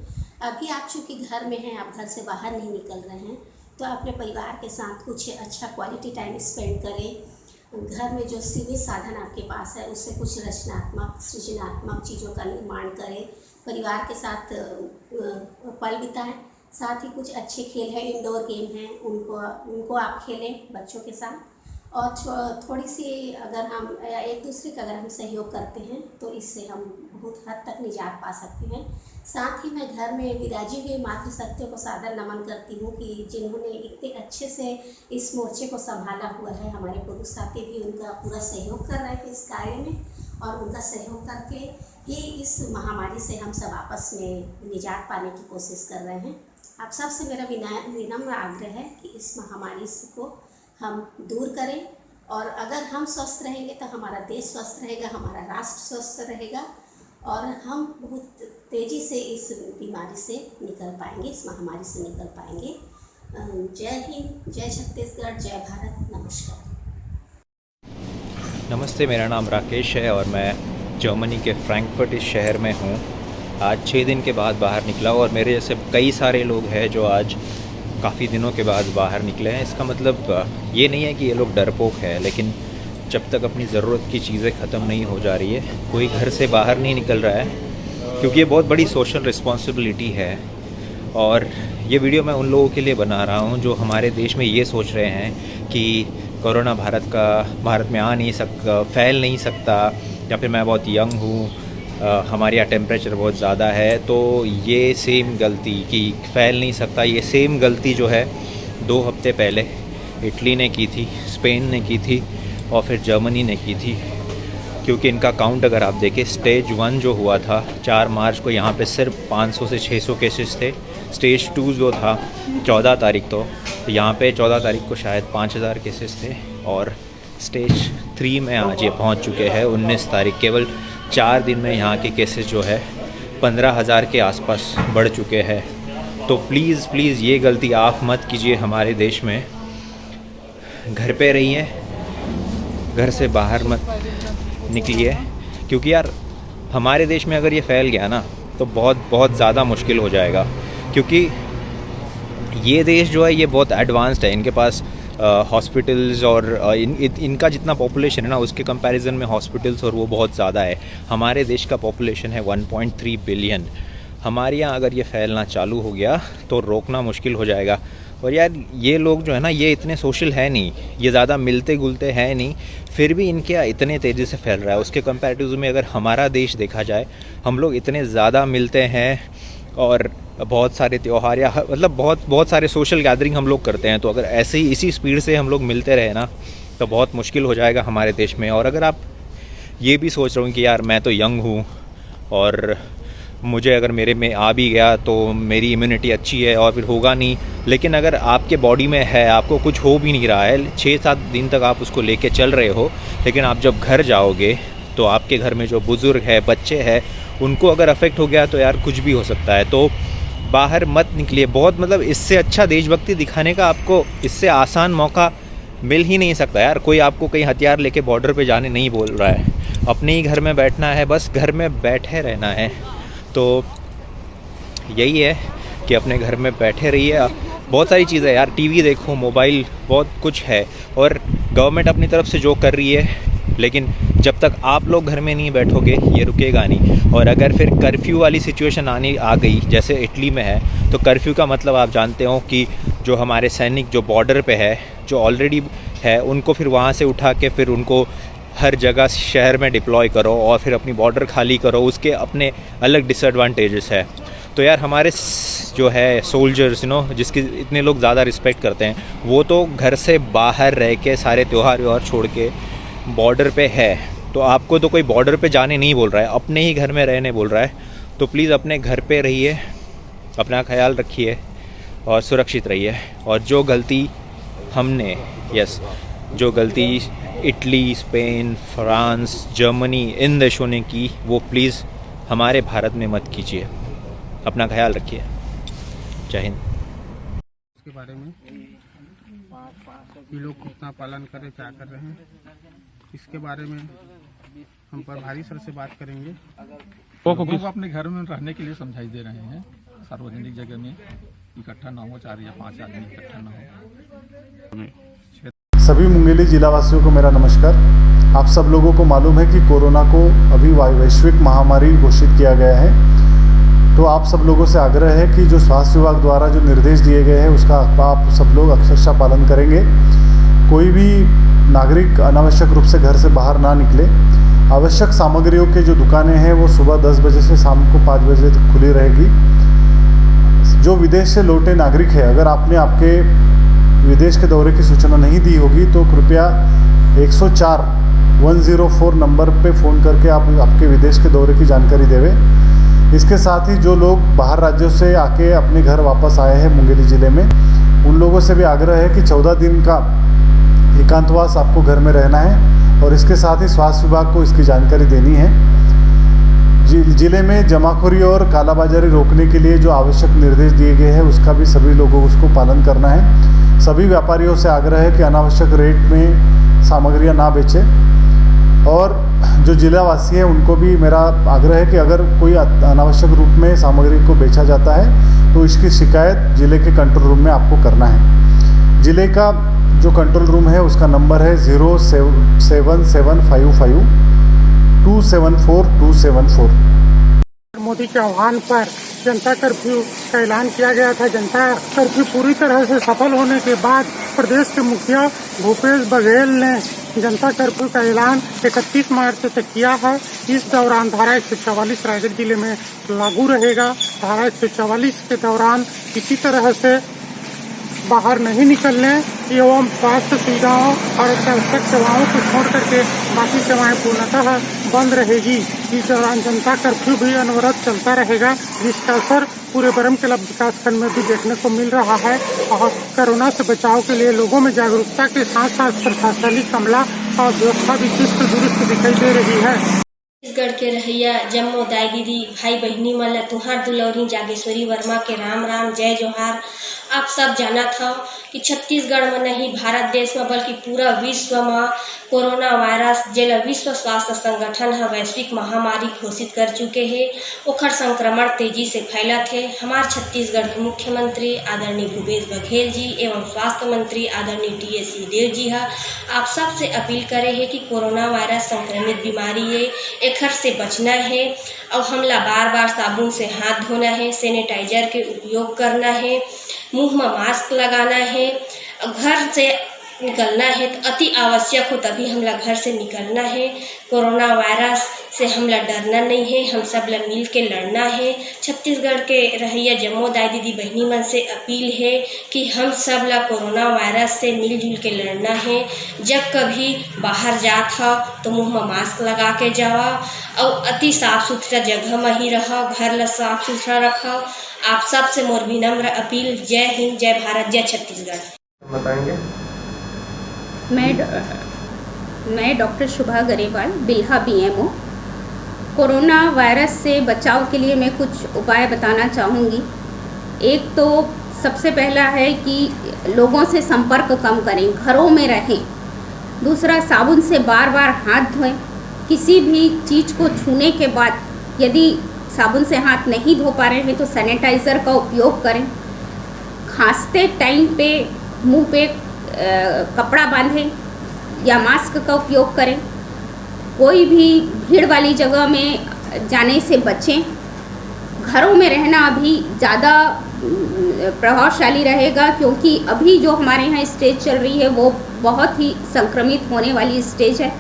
अभी आप चूँकि घर में हैं, आप घर से बाहर नहीं निकल रहे हैं, तो अपने परिवार के साथ कुछ अच्छा क्वालिटी टाइम स्पेंड करें। घर में जो सीमित साधन आपके पास है उससे कुछ रचनात्मक, सृजनात्मक चीज़ों का निर्माण करें। परिवार के साथ पल बिताएं। साथ ही कुछ अच्छे खेल हैं, इंडोर गेम हैं, उनको आप खेलें बच्चों के साथ। और थोड़ी सी अगर हम एक दूसरे का अगर हम सहयोग करते हैं तो इससे हम बहुत हद तक निजात पा सकते हैं। साथ ही मैं घर में विराजी हुई मातृशक्तियों को सादर नमन करती हूँ कि जिन्होंने इतने अच्छे से इस मोर्चे को संभाला हुआ है। हमारे पुरुष साथी भी उनका पूरा सहयोग कर रहे थे इस कार्य में और उनका सहयोग करके ही इस महामारी से हम सब आपस में निजात पाने की कोशिश कर रहे हैं। आप सबसे मेरा विनम्र आग्रह है कि इस महामारी को हम दूर करें और अगर हम स्वस्थ रहेंगे तो हमारा देश स्वस्थ रहेगा, हमारा राष्ट्र स्वस्थ रहेगा और हम बहुत तेज़ी से इस बीमारी से निकल पाएंगे, इस महामारी से निकल पाएंगे। जय हिंद, जय छत्तीसगढ़, जय भारत, नमस्कार। नमस्ते, मेरा नाम राकेश है और मैं जर्मनी के फ्रैंकफर्ट इस शहर में हूँ। आज 6 दिन के बाद बाहर निकला और मेरे जैसे कई सारे लोग हैं जो आज काफ़ी दिनों के बाद बाहर निकले हैं। इसका मतलब ये नहीं है कि ये लोग डरपोक है, लेकिन जब तक अपनी ज़रूरत की चीज़ें ख़त्म नहीं हो जा रही है, कोई घर से बाहर नहीं निकल रहा है, क्योंकि ये बहुत बड़ी सोशल रिस्पॉन्सिबिलिटी है। और ये वीडियो मैं उन लोगों के लिए बना रहा हूँ जो हमारे देश में ये सोच रहे हैं कि कोरोना भारत में आ नहीं सकता, फैल नहीं सकता, या फिर मैं बहुत यंग हूँ, हमारे यहाँ टेम्परेचर बहुत ज़्यादा है। तो ये सेम गलती कि फैल नहीं सकता, ये सेम गलती जो है 2 हफ्ते पहले इटली ने की थी, स्पेन ने की थी और फिर जर्मनी ने की थी। क्योंकि इनका काउंट अगर आप देखें, स्टेज 1 जो हुआ था 4 मार्च को, यहाँ पे सिर्फ 500 से 600 केसेस थे। स्टेज 2 जो था 14 तारीख तो यहाँ पे 14 तारीख को शायद 5000 केसेस थे। और स्टेज 3 में आज ये पहुँच चुके हैं 19 तारीख। केवल 4 दिन में यहाँ के केसेस जो है 15,000 के आसपास बढ़ चुके हैं। तो प्लीज़ ये गलती आप मत कीजिए हमारे देश में। घर पे रहिए, घर से बाहर मत निकलिए, क्योंकि यार हमारे देश में अगर ये फैल गया ना तो बहुत ज़्यादा मुश्किल हो जाएगा। क्योंकि ये देश जो है ये बहुत एडवांस्ड है, इनके पास हॉस्पिटल्स और इनका जितना पॉपुलेशन है ना उसके कंपैरिजन में हॉस्पिटल्स और वो बहुत ज़्यादा है। हमारे देश का पॉपुलेशन है 1.3 बिलियन। हमारे यहाँ अगर ये फैलना चालू हो गया तो रोकना मुश्किल हो जाएगा। और यार ये लोग जो है ना ये इतने सोशल है नहीं, ये ज़्यादा मिलते जुलते हैं नहीं, फिर भी इनके यहाँ इतने तेज़ी से फैल रहा है। उसके कंपैरेटिव में अगर हमारा देश देखा जाए, हम लोग इतने ज़्यादा मिलते हैं और बहुत सारे त्यौहार या मतलब बहुत सारे सोशल गैदरिंग हम लोग करते हैं। तो अगर ऐसे ही इसी स्पीड से हम लोग मिलते रहे ना तो बहुत मुश्किल हो जाएगा हमारे देश में। और अगर आप ये भी सोच रहे हो कि यार मैं तो यंग हूँ और मुझे अगर मेरे में आ भी गया तो मेरी इम्यूनिटी अच्छी है और फिर होगा नहीं, लेकिन अगर आपके बॉडी में है, आपको कुछ हो भी नहीं रहा है, 6-7 दिन तक आप उसको लेके चल रहे हो, लेकिन आप जब घर जाओगे तो आपके घर में जो बुज़ुर्ग है, बच्चे हैं, उनको अगर अफेक्ट हो गया तो यार कुछ भी हो सकता है। तो बाहर मत निकलिए। बहुत मतलब इससे अच्छा देशभक्ति दिखाने का आपको इससे आसान मौका मिल ही नहीं सकता यार। कोई आपको कहीं हथियार लेके बॉर्डर पे जाने नहीं बोल रहा है, अपने ही घर में बैठना है, बस घर में बैठे रहना है। तो यही है कि अपने घर में बैठे रहिए। बहुत सारी चीज़ें यार, टीवी देखो, मोबाइल, बहुत कुछ है और गवर्नमेंट अपनी तरफ से जो कर रही है, लेकिन जब तक आप लोग घर में नहीं बैठोगे ये रुकेगा नहीं। और अगर फिर कर्फ्यू वाली सिचुएशन आ गई जैसे इटली में है, तो कर्फ्यू का मतलब आप जानते हो कि जो हमारे सैनिक जो बॉर्डर पे है, जो ऑलरेडी है, उनको फिर वहाँ से उठा के फिर उनको हर जगह शहर में डिप्लॉय करो और फिर अपनी बॉर्डर खाली करो। उसके अपने अलग डिसएडवांटेजेस है। तो यार हमारे जो है सोल्जर्स जिसकी इतने लोग ज़्यादा रिस्पेक्ट करते हैं, वो तो घर से बाहर रह के सारे त्यौहार व्यवहार छोड़ के बॉर्डर पे है। तो आपको तो कोई बॉर्डर पे जाने नहीं बोल रहा है, अपने ही घर में रहने बोल रहा है। तो प्लीज़ अपने घर पे रहिए, अपना ख्याल रखिए और सुरक्षित रहिए। और जो गलती हमने जो गलती इटली, स्पेन, फ्रांस, जर्मनी, इन देशों ने की, वो प्लीज़ हमारे भारत में मत कीजिए। अपना ख्याल रखिए। जय हिंद। इसके बारे में ये लोग कितना पालन करें, क्या कर रहे हैं, इसके बारे में हम प्रभारी सर से बात करेंगे। लोगों को अपने घर में रहने के लिए समझाई दे रहे हैं, सार्वजनिक जगह में इकट्ठा ना हो, 4 या 5 आदमी इकट्ठा ना हो। सभी मुंगेली जिलावासियों को मेरा नमस्कार। आप सब लोगों को मालूम है कि कोरोना को अभी वैश्विक महामारी घोषित किया गया है। तो आप सब लोगों से आग्रह है कि जो स्वास्थ्य विभाग द्वारा जो निर्देश दिए गए हैं उसका आप सब लोग अक्षरशः पालन करेंगे। कोई भी नागरिक अनावश्यक रूप से घर से बाहर ना निकले। आवश्यक सामग्रियों के जो दुकानें हैं वो सुबह 10 बजे से शाम को 5 बजे तक खुली रहेगी। जो विदेश से लौटे नागरिक है, अगर आपने आपके विदेश के दौरे की सूचना नहीं दी होगी तो कृपया 104 नंबर पे फ़ोन करके आप आपके विदेश के दौरे की जानकारी देवें। इसके साथ ही जो लोग बाहर राज्यों से आके अपने घर वापस आए हैं मुंगेली ज़िले में, उन लोगों से भी आग्रह है कि 14 दिन का एकांतवास आपको घर में रहना है और इसके साथ ही स्वास्थ्य विभाग को इसकी जानकारी देनी है। जिले में जमाखोरी और कालाबाजारी रोकने के लिए जो आवश्यक निर्देश दिए गए हैं उसका भी सभी लोगों को उसको पालन करना है। सभी व्यापारियों से आग्रह है कि अनावश्यक रेट में सामग्रियां ना बेचें और जो जिलावासी हैं उनको भी मेरा आग्रह है कि अगर कोई अनावश्यक रूप में सामग्री को बेचा जाता है तो इसकी शिकायत जिले के कंट्रोल रूम में आपको करना है। जिले का जो कंट्रोल रूम है उसका नंबर है 07752 मोदी के आह्वान पर जनता कर्फ्यू का ऐलान किया गया था। जनता कर्फ्यू पूरी तरह से सफल होने के बाद प्रदेश के मुखिया भूपेश बघेल ने जनता कर्फ्यू का ऐलान 31 मार्च तक किया है। इस दौरान धारा 144 रायगढ़ जिले में लागू रहेगा। धारा 144 के दौरान किसी तरह से बाहर नहीं निकलने एवं स्वास्थ्य सुविधाओं और आवश्यक सेवाओं को छोड़ करके बाकी सेवाएं पूर्णतः बंद रहेगी। इस दौरान जनता कर्फ्यू भी अनवरत चलता रहेगा, जिसका असर पूरे बरमकेला विकासखंड में भी देखने को मिल रहा है। और कोरोना से बचाव के लिए लोगों में जागरूकता के साथ साथ प्रशासनिक अमला और व्यवस्था भी चुस्त दुरुस्त दिखाई दे रही है। छत्तीसगढ़ के रहिया जम्मो दाई दीदी भाई बहनी मन ला तुहार दुलौरी जागेश्वरी वर्मा के राम राम जय जोहार। आप सब जानत हव कि छत्तीसगढ़ में नहीं भारत देश में बल्कि पूरा विश्व में कोरोना वायरस जेला विश्व स्वास्थ्य संगठन है वैश्विक महामारी घोषित कर चुके हैं। ओखर संक्रमण तेजी से फैलत है। हमारे छत्तीसगढ़ के मुख्यमंत्री आदरणीय भूपेश बघेल जी एवं स्वास्थ्य मंत्री आदरणीय टी.एस. सिंहदेव जी है आप सबसे अपील करे है कि कोरोना वायरस संक्रमित बीमारी है, एखर से बचना है और हमला बार बार साबुन से हाथ धोना है, सैनिटाइजर के उपयोग करना है, मुंह में मास्क लगाना है, घर से निकलना है तो अति आवश्यक हो तभी हमला घर से निकलना है। कोरोना वायरस से हमला डरना नहीं है, हम सब ला मिल के लड़ना है। छत्तीसगढ़ के रहिया जम्मो दाई दीदी बहनी मन से अपील है कि हम सब ला कोरोना वायरस से मिलजुल के लड़ना है। जब कभी बाहर जात हो तो मुंह में मास्क लगा के जावा और अति साफ सुथरा जगह में ही रहो, घर ला साफ सुथरा रखो। आप सब से मोर विनम्र अपील। जय हिंद, जय भारत, जय छत्तीसगढ़। बताएंगे मैं doctor Shubha Garewal Bilha BMO. Corona virus से बचाव के लिए मैं कुछ उपाय बताना चाहूँगी। एक तो सबसे पहला है कि लोगों से संपर्क कम करें, घरों में रहें। दूसरा, साबुन से बार बार हाथ धोएं। किसी भी चीज़ को छूने के बाद यदि साबुन से हाथ नहीं धो पा रहे हैं तो सैनिटाइज़र का उपयोग करें। खांसते टाइम पे मुंह पे कपड़ा बांधें या मास्क का उपयोग करें। कोई भी भीड़ वाली जगह में जाने से बचें। घरों में रहना अभी ज़्यादा प्रभावशाली रहेगा क्योंकि अभी जो हमारे यहाँ स्टेज चल रही है वो बहुत ही संक्रमित होने वाली स्टेज है,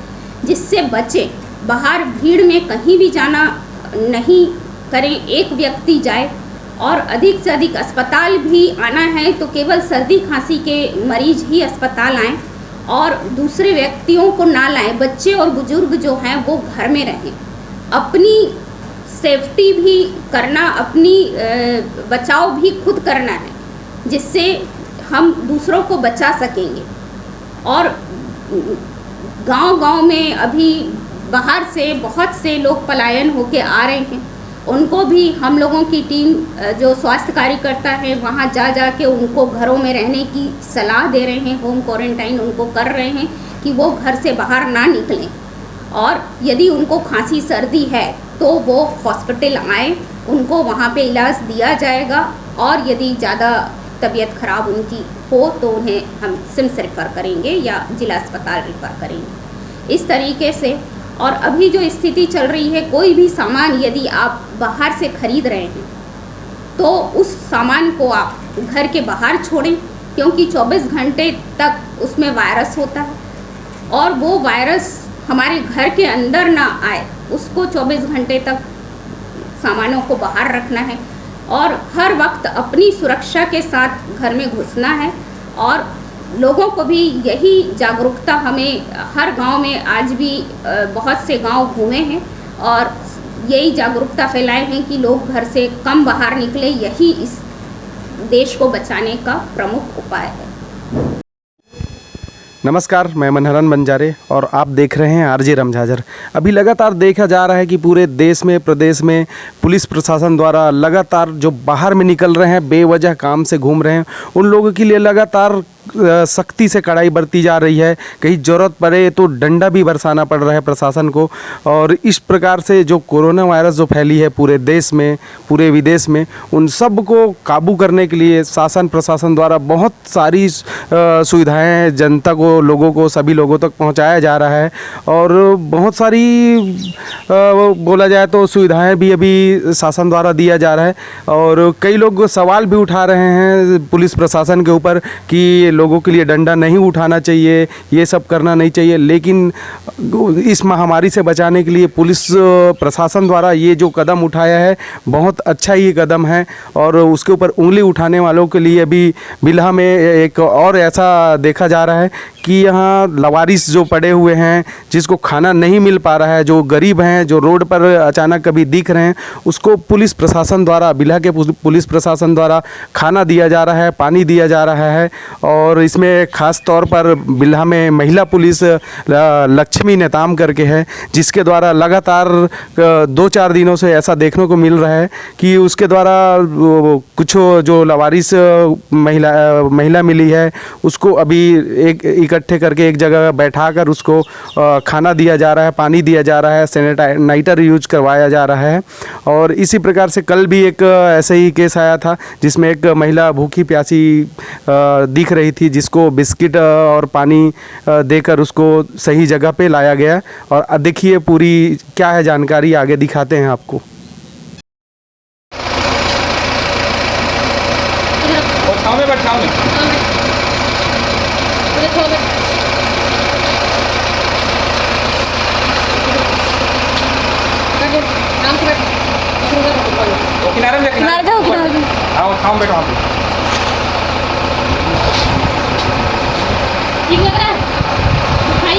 जिससे बचें। बाहर भीड़ में कहीं भी जाना नहीं करें। एक व्यक्ति जाए और अधिक से अधिक अस्पताल भी आना है तो केवल सर्दी खांसी के मरीज ही अस्पताल आएँ और दूसरे व्यक्तियों को ना लाएं। बच्चे और बुजुर्ग जो हैं वो घर में रहें। अपनी सेफ्टी भी करना, अपनी बचाव भी खुद करना है, जिससे हम दूसरों को बचा सकेंगे। और गांव-गांव में अभी बाहर से बहुत से लोग पलायन होके आ रहे हैं, उनको भी हम लोगों की टीम जो स्वास्थ्य कार्यकर्ता है वहाँ जा के उनको घरों में रहने की सलाह दे रहे हैं। होम क्वारंटाइन उनको कर रहे हैं कि वो घर से बाहर ना निकलें। और यदि उनको खांसी सर्दी है तो वो हॉस्पिटल आए, उनको वहाँ पे इलाज दिया जाएगा। और यदि ज़्यादा तबीयत ख़राब उनकी हो तो उन्हें हम सिम्स रेफ़र करेंगे या जिला अस्पताल रेफ़र करेंगे। इस तरीके से। और अभी जो स्थिति चल रही है, कोई भी सामान यदि आप बाहर से ख़रीद रहे हैं तो उस सामान को आप घर के बाहर छोड़ें, क्योंकि 24 घंटे तक उसमें वायरस होता है और वो वायरस हमारे घर के अंदर ना आए, उसको 24 घंटे तक सामानों को बाहर रखना है। और हर वक्त अपनी सुरक्षा के साथ घर में घुसना है। और लोगों को भी यही जागरूकता, हमें हर गांव में आज भी बहुत से गांव घूमे हैं और यही जागरूकता फैलाए हैं कि लोग घर से कम बाहर निकले। यही इस देश को बचाने का प्रमुख उपाय है। नमस्कार, मैं मनहरन बंजारे और आप देख रहे हैं आरजे रमझाझर। अभी लगातार देखा जा रहा है कि पूरे देश में, प्रदेश में पुलिस प्रशासन द्वारा लगातार जो बाहर में निकल रहे हैं, बेवजह काम से घूम रहे हैं, उन लोगों के लिए लगातार सख्ती से कड़ाई बरती जा रही है। कहीं ज़रूरत पड़े तो डंडा भी बरसाना पड़ रहा है प्रशासन को। और इस प्रकार से जो कोरोना वायरस जो फैली है पूरे देश में, पूरे विदेश में, उन सब को काबू करने के लिए शासन प्रशासन द्वारा बहुत सारी सुविधाएं जनता को, लोगों को, सभी लोगों तक पहुंचाया जा रहा है। और बहुत सारी बोला जाए तो सुविधाएं भी अभी शासन द्वारा दिया जा रहा है। और कई लोग सवाल भी उठा रहे हैं पुलिस प्रशासन के ऊपर कि लोगों के लिए डंडा नहीं उठाना चाहिए, ये सब करना नहीं चाहिए। लेकिन इस महामारी से बचाने के लिए पुलिस प्रशासन द्वारा ये जो कदम उठाया है बहुत अच्छा ये कदम है। और उसके ऊपर उंगली उठाने वालों के लिए अभी बिल्हा में एक और ऐसा देखा जा रहा है कि यहाँ लवारिस जो पड़े हुए हैं, जिसको खाना नहीं मिल पा रहा है, जो गरीब हैं, जो रोड पर अचानक कभी दिख रहे हैं, उसको पुलिस प्रशासन द्वारा, बिल्हा के पुलिस प्रशासन द्वारा खाना दिया जा रहा है, पानी दिया जा रहा है। और इसमें ख़ास तौर पर बिल्हा में महिला पुलिस लक्ष्मी नेताम करके है, जिसके द्वारा लगातार 2-4 दिनों से ऐसा देखने को मिल रहा है कि उसके द्वारा कुछ जो लवारिस महिला मिली है उसको अभी एक इकट्ठे करके एक जगह बैठाकर उसको खाना दिया जा रहा है, पानी दिया जा रहा है, सैनिटाइजर यूज करवाया जा रहा है। और इसी प्रकार से कल भी एक ऐसे ही केस आया था जिसमें एक महिला भूखी प्यासी दिख रही थी, जिसको बिस्किट और पानी देकर उसको सही जगह पे लाया गया। और देखिए पूरी क्या है जानकारी, आगे दिखाते हैं आपको। ठीक लग रहा है?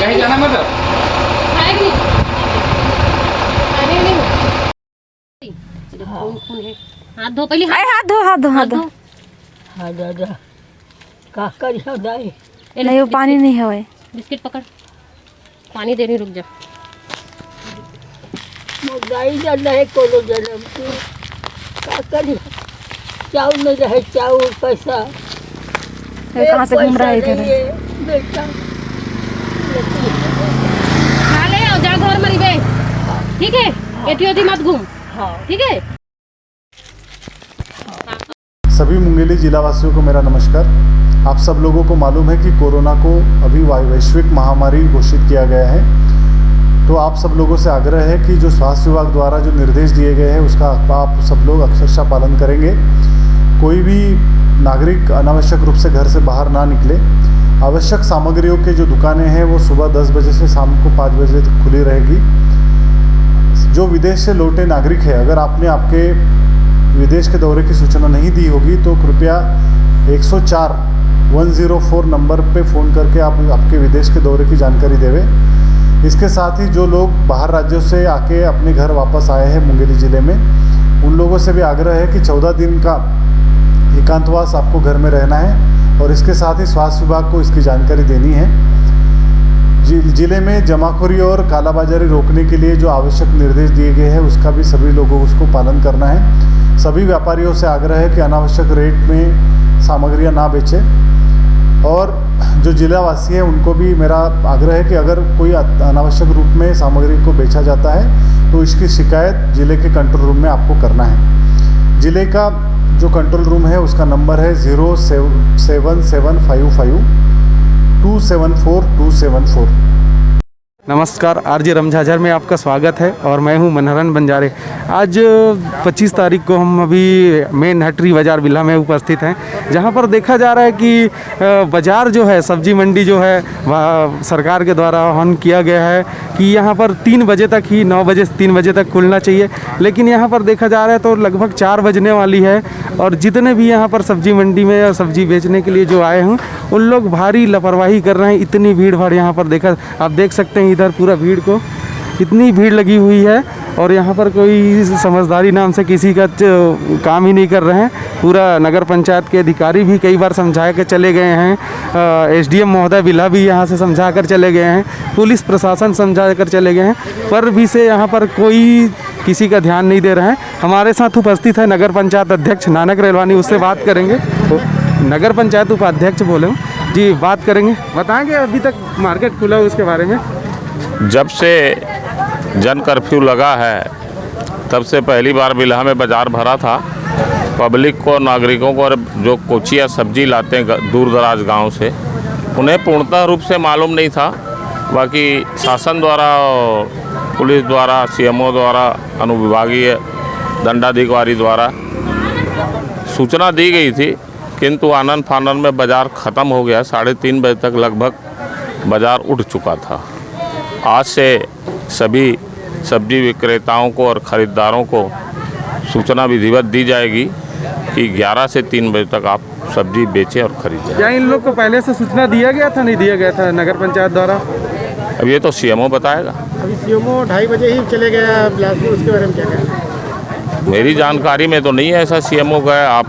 कहीं जाना मत। खाएगी नहीं। खून है। हाथ धो पहले। हाथ धो। का करियो दाई? नहीं, वो पानी नहीं है। बिस्किट पकड़, पानी दे रही, रुक जा। दाई जाना है कोनो जन्म की, का करियो? चाउर नहीं रहे, चाउर पैसा कहाँ से घूम रहा है इधर? बेटा खा ले और जा घर मरी बे, ठीक है? एटी मत घूम, ठीक है? सभी मुंगेली जिला वासियों को मेरा नमस्कार। आप सब लोगों को मालूम है कि कोरोना को अभी वैश्विक महामारी घोषित किया गया है। तो आप सब लोगों से आग्रह है कि जो स्वास्थ्य विभाग द्वारा जो निर्देश दिए गए हैं उसका आप सब लोग अक्षरशः पालन करेंगे। कोई भी नागरिक अनावश्यक रूप से घर से बाहर ना निकले। आवश्यक सामग्रियों के जो दुकानें हैं वो सुबह 10 बजे से शाम को 5 बजे तक खुली रहेगी। जो विदेश से लौटे नागरिक है, अगर आपने आपके विदेश के दौरे की सूचना नहीं दी होगी तो कृपया 104 नंबर पे फ़ोन करके आप आपके विदेश के दौरे की जानकारी देवें। इसके साथ ही जो लोग बाहर राज्यों से आके अपने घर वापस आए हैं मुंगेली ज़िले में, उन लोगों से भी आग्रह है कि 14 दिन का एकांतवास आपको घर में रहना है। और इसके साथ ही स्वास्थ्य विभाग को इसकी जानकारी देनी है। ज़िले में जमाखोरी और कालाबाजारी रोकने के लिए जो आवश्यक निर्देश दिए गए हैं उसका भी सभी लोगों को उसको पालन करना है। सभी व्यापारियों से आग्रह है कि अनावश्यक रेट में सामग्रियां ना बेचें। और जो जिलावासी हैं उनको भी मेरा आग्रह है कि अगर कोई अनावश्यक रूप में सामग्री को बेचा जाता है तो इसकी शिकायत ज़िले के कंट्रोल रूम में आपको करना है। ज़िले का जो कंट्रोल रूम है उसका नंबर है 07755 274 274। नमस्कार, आरजे रमझाझर में आपका स्वागत है और मैं हूं मनहरन बंजारे। आज 25 तारीख को हम अभी मेन हटरी बाज़ार बिल्हा में उपस्थित हैं, जहां पर देखा जा रहा है कि बाज़ार जो है, सब्जी मंडी जो है, वह सरकार के द्वारा आह्वान किया गया है कि यहां पर 3 बजे तक ही, 9 बजे से 3 बजे तक खुलना चाहिए। लेकिन यहां पर देखा जा रहा है तो लगभग 4 बजने वाली है। और जितने भी यहाँ पर सब्जी मंडी में या सब्जी बेचने के लिए जो आए हैं उन लोग भारी लापरवाही कर रहे हैं। इतनी भीड़ भाड़ यहाँ पर आप देख सकते हैं, इधर पूरा भीड़ को इतनी भीड़ लगी हुई है। और यहाँ पर कोई समझदारी नाम से किसी का काम ही नहीं कर रहे हैं। पूरा नगर पंचायत के अधिकारी भी कई बार समझा कर चले गए हैं, SDM महोदय बिल्हा भी यहाँ से समझा कर चले गए हैं, पुलिस प्रशासन समझा कर चले गए हैं, पर भी से यहाँ पर कोई किसी का ध्यान नहीं दे रहा है। हमारे साथ उपस्थित है नगर पंचायत अध्यक्ष नानक रेलवानी, उससे बात करेंगे। तो नगर पंचायत उपाध्यक्ष बोले जी, बात करेंगे, बताएंगे अभी तक मार्केट खुला है उसके बारे में। जब से जन कर्फ्यू लगा है तब से पहली बार बिल्हा में बाज़ार भरा था। पब्लिक को, नागरिकों को, और जो कोचिया सब्जी लाते हैं दूर दराज गांव से, उन्हें पूर्णतः रूप से मालूम नहीं था। बाकी शासन द्वारा, पुलिस द्वारा, CMO द्वारा, अनुविभागीय दंडाधिकारी द्वारा सूचना दी गई थी, किंतु आनन फानन में बाज़ार ख़त्म हो गया। 3:30 बजे तक लगभग बाज़ार उठ चुका था। आज से सभी सब्जी विक्रेताओं को और ख़रीदारों को सूचना विधिवत दी जाएगी कि 11 से 3 बजे तक आप सब्जी बेचें और खरीदें। क्या इन लोग को पहले से सूचना दिया गया था, नहीं दिया गया था नगर पंचायत द्वारा? अब ये तो CMO बताएगा। अभी CMO 2:30 बजे ही चले गया बिलासपुर, उसके बारे में क्या कहना? मेरी जानकारी में तो नहीं है ऐसा CMO गया, आप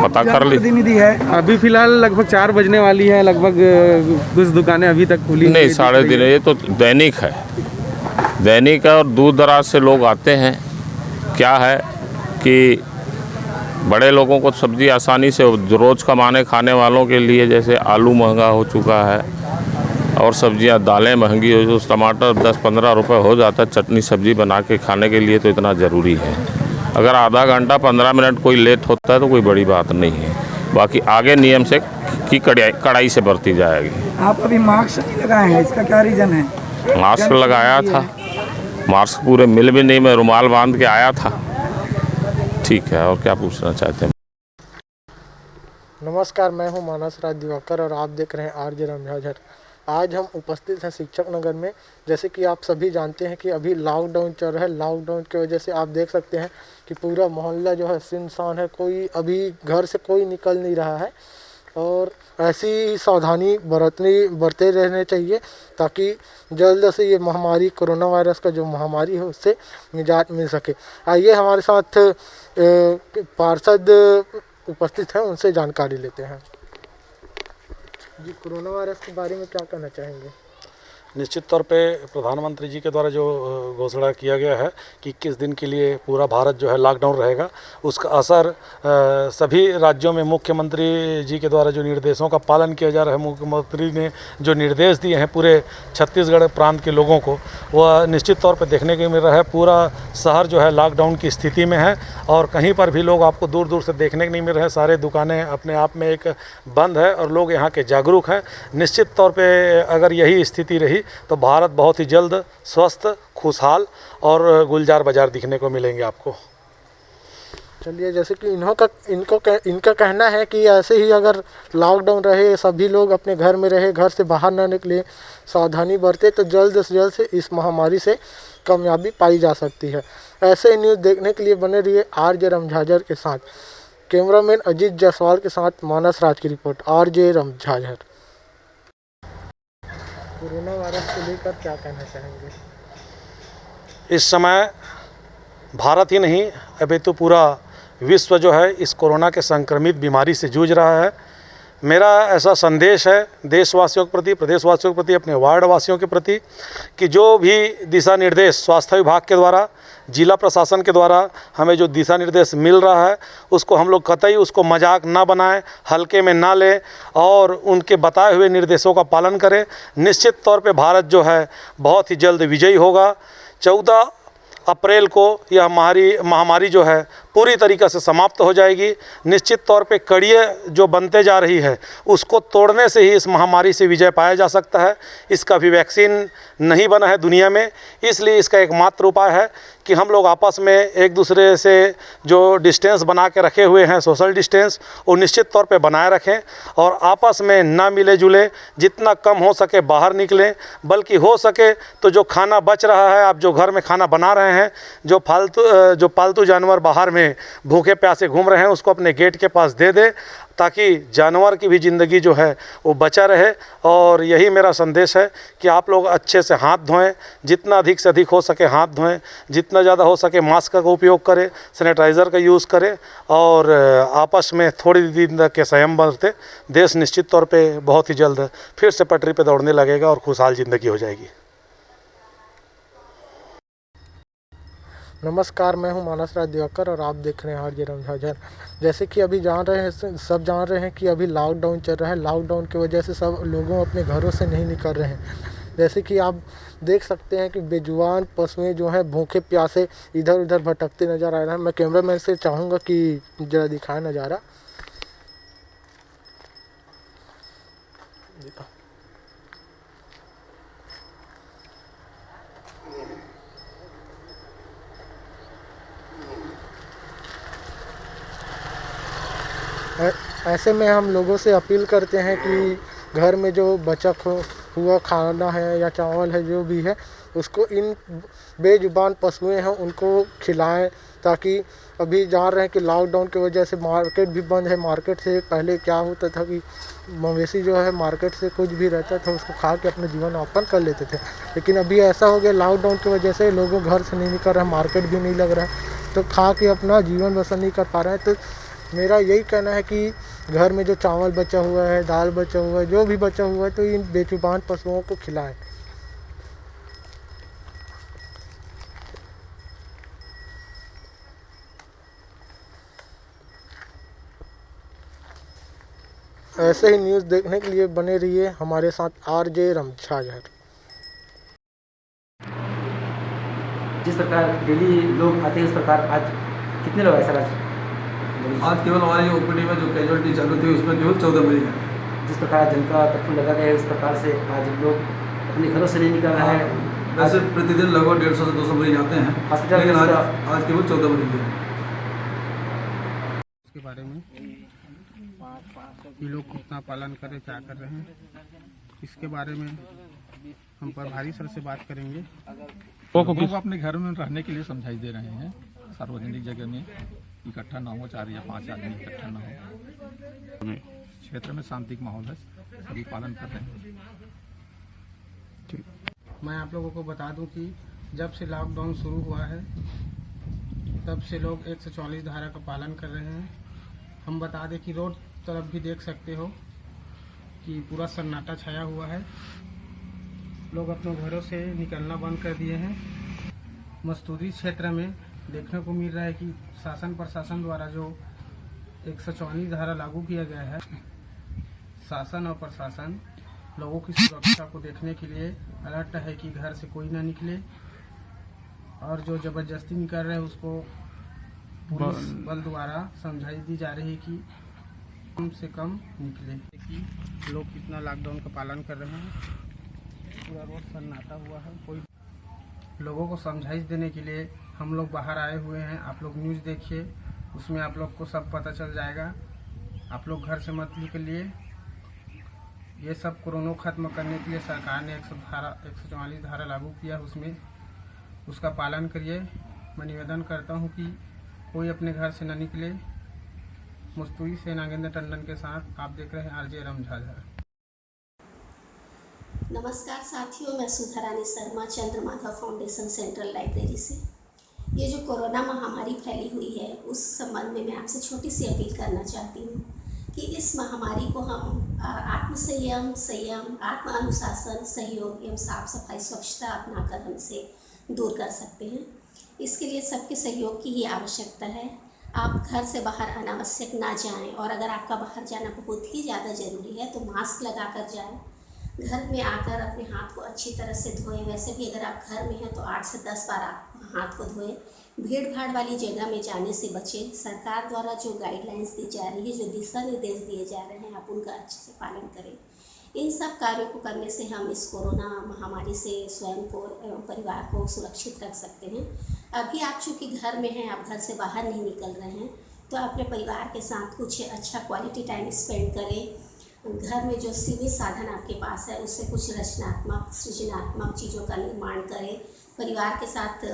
पता कर लीजिए। प्रतिनिधि है अभी फिलहाल लगभग 4 बजने वाली है, लगभग कुछ दुकानें अभी तक खुली नहीं, 3:30। ये तो दैनिक है, दैनिक है और दूर दराज से लोग आते हैं। क्या है कि बड़े लोगों को सब्ज़ी आसानी से, रोज़ कमाने खाने वालों के लिए जैसे आलू महंगा हो चुका है और सब्जियां, दालें महंगी हो, जो टमाटर 10-15 रुपये हो जाता है चटनी सब्ज़ी बना के खाने के लिए, तो इतना ज़रूरी है। अगर आधा घंटा 15 मिनट कोई लेट होता है तो कोई बड़ी बात नहीं है। बाकी आगे नियम से की कड़ाई से बरती जाएगी। आप अभी मास्क नहीं लगाए हैं, इसका क्या रीज़न है? मास्क लगाया था, मास्क पूरे मिल भी नहीं, मैं रुमाल बांध के आया था। ठीक है, और क्या पूछना चाहते हैं? नमस्कार, मैं हूं मानस राज दिवाकर और आप देख रहे हैं RJ रामझाझर। आज हम उपस्थित हैं शिक्षक नगर में। जैसे कि आप सभी जानते हैं कि अभी लॉकडाउन चल रहा है। लॉकडाउन की वजह से आप देख सकते हैं कि पूरा मोहल्ला जो है सुनसान है, कोई अभी घर से कोई निकल नहीं रहा है और ऐसी सावधानी बरते रहने चाहिए ताकि जल्द से ये महामारी, कोरोना वायरस का जो महामारी है, उससे निजात मिल सके। आइए हमारे साथ पार्षद उपस्थित हैं, उनसे जानकारी लेते हैं। जी, कोरोना वायरस के बारे में क्या कहना चाहेंगे? निश्चित तौर पे प्रधानमंत्री जी के द्वारा जो घोषणा किया गया है कि 21 दिन के लिए पूरा भारत जो है लॉकडाउन रहेगा, उसका असर सभी राज्यों में मुख्यमंत्री जी के द्वारा जो निर्देशों का पालन किया जा रहा है, मुख्यमंत्री ने जो निर्देश दिए हैं पूरे छत्तीसगढ़ प्रांत के लोगों को, वह निश्चित तौर पे देखने को मिल रहा है। पूरा शहर जो है लॉकडाउन की स्थिति में है और कहीं पर भी लोग आपको दूर दूर से देखने को नहीं मिल रहे हैं। सारे दुकानें अपने आप में एक बंद है और लोग यहाँ के जागरूक हैं। निश्चित तौर पर अगर यही स्थिति रही तो भारत बहुत ही जल्द स्वस्थ, खुशहाल और गुलजार बाजार दिखने को मिलेंगे आपको। चलिए, जैसे कि इनका कहना है कि ऐसे ही अगर लॉकडाउन रहे, सभी लोग अपने घर में रहे, घर से बाहर ना निकले, सावधानी बरते, तो जल्द से इस महामारी से कामयाबी पाई जा सकती है। ऐसे ही न्यूज़ देखने के लिए बने रहिए RJ रामझाझर के साथ। कैमरामैन अजीत जायसवाल के साथ मानस राज की रिपोर्ट, RJ रामझाझर। कोरोना वायरस को लेकर क्या कहना चाहेंगे? इस समय भारत ही नहीं, अभी तो पूरा विश्व जो है इस कोरोना के संक्रमित बीमारी से जूझ रहा है। मेरा ऐसा संदेश है देशवासियों के प्रति, प्रदेशवासियों के प्रति, अपने वार्ड वासियों के प्रति कि जो भी दिशा निर्देश स्वास्थ्य विभाग के द्वारा, जिला प्रशासन के द्वारा हमें जो दिशा निर्देश मिल रहा है, उसको हम लोग कतई उसको मजाक ना बनाएं, हल्के में ना लें और उनके बताए हुए निर्देशों का पालन करें। निश्चित तौर पे भारत जो है बहुत ही जल्द विजयी होगा। 14 अप्रैल को यह महामारी जो है पूरी तरीक़े से समाप्त हो जाएगी। निश्चित तौर पे कड़ियाँ जो बनते जा रही है, उसको तोड़ने से ही इस महामारी से विजय पाया जा सकता है। इसका भी वैक्सीन नहीं बना है दुनिया में, इसलिए इसका एकमात्र उपाय है कि हम लोग आपस में एक दूसरे से जो डिस्टेंस बना के रखे हुए हैं, सोशल डिस्टेंस, वो निश्चित तौर पे बनाए रखें और आपस में ना मिले जुले, जितना कम हो सके बाहर निकलें। बल्कि हो सके तो जो खाना बच रहा है, आप जो घर में खाना बना रहे हैं, जो पालतू जानवर बाहर में भूखे प्यासे घूम रहे हैं, उसको अपने गेट के पास दे दें। ताकि जानवर की भी ज़िंदगी जो है वो बचा रहे। और यही मेरा संदेश है कि आप लोग अच्छे से हाथ धोएं, जितना अधिक से अधिक हो सके हाथ धोएं, जितना ज़्यादा हो सके मास्क का उपयोग करें, सैनिटाइज़र का यूज़ करें और आपस में थोड़ी दिन तक के संयम बरतें। देश निश्चित तौर पे बहुत ही जल्द फिर से पटरी पे दौड़ने लगेगा और खुशहाल ज़िंदगी हो जाएगी। नमस्कार, मैं हूं मानस राज दिवाकर और आप देख रहे हैं आरजे रमझाझर। जैसे कि अभी सब जान रहे हैं कि अभी लॉकडाउन चल रहा है। लॉकडाउन की वजह से सब लोगों अपने घरों से नहीं निकल रहे हैं। जैसे कि आप देख सकते हैं कि बेजुबान पशुएं जो हैं भूखे प्यासे इधर उधर भटकते नज़र आ रहे हैं। मैं कैमरामैन से चाहूँगा कि ज़रा दिखाएं नज़ारा। ऐसे में हम लोगों से अपील करते हैं कि घर में जो बचा हुआ खाना है या चावल है जो भी है उसको इन बेजुबान पशुएं हैं उनको खिलाएं, ताकि अभी जान रहे हैं कि लॉकडाउन की वजह से मार्केट भी बंद है। मार्केट से पहले क्या होता था कि मवेशी जो है मार्केट से कुछ भी रहता था उसको खा के अपना जीवन यापन कर लेते थे, लेकिन अभी ऐसा हो गया लॉकडाउन की वजह से लोगों घर से नहीं निकल रहे हैं, मार्केट भी नहीं लग रहा है, तो खा के अपना जीवन बसर नहीं कर पा रहे हैं। तो मेरा यही कहना है कि घर में जो चावल बचा हुआ है, दाल बचा हुआ है, जो भी बचा हुआ है तो इन बेजुबान पशुओं को खिलाएं। ऐसे ही न्यूज़ देखने के लिए बने रहिए हमारे साथ आरजे रमझाझर। जिस प्रकार डेली लोग आते हैं उस प्रकार आज कितने लोग ऐसा आज केवल हमारी ओपीडी में जो कैजुअलिटी चालू थी उसमें केवल 14 मरीज हैं। जिस प्रकार जनता कर्फ्यू लगा गया है उस प्रकार से आज लोग अपने घरों से नहीं निकल रहे हैं। वैसे प्रतिदिन लगभग 150 से 200 मरीज आते हैं, लेकिन आज केवल 14 मरीज हैं। इसके बारे में ये लोग कितना पालन करें, क्या कर रहे हैं, इसके बारे में हम प्रभारी सर से बात करेंगे। लोगों को अपने घर में रहने के लिए समझाई दे रहे हैं। सार्वजनिक जगह में इकट्ठा ना हो, 4 या 5 आदमी इकट्ठा ना हो। क्षेत्र में शांति का माहौल है, सभी पालन कर रहे हैं। मैं आप लोगों को बता दूं कि जब से लॉकडाउन शुरू हुआ है तब से लोग 144 धारा का पालन कर रहे हैं। हम बता दें कि रोड तरफ भी देख सकते हो कि पूरा सन्नाटा छाया हुआ है। लोग अपने घरों से निकलना बंद कर दिए हैं। मस्तूरी क्षेत्र में देखने को मिल रहा है कि शासन प्रशासन द्वारा जो 144 धारा लागू किया गया है, शासन और प्रशासन लोगों की सुरक्षा को देखने के लिए अलर्ट है कि घर से कोई ना निकले, और जो जबरदस्ती निकल रहे हैं उसको पुलिस बल द्वारा समझाई दी जा रही है कि कम से कम निकले। कि लोग कितना लॉकडाउन का पालन कर रहे हैं, पूरा रोड सन्नाटा हुआ है। कोई लोगों को समझाइश देने के लिए हम लोग बाहर आए हुए हैं। आप लोग न्यूज़ देखिए, उसमें आप लोग को सब पता चल जाएगा। आप लोग घर से मत निकलिए। ये सब कोरोना खत्म करने के लिए सरकार ने 144 धारा लागू किया, उसमें उसका पालन करिए। मैं निवेदन करता हूँ कि कोई अपने घर से न निकले। मस्तूरी से नागेंद्र टंडन के साथ आप देख रहे हैं आरजे रमझाझर। नमस्कार साथियों, मैं सुधा रानी शर्मा चंद्रमाधव फाउंडेशन सेंट्रल लाइब्रेरी से। ये जो कोरोना महामारी फैली हुई है उस संबंध में मैं आपसे छोटी सी अपील करना चाहती हूँ कि इस महामारी को हम आत्मसंयम, संयम, आत्म अनुशासन, सहयोग एवं साफ सफाई स्वच्छता अपनाकर हमसे दूर कर सकते हैं। इसके लिए सबके सहयोग की ही आवश्यकता है। आप घर से बाहर अनावश्यक ना जाएं, और अगर आपका बाहर जाना बहुत ही ज़्यादा ज़रूरी है तो मास्क लगा कर जाएँ। घर में आकर अपने हाथ को अच्छी तरह से धोएं। वैसे भी अगर आप घर में हैं तो 8 से 10 बार आप हाथ को धोएं। भीड़ भाड़ वाली जगह में जाने से बचें। सरकार द्वारा जो गाइडलाइंस दी जा रही है, जो दिशा निर्देश दिए जा रहे हैं, आप उनका अच्छे से पालन करें। इन सब कार्यों को करने से हम इस कोरोना महामारी से स्वयं को एवं परिवार को सुरक्षित रख सकते हैं। अभी आप चूँकि घर में हैं, आप घर से बाहर नहीं निकल रहे हैं, तो अपने परिवार के साथ कुछ अच्छा क्वालिटी टाइम स्पेंड करें। घर में जो सीमित साधन आपके पास है उससे कुछ रचनात्मक, सृजनात्मक चीज़ों का निर्माण करें। परिवार के साथ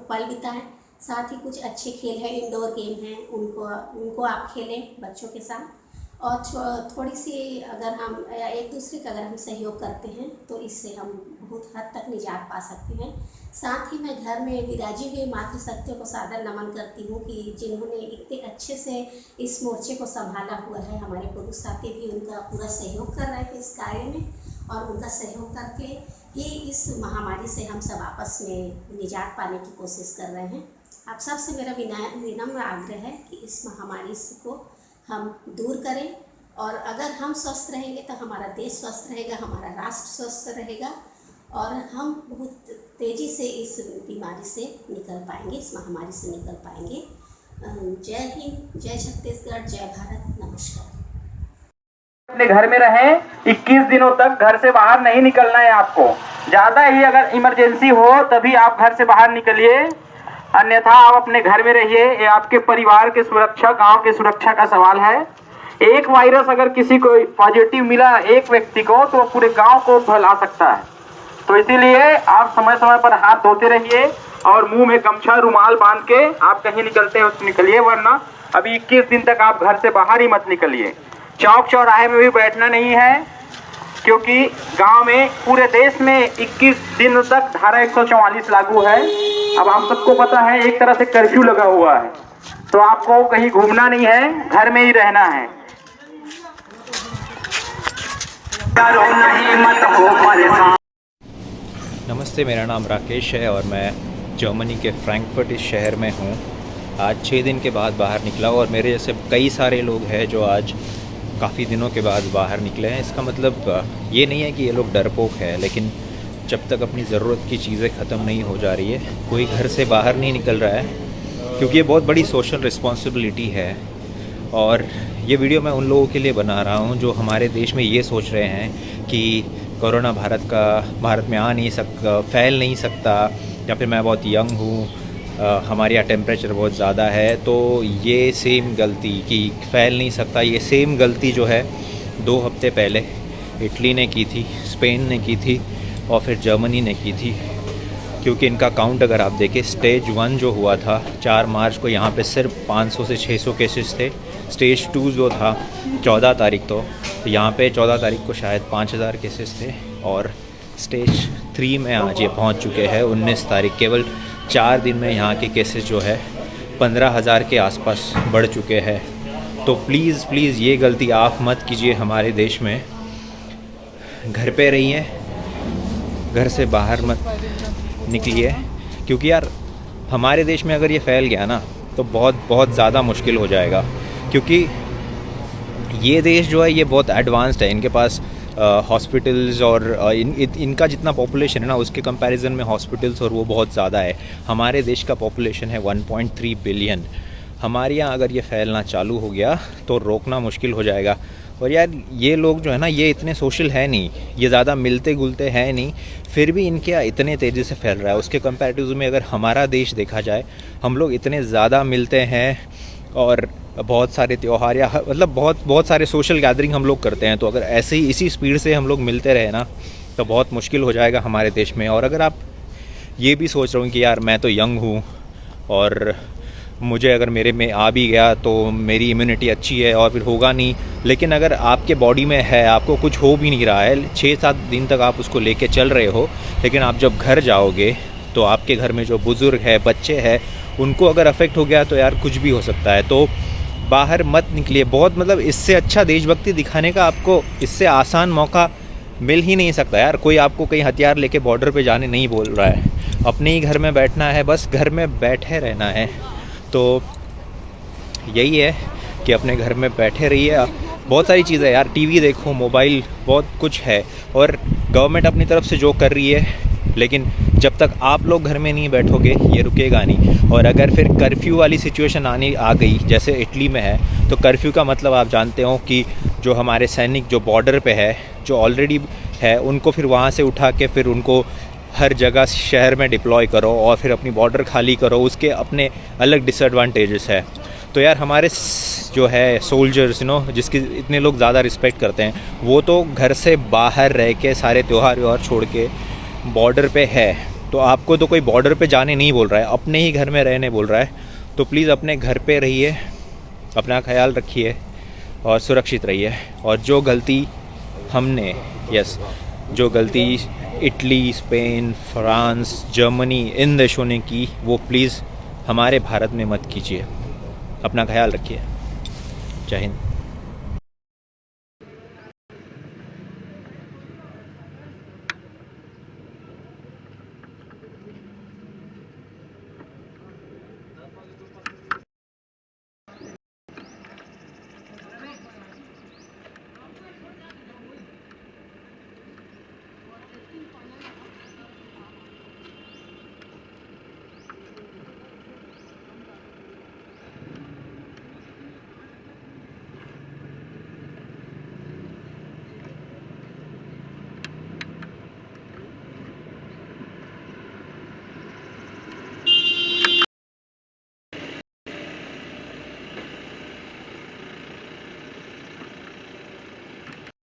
पल बिताएं। साथ ही कुछ अच्छे खेल हैं, इंडोर गेम हैं, उनको आप खेलें बच्चों के साथ। और थोड़ी सी अगर हम एक दूसरे का अगर हम सहयोग करते हैं तो इससे हम बहुत हद तक निजात पा सकते हैं। साथ ही मैं घर में विराजी हुई मातृशक्तियों को सादर नमन करती हूँ कि जिन्होंने इतने अच्छे से इस मोर्चे को संभाला हुआ है। हमारे पुरुष साथी भी उनका पूरा सहयोग कर रहे थे इस कार्य में, और उनका सहयोग करके ही इस महामारी से हम सब आपस में निजात पाने की कोशिश कर रहे हैं। आप सबसे मेरा विनम्र आग्रह है कि इस महामारी को हम दूर करें, और अगर हम स्वस्थ रहेंगे तो हमारा देश स्वस्थ रहेगा, हमारा राष्ट्र स्वस्थ रहेगा, और हम बहुत तेज़ी से इस बीमारी से निकल पाएंगे, इस महामारी से निकल पाएंगे। जय हिंद, जय छत्तीसगढ़, जय भारत, नमस्कार। अपने घर में रहें, 21 दिनों तक घर से बाहर नहीं निकलना है आपको। ज़्यादा ही अगर इमरजेंसी हो तभी आप घर से बाहर निकलिए, अन्यथा आप अपने घर में रहिए। ये आपके परिवार की सुरक्षा, गांव की सुरक्षा का सवाल है। एक वायरस अगर किसी को पॉजिटिव मिला एक व्यक्ति को, तो पूरे गांव को फैला सकता है। तो इसीलिए आप समय समय पर हाथ धोते रहिए और मुंह में गमछा रुमाल बांध के आप कहीं निकलते हो तो निकलिए, वरना अभी 21 दिन तक आप घर से बाहर ही मत निकलिए। चौक चौराहे में भी बैठना नहीं है, क्योंकि गांव में पूरे देश में 21 दिन तक धारा 144 लागू है। अब हम सबको पता है एक तरह से कर्फ्यू लगा हुआ है, तो आपको कहीं घूमना नहीं है, घर में ही रहना है। नमस्ते, मेरा नाम राकेश है और मैं जर्मनी के फ्रैंकफर्ट इस शहर में हूँ। आज 6 दिन के बाद बाहर निकला और मेरे जैसे कई सारे लोग हैं जो आज काफ़ी दिनों के बाद बाहर निकले हैं। इसका मतलब ये नहीं है कि ये लोग डरपोक है, लेकिन जब तक अपनी ज़रूरत की चीज़ें ख़त्म नहीं हो जा रही है, कोई घर से बाहर नहीं निकल रहा है, क्योंकि ये बहुत बड़ी सोशल रिस्पॉन्सिबिलिटी है। और ये वीडियो मैं उन लोगों के लिए बना रहा हूँ जो हमारे देश में ये सोच रहे हैं कि कोरोना भारत में आ नहीं सकता, फैल नहीं सकता, या फिर मैं बहुत यंग हूँ, हमारे यहाँ टेम्परेचर बहुत ज़्यादा है। तो ये सेम गलती कि फैल नहीं सकता, ये सेम गलती जो है 2 हफ्ते पहले इटली ने की थी, स्पेन ने की थी और फिर जर्मनी ने की थी। क्योंकि इनका काउंट अगर आप देखें, स्टेज 1 जो हुआ था 4 मार्च को, यहाँ पे सिर्फ 500 से 600 केसेस थे। स्टेज 2 जो था 14 तारीख तो यहाँ पे 14 तारीख को शायद 5000 केसेस थे, और स्टेज 3 में आज ये पहुँच चुके हैं 19 तारीख। केवल 4 दिन में यहाँ के केसेस जो है 15,000 के आसपास बढ़ चुके हैं। तो प्लीज़ ये गलती आप मत कीजिए हमारे देश में। घर पे रहिए, घर से बाहर मत निकलिए, क्योंकि यार हमारे देश में अगर ये फैल गया ना तो बहुत ज़्यादा मुश्किल हो जाएगा। क्योंकि ये देश जो है ये बहुत एडवांस्ड है, इनके पास हॉस्पिटल्स और इनका जितना पॉपुलेशन है ना, उसके कंपैरिजन में हॉस्पिटल्स और वो बहुत ज़्यादा है। हमारे देश का पॉपुलेशन है 1.3 बिलियन। हमारे यहाँ अगर ये फैलना चालू हो गया तो रोकना मुश्किल हो जाएगा। और यार ये लोग जो है ना, ये इतने सोशल है नहीं, ये ज़्यादा मिलते जुलते हैं नहीं, फिर भी इनके यहाँ इतने तेज़ी से फैल रहा है। उसके कंपैरेटिव में अगर हमारा देश देखा जाए, हम लोग इतने ज़्यादा मिलते हैं और बहुत सारे त्यौहार या मतलब बहुत सारे सोशल गैदरिंग हम लोग करते हैं। तो अगर ऐसे ही इसी स्पीड से हम लोग मिलते रहे ना तो बहुत मुश्किल हो जाएगा हमारे देश में। और अगर आप ये भी सोच रहे हो कि यार मैं तो यंग हूँ और मुझे अगर मेरे में आ भी गया तो मेरी इम्यूनिटी अच्छी है और फिर होगा नहीं, लेकिन अगर आपके बॉडी में है, आपको कुछ हो भी नहीं रहा है, 6-7 दिन तक आप उसको लेके चल रहे हो, लेकिन आप जब घर जाओगे तो आपके घर में जो बुज़ुर्ग है, बच्चे हैं, उनको अगर अफेक्ट हो गया तो यार कुछ भी हो सकता है। तो बाहर मत निकलिए। बहुत मतलब इससे अच्छा देशभक्ति दिखाने का आपको इससे आसान मौका मिल ही नहीं सकता यार। कोई आपको कहीं हथियार लेके बॉर्डर पे जाने नहीं बोल रहा है, अपने ही घर में बैठना है, बस घर में बैठे रहना है। तो यही है कि अपने घर में बैठे रहिए। बहुत सारी चीज़ें यार, टीवी देखो, मोबाइल, बहुत कुछ है, और गवर्नमेंट अपनी तरफ से जो कर रही है, लेकिन जब तक आप लोग घर में नहीं बैठोगे ये रुकेगा नहीं। और अगर फिर कर्फ्यू वाली सिचुएशन आ गई जैसे इटली में है, तो कर्फ्यू का मतलब आप जानते हो कि जो हमारे सैनिक जो बॉर्डर पे है, जो ऑलरेडी है, उनको फिर वहाँ से उठा के फिर उनको हर जगह शहर में डिप्लॉय करो और फिर अपनी बॉर्डर खाली करो। उसके अपने अलग डिसएडवांटेजेस है। तो यार हमारे जो है सोल्जर्स जिसकी इतने लोग ज़्यादा रिस्पेक्ट करते हैं, वो तो घर से बाहर रह के सारे त्यौहार छोड़ के बॉर्डर पे है। तो आपको तो कोई बॉर्डर पे जाने नहीं बोल रहा है, अपने ही घर में रहने बोल रहा है। तो प्लीज़ अपने घर पे रहिए, अपना ख्याल रखिए और सुरक्षित रहिए। और जो गलती हमने जो गलती Italy, Spain, France, Germany in देशों ने की, वो प्लीज़ हमारे भारत में मत कीजिए। अपना ख्याल रखिए। जय हिंद।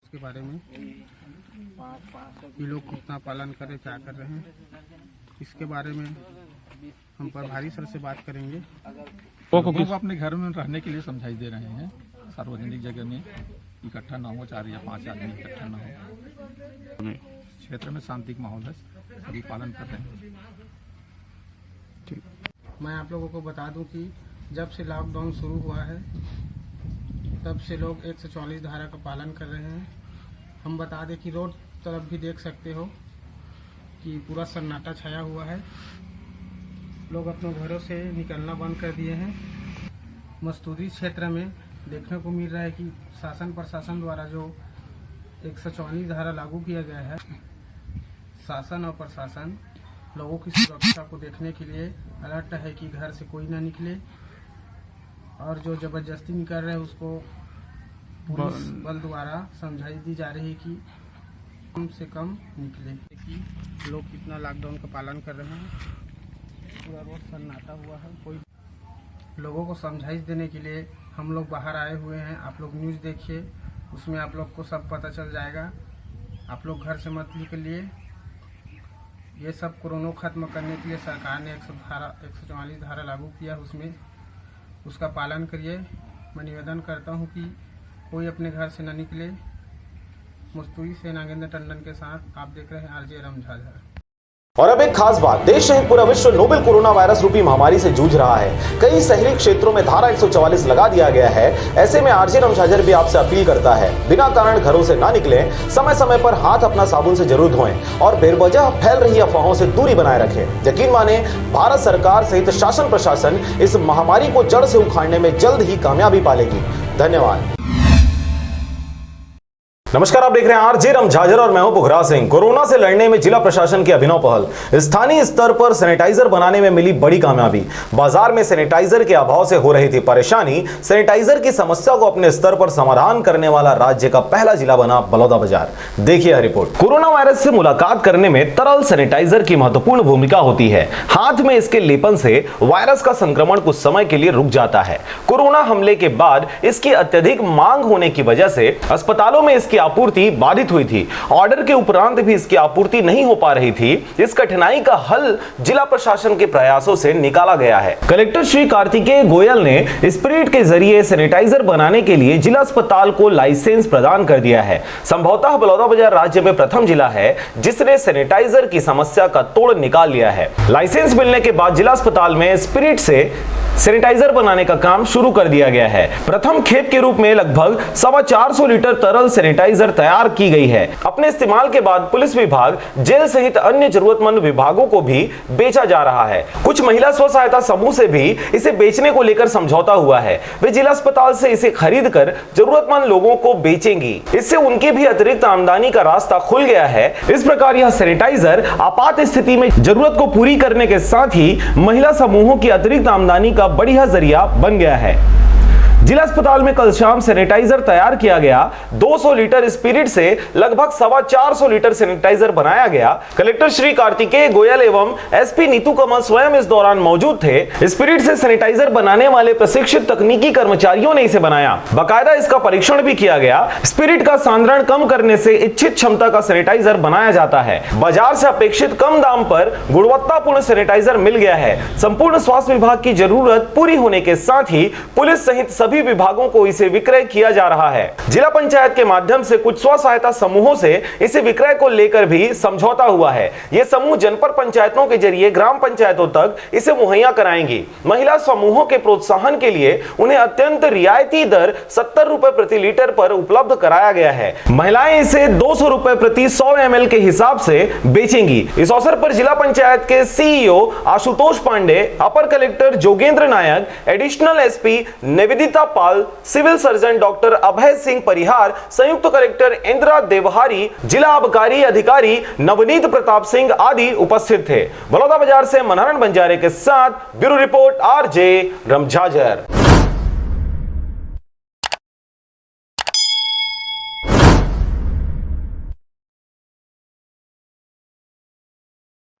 के बारे में ये लोग कितना पालन करें, क्या कर रहे हैं, इसके बारे में हम प्रभारी सर से बात करेंगे। लोगों को अपने घर में रहने के लिए समझाई दे रहे हैं, सार्वजनिक जगह में इकट्ठा ना हो, 4 या 5 आदमी इकट्ठा ना हो। क्षेत्र में शांति का माहौल है, सभी पालन कर रहे हैं। मैं आप लोगों को बता दूं कि जब से लॉकडाउन शुरू हुआ है तब से लोग 144 धारा का पालन कर रहे हैं। हम बता दें कि रोड तरफ भी देख सकते हो कि पूरा सन्नाटा छाया हुआ है। लोग अपने घरों से निकलना बंद कर दिए हैं। मस्तूरी क्षेत्र में देखने को मिल रहा है कि शासन प्रशासन द्वारा जो 144 धारा लागू किया गया है, शासन और प्रशासन लोगों की सुरक्षा को देखने के लिए अलर्ट है कि घर से कोई ना निकले, और जो जबरदस्ती निकल रहे हैं उसको पुलिस बल द्वारा समझाई दी जा रही है कि कम से कम निकले। कि लोग कितना लॉकडाउन का पालन कर रहे हैं, पूरा रोड सन्नाटा हुआ है। कोई लोगों को समझाइश देने के लिए हम लोग बाहर आए हुए हैं। आप लोग न्यूज़ देखिए, उसमें आप लोग को सब पता चल जाएगा। आप लोग घर से मत निकलिए। ये सब कोरोना खत्म करने के लिए सरकार ने 144 धारा लागू किया, उसका पालन करिए। मैं निवेदन करता हूँ कि कोई अपने घर से न निकले। मस्तूरी से नागेंद्र टंडन के साथ आप देख रहे हैं आरजे रमझाझर। और अब एक खास बात, देश सहित पूरा विश्व नोवेल कोरोना वायरस रूपी महामारी से जूझ रहा है। कई शहरी क्षेत्रों में धारा 144 लगा दिया गया है। ऐसे में आरजे रमझाझर भी आपसे अपील करता है, बिना कारण घरों से ना निकलें, समय समय पर हाथ अपना साबुन से जरूर धोएं और बेवजह फैल रही अफवाहों से दूरी बनाए रखें। यकीन माने, भारत सरकार सहित शासन प्रशासन इस महामारी को जड़ से उखाड़ने में जल्द ही कामयाबी पालेगी। धन्यवाद। नमस्कार, आप देख रहे हैं आरजे रमझाझर और मैं हूं पुखरा सिंह। कोरोना से लड़ने में जिला प्रशासन की अभिनव पहल। स्थानीय स्तर पर सैनिटाइजर बनाने में मिली बड़ी कामयाबी। बाजार में सैनिटाइजर के अभाव से हो रही थी परेशानी, सैनिटाइजर की समस्या को अपने स्तर पर समाधान करने वाला राज्य का पहला जिला बना बलौदाबाजार। देखिए यह रिपोर्ट। कोरोना वायरस से मुलाकात करने में तरल सैनिटाइजर की महत्वपूर्ण भूमिका होती है। हाथ में इसके लेपन से वायरस का संक्रमण कुछ समय के लिए रुक जाता है। कोरोना हमले के बाद इसकी अत्यधिक मांग होने की वजह से अस्पतालों में इसकी आपूर्ति बाधित हुई थी। ऑर्डर के उपरांत भी इसकी आपूर्ति नहीं हो पा रही थी। इस कठिनाई का हल जिला प्रशासन के प्रयासों से निकाला गया है। कलेक्टर श्री कार्तिकेय गोयल ने स्पिरिट के जरिए सैनिटाइजर बनाने के लिए जिला अस्पताल को लाइसेंस प्रदान कर दिया है। संभवतः बलौदाबाजार राज्य में प्रथम जिला है जिसने सैनिटाइजर की समस्या का तोड़ निकाल लिया है। लाइसेंस मिलने के बाद जिला अस्पताल में स्पिरिट से सैनिटाइजर बनाने का काम शुरू कर दिया गया है। प्रथम खेप के रूप में लगभग 450 लीटर तरल सैनिटाइजर तैयार की गई है। अपने इस्तेमाल के बाद पुलिस विभाग, जेल सहित अन्य जरूरतमंद विभागों को भी बेचा जा रहा है। कुछ महिला स्व सहायता समूह से भी इसे बेचने को लेकर समझौता हुआ है। वे जिला अस्पताल से इसे खरीद कर जरूरतमंद लोगों को बेचेंगी। इससे उनकी भी अतिरिक्त आमदनी का रास्ता खुल गया है। इस प्रकार यह सैनिटाइजर आपात स्थिति में जरूरत को पूरी करने के साथ ही महिला समूहों की अतिरिक्त आमदनी का बढ़िया जरिया बन गया है। जिला अस्पताल में कल शाम सैनिटाइजर तैयार किया गया। 200 लीटर स्पिरिट से लगभग 450 लीटर सैनिटाइजर बनाया गया। कलेक्टर श्री कार्तिकेय गोयल एवं एसपी नीतू कमल स्वयं इस दौरान मौजूद थे। स्पिरिट से सैनिटाइजर बनाने वाले प्रशिक्षित तकनीकी कर्मचारियों ने इसे बनाया। बाकायदा इसका परीक्षण भी किया गया। स्पिरिट का सांद्रण कम करने से इच्छित क्षमता का सैनिटाइजर बनाया जाता है। बाजार से अपेक्षित कम दाम पर गुणवत्तापूर्ण सैनिटाइजर मिल गया है। संपूर्ण स्वास्थ्य विभाग की जरूरत पूरी होने के साथ ही पुलिस सहित सभी विभागों को इसे विक्रय किया जा रहा है। जिला पंचायत के माध्यम से कुछ स्व सहायता समूहों से इसे विक्रय को लेकर भी समझौता हुआ है। ये समूह जनपद पंचायतों के जरिए ग्राम पंचायतों तक इसे मुहैया कराएंगी। महिला समूहों के प्रोत्साहन के लिए उन्हें अत्यंत रियायती दर 70 रुपए प्रति लीटर पर उपलब्ध कराया गया है। महिलाएं इसे 200 रुपए प्रति 100 ml के हिसाब से बेचेंगी। इस अवसर पर जिला पंचायत के सीईओ आशुतोष पांडे, अपर कलेक्टर जोगेंद्र नायक, एडिशनल एसपी निवेदिता पाल, civil surgeon doctor Abhay Singh Parihar, संयुक्त कलेक्टर इंदिरा देवहारी, जिला आबकारी अधिकारी नवनीत प्रताप सिंह आदि उपस्थित थे। बलौदा बाजार से मनहरन बंजारे के साथ ब्यूरो रिपोर्ट आरजे रमझाझर।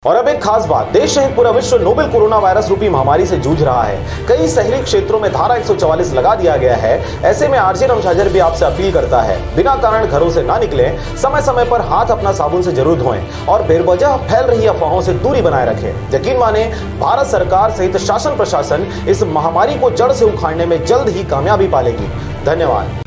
और अब एक खास बात, देश सहित पूरा विश्व नोवेल कोरोना वायरस रूपी महामारी से जूझ रहा है। कई शहरी क्षेत्रों में धारा 144 लगा दिया गया है। ऐसे में आरजे रमझाझर भी आपसे अपील करता है, बिना कारण घरों से ना निकलें, समय समय पर हाथ अपना साबुन से जरूर धोएं और बेवजह फैल रही अफवाहों से दूरी बनाए रखें। यकीन माने, भारत सरकार सहित शासन प्रशासन इस महामारी को जड़ से उखाड़ने में जल्द ही कामयाबी पालेगी। धन्यवाद।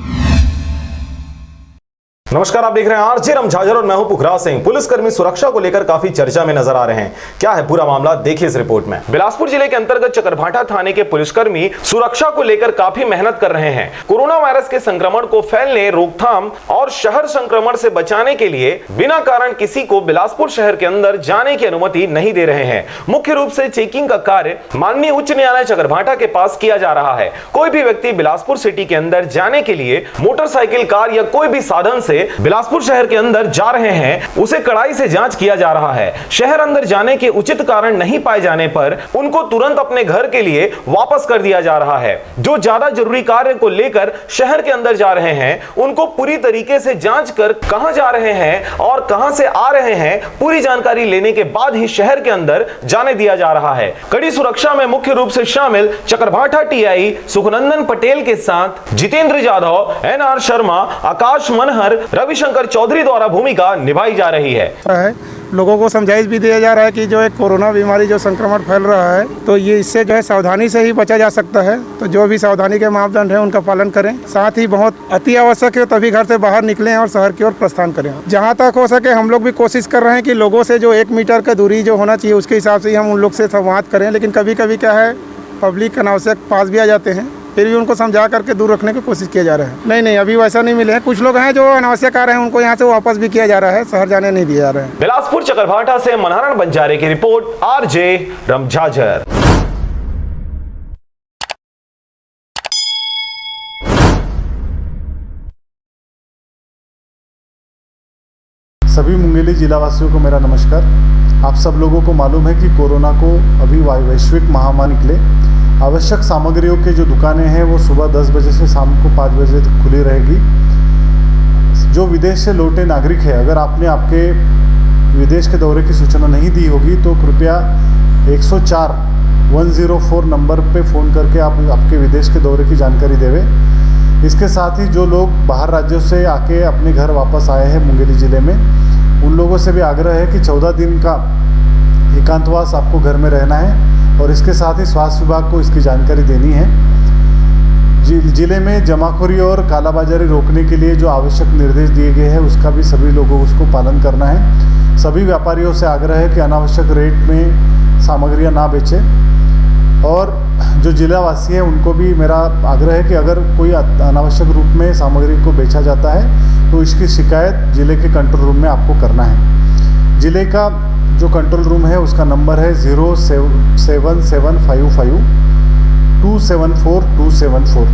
नमस्कार, आप देख रहे हैं आरजे रमझाझर और मैं हूं पुखराज सिंह। पुलिसकर्मी सुरक्षा को लेकर काफी चर्चा में नजर आ रहे हैं। क्या है पूरा मामला, देखिए इस रिपोर्ट में। बिलासपुर जिले के अंतर्गत चकरभाटा थाने के पुलिसकर्मी सुरक्षा को लेकर काफी मेहनत कर रहे हैं। कोरोना वायरस के संक्रमण को फैलने, रोकथाम और शहर संक्रमण से बचाने के लिए बिना कारण किसी को बिलासपुर शहर के अंदर जाने की अनुमति नहीं दे रहे हैं। मुख्य रूप से चेकिंग का कार्य माननीय उच्च न्यायालय चकरभाटा के पास किया जा रहा है। कोई भी व्यक्ति बिलासपुर सिटी के अंदर जाने के लिए मोटरसाइकिल, कार या कोई भी साधन से बिलासपुर शहर के अंदर जा रहे हैं, उसे कड़ाई से जांच किया जा रहा है। शहर अंदर जाने के उचित कारण नहीं पाए जाने पर उनको तुरंत अपने घर के लिए वापस कर दिया जा रहा है। जो ज्यादा जरूरी कार्य को लेकर शहर के अंदर जा रहे हैं, उनको पूरी तरीके से जांच कर कहां जा रहे हैं और कहां से आ रहे हैं, पूरी जानकारी लेने के बाद ही शहर के अंदर जाने दिया जा रहा है। कड़ी सुरक्षा में मुख्य रूप से शामिल चकरभाटा टीआई सुखनंदन पटेल के साथ जितेंद्र जाधव, एनआर शर्मा, आकाश मनहर, रविशंकर चौधरी द्वारा भूमिका निभाई जा रही है। लोगों को समझाइश भी दिया जा रहा है कि जो एक कोरोना बीमारी जो संक्रमण फैल रहा है, तो ये इससे जो है सावधानी से ही बचा जा सकता है। तो जो भी सावधानी के मापदंड हैं उनका पालन करें। साथ ही बहुत अति आवश्यक है तभी घर से बाहर निकलें और शहर की ओर प्रस्थान करें। जहाँ तक हो सके हम लोग भी कोशिश कर रहे हैं कि लोगों से जो 1 मीटर का दूरी जो होना चाहिए उसके हिसाब से ही हम उन लोग से संवाद करें। लेकिन कभी कभी क्या है, पब्लिक अनावश्यक पास भी आ जाते हैं, फिर भी उनको समझा करके दूर रखने की कोशिश किया जा रहा है। नहीं, अभी वैसा नहीं मिले हैं। कुछ लोग हैं जो अनावश्यक आ रहे हैं, उनको यहाँ से वापस भी किया जा रहा है, शहर जाने नहीं दिया जा रहा है। बिलासपुर चकरभाटा से मनहरन बंजारे की रिपोर्ट, आरजे रमझाझर। सभी मुंगेली जिलावासियों को मेरा नमस्कार। आप सब लोगों को मालूम है कि कोरोना को अभी वैश्विक महामारी निकले। आवश्यक सामग्रियों के जो दुकानें हैं वो सुबह 10 बजे से शाम को 5 बजे तक खुली रहेगी। जो विदेश से लौटे नागरिक है, अगर आपने आपके विदेश के दौरे की सूचना नहीं दी होगी तो कृपया 104 नंबर पे फ़ोन करके आप आपके विदेश के दौरे की जानकारी देवें। इसके साथ ही जो लोग बाहर राज्यों से आके अपने घर वापस आए हैं मुंगेली ज़िले में, उन लोगों से भी आग्रह है कि 14 दिन का एकांतवास आपको घर में रहना है और इसके साथ ही स्वास्थ्य विभाग को इसकी जानकारी देनी है। जिले में जमाखोरी और कालाबाजारी रोकने के लिए जो आवश्यक निर्देश दिए गए हैं उसका भी सभी लोगों को उसको पालन करना है। सभी व्यापारियों से आग्रह है कि अनावश्यक रेट में सामग्रियां ना बेचें और जो जिलावासी हैं उनको भी मेरा आग्रह है कि अगर कोई अनावश्यक रूप में सामग्री को बेचा जाता है तो इसकी शिकायत जिले के कंट्रोल रूम में आपको करना है। जिले का जो कंट्रोल रूम है उसका नंबर है 07755 274 274।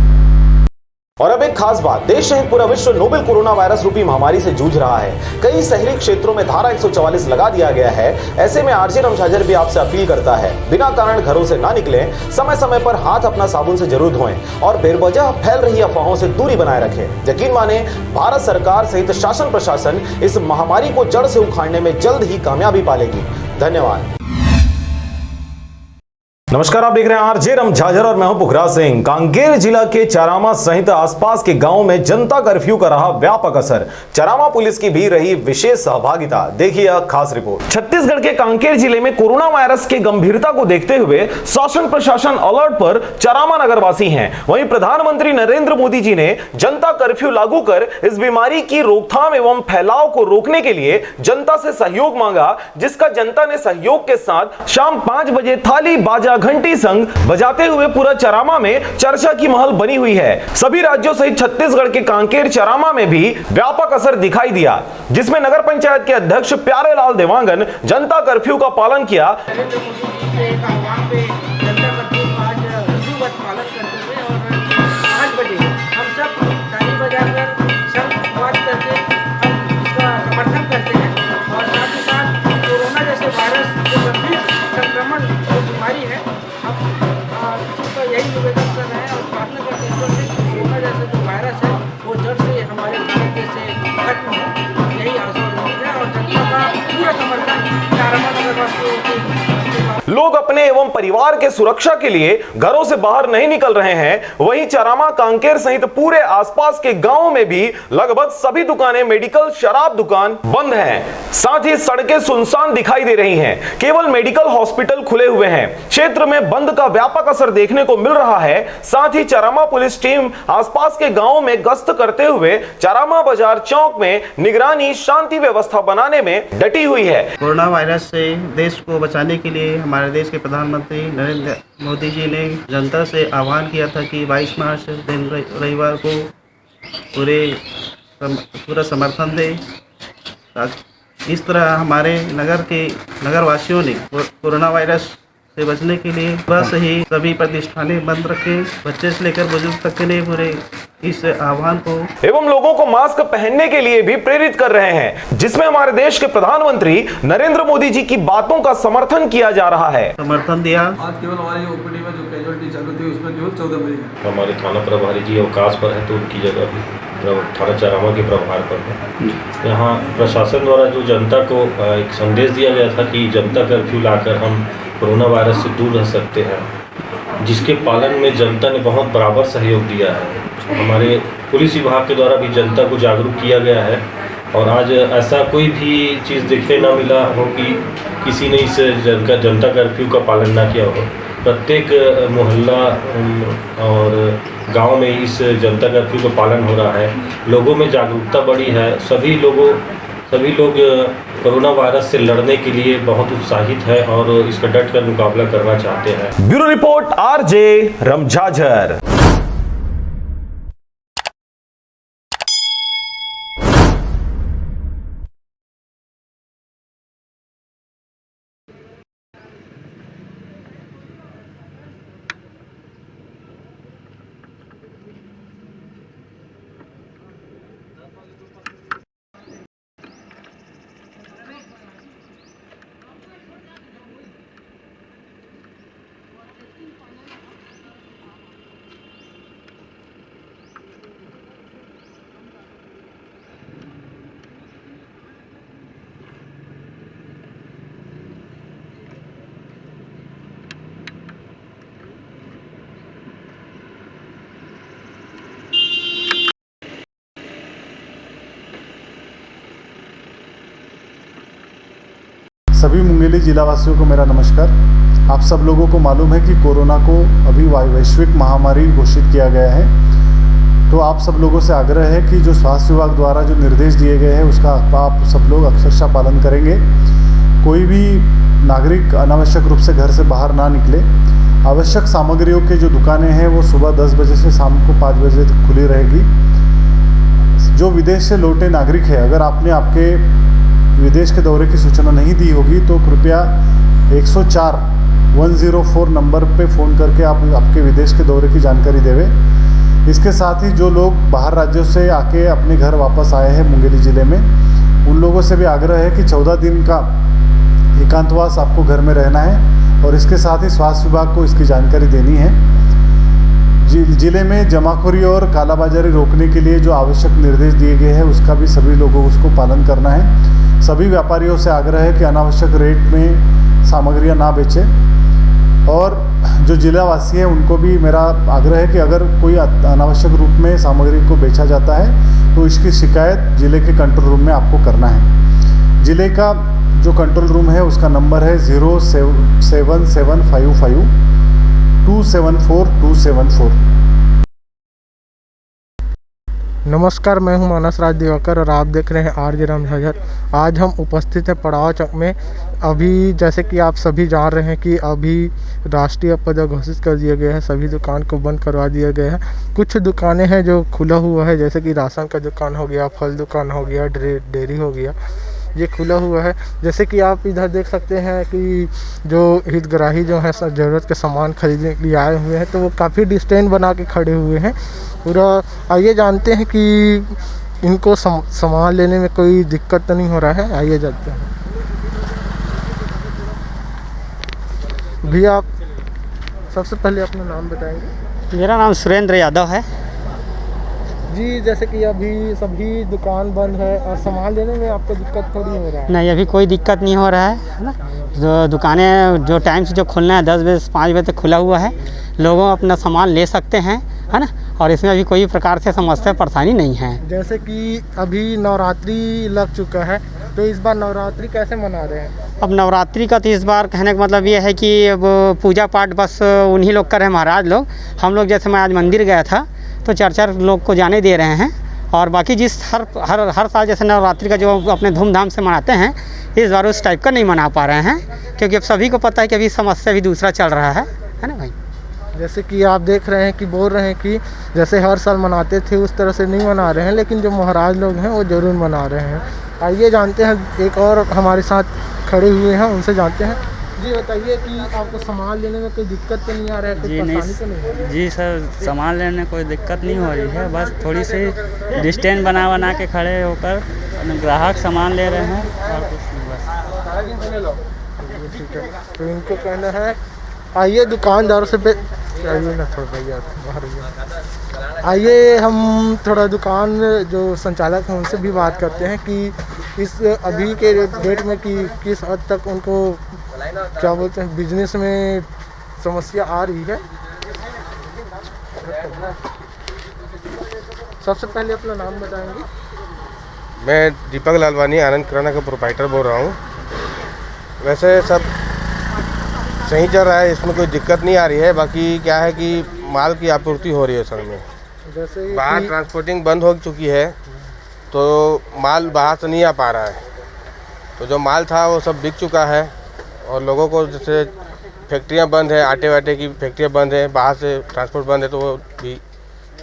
और अब एक खास बात, देश सहित पूरा विश्व नोवेल कोरोना वायरस रूपी महामारी से जूझ रहा है। कई शहरी क्षेत्रों में धारा 144 लगा दिया गया है। ऐसे में आरजे रमझाझर भी आपसे अपील करता है, बिना कारण घरों से ना निकलें, समय समय पर हाथ अपना साबुन से जरूर धोएं और बेवजह फैल रही अफवाहों से दूरी बनाए रखें। यकीन माने, भारत सरकार सहित शासन प्रशासन इस महामारी को जड़ से उखाड़ने में जल्द ही कामयाबी पालेगी। धन्यवाद। नमस्कार, आप देख रहे हैं आरजे रमझाझर और मैं हूं पुखराज सिंह। कांकेर जिला के चारामा सहित आसपास के गांव में जनता कर्फ्यू का रहा व्यापक असर। चारामा पुलिस की भी रही विशेष सहभागिता। देखिए यह खास रिपोर्ट। छत्तीसगढ़ के कांकेर जिले में कोरोना वायरस के गंभीरता को देखते हुए शासन प्रशासन अलर्ट पर चारामा नगरवासी हैं। वहीं प्रधानमंत्री नरेंद्र मोदी जी ने जनता कर्फ्यू लागू कर इस बीमारी की रोकथाम एवं फैलाव को रोकने के लिए जनता से सहयोग मांगा, जिसका जनता ने सहयोग के साथ शाम 5 बजे थाली बाजा घंटी संग बजाते हुए पूरा चारामा में चर्चा की महल बनी हुई है। सभी राज्यों सहित छत्तीसगढ़ के कांकेर चारामा में भी व्यापक असर दिखाई दिया, जिसमें नगर पंचायत के अध्यक्ष प्यारेलाल देवांगन जनता कर्फ्यू का पालन किया। यही निवेदन कर रहे हैं और प्रार्थना करते हैं कि कोरोना जैसे जो वायरस है वो जड़ से हमारे भारत देश से खत्म हो, यही आशा और उम्मीद है। और जनता का पूरा समर्थन चारामा नगरवासियों की। लोग अपने एवं परिवार के सुरक्षा के लिए घरों से बाहर नहीं निकल रहे हैं। वहीं चारामा, कांकेर सहित पूरे आसपास के गांवों में भी लगभग सभी दुकानें, मेडिकल, शराब दुकान बंद हैं। साथ ही सड़कें सुनसान दिखाई दे रही हैं। केवल मेडिकल हॉस्पिटल खुले हुए हैं। क्षेत्र में बंद का व्यापक असर देखने को मिल रहा है। साथ ही चारामा पुलिस टीम आसपास के गांवों में गश्त करते हुए चारामा बाजार चौक में निगरानी, शांति व्यवस्था बनाने में डटी हुई है। कोरोना वायरस से देश को बचाने के लिए हमारे देश के प्रधानमंत्री नरेंद्र मोदी जी ने जनता से आह्वान किया था कि 22 मार्च दिन रविवार को पूरा समर्थन दे। इस तरह हमारे नगरवासियों ने कोरोना वायरस से बचने के लिए बस ही सभी प्रतिष्ठानें बंद रखे, बच्चे से लेकर बुजुर्ग तक के लिए पूरे इस आह्वान को एवं लोगों को मास्क पहनने के लिए भी प्रेरित कर रहे हैं, जिसमें हमारे देश के प्रधानमंत्री नरेंद्र मोदी जी की बातों का समर्थन किया जा रहा है। समर्थन दिया। आज केवल हमारी ओपीडी में जो कैजुअलिटी चालू थी उसमें केवल 14 मरीज। हमारे थाना प्रभारी जी अवकाश पर है तो उनकी जगह भी थाना चारामा के प्रभार पर है। यहाँ प्रशासन द्वारा जो जनता को एक संदेश दिया गया था कि जनता कर्फ्यू लाकर हम कोरोना वायरस से दूर रह सकते हैं, जिसके पालन में जनता ने बहुत बराबर सहयोग दिया है। हमारे पुलिस विभाग के द्वारा भी जनता को जागरूक किया गया है और आज ऐसा कोई भी चीज़ देखने ना मिला हो कि किसी ने इस जनता कर्फ्यू का पालन ना किया हो। प्रत्येक मोहल्ला और गांव में इस जनता कर्फ्यू का पालन हो रहा है। लोगों में जागरूकता बढ़ी है। सभी लोग कोरोना वायरस से लड़ने के लिए बहुत उत्साहित है और इसका डट कर मुकाबला करना चाहते हैं। Bureau report, RJ Ramjhajhar. सभी मुंगेली जिलावासियों को मेरा नमस्कार। आप सब लोगों को मालूम है कि कोरोना को अभी वैश्विक महामारी घोषित किया गया है, तो आप सब लोगों से आग्रह है कि जो स्वास्थ्य विभाग द्वारा जो निर्देश दिए गए हैं उसका आप सब लोग अक्षरशः पालन करेंगे। कोई भी नागरिक अनावश्यक रूप से घर से बाहर ना निकले। आवश्यक सामग्रियों के जो दुकानें हैं वो सुबह 10 बजे से शाम को 5 बजे तक खुली रहेगी। जो विदेश से लौटे नागरिक है, अगर आपने आपके विदेश के दौरे की सूचना नहीं दी होगी तो कृपया 104 104 नंबर पे फ़ोन करके आप आपके विदेश के दौरे की जानकारी देवें। इसके साथ ही जो लोग बाहर राज्यों से आके अपने घर वापस आए हैं मुंगेली ज़िले में, उन लोगों से भी आग्रह है कि 14 दिन का एकांतवास आपको घर में रहना है और इसके साथ ही स्वास्थ्य विभाग को इसकी जानकारी देनी है। ज़िले में जमाखोरी और कालाबाजारी रोकने के लिए जो आवश्यक निर्देश दिए गए हैं उसका भी सभी लोगों को उसको पालन करना है। सभी व्यापारियों से आग्रह है कि अनावश्यक रेट में सामग्रियां ना बेचें और जो जिलावासी हैं उनको भी मेरा आग्रह है कि अगर कोई अनावश्यक रूप में सामग्री को बेचा जाता है तो इसकी शिकायत ज़िले के कंट्रोल रूम में आपको करना है। ज़िले का जो कंट्रोल रूम है उसका नंबर है 07755 274274। नमस्कार, मैं हूं मानस राज दिवाकर और आप देख रहे हैं आरजे राम झाझर। आज हम उपस्थित हैं पड़ाव चौक में। अभी जैसे कि आप सभी जान रहे हैं कि अभी राष्ट्रीय आपदा घोषित कर दिया गया है, सभी दुकान को बंद करवा दिया गया है। कुछ दुकानें हैं जो खुला हुआ है, जैसे कि राशन का दुकान हो गया, फल दुकान हो गया, डेयरी हो गया, ये खुला हुआ है। जैसे कि आप इधर देख सकते हैं कि जो हितग्राही जो है ज़रूरत के सामान खरीदने के लिए आए हुए हैं, तो वो काफ़ी डिस्टेंस बना के खड़े हुए हैं पूरा। आइए जानते हैं कि इनको सामान लेने में कोई दिक्कत तो नहीं हो रहा है। आइए जानते हैं। भैया, आप सबसे पहले अपना नाम बताएंगे? मेरा नाम सुरेंद्र यादव है जी। जैसे कि अभी सभी दुकान बंद है और सामान लेने में आपको दिक्कत थोड़ी हो रहा है? नहीं, अभी कोई दिक्कत नहीं हो रहा है ना। जो दुकानें जो टाइम से जो खुलना है 10 बजे से 5 बजे तक खुला हुआ है, लोगों अपना सामान ले सकते हैं, है ना। और इसमें अभी कोई प्रकार से समस्या परेशानी नहीं है। जैसे कि अभी नवरात्रि लग चुका है, तो इस बार नवरात्रि कैसे मना रहे हैं? अब नवरात्रि का तो इस बार कहने का मतलब ये है कि अब पूजा पाठ बस उन्हीं लोग कर रहे हैं, महाराज लोग। हम लोग जैसे मैं आज मंदिर गया था तो 4 लोग को जाने दे रहे हैं। और बाकी जिस हर साल जैसे नवरात्रि का जो अपने धूमधाम से मनाते हैं, इस बार उस टाइप का नहीं मना पा रहे हैं, क्योंकि अब सभी को पता है कि अभी समस्या भी दूसरा चल रहा है ना भाई। जैसे कि आप देख रहे हैं कि बोल रहे हैं कि जैसे हर साल मनाते थे उस तरह से नहीं मना रहे हैं, लेकिन जो महाराज लोग हैं वो ज़रूर मना रहे हैं। आइए जानते हैं, एक और हमारे साथ खड़े हुए हैं, उनसे जानते हैं। जी बताइए कि आपको सामान लेने में कोई दिक्कत तो नहीं आ रहा है? कोई परेशानी तो नहीं हो रही? जी सर, सामान लेने में कोई दिक्कत नहीं हो रही है, बस थोड़ी सी डिस्टेंस बना के खड़े होकर ग्राहक सामान ले रहे हैं और कुछ नहीं, बस। ठीक है, तो इनको कहना है आइए दुकानदारों से आइए ना थोड़ा भैया बाहर। आइए हम थोड़ा दुकान जो संचालक हैं उनसे भी बात करते हैं कि इस अभी के डेट में कि किस हद तक उनको क्या बोलते हैं बिजनेस में समस्या आ रही है। सबसे पहले अपना नाम बताएंगे? मैं दीपक लालवानी आनंद किराना का प्रोप्राइटर बोल रहा हूँ। वैसे सब सही चल रहा है, इसमें कोई दिक्कत नहीं आ रही है। बाकी क्या है कि माल की आपूर्ति हो रही है असल में। जैसे बाहर ट्रांसपोर्टिंग बंद हो चुकी है तो माल बाहर से नहीं आ पा रहा है, तो जो माल था वो सब बिक चुका है। और लोगों को जैसे फैक्ट्रियां बंद है, आटे वाटे की फैक्ट्रियां बंद है, बाहर से ट्रांसपोर्ट बंद है, तो वो भी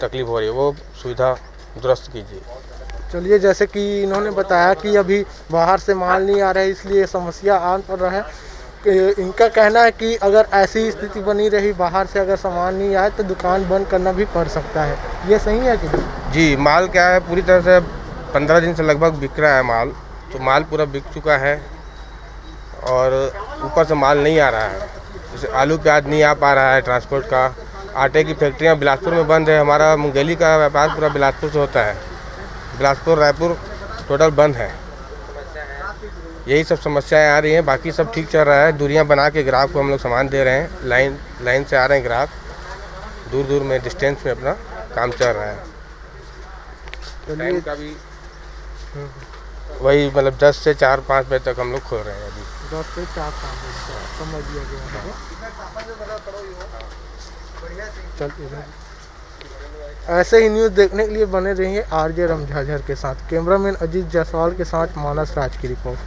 तकलीफ़ हो रही है। वो सुविधा दुरुस्त कीजिए। चलिए, जैसे कि इन्होंने बताया कि अभी बाहर से माल नहीं आ रहा है, इसलिए समस्या आ पड़ रहा है। इनका कहना है कि अगर ऐसी स्थिति बनी रही, बाहर से अगर सामान नहीं आए तो दुकान बंद करना भी पड़ सकता है। ये सही है कि नहीं? जी, माल क्या है पूरी तरह से 15 दिन से लगभग बिक रहा है माल, तो माल पूरा बिक चुका है और ऊपर से माल नहीं आ रहा है। जैसे आलू प्याज नहीं आ पा रहा है ट्रांसपोर्ट का। आटे की फैक्ट्रियाँ बिलासपुर में बंद है। हमारा मुंगेली का व्यापार पूरा बिलासपुर से होता है। बिलासपुर रायपुर टोटल बंद है। यही सब समस्याएं आ रही हैं, बाकी सब ठीक चल रहा है। दूरियां बना के ग्राहक को हम लोग सामान दे रहे हैं। लाइन से आ रहे हैं ग्राहक, दूर दूर में डिस्टेंस में अपना काम चल रहा है। टाइम का भी वही मतलब 10 से 4-5 बजे तक हम लोग खोल रहे हैं अभी। 10 से 4-5 बजे समझ लिया गया है। ऐसे ही न्यूज़ देखने के लिए बने रहिए आरजे राम झाझर के साथ। कैमरामैन अजीत जायसवाल के साथ मानस राज की रिपोर्ट।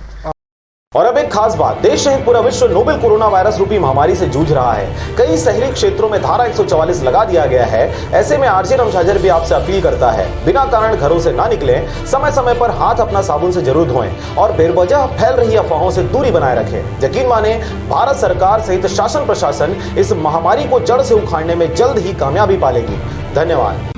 और अब एक खास बात, देश सहित पूरा विश्व नोवेल कोरोना वायरस रूपी महामारी से जूझ रहा है। कई शहरी क्षेत्रों में धारा 144 लगा दिया गया है। ऐसे में आरजे राम झाझर भी आपसे अपील करता है, बिना कारण घरों से ना निकलें, समय समय पर हाथ अपना साबुन से जरूर धोएं और बेवजह फैल रही अफवाहों से दूरी बनाए रखें। यकीन माने, भारत सरकार सहित शासन प्रशासन इस महामारी को जड़ से उखाड़ने में जल्द ही कामयाबी पालेगी। धन्यवाद।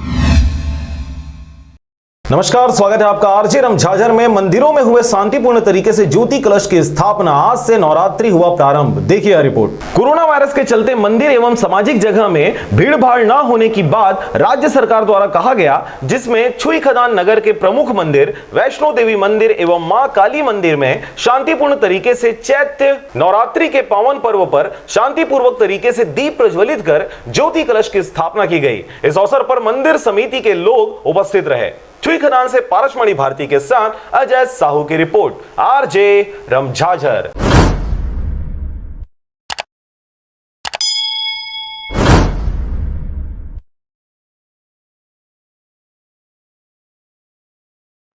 नमस्कार, स्वागत है आपका आरजे रमझाझर में। मंदिरों में हुए शांतिपूर्ण तरीके से ज्योति कलश की स्थापना। आज से नवरात्रि हुआ प्रारंभ। देखिए यह रिपोर्ट। कोरोना वायरस के चलते मंदिर एवं सामाजिक जगह में भीड़ भाड़ न होने की बात राज्य सरकार द्वारा कहा गया, जिसमें छुई खदान नगर के प्रमुख मंदिर वैष्णो देवी मंदिर एवं मां काली मंदिर में शांतिपूर्ण तरीके से चैत्र नवरात्रि के पावन पर्व पर शांतिपूर्वक तरीके से दीप प्रज्वलित कर ज्योति कलश की स्थापना की गई। इस अवसर पर मंदिर समिति के लोग उपस्थित रहे। छुई खदान से पारसमणि भारती के साथ अजय साहू की रिपोर्ट। आरजे रमझाझर।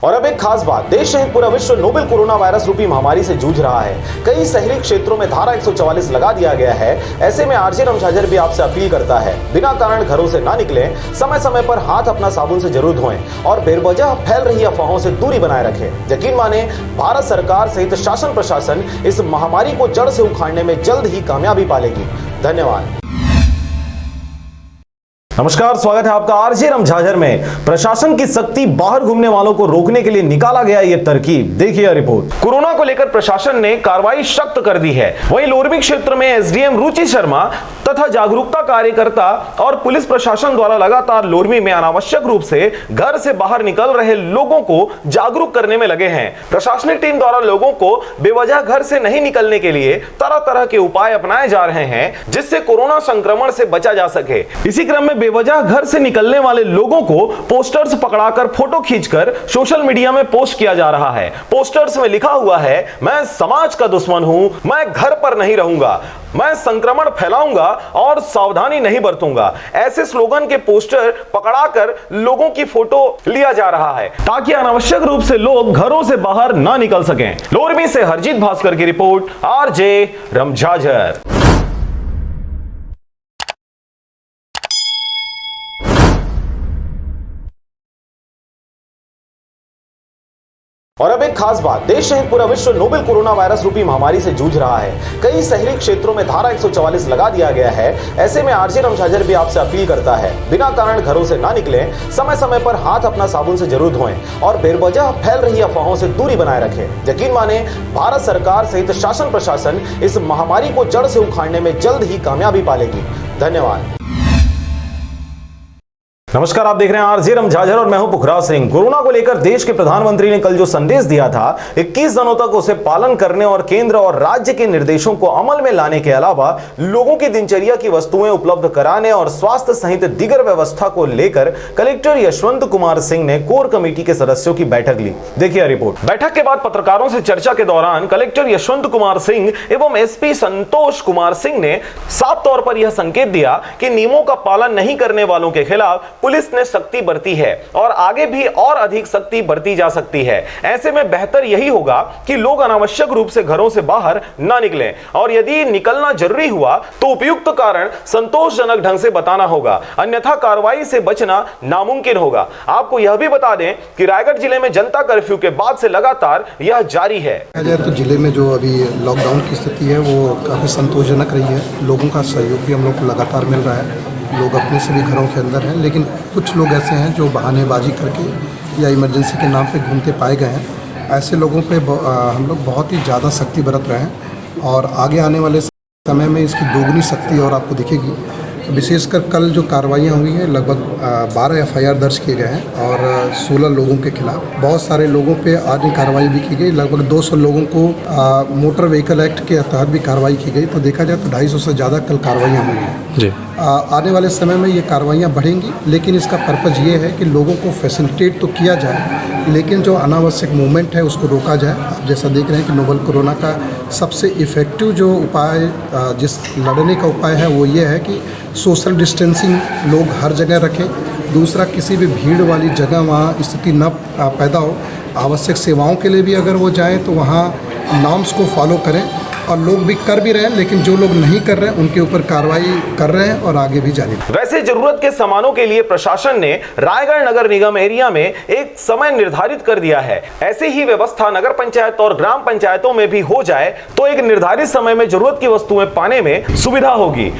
और अब एक खास बात, देश सहित पूरा विश्व नोवेल कोरोना वायरस रूपी महामारी से जूझ रहा है। कई शहरी क्षेत्रों में धारा 144 लगा दिया गया है। ऐसे में आरजे रमझाझर भी आपसे अपील करता है, बिना कारण घरों से ना निकलें, समय समय पर हाथ अपना साबुन से जरूर धोएं और बेवजह फैल रही अफवाहों से दूरी बनाए रखें। यकीन माने, भारत सरकार सहित शासन प्रशासन इस महामारी को जड़ से उखाड़ने में जल्द ही कामयाबी पालेगी। धन्यवाद। नमस्कार, स्वागत है आपका आरजे रमझाझर में। प्रशासन की सख्ती, बाहर घूमने वालों को रोकने के लिए निकाला गया ये तरकीब। देखिए यह रिपोर्ट। कोरोना को लेकर प्रशासन ने कार्रवाई सख्त कर दी है। वहीं लोरमी क्षेत्र में एसडीएम रुचि शर्मा तथा जागरूकता कार्यकर्ता और पुलिस प्रशासन द्वारा लगातार लोरमी में अनावश्यक रूप से घर से बाहर निकल रहे लोगों को जागरूक करने में लगे हैं। प्रशासनिक टीम द्वारा लोगों को बेवजह घर से नहीं निकलने के लिए तरह तरह के उपाय अपनाए जा रहे हैं, जिससे कोरोना संक्रमण से बचा जा सके। इसी क्रम में बेवजह घर से निकलने वाले लोगों को पोस्टर्स पकड़ाकर फोटो खींचकर सोशल मीडिया में पोस्ट किया जा रहा है। पोस्टर्स में लिखा हुआ है, मैं समाज का दुश्मन हूं, मैं घर पर नहीं रहूंगा, मैं संक्रमण फैलाऊंगा और सावधानी नहीं बरतूंगा। ऐसे स्लोगन के पोस्टर पकड़ाकर लोगों की फोटो लिया जा रहा है, ताकि अनावश्यक रूप से लोग घरों से बाहर ना निकल सकें। लोरमी से हरजीत भास्कर की रिपोर्ट। आरजे रमझाझर। और अब एक खास बात, देश सहित पूरा विश्व नोवेल कोरोना वायरस रूपी महामारी से जूझ रहा है। कई शहरी क्षेत्रों में धारा 144 लगा दिया गया है। ऐसे में आरजे रमझाझर भी आपसे अपील करता है, बिना कारण घरों से ना निकलें, समय समय पर हाथ अपना साबुन से जरूर धोएं और बेवजह फैल रही अफवाहों से दूरी बनाए रखें। यकीन माने, भारत सरकार सहित शासन प्रशासन इस महामारी को जड़ से उखाड़ने में जल्द ही कामयाबी पालेगी। धन्यवाद। नमस्कार, आप देख रहे हैं आरजे रमझाझर और मैं हूं पुखराज सिंह। कोरोना को लेकर देश के प्रधानमंत्री ने कल जो संदेश दिया था, 21 दिनों तक उसे पालन करने और केंद्र और राज्य के निर्देशों को अमल में लाने के अलावा लोगों की दिनचर्या की वस्तुएं उपलब्ध कराने और स्वास्थ्य सहित दीगर व्यवस्था को लेकर कलेक्टर यशवंत कुमार सिंह ने कोर कमेटी के सदस्यों की बैठक ली। देखिए रिपोर्ट। बैठक के बाद पत्रकारों से चर्चा के दौरान कलेक्टर यशवंत कुमार सिंह एवं एसपी संतोष कुमार सिंह ने साफ तौर पर यह संकेत दिया कि नियमों का पालन नहीं करने वालों के खिलाफ पुलिस ने सख्ती बरती है और आगे भी और अधिक सख्ती बरती जा सकती है। ऐसे में बेहतर यही होगा कि लोग अनावश्यक रूप से घरों से बाहर ना निकलें और यदि निकलना जरूरी हुआ तो उपयुक्त कारण संतोषजनक ढंग से बताना होगा, अन्यथा कार्रवाई से बचना नामुमकिन होगा। आपको यह भी बता दें कि रायगढ़ जिले में जनता कर्फ्यू के बाद से लगातार यह जारी है। तो जिले में जो अभी लॉकडाउन की स्थिति है वो काफ़ी संतोषजनक रही है। लोगों का सहयोग भी हम लोग को लगातार मिल रहा है। लोग अपने से भी घरों के अंदर हैं, लेकिन कुछ लोग ऐसे हैं जो बहानेबाजी करके या इमरजेंसी के नाम पे घूमते पाए गए हैं। ऐसे लोगों पे हम लोग बहुत ही ज़्यादा सख्ती बरत रहे हैं और आगे आने वाले समय में इसकी दोगुनी सख्ती और आपको दिखेगी। विशेषकर कल जो कार्रवाइयाँ हुई हैं, लगभग 12 FIR दर्ज किए गए हैं और 16 लोगों के खिलाफ। बहुत सारे लोगों पे आज कार्रवाई भी की गई। लगभग 200 लोगों को मोटर व्हीकल एक्ट के तहत भी कार्रवाई की गई। तो देखा जाए तो 250 से ज़्यादा कल कार्रवाइयाँ हुई हैं जी। आने वाले समय में ये कार्रवाइयाँ बढ़ेंगी, लेकिन इसका पर्पज़ ये है कि लोगों को फैसिलिटेट तो किया जाए, लेकिन जो अनावश्यक मूवमेंट है उसको रोका जाए। आप जैसा देख रहे हैं कि नोवेल कोरोना का सबसे इफ़ेक्टिव जो उपाय जिस लड़ने का उपाय है वो ये है कि सोशल डिस्टेंसिंग लोग हर जगह रखें। दूसरा, किसी भी भीड़ वाली जगह वहाँ स्थिति न पैदा हो। आवश्यक सेवाओं के लिए भी अगर वो जाएँ तो वहाँ नॉर्म्स को फॉलो करें और लोग भी कर भी रहे हैं, लेकिन जो लोग नहीं कर रहे हैं उनके ऊपर कार्रवाई कर रहे हैं और आगे भी जारी। वैसे जरूरत के सामानों के लिए प्रशासन ने रायगढ़ नगर निगम एरिया में एक समय निर्धारित कर दिया है। ऐसी ही व्यवस्था नगर पंचायत और ग्राम पंचायतों में भी हो जाए तो एक निर्धारित समय में जरूरत की वस्तुएं पाने में सुविधा होगी।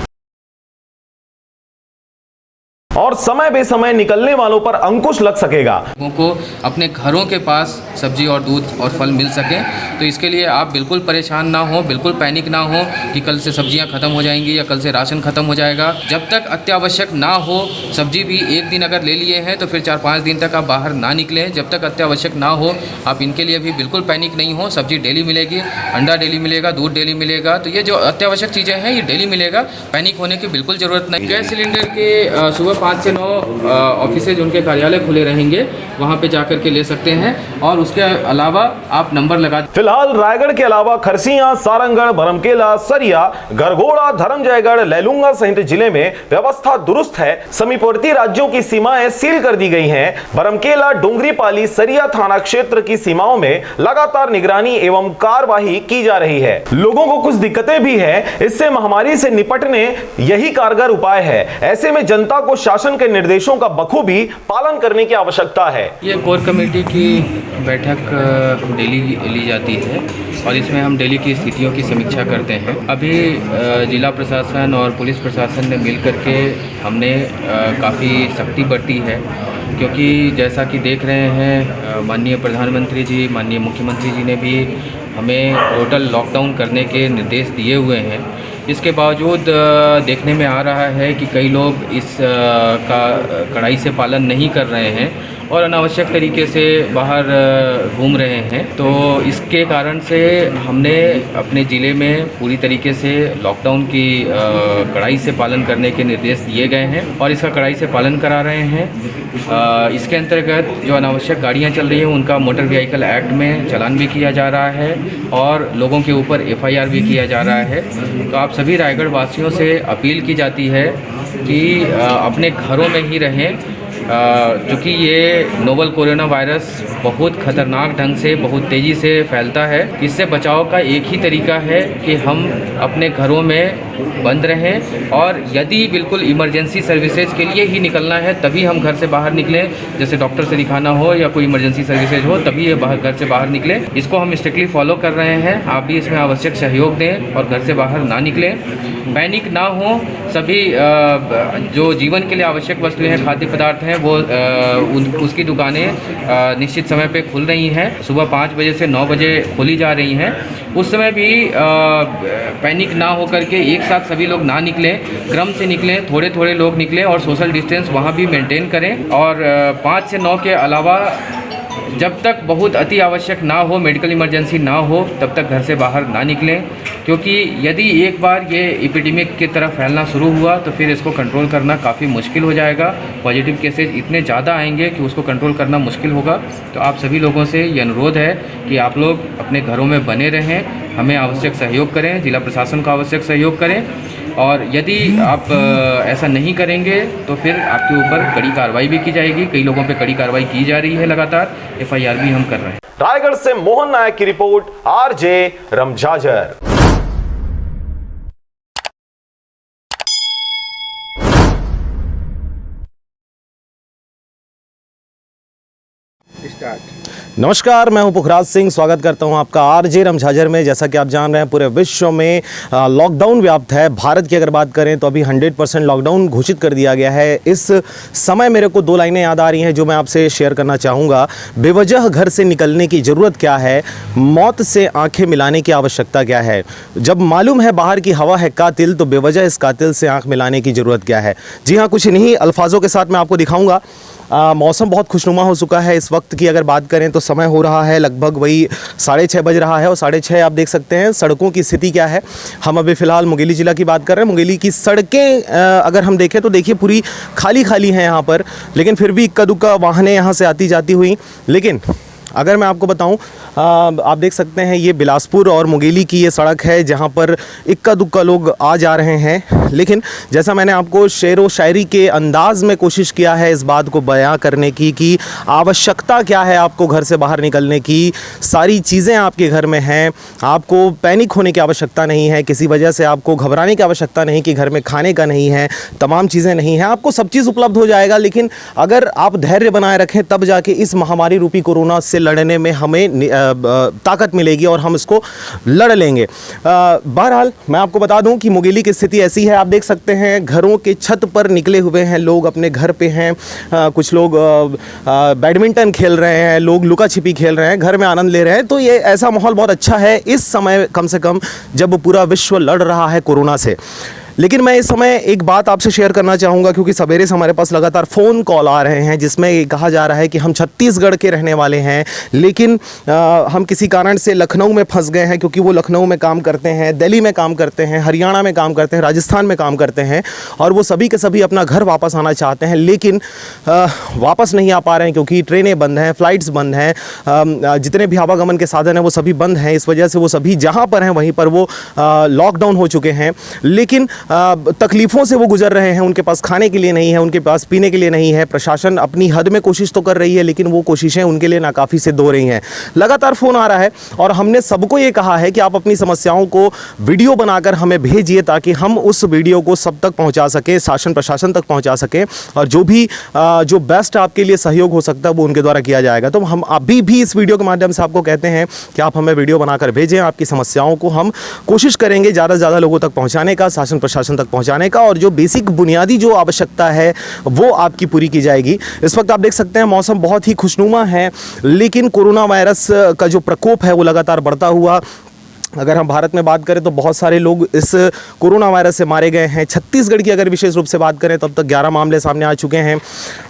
और समय बेसमय निकलने वालों पर अंकुश लग सकेगा। लोगों को अपने घरों के पास सब्जी और दूध और फल मिल सके, तो इसके लिए आप बिल्कुल परेशान ना हो, बिल्कुल पैनिक ना हो कि कल से सब्जियां ख़त्म हो जाएंगी या कल से राशन ख़त्म हो जाएगा। जब तक अत्यावश्यक ना हो, सब्जी भी एक दिन अगर ले लिए हैं तो फिर 4-5 दिन तक आप बाहर ना निकलें। जब तक अत्यावश्यक ना हो, आप इनके लिए भी बिल्कुल पैनिक नहीं हो। सब्जी डेली मिलेगी, अंडा डेली मिलेगा, दूध डेली मिलेगा, तो ये जो अत्यावश्यक चीज़ें हैं ये डेली मिलेगा। पैनिक होने की बिल्कुल ज़रूरत नहीं। गैस सिलेंडर के सुबह 5 से 9 ऑफिसेज उनके कार्यालय खुले रहेंगे, वहाँ पे जाकर के ले सकते हैं। और उसके अलावा आप नंबर लगा। फिलहाल रायगढ़ के अलावा खरसिया, सारंगढ़, भरमकेला, सरिया, गरगोड़ा, धर्मजयगढ़, लैलूंगा सहित जिले में व्यवस्था दुरुस्त है। समीपवर्ती राज्यों की सीमाएं सील कर दी गई हैं। भरमकेला, डोंगरीपाली, सरिया थाना क्षेत्र की सीमाओं में लगातार निगरानी एवं कार्यवाही की जा रही है। लोगों को कुछ दिक्कतें भी है, इससे महामारी से निपटने यही कारगर उपाय है। ऐसे में जनता को शासन के निर्देशों का बखूबी पालन करने की आवश्यकता है। ये कोर कमेटी की बैठक डेली ली जाती है और इसमें हम डेली की स्थितियों की समीक्षा करते हैं। अभी जिला प्रशासन और पुलिस प्रशासन ने मिल करके हमने काफ़ी सख्ती बरती है, क्योंकि जैसा कि देख रहे हैं माननीय प्रधानमंत्री जी, माननीय मुख्यमंत्री जी ने भी हमें टोटल लॉकडाउन करने के निर्देश दिए हुए हैं। इसके बावजूद देखने में आ रहा है कि कई लोग इस का कड़ाई से पालन नहीं कर रहे हैं और अनावश्यक तरीके से बाहर घूम रहे हैं। तो इसके कारण से हमने अपने ज़िले में पूरी तरीके से लॉकडाउन की कड़ाई से पालन करने के निर्देश दिए गए हैं और इसका कड़ाई से पालन करा रहे हैं। इसके अंतर्गत जो अनावश्यक गाड़ियां चल रही हैं उनका मोटर व्हीकल एक्ट में चालान भी किया जा रहा है और लोगों के ऊपर FIR भी किया जा रहा है। तो आप सभी रायगढ़ वासियों से अपील की जाती है कि अपने घरों में ही रहें, क्योंकि ये नोवल कोरोना वायरस बहुत ख़तरनाक ढंग से, बहुत तेज़ी से फैलता है। इससे बचाव का एक ही तरीका है कि हम अपने घरों में बंद रहें और यदि बिल्कुल इमरजेंसी सर्विसेज के लिए ही निकलना है तभी हम घर से बाहर निकलें। जैसे डॉक्टर से दिखाना हो या कोई इमरजेंसी सर्विसेज हो तभी ये घर से बाहर निकलें। इसको हम स्ट्रिक्टली फॉलो कर रहे हैं। आप भी इसमें आवश्यक सहयोग दें और घर से बाहर ना निकलें। पैनिक ना हो। सभी जो जीवन के लिए आवश्यक वस्तुएं हैं, खाद्य पदार्थ हैं, वो उसकी दुकानें निश्चित समय पे खुल रही हैं। सुबह 5 बजे से 9 बजे खोली जा रही हैं। उस समय भी पैनिक ना हो करके एक साथ सभी लोग ना निकलें, क्रम से निकलें, थोड़े थोड़े लोग निकलें और सोशल डिस्टेंस वहाँ भी मेंटेन करें। और 5 से 9 के अलावा जब तक बहुत अति आवश्यक ना हो, मेडिकल इमरजेंसी ना हो, तब तक घर से बाहर ना निकलें, क्योंकि यदि एक बार ये एपिडेमिक की तरफ फैलना शुरू हुआ तो फिर इसको कंट्रोल करना काफ़ी मुश्किल हो जाएगा। पॉजिटिव केसेज इतने ज़्यादा आएंगे कि उसको कंट्रोल करना मुश्किल होगा। तो आप सभी लोगों से ये अनुरोध है कि आप लोग अपने घरों में बने रहें, हमें आवश्यक सहयोग करें, जिला प्रशासन का आवश्यक सहयोग करें। और यदि आप ऐसा नहीं करेंगे तो फिर आपके ऊपर कड़ी कार्रवाई भी की जाएगी। कई लोगों पे कड़ी कार्रवाई की जा रही है, लगातार FIR भी हम कर रहे हैं। रायगढ़ से मोहन नायक की रिपोर्ट, RJ रमझाझर। नमस्कार, मैं हूं पुखराज सिंह। स्वागत करता हूं आपका RJ रमझाझर में। जैसा कि आप जान रहे हैं पूरे विश्व में लॉकडाउन व्याप्त है। भारत की अगर बात करें तो अभी 100% लॉकडाउन घोषित कर दिया गया है। इस समय मेरे को 2 लाइनें याद आ रही हैं जो मैं आपसे शेयर करना चाहूँगा। बेवजह घर से निकलने की ज़रूरत क्या है, मौत से आंखें मिलाने की आवश्यकता क्या है। जब मालूम है बाहर की हवा है कातिल, तो बेवजह इस कातिल से आंख मिलाने की ज़रूरत क्या है। जी हाँ, कुछ इन्हीं अल्फाजों के साथ मैं आपको दिखाऊँगा। मौसम बहुत खुशनुमा हो चुका है। इस वक्त की अगर बात करें तो समय हो रहा है लगभग वही 6:30 बज रहा है और 6:30 आप देख सकते हैं सड़कों की स्थिति क्या है। हम अभी फ़िलहाल मुंगेली ज़िला की बात कर रहे हैं। मुंगेली की सड़कें अगर हम देखें तो देखिए पूरी खाली खाली हैं यहाँ पर, लेकिन फिर भी इक्का दुक्का वाहनें यहाँ से आती जाती हुई। लेकिन अगर मैं आपको बताऊं, आप देख सकते हैं ये बिलासपुर और मुंगेली की ये सड़क है जहां पर इक्का दुक्का लोग आ जा रहे हैं। लेकिन जैसा मैंने आपको शेर व शायरी के अंदाज में कोशिश किया है इस बात को बयां करने की कि आवश्यकता क्या है आपको घर से बाहर निकलने की। सारी चीज़ें आपके घर में हैं, आपको पैनिक होने की आवश्यकता नहीं है, किसी वजह से आपको घबराने की आवश्यकता नहीं कि घर में खाने का नहीं है, तमाम चीज़ें नहीं हैं, आपको सब चीज़ उपलब्ध हो जाएगा। लेकिन अगर आप धैर्य बनाए रखें तब जाके इस महामारी रूपी कोरोना से लड़ने में हमें ताकत मिलेगी और हम इसको लड़ लेंगे। बहरहाल मैं आपको बता दूं कि मुंगेली की स्थिति ऐसी है, आप देख सकते हैं घरों के छत पर निकले हुए हैं लोग, अपने घर पे हैं, कुछ लोग बैडमिंटन खेल रहे हैं, लोग लुका छिपी खेल रहे हैं, घर में आनंद ले रहे हैं। तो ये ऐसा माहौल बहुत अच्छा है इस समय, कम से कम जब पूरा विश्व लड़ रहा है कोरोना से। लेकिन मैं इस समय एक बात आपसे शेयर करना चाहूँगा, क्योंकि सवेरे से हमारे पास लगातार फ़ोन कॉल आ रहे हैं जिसमें ये कहा जा रहा है कि हम छत्तीसगढ़ के रहने वाले हैं, लेकिन हम किसी कारण से लखनऊ में फंस गए हैं, क्योंकि वो लखनऊ में काम करते हैं, दिल्ली में काम करते हैं, हरियाणा में काम करते हैं, राजस्थान में काम करते हैं, और वो सभी के सभी अपना घर वापस आना चाहते हैं, लेकिन वापस नहीं आ पा रहे हैं क्योंकि ट्रेनें बंद हैं, फ़्लाइट्स बंद हैं, जितने भी आवागमन के साधन हैं वो सभी बंद हैं। इस वजह से वो सभी जहाँ पर हैं वहीं पर वो लॉकडाउन हो चुके हैं, लेकिन तकलीफ़ों से वो गुजर रहे हैं। उनके पास खाने के लिए नहीं है, उनके पास पीने के लिए नहीं है। प्रशासन अपनी हद में कोशिश तो कर रही है, लेकिन वो कोशिशें उनके लिए नाकाफ़ी सिद्ध हो रही हैं। लगातार फ़ोन आ रहा है और हमने सबको ये कहा है कि आप अपनी समस्याओं को वीडियो बनाकर हमें भेजिए, ताकि हम उस वीडियो को सब तक पहुंचा सकें, शासन प्रशासन तक पहुंचा सकें, और जो बेस्ट आपके लिए सहयोग हो सकता है वो उनके द्वारा किया जाएगा। तो हम अभी भी इस वीडियो के माध्यम से आपको कहते हैं कि आप हमें वीडियो बनाकर भेजें। आपकी समस्याओं को हम कोशिश करेंगे ज़्यादा से ज़्यादा लोगों तक पहुँचाने का, शासन प्रशासन तक पहुंचाने का, और जो बेसिक बुनियादी जो आवश्यकता है वो आपकी पूरी की जाएगी। इस वक्त आप देख सकते हैं मौसम बहुत ही खुशनुमा है, लेकिन कोरोना वायरस का जो प्रकोप है वो लगातार बढ़ता हुआ, अगर हम भारत में बात करें तो बहुत सारे लोग इस कोरोना वायरस से मारे गए हैं। छत्तीसगढ़ की अगर विशेष रूप से बात करें तब तक 11 मामले सामने आ चुके हैं,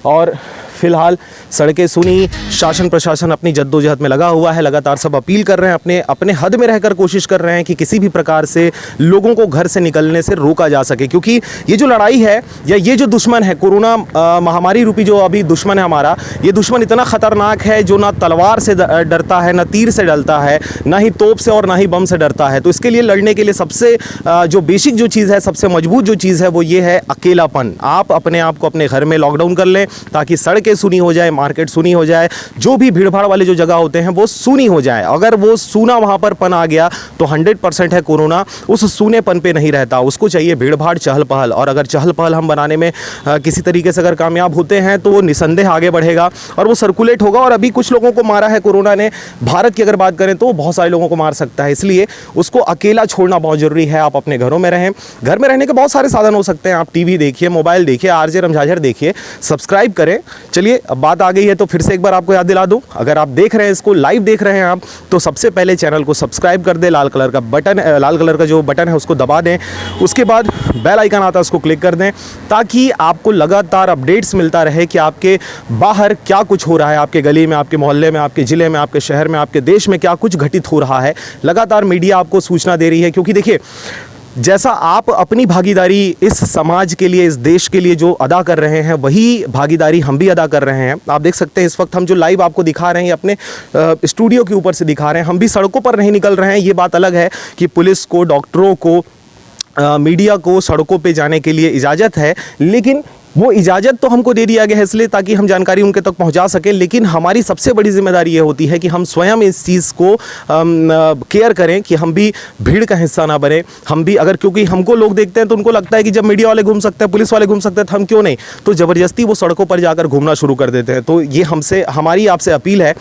और फिलहाल सड़कें सुनी, शासन प्रशासन अपनी जद्दोजहद में लगा हुआ है। लगातार सब अपील कर रहे हैं, अपने हद में रहकर कोशिश कर रहे हैं कि किसी भी प्रकार से लोगों को घर से निकलने से रोका जा सके, क्योंकि ये जो लड़ाई है या ये जो दुश्मन है, कोरोना महामारी रूपी जो अभी दुश्मन है हमारा, ये दुश्मन इतना ख़तरनाक है जो ना तलवार से डरता है, ना तीर से डरता है, ना ही तोप से और ना ही बम से डरता है। तो इसके लिए लड़ने के लिए सबसे जो बेसिक जो चीज़ है, सबसे मजबूत जो चीज़ है वो ये है अकेलापन। आप अपने आप को अपने घर में लॉकडाउन कर लें, ताकि सड़कें सुनी हो जाए, मार्केट सुनी हो जाए, जो भी भीड़ भाड़ वाले जो जगह होते हैं वो सुनी हो जाए। अगर वो सूना वहाँ पर पन आ गया तो 100% है कोरोना उस सूनेपन पे नहीं रहता, उसको चाहिए भीड़ भाड़, चहल पहल। और अगर चहल पहल हम बनाने में किसी तरीके से अगर कामयाब होते हैं तो वो निसंदेह आगे बढ़ेगा और वो सर्कुलेट होगा। और अभी कुछ लोगों को मारा है कोरोना ने, भारत की अगर बात करें तो बहुत सारे लोगों को मार सकता है, इसलिए उसको अकेला छोड़ना बहुत ज़रूरी है। आप अपने घरों में रहें। घर में रहने के बहुत सारे साधन हो सकते हैं, आप टीवी देखिए, मोबाइल देखिए, आरजे रमझाझर देखिए, सब्सक्राइब करें। चलिए अब बात आ गई है तो फिर से एक बार आपको याद दिला दूं, अगर आप देख रहे हैं इसको लाइव देख रहे हैं आप, तो सबसे पहले चैनल को सब्सक्राइब कर दें, लाल कलर का जो बटन है उसको दबा दें, उसके बाद बेल आइकन आता है उसको क्लिक कर दें, ताकि आपको लगातार अपडेट्स मिलता रहे कि आपके बाहर क्या कुछ हो रहा है, आपके गली में, आपके मोहल्ले में, आपके ज़िले में, आपके शहर में, आपके देश में क्या कुछ घटित हो रहा है। लगातार मीडिया आपको सूचना दे रही है, क्योंकि देखिए जैसा आप अपनी भागीदारी इस समाज के लिए, इस देश के लिए जो अदा कर रहे हैं, वही भागीदारी हम भी अदा कर रहे हैं। आप देख सकते हैं इस वक्त हम जो लाइव आपको दिखा रहे हैं अपने स्टूडियो के ऊपर से दिखा रहे हैं, हम भी सड़कों पर नहीं निकल रहे हैं। ये बात अलग है कि पुलिस को, डॉक्टरों को, मीडिया को सड़कों पे जाने के लिए इजाज़त है, लेकिन वो इजाज़त तो हमको दे दिया गया है इसलिए ताकि हम जानकारी उनके तक पहुंचा सकें। लेकिन हमारी सबसे बड़ी जिम्मेदारी ये होती है कि हम स्वयं इस चीज़ को केयर करें कि हम भी भीड़ का हिस्सा ना बने। हम भी अगर, क्योंकि हमको लोग देखते हैं तो उनको लगता है कि जब मीडिया वाले घूम सकते हैं, पुलिस वाले घूम सकते हैं, तो हम क्यों नहीं, तो ज़बरदस्ती वो सड़कों पर जाकर घूमना शुरू कर देते हैं। तो ये हमारी आपसे अपील है।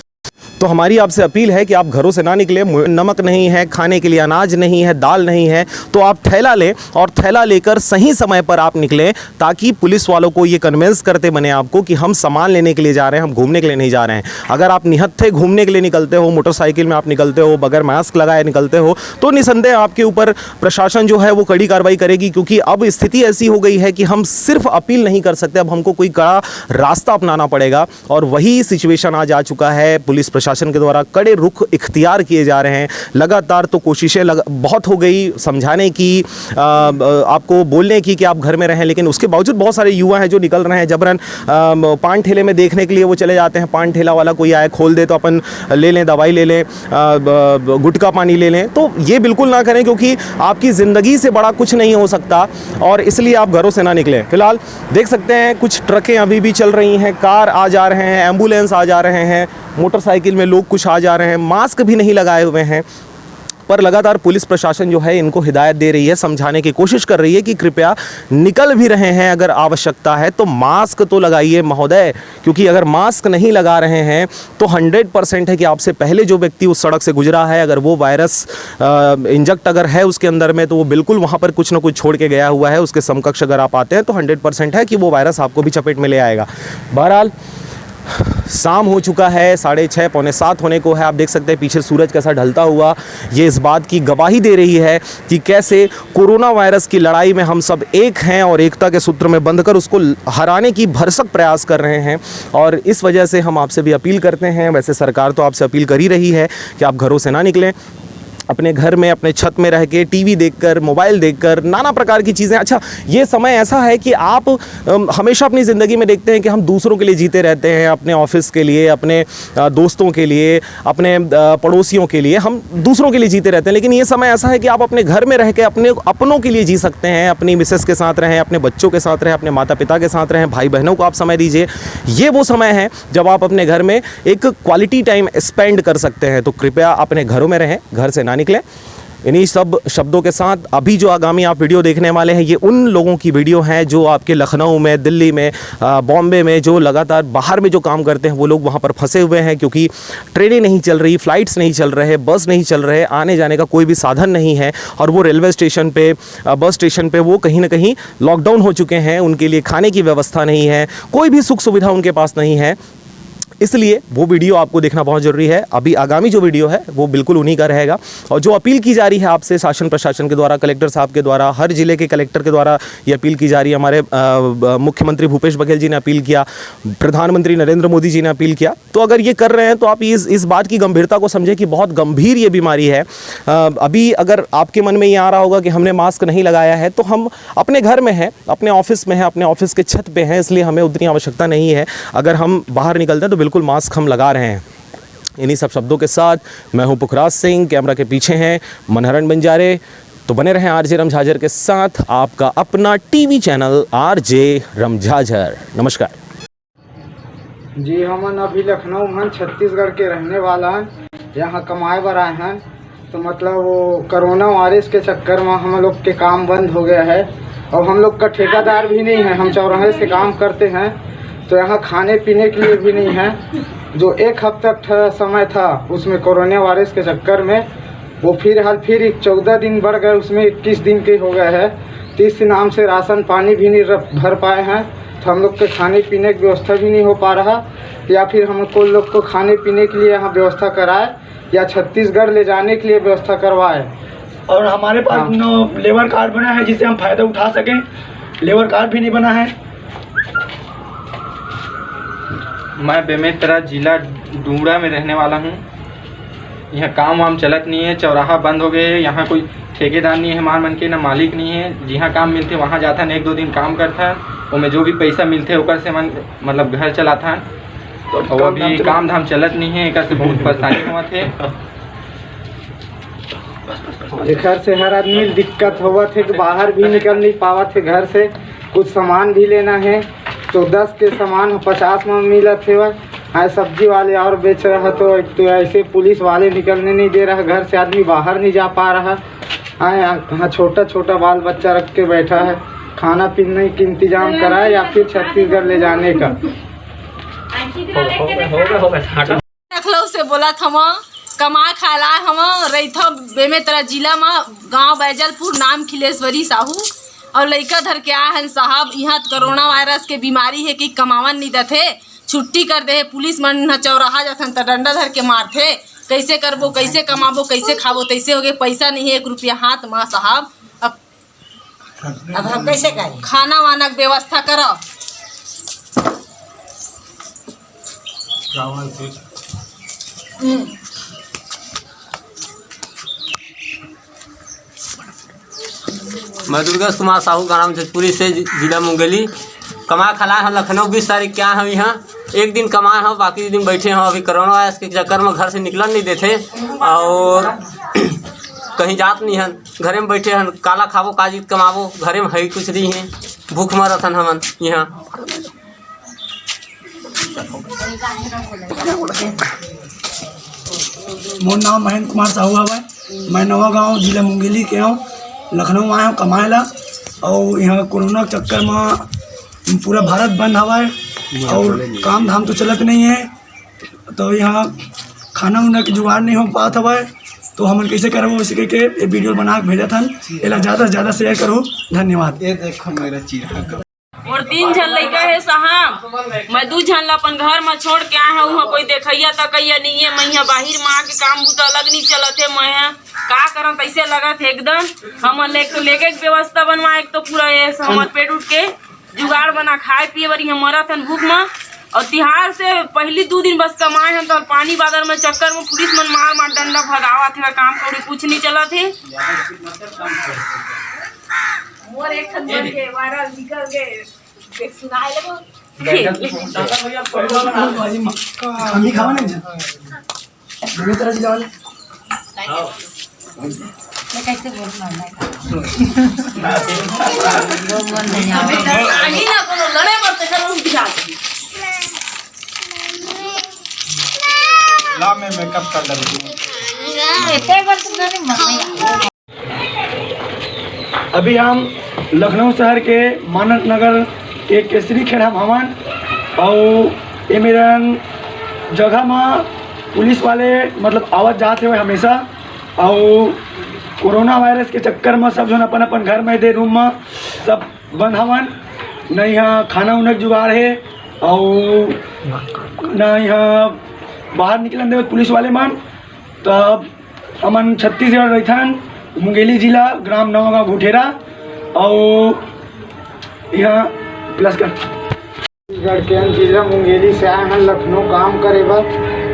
तो हमारी आपसे अपील है कि आप घरों से ना निकलें। नमक नहीं है, खाने के लिए अनाज नहीं है, दाल नहीं है, तो आप थैला लें और थैला लेकर सही समय पर आप निकलें, ताकि पुलिस वालों को ये कन्विंस करते बने आपको कि हम सामान लेने के लिए जा रहे हैं, हम घूमने के लिए नहीं जा रहे हैं। अगर आप निहत्थे घूमने के लिए निकलते हो, मोटरसाइकिल में आप निकलते हो, बगैर मास्क लगाए निकलते हो, तो निसंदेह आपके ऊपर प्रशासन जो है वो कड़ी कार्रवाई करेगी। क्योंकि अब स्थिति ऐसी हो गई है कि हम सिर्फ अपील नहीं कर सकते, अब हमको कोई कड़ा रास्ता अपनाना पड़ेगा। और वही सिचुएशन आज आ चुका है। पुलिस प्रशासन के द्वारा कड़े रुख इख्तियार किए जा रहे हैं। लगातार तो कोशिशें बहुत हो गई समझाने की, आपको बोलने की कि आप घर में रहें, लेकिन उसके बावजूद बहुत सारे युवा हैं जो निकल रहे हैं जबरन। पान ठेले में देखने के लिए वो चले जाते हैं, पान ठेला वाला कोई आए खोल दे तो अपन ले लें, दवाई ले लें, गुटखा पानी ले लें। तो ये बिल्कुल ना करें, क्योंकि आपकी ज़िंदगी से बड़ा कुछ नहीं हो सकता, और इसलिए आप घरों से ना निकलें। फिलहाल देख सकते हैं कुछ ट्रकें अभी भी चल रही हैं, कार आ जा रहे हैं, एम्बुलेंस आ जा रहे हैं, मोटरसाइकिल में लोग कुछ आ जा रहे हैं, मास्क भी नहीं लगाए हुए हैं। पर लगातार पुलिस प्रशासन जो है इनको हिदायत दे रही है, समझाने की कोशिश कर रही है कि कृपया निकल भी रहे हैं अगर आवश्यकता है तो मास्क तो लगाइए महोदय, क्योंकि अगर मास्क नहीं लगा रहे हैं तो 100% है कि आपसे पहले जो व्यक्ति उस सड़क से गुजरा है अगर वो वायरस इंजेक्ट अगर है उसके अंदर में तो वो बिल्कुल वहाँ पर कुछ ना कुछ छोड़ के गया हुआ है। उसके समकक्ष अगर आप आते हैं तो 100% है कि वो वायरस आपको भी चपेट में ले आएगा। बहरहाल शाम हो चुका है, 6:30 पौने 7 होने को है। आप देख सकते हैं पीछे सूरज कैसा ढलता हुआ, ये इस बात की गवाही दे रही है कि कैसे कोरोना वायरस की लड़ाई में हम सब एक हैं और एकता के सूत्र में बंधकर उसको हराने की भरसक प्रयास कर रहे हैं। और इस वजह से हम आपसे भी अपील करते हैं, वैसे सरकार तो आपसे अपील कर ही रही है कि आप घरों से ना निकलें, अपने घर में अपने छत में रह के टीवी देखकर, मोबाइल देखकर, नाना प्रकार की चीज़ें। अच्छा, ये समय ऐसा है कि आप हमेशा अपनी ज़िंदगी में देखते हैं कि हम दूसरों के लिए जीते रहते हैं, अपने ऑफिस के लिए, अपने दोस्तों के लिए, अपने पड़ोसियों के लिए, हम दूसरों के लिए जीते रहते हैं। लेकिन ये समय ऐसा है कि आप अपने घर में रह के अपनों के लिए जी सकते हैं, अपनी मिसेस के साथ रहें, अपने बच्चों के साथ रहें, अपने माता पिता के साथ रहें, भाई बहनों को आप समय दीजिए। ये वो समय है जब आप अपने घर में एक क्वालिटी टाइम स्पेंड कर सकते हैं। तो कृपया अपने घरों में रहें, घर से ना निकलें। इन्हीं सब शब्दों के साथ अभी जो आगामी आप वीडियो देखने वाले हैं ये उन लोगों की वीडियो है जो आपके लखनऊ में, दिल्ली में, बॉम्बे में जो लगातार बाहर में जो काम करते हैं वो लोग वहाँ पर फंसे हुए हैं क्योंकि ट्रेनें नहीं चल रही, फ़्लाइट्स नहीं चल रहे, बस नहीं चल रहे, आने जाने का कोई भी साधन नहीं है। और वो रेलवे स्टेशन पे, बस स्टेशन पे वो कहीं ना कहीं लॉकडाउन हो चुके हैं, उनके लिए खाने की व्यवस्था नहीं है, कोई भी सुख सुविधा उनके पास नहीं है। इसलिए वो वीडियो आपको देखना बहुत ज़रूरी है। अभी आगामी जो वीडियो है वो बिल्कुल उन्हीं का रहेगा। और जो अपील की जा रही है आपसे शासन प्रशासन के द्वारा, कलेक्टर साहब के द्वारा, हर ज़िले के कलेक्टर के द्वारा ये अपील की जा रही है। हमारे मुख्यमंत्री भूपेश बघेल जी ने अपील किया, प्रधानमंत्री नरेंद्र मोदी जी ने अपील किया। तो अगर ये कर रहे हैं तो आप इस बात की गंभीरता को समझें कि बहुत गंभीर ये बीमारी है। अभी अगर आपके मन में ये आ रहा होगा कि हमने मास्क नहीं लगाया है तो हम अपने घर में हैं, अपने ऑफिस में हैं, अपने ऑफिस के छत पे हैं, इसलिए हमें उतनी आवश्यकता नहीं है। अगर हम बाहर निकलते हैं तो बिल्कुल मास्क हम लगा रहे हैं। इन्हीं सब शब्दों के साथ मैं हूं पुखराज सिंह, कैमरा के पीछे हैं मनहरण बंजारे। तो बने रहें आरजे रमझाझर के साथ, आपका अपना टीवी चैनल आरजे रमझाझर। नमस्कार जी, हम अभी लखनऊ हैं, छत्तीसगढ़ के रहने वाला हैं, यहाँ कमाए बर आए हैं। तो मतलब वो कोरोना वायरस के चक्कर में हम लोग के काम बंद हो गया है और हम लोग का ठेकेदार भी नहीं है, हम चौराहे से काम करते हैं तो यहाँ खाने पीने के लिए भी नहीं है। जो एक हफ्ता समय था उसमें कोरोना वायरस के चक्कर में वो फिर 14 दिन बढ़ गए, उसमें 21 दिन के हो गए हैं। 30 नाम से राशन पानी भी नहीं भर पाए हैं, तो हम लोग के खाने पीने की व्यवस्था भी नहीं हो पा रहा। या फिर हमको लोग को खाने पीने के लिए यहाँ व्यवस्था कराए या छत्तीसगढ़ ले जाने के लिए व्यवस्था करवाए। और हमारे पास लेबर कार्ड बना है जिससे हम फ़ायदा उठा सकें, लेबर कार्ड भी नहीं बना है। मैं बेमेतरा जिला डूंगरा में रहने वाला हूँ। यहाँ काम वाम चलत नहीं है, चौराहा बंद हो गए, यहाँ कोई ठेकेदार नहीं है, मान मन के ना मालिक नहीं है। जहाँ काम मिलते वहाँ जाता है, 1-2 दिन काम करता, और में जो भी पैसा मिलते ओकर से मन मतलब घर चलाता। तो अभी काम धाम चलत नहीं है, एक से बहुत परेशानी हुआ थे। घर से हर आदमी दिक्कत हुआ थे कि बाहर भी निकल नहीं पावा थे घर से। कुछ सामान भी लेना है तो 10 के सामान 50 में मिला थे। वह सब्जी वाले और बेच रहा तो ऐसे पुलिस वाले निकलने नहीं दे रहा, घर से आदमी बाहर नहीं जा पा रहा। यहाँ छोटा छोटा बाल बच्चा रख के बैठा है। खाना पीने का इंतजाम कराए या फिर छत्तीसगढ़ ले जाने का। लखनऊ से बोला था, कमा खाला हम रही था बेमेतरा जिला में, गांव बैजलपुर, नाम खिलेश्वरी साहू। और लड़का धर के आए हैं साहब, यहाँ कोरोना वायरस के बीमारी है कि कमावन नहीं देते, छुट्टी कर दे। पुलिस मन चौराहा जाथन तो डंडा धर के मारते, कैसे करबो, कैसे कमाबो, कैसे खाबो, तैसे हो गए। पैसा नहीं है 1 रुपया हाथ में साहब। अब हम कैसे करें? खाना वाना की व्यवस्था करो। मैं दुर्गा कुमार साहू का नाम जजपुरी से जिला मुंगेली। कमा खला है लखनऊ 20 तारीख क्या है यहाँ, एक दिन कमाए हैं, बाकी दिन बैठे हैं। अभी कोरोना वायरस के चक्कर में घर से निकलने नहीं देते और कहीं जात नहीं है, घरे में बैठे हैं। काला खाबो काजी कमाबो, घरे में है कुछ नहीं है, भूख मरत हन हमन यहाँ। मोर नाम महेंद्र कुमार साहू है। मैं नवागांव जिला मुंगेली के हूँ, लखनऊ आया हूँ कमाए ला। और यहाँ कोरोना के चक्कर में पूरा भारत बंद हवा है और काम धाम तो चलत नहीं है, तो यहाँ खाना उना के जुगाड़ नहीं हो पात हवा है। तो हम कैसे करो इसी के ये वीडियो बना के भेजा था, एला ज़्यादा से ज़्यादा शेयर करो। धन्यवाद। ये देखो मेरा चीरा और 3 झन लड़का है साहब, मैं 2 झन ला अपन घर में छोड़ के आया हूँ। कोई देखैया तकैया नहीं है, मैं यहाँ बाहर में आके काम बुता अलग नहीं चलत है। मैं का करम कैसे लगत है एकदम। हम लेके व्यवस्था बनवा, एक तो पूरा ये हमार पेट उठ के जुगाड़ बना खाए पिए बारी हम मरत हन भूख में। और तिहार से पहली 2 दिन बस कमाए हम, तो पानी बादल में चक्कर में पुलिस मन मार डंडा भगावा थे, काम कौड़ी कुछ नहीं चला थे। मोर एक ठन बन के वायरल निकल के सुनाए लगो हम ही खावा नहीं जा तरह से जाओ। मैं कैसे बोलना आही ना कोनो लड़े मत करो दिखा ला मैं मेकअप कर दूंगी। अभी हम लखनऊ शहर के मानक नगर के केसरी खेड़ा भवन और ये मेरा जगह में पुलिस वाले मतलब आवत जाते हुए हमेशा। और कोरोना वायरस के चक्कर में सब जो अपन अपन घर में दे रूम में सब बंद हवन, न यहाँ खाना उना जुगाड़ है और न यहाँ बाहर निकलन दे पुलिस वाले मन। तब अमन छत्तीसगढ़ रहथन, मुंगेली जिला, ग्राम नवागांव घुटेरा। और यहाँ प्लस कर छत्तीसगढ़ के जिला मुंगेली से आए हैं लखनऊ काम करे बर।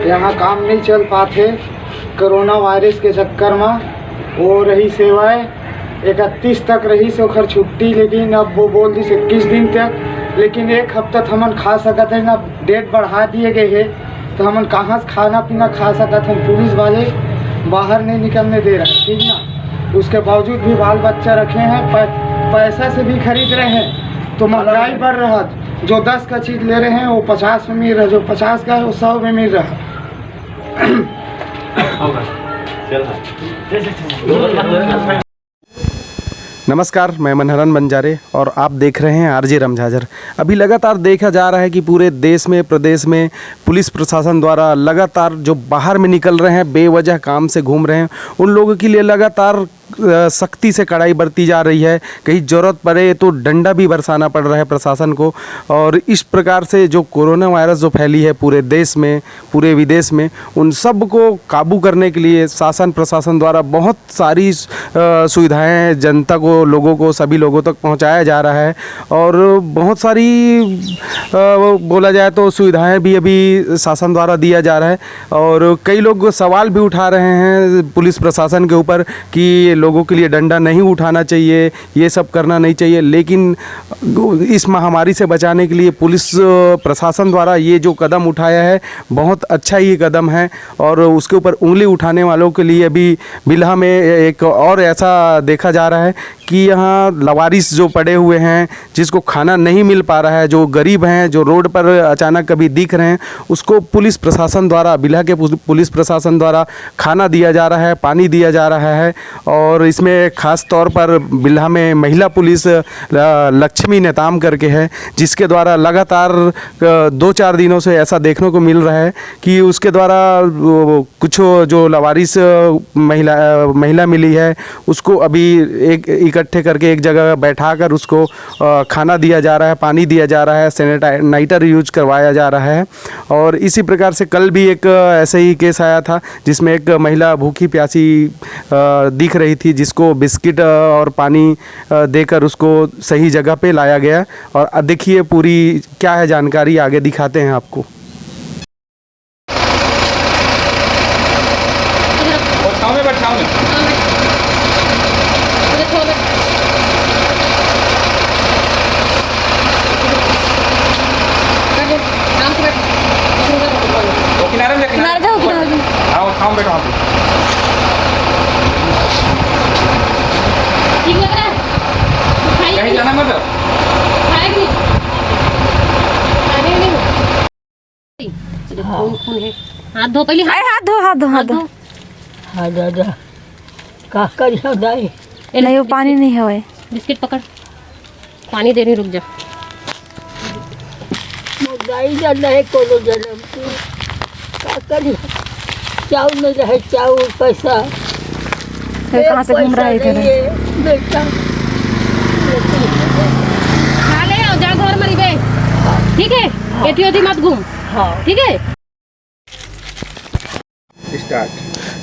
यहाँ काम नहीं चल पाते कोरोना वायरस के चक्कर में। वो रही सेवाएं 31 तक रही से ओखर छुट्टी, लेकिन अब वो बोल दी 21 दिन तक। लेकिन 1 हफ्ता हमन खा सकते हैं ना, डेट बढ़ा दिए गए है, तो हमन कहाँ से खाना पीना खा सकते हैं। पुलिस वाले बाहर नहीं निकलने दे रहे, ठीक ना। उसके बावजूद भी बाल बच्चा रखे हैं, पैसा से भी खरीद रहे हैं। तो महंगाई बढ़ रहा, जो 10 का चीज़ ले रहे हैं वो 50 में मिल रहा, जो 50 का है वो 100 में मिल रहा। नमस्कार, मैं मनहरन बंजारे और आप देख रहे हैं आरजे रमझाझर। अभी लगातार देखा जा रहा है कि पूरे देश में प्रदेश में पुलिस प्रशासन द्वारा लगातार जो बाहर में निकल रहे हैं, बेवजह काम से घूम रहे हैं, उन लोगों के लिए लगातार सख्ती से कड़ाई बरती जा रही है। कहीं ज़रूरत पड़े तो डंडा भी बरसाना पड़ रहा है प्रशासन को। और इस प्रकार से जो कोरोना वायरस जो फैली है पूरे देश में, पूरे विदेश में, उन सब को काबू करने के लिए शासन प्रशासन द्वारा बहुत सारी सुविधाएं जनता को, लोगों को, सभी लोगों तक पहुंचाया जा रहा है। और बहुत सारी बोला जाए तो सुविधाएं भी अभी शासन द्वारा दिया जा रहा है। और कई लोग सवाल भी उठा रहे हैं पुलिस प्रशासन के ऊपर कि लोगों के लिए डंडा नहीं उठाना चाहिए, ये सब करना नहीं चाहिए। लेकिन इस महामारी से बचाने के लिए पुलिस प्रशासन द्वारा ये जो कदम उठाया है बहुत अच्छा ये कदम है। और उसके ऊपर उंगली उठाने वालों के लिए अभी बिल्हा में एक और ऐसा देखा जा रहा है कि यहाँ लवारिस जो पड़े हुए हैं, जिसको खाना नहीं मिल पा रहा है, जो गरीब हैं, जो रोड पर अचानक कभी दिख रहे हैं, उसको पुलिस प्रशासन द्वारा, बिल्हा के पुलिस प्रशासन द्वारा खाना दिया जा रहा है, पानी दिया जा रहा है। और इसमें ख़ास तौर पर बिल्हा में महिला पुलिस लक्ष्मी नेताम करके है, जिसके द्वारा लगातार 2-4 दिनों से ऐसा देखने को मिल रहा है कि उसके द्वारा कुछ जो लवारिस महिला मिली है उसको अभी एक इकट्ठे करके एक जगह बैठाकर उसको खाना दिया जा रहा है, पानी दिया जा रहा है, सैनिटाइजर यूज करवाया जा रहा है। और इसी प्रकार से कल भी एक ऐसे ही केस आया था जिसमें एक महिला भूखी प्यासी दिख रही थी, जिसको बिस्किट और पानी देकर उसको सही जगह पे लाया गया। और देखिए पूरी क्या है जानकारी, आगे दिखाते हैं आपको। हाथ धो पहले, हाथ धो। नहीं, वो पानी नहीं है। वो बिस्किट पकड़, पानी दे रही, रुक जा। जाना है कोनो जन्म का करी, चाउर नहीं रहे, चाउर पैसा कहाँ से घूम रहा है इधर? बेटा खा ले और जा घर में रिबे, ठीक है? एटी मत घूम, ठीक है?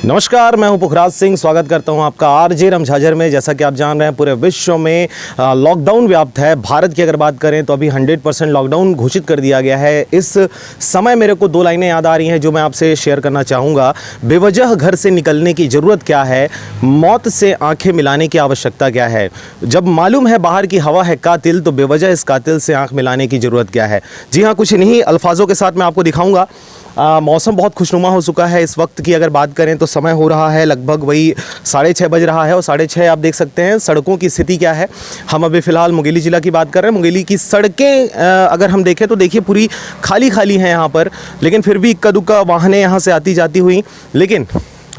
नमस्कार, मैं हूं पुखराज सिंह। स्वागत करता हूं आपका आरजे रमझाझर में। जैसा कि आप जान रहे हैं, पूरे विश्व में लॉकडाउन व्याप्त है। भारत की अगर बात करें तो अभी 100% लॉकडाउन घोषित कर दिया गया है। इस समय मेरे को 2 लाइनें याद आ रही हैं जो मैं आपसे शेयर करना चाहूँगा। बेवजह घर से निकलने की ज़रूरत क्या है, मौत से आंखें मिलाने की आवश्यकता क्या है। जब मालूम है बाहर की हवा है कातिल, तो बेवजह इस कातिल से आंख मिलाने की ज़रूरत क्या है। जी हाँ, कुछ इन्हीं अल्फाजों के साथ मैं आपको दिखाऊँगा। मौसम बहुत खुशनुमा हो चुका है। इस वक्त की अगर बात करें तो समय हो रहा है लगभग वही 6:30 बज रहा है और 6:30 आप देख सकते हैं सड़कों की स्थिति क्या है। हम अभी फ़िलहाल मुंगेली ज़िला की बात कर रहे हैं। मुंगेली की सड़कें अगर हम देखें तो देखिए पूरी खाली खाली हैं यहाँ पर, लेकिन फिर भी इक्का दुक्का वाहनें यहाँ से आती जाती हुई। लेकिन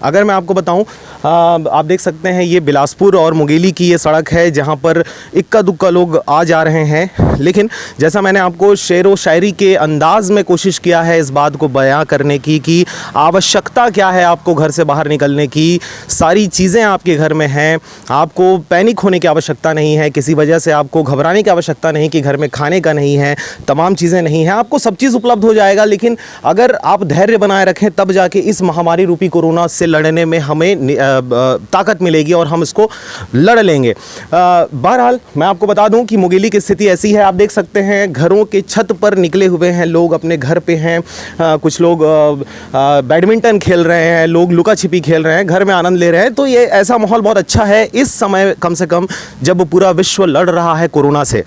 अगर मैं आपको बताऊं, आप देख सकते हैं ये बिलासपुर और मुंगेली की ये सड़क है जहां पर इक्का दुक्का लोग आ जा रहे हैं। लेकिन जैसा मैंने आपको शेर व शायरी के अंदाज में कोशिश किया है इस बात को बयां करने की कि आवश्यकता क्या है आपको घर से बाहर निकलने की। सारी चीज़ें आपके घर में हैं, आपको पैनिक होने की आवश्यकता नहीं है, किसी वजह से आपको घबराने की आवश्यकता नहीं कि घर में खाने का नहीं है, तमाम चीज़ें नहीं हैं। आपको सब चीज़ उपलब्ध हो जाएगा, लेकिन अगर आप धैर्य बनाए रखें तब जाके इस महामारी रूपी कोरोना से लड़ने में हमें ताकत मिलेगी और हम इसको लड़ लेंगे। बहरहाल मैं आपको बता दूं कि मुंगेली की स्थिति ऐसी है। आप देख सकते हैं घरों के छत पर निकले हुए हैं लोग, अपने घर पे हैं। कुछ लोग बैडमिंटन खेल रहे हैं, लोग लुका छिपी खेल रहे हैं, घर में आनंद ले रहे हैं। तो ये ऐसा माहौल बहुत अच्छा है इस समय, कम से कम जब पूरा विश्व लड़ रहा है कोरोना से।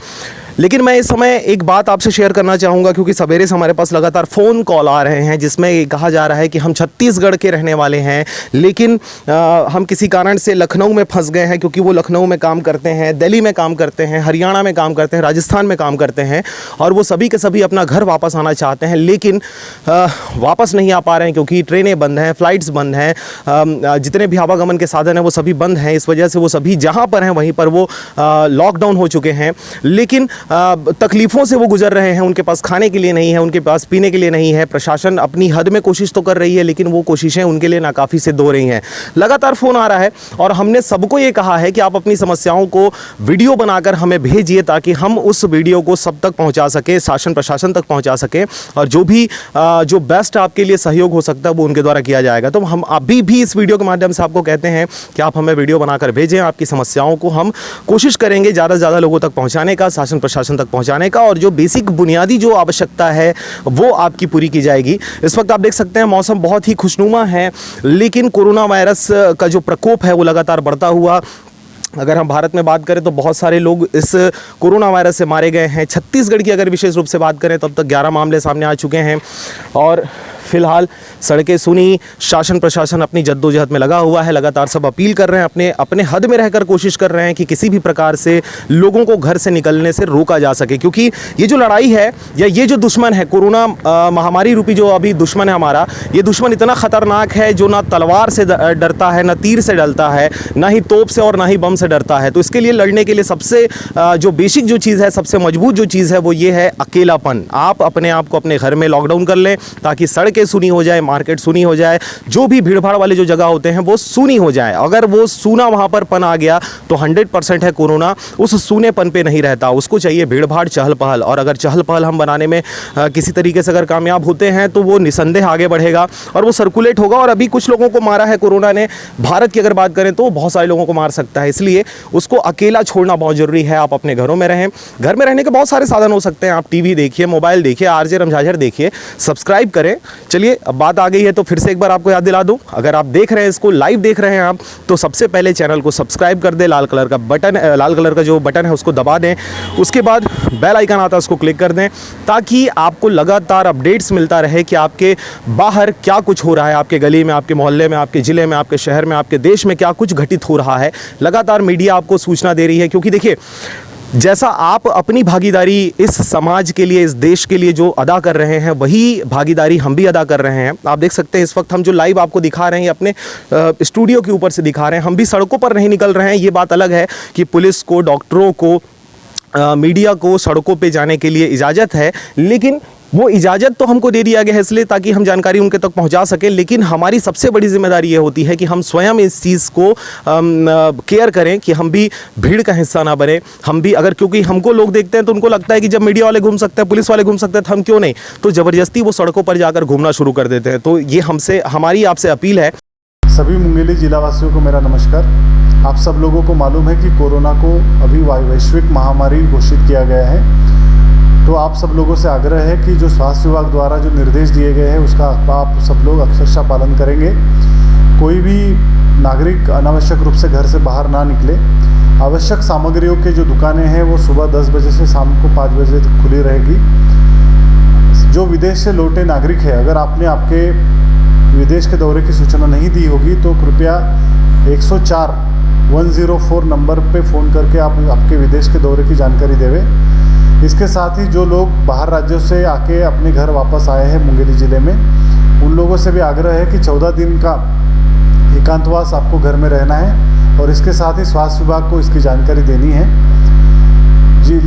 लेकिन मैं इस समय एक बात आपसे शेयर करना चाहूँगा, क्योंकि सवेरे से हमारे पास लगातार फ़ोन कॉल आ रहे हैं जिसमें ये कहा जा रहा है कि हम छत्तीसगढ़ के रहने वाले हैं, लेकिन हम किसी कारण से लखनऊ में फंस गए हैं, क्योंकि वो लखनऊ में काम करते हैं, दिल्ली में काम करते हैं, हरियाणा में काम करते हैं, राजस्थान में काम करते हैं, और वो सभी के सभी अपना घर वापस आना चाहते हैं, लेकिन वापस नहीं आ पा रहे हैं क्योंकि ट्रेनें बंद हैं, फ़्लाइट्स बंद हैं, जितने भी आवागमन के साधन हैं वो सभी बंद हैं। इस वजह से वो सभी जहाँ पर हैं वहीं पर वो लॉकडाउन हो चुके हैं। लेकिन तकलीफ़ों से वो गुजर रहे हैं, उनके पास खाने के लिए नहीं है, उनके पास पीने के लिए नहीं है। प्रशासन अपनी हद में कोशिश तो कर रही है, लेकिन वो कोशिशें उनके लिए नाकाफ़ी सिद्ध हो रही हैं। लगातार फ़ोन आ रहा है और हमने सबको ये कहा है कि आप अपनी समस्याओं को वीडियो बनाकर हमें भेजिए, ताकि हम उस वीडियो को सब तक पहुँचा सकें, शासन प्रशासन तक पहुँचा सकें, और जो भी जो बेस्ट आपके लिए सहयोग हो सकता है वो उनके द्वारा किया जाएगा। तो हम अभी भी इस वीडियो के माध्यम से आपको कहते हैं कि आप हमें वीडियो बनाकर भेजें। आपकी समस्याओं को हम कोशिश करेंगे ज़्यादा से ज़्यादा लोगों तक पहुँचाने का, शासन प्रशासन तक पहुंचाने का, और जो बेसिक बुनियादी जो आवश्यकता है वो आपकी पूरी की जाएगी। इस वक्त आप देख सकते हैं मौसम बहुत ही खुशनुमा है, लेकिन कोरोना वायरस का जो प्रकोप है वो लगातार बढ़ता हुआ, अगर हम भारत में बात करें तो बहुत सारे लोग इस कोरोना वायरस से मारे गए हैं। छत्तीसगढ़ की अगर विशेष रूप से बात करें तब तक 11 मामले सामने आ चुके हैं और फिलहाल सड़कें सुनी, शासन प्रशासन अपनी जद्दोजहद में लगा हुआ है। लगातार सब अपील कर रहे हैं, अपने हद में रहकर कोशिश कर रहे हैं कि किसी भी प्रकार से लोगों को घर से निकलने से रोका जा सके, क्योंकि ये जो लड़ाई है या ये जो दुश्मन है, कोरोना महामारी रूपी जो अभी दुश्मन है हमारा, ये दुश्मन इतना ख़तरनाक है जो ना तलवार से डरता है, ना तीर से डरता है, ना ही तोप से और ना ही बम से डरता है। तो इसके लिए लड़ने के लिए सबसे जो बेसिक जो चीज़ है, सबसे मजबूत जो चीज़ है वो ये है अकेलापन। आप अपने आप को अपने घर में लॉकडाउन कर लें ताकि सड़कें सुनी हो जाए, मार्केट सुनी हो जाए, जो भी भीड़ भाड़ वाले जो जगह होते हैं वो सुनी हो जाए। अगर वो सूना वहाँ पर पन आ गया तो 100% है कोरोना उस सूनेपन पे नहीं रहता, उसको चाहिए भीड़ भाड़, चहल पहल। और अगर चहल पहल हम बनाने में किसी तरीके से अगर कामयाब होते हैं तो वो निसंदेह आगे बढ़ेगा और वो सर्कुलेट होगा। और अभी कुछ लोगों को मारा है कोरोना ने, भारत की अगर बात करें तो बहुत सारे लोगों को मार सकता है, इसलिए उसको अकेला छोड़ना बहुत ज़रूरी है। आप अपने घरों में रहें। घर में रहने के बहुत सारे साधन हो सकते हैं, आप टीवी देखिए, मोबाइल देखिए, आरजे रमझाझर देखिए, सब्सक्राइब करें। चलिए अब बात आ गई है तो फिर से एक बार आपको याद दिला दूं, अगर आप देख रहे हैं इसको लाइव देख रहे हैं आप, तो सबसे पहले चैनल को सब्सक्राइब कर दें, लाल कलर का जो बटन है उसको दबा दें, उसके बाद बेल आइकन आता है उसको क्लिक कर दें, ताकि आपको लगातार अपडेट्स मिलता रहे कि आपके बाहर क्या कुछ हो रहा है, आपके गली में, आपके मोहल्ले में, आपके ज़िले में, आपके शहर में, आपके देश में क्या कुछ घटित हो रहा है। लगातार मीडिया आपको सूचना दे रही है, क्योंकि देखिए जैसा आप अपनी भागीदारी इस समाज के लिए, इस देश के लिए जो अदा कर रहे हैं, वही भागीदारी हम भी अदा कर रहे हैं। आप देख सकते हैं इस वक्त हम जो लाइव आपको दिखा रहे हैं अपने स्टूडियो के ऊपर से दिखा रहे हैं। हम भी सड़कों पर नहीं निकल रहे हैं। ये बात अलग है कि पुलिस को, डॉक्टरों को, मीडिया को सड़कों पे जाने के लिए इजाज़त है, लेकिन वो इजाज़त तो हमको दे दिया गया है इसलिए ताकि हम जानकारी उनके तक पहुंचा सकें। लेकिन हमारी सबसे बड़ी जिम्मेदारी ये होती है कि हम स्वयं इस चीज़ को केयर करें कि हम भी भीड़ का हिस्सा ना बने। हम भी अगर, क्योंकि हमको लोग देखते हैं तो उनको लगता है कि जब मीडिया वाले घूम सकते हैं, पुलिस वाले घूम सकते हैं, तो हम क्यों नहीं, तो ज़बरदस्ती वो सड़कों पर जाकर घूमना शुरू कर देते हैं। तो ये हमारी आपसे अपील है। सभी मुंगेली जिलावासियों को मेरा नमस्कार। आप सब लोगों को मालूम है कि कोरोना को अभी वैश्विक महामारी घोषित किया गया है, तो आप सब लोगों से आग्रह है कि जो स्वास्थ्य विभाग द्वारा जो निर्देश दिए गए हैं उसका आप सब लोग अक्षरशः पालन करेंगे। कोई भी नागरिक अनावश्यक रूप से घर से बाहर ना निकले। आवश्यक सामग्रियों के जो दुकानें हैं वो सुबह 10 बजे से शाम को 5 बजे तक खुली रहेगी। जो विदेश से लौटे नागरिक है, अगर आपने आपके विदेश के दौरे की सूचना नहीं दी होगी तो कृपया 104 नंबर पे फ़ोन करके आप आपके विदेश के दौरे की जानकारी देवें। इसके साथ ही जो लोग बाहर राज्यों से आके अपने घर वापस आए हैं मुंगेली ज़िले में, उन लोगों से भी आग्रह है कि 14 दिन का एकांतवास आपको घर में रहना है और इसके साथ ही स्वास्थ्य विभाग को इसकी जानकारी देनी है।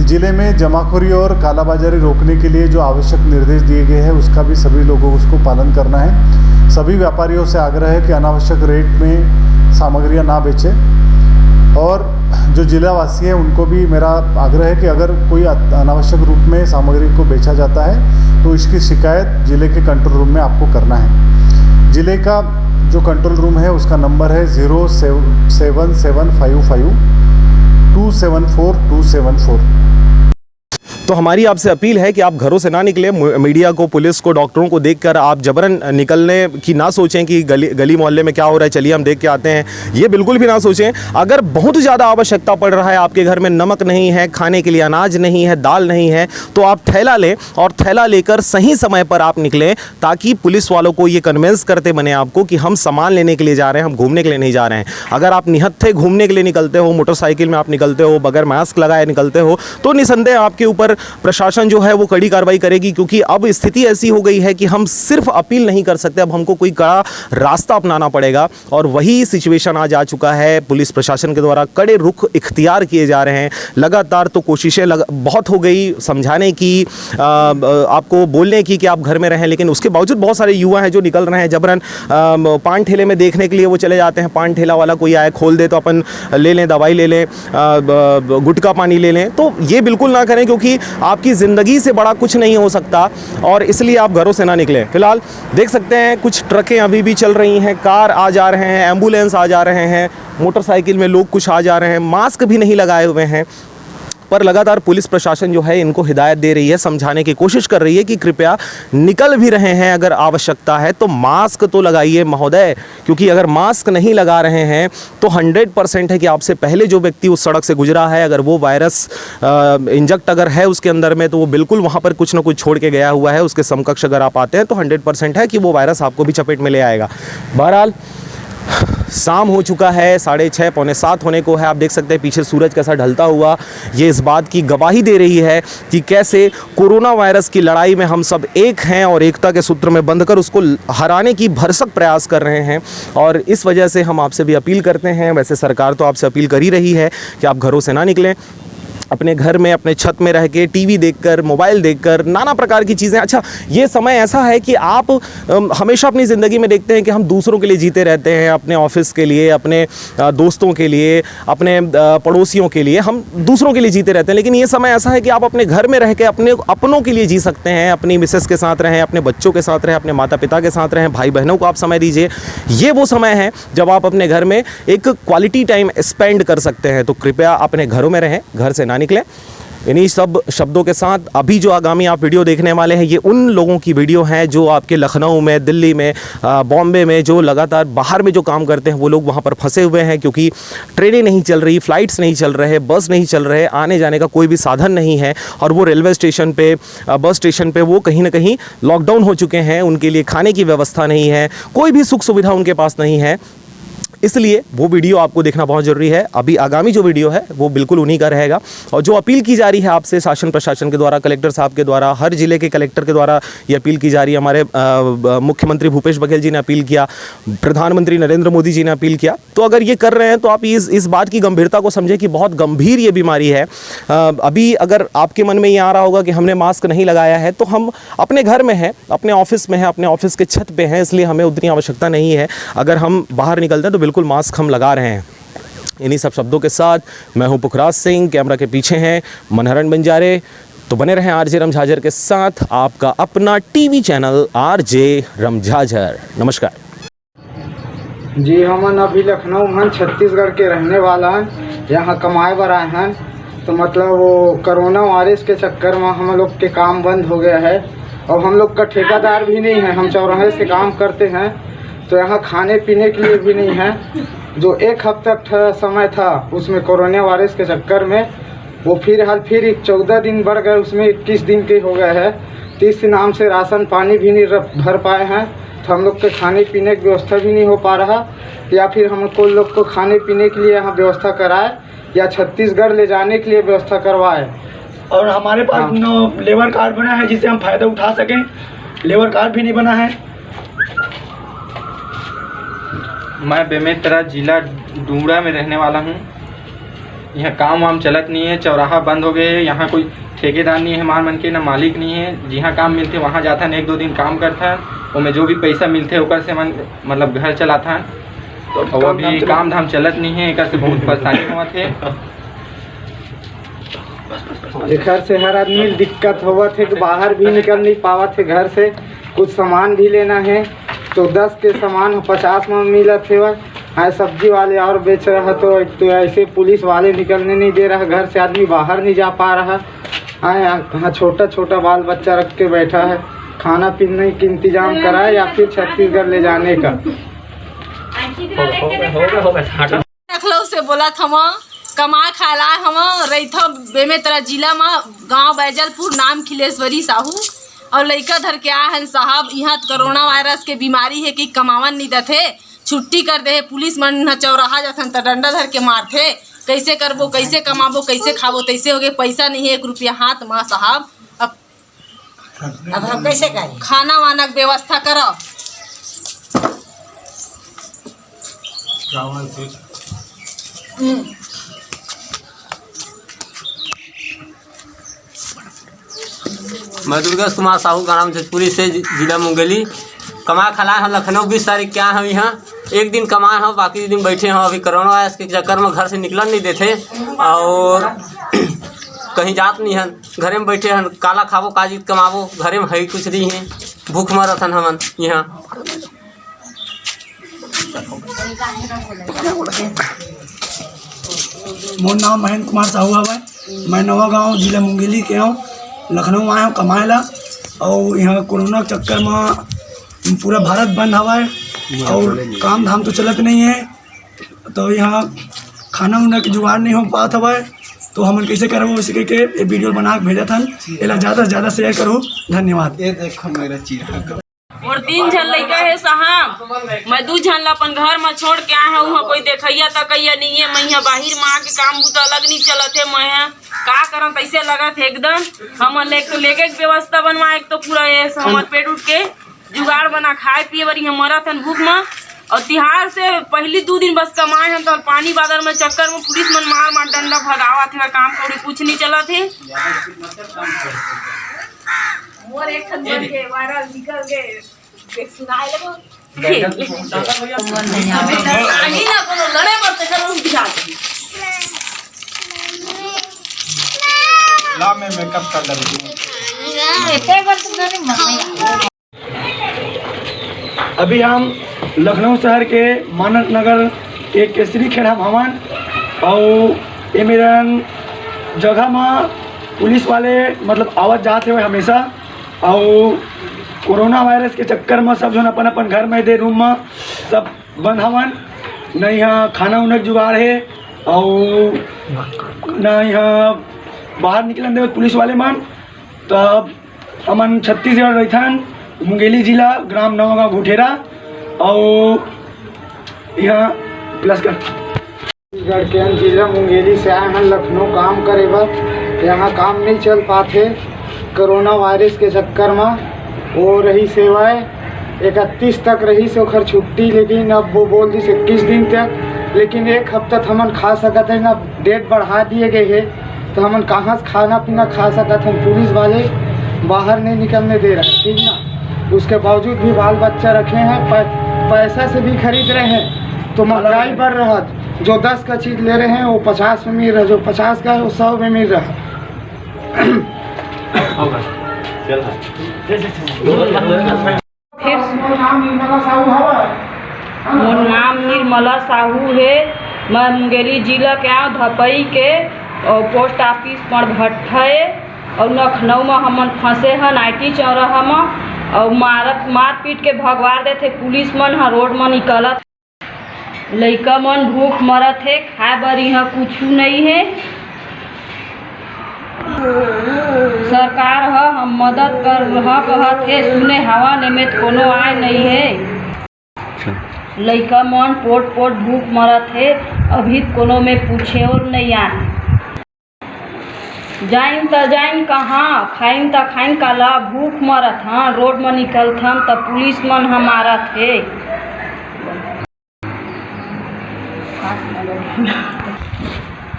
ज़िले में जमाखोरी और कालाबाजारी रोकने के लिए जो आवश्यक निर्देश दिए गए हैं उसका भी सभी लोगों को उसको पालन करना है। सभी व्यापारियों से आग्रह है कि अनावश्यक रेट में सामग्रियां ना बेचें और जो जिलावासी हैं उनको भी मेरा आग्रह है कि अगर कोई अनावश्यक रूप में सामग्री को बेचा जाता है तो इसकी शिकायत ज़िले के कंट्रोल रूम में आपको करना है। ज़िले का जो कंट्रोल रूम है उसका नंबर है 07755 274 274। तो हमारी आपसे अपील है कि आप घरों से ना निकलें। मीडिया को, पुलिस को, डॉक्टरों को देखकर आप जबरन निकलने की ना सोचें कि गली मोहल्ले में क्या हो रहा है, चलिए हम देख के आते हैं, ये बिल्कुल भी ना सोचें। अगर बहुत ज़्यादा आवश्यकता पड़ रहा है, आपके घर में नमक नहीं है, खाने के लिए अनाज नहीं है, दाल नहीं है, तो आप थैला लें और थैला लेकर सही समय पर आप निकलें ताकि पुलिस वालों को ये कन्विंस करते बने आपको कि हम सामान लेने के लिए जा रहे हैं, हम घूमने के लिए नहीं जा रहे हैं। अगर आप निहत्थे घूमने के लिए निकलते हो, मोटरसाइकिल में आप निकलते हो, बगैर मास्क लगाए निकलते हो, तो निसंदेह आपके ऊपर प्रशासन जो है वो कड़ी कार्रवाई करेगी। क्योंकि अब स्थिति ऐसी हो गई है कि हम सिर्फ अपील नहीं कर सकते, अब हमको कोई कड़ा रास्ता अपनाना पड़ेगा और वही सिचुएशन आज आ चुका है। पुलिस प्रशासन के द्वारा कड़े रुख इख्तियार किए जा रहे हैं। लगातार तो कोशिशें बहुत हो गई समझाने की, आपको बोलने की कि आप घर में रहें, लेकिन उसके बावजूद बहुत सारे युवा हैं जो निकल रहे हैं जबरन। पान ठेले में देखने के लिए वो चले जाते हैं, पान ठेला वाला कोई आए खोल दे तो अपन ले लें, दवाई ले लें, गुटखा पानी ले लें। तो ये बिल्कुल ना करें क्योंकि आपकी ज़िंदगी से बड़ा कुछ नहीं हो सकता और इसलिए आप घरों से ना निकलें। फिलहाल देख सकते हैं कुछ ट्रकें अभी भी चल रही हैं, कार आ जा रहे हैं, एम्बुलेंस आ जा रहे हैं, मोटरसाइकिल में लोग कुछ आ जा रहे हैं, मास्क भी नहीं लगाए हुए हैं। पर लगातार पुलिस प्रशासन जो है इनको हिदायत दे रही है, समझाने की कोशिश कर रही है कि कृपया निकल भी रहे हैं अगर आवश्यकता है तो मास्क तो लगाइए महोदय, क्योंकि अगर मास्क नहीं लगा रहे हैं तो 100% है कि आपसे पहले जो व्यक्ति उस सड़क से गुजरा है, अगर वो वायरस इंजेक्ट अगर है उसके अंदर में, तो वो बिल्कुल वहाँ पर कुछ ना कुछ छोड़ के गया हुआ है। उसके समकक्ष अगर आप आते हैं तो 100% है कि वो वायरस आपको भी चपेट में ले आएगा। बहरहाल शाम हो चुका है, 6:30 पौने 7 होने को है। आप देख सकते हैं पीछे सूरज कैसा ढलता हुआ, ये इस बात की गवाही दे रही है कि कैसे कोरोना वायरस की लड़ाई में हम सब एक हैं और एकता के सूत्र में बंधकर उसको हराने की भरसक प्रयास कर रहे हैं। और इस वजह से हम आपसे भी अपील करते हैं, वैसे सरकार तो आपसे अपील कर ही रही है कि आप घरों से ना निकलें, अपने घर में अपने छत में रह के टीवी देखकर, मोबाइल देखकर, नाना प्रकार की चीज़ें। अच्छा, ये समय ऐसा है कि आप हमेशा अपनी ज़िंदगी में देखते हैं कि हम दूसरों के लिए जीते रहते हैं, अपने ऑफिस के लिए, अपने दोस्तों के लिए, अपने पड़ोसियों के लिए, हम दूसरों के लिए जीते रहते हैं। लेकिन ये समय ऐसा है कि आप अपने घर में रह के अपनों के लिए जी सकते हैं, अपनी मिसेस के साथ रहें, अपने बच्चों के साथ रहें, अपने माता पिता के साथ रहें, भाई बहनों को आप समय दीजिए। ये वो समय है जब आप अपने घर में एक क्वालिटी टाइम स्पेंड कर सकते हैं। तो कृपया अपने घरों में रहें, घर से ना निकलें। इन्हीं सब शब्दों के साथ अभी जो आगामी आप वीडियो देखने वाले हैं, ये उन लोगों की वीडियो है जो आपके लखनऊ में, दिल्ली में, बॉम्बे में जो लगातार बाहर में जो काम करते हैं, वो लोग वहाँ पर फंसे हुए हैं क्योंकि ट्रेनें नहीं चल रही, फ़्लाइट्स नहीं चल रहे, बस नहीं चल रहे, आने जाने का कोई भी साधन नहीं है। और वो रेलवे स्टेशन पे, बस स्टेशन पे वो कहीं ना कहीं लॉकडाउन हो चुके हैं, उनके लिए खाने की व्यवस्था नहीं है, कोई भी सुख सुविधा उनके पास नहीं है। इसलिए वो वीडियो आपको देखना बहुत ज़रूरी है। अभी आगामी जो वीडियो है वो बिल्कुल उन्हीं का रहेगा। और जो अपील की जा रही है आपसे शासन प्रशासन के द्वारा, कलेक्टर साहब के द्वारा, हर जिले के कलेक्टर के द्वारा ये अपील की जा रही है। हमारे मुख्यमंत्री भूपेश बघेल जी ने अपील किया, प्रधानमंत्री नरेंद्र मोदी जी ने अपील किया। तो अगर ये कर रहे हैं तो आप इस बात की गंभीरता को समझें कि बहुत गंभीर ये बीमारी है। अभी अगर आपके मन में ये आ रहा होगा कि हमने मास्क नहीं लगाया है, तो हम अपने घर में हैं, अपने ऑफिस में हैं, अपने ऑफिस के छत पे हैं, इसलिए हमें उतनी आवश्यकता नहीं है। अगर हम बाहर निकलते हैं तो बिल्कुल मास्क हम लगा रहे हैं। इन्हीं सब शब्दों के साथ मैं हूं पुखराज सिंह, कैमरा के पीछे हैं मनहरन बंजारे। तो बने रहें आरजे रमझाझर के साथ, आपका अपना टीवी चैनल आरजे रमझाझर। नमस्कार जी, हम अभी लखनऊ हैं, छत्तीसगढ़ के रहने वाला हैं, यहाँ कमाए बर आए हैं। तो मतलब वो कोरोना वायरस के चक्कर में हम लोग के काम बंद हो गया है और हम लोग का ठेकेदार भी नहीं है। हम चौराहे से काम करते हैं, तो यहाँ खाने पीने के लिए भी नहीं है। जो एक हफ्ता समय था उसमें कोरोना वायरस के चक्कर में वो फिर 14 दिन बढ़ गए, उसमें 21 दिन के हो गए हैं। 30 नाम से राशन पानी भी नहीं भर पाए हैं, तो हम लोग के खाने पीने की व्यवस्था भी नहीं हो पा रहा। या फिर हमको लोग को खाने पीने के लिए यहाँ व्यवस्था कराए या छत्तीसगढ़ ले जाने के लिए व्यवस्था करवाए। और हमारे पास लेबर कार्ड बना है जिससे हम फ़ायदा उठा सकें, लेबर कार्ड भी नहीं बना है। मैं बेमेतरा जिला डूंगरा में रहने वाला हूँ। यहाँ काम वाम चलत नहीं है, चौराहा बंद हो गए है, यहाँ कोई ठेकेदार नहीं है हमारे मन के, ना मालिक नहीं है। जहाँ काम मिलते वहाँ जाता है, 1-2 दिन काम करता है, और मैं जो भी पैसा मिलते ओकर से मन मतलब घर चलाता है। तो वो अभी काम धाम चलत नहीं है, एक से बहुत परेशानी हुआ थे। घर से हर आदमी दिक्कत हुआ थे कि बाहर भी निकल नहीं पावा थे घर से। कुछ सामान भी लेना है तो 10 के सामान 50 में मिला थे। वह सब्जी वाले और बेच रहा तो ऐसे पुलिस वाले निकलने नहीं दे रहा, घर से आदमी बाहर नहीं जा पा रहा। यहाँ छोटा छोटा बाल बच्चा रख के बैठा है। खाना पीने का इंतजाम कराए या फिर छत्तीसगढ़ ले जाने का। लखनऊ से बोला था कमा खाला हम रही बेमेतरा जिला में गांव बैजलपुर, नाम खिलेश्वरी साहू। और लड़का धर के आए हैं साहब, यहाँ कोरोना वायरस के बीमारी है कि कमावन नहीं देते, छुट्टी कर दे। पुलिस मन चौराहा जाथन तो डंडा धर के मारते, कैसे करबो, कैसे कमाबो, कैसे खाबो, तैसे हो गए। पैसा नहीं है 1 रुपया हाथ में साहब। अब हम कैसे करें? खाना वाना की व्यवस्था करो। मैं दुर्गा कुमार साहू का नाम जजपुरी से जिला मुंगेली। कमा खला है लखनऊ 20 तारीख क्या है यहाँ। एक दिन कमाए हैं, बाकी दिन बैठे हैं। अभी कोरोना वायरस के चक्कर में घर से निकल नहीं देते और कहीं जात नहीं है, घरे में बैठे हैं। काला खाबो काजित कमाबो, घरे में है कुछ नहीं है, भूख मरत हन हमन यहाँ। मोर नाम महेंद्र कुमार साहू है। मैं नवा गाँव जिला मुंगेली के हूँ, लखनऊ आया हूँ कमाए ला। और यहाँ कोरोना के चक्कर में पूरा भारत बंद हवा है और काम धाम तो चलत नहीं है, तो यहाँ खाना उना के जुगाड़ नहीं हो पाता हवा है। तो हमन कैसे करबो, इसी के ये वीडियो बना के भेजा था। एला ज़्यादा से ज़्यादा शेयर करो, धन्यवाद। ये देखो मेरा चीरा और 3 झन लड़का है साहब, मैं 2 झन ला अपन घर में छोड़ के आया हूँ। कोई देखैया तकैया नहीं है। मैं यहाँ बाहर माँ के काम बुता अलग नहीं चलत है। मैं का करम कैसे लगत है एकदम। हम लेके व्यवस्था बनवाए तो पूरा ये हमारे पेट उठ के जुगाड़ बना खाए पिए बारी हम मरत हन भूख में। और तिहार से पहली 2 दिन बस कमाए हैं, तो पानी बादल में चक्कर में पुलिस मन मार डंडा भगावा थे। काम कौड़ी कुछ नहीं चला थे। अभी हम लखनऊ शहर के मानक नगर के केसरी खेड़ा भवन और ये मेरा जगह में पुलिस वाले मतलब आवत जाते हुए हमेशा। और कोरोना वायरस के चक्कर में सब जो अपन अपन घर में दे रूम में सब बंद हवन। न यहाँ खाना उना जुगाड़ है और न यहाँ बाहर निकलन दे पुलिस वाले मन। तब हमन छत्तीसगढ़ रहथन, मुंगेली जिला, ग्राम नवागांव घुठेरा। और यहाँ प्लस कर। छत्तीसगढ़ के जिला मुंगेली से आए हैं लखनऊ काम करे बर। यहाँ काम नहीं चल पाते कोरोना वायरस के चक्कर में। वो रही सेवाएं 31 तक रही से ओखर छुट्टी, लेकिन अब वो बोल दी 21 दिन तक। लेकिन एक हफ्ता हमन खा सकते हैं ना, डेट बढ़ा दिए गए है तो हमन कहाँ से खाना पीना खा सकते हैं। पुलिस वाले बाहर नहीं निकलने दे रहे, ठीक ना। उसके बावजूद भी बाल बच्चा रखे हैं, पैसा से भी खरीद रहे हैं तो महंगाई बढ़ रहा। जो 10 का चीज़ ले रहे हैं वो 50 में मिल रहा है, जो 50 का है वो 100 में मिल रहा है। मोर नाम निर्मला साहू है। मैं मुंगेली जिला के धपई के और पोस्ट ऑफिस पर भट्टे और लखनऊ में हमन फंसे हैं IT चौराहा में। और मार पीट के भगवार देते पुलिस मन ह रोड में निकलत। लइका मन भूख मरत है, खाए बर यहाँ कुछ नहीं है। सरकार ह हम मदद कर कहत है, सुने हवा निमित कोनो आए नहीं है। लइका मन पोट भूख मरत है, अभी कोनो में पूछे और नहीं आए। जाइन त जाइन कहाँ, खाइन त खाइन काला, भूख मरत। हाँ रोड में निकलत हम त पुलिस मन हमारा थे।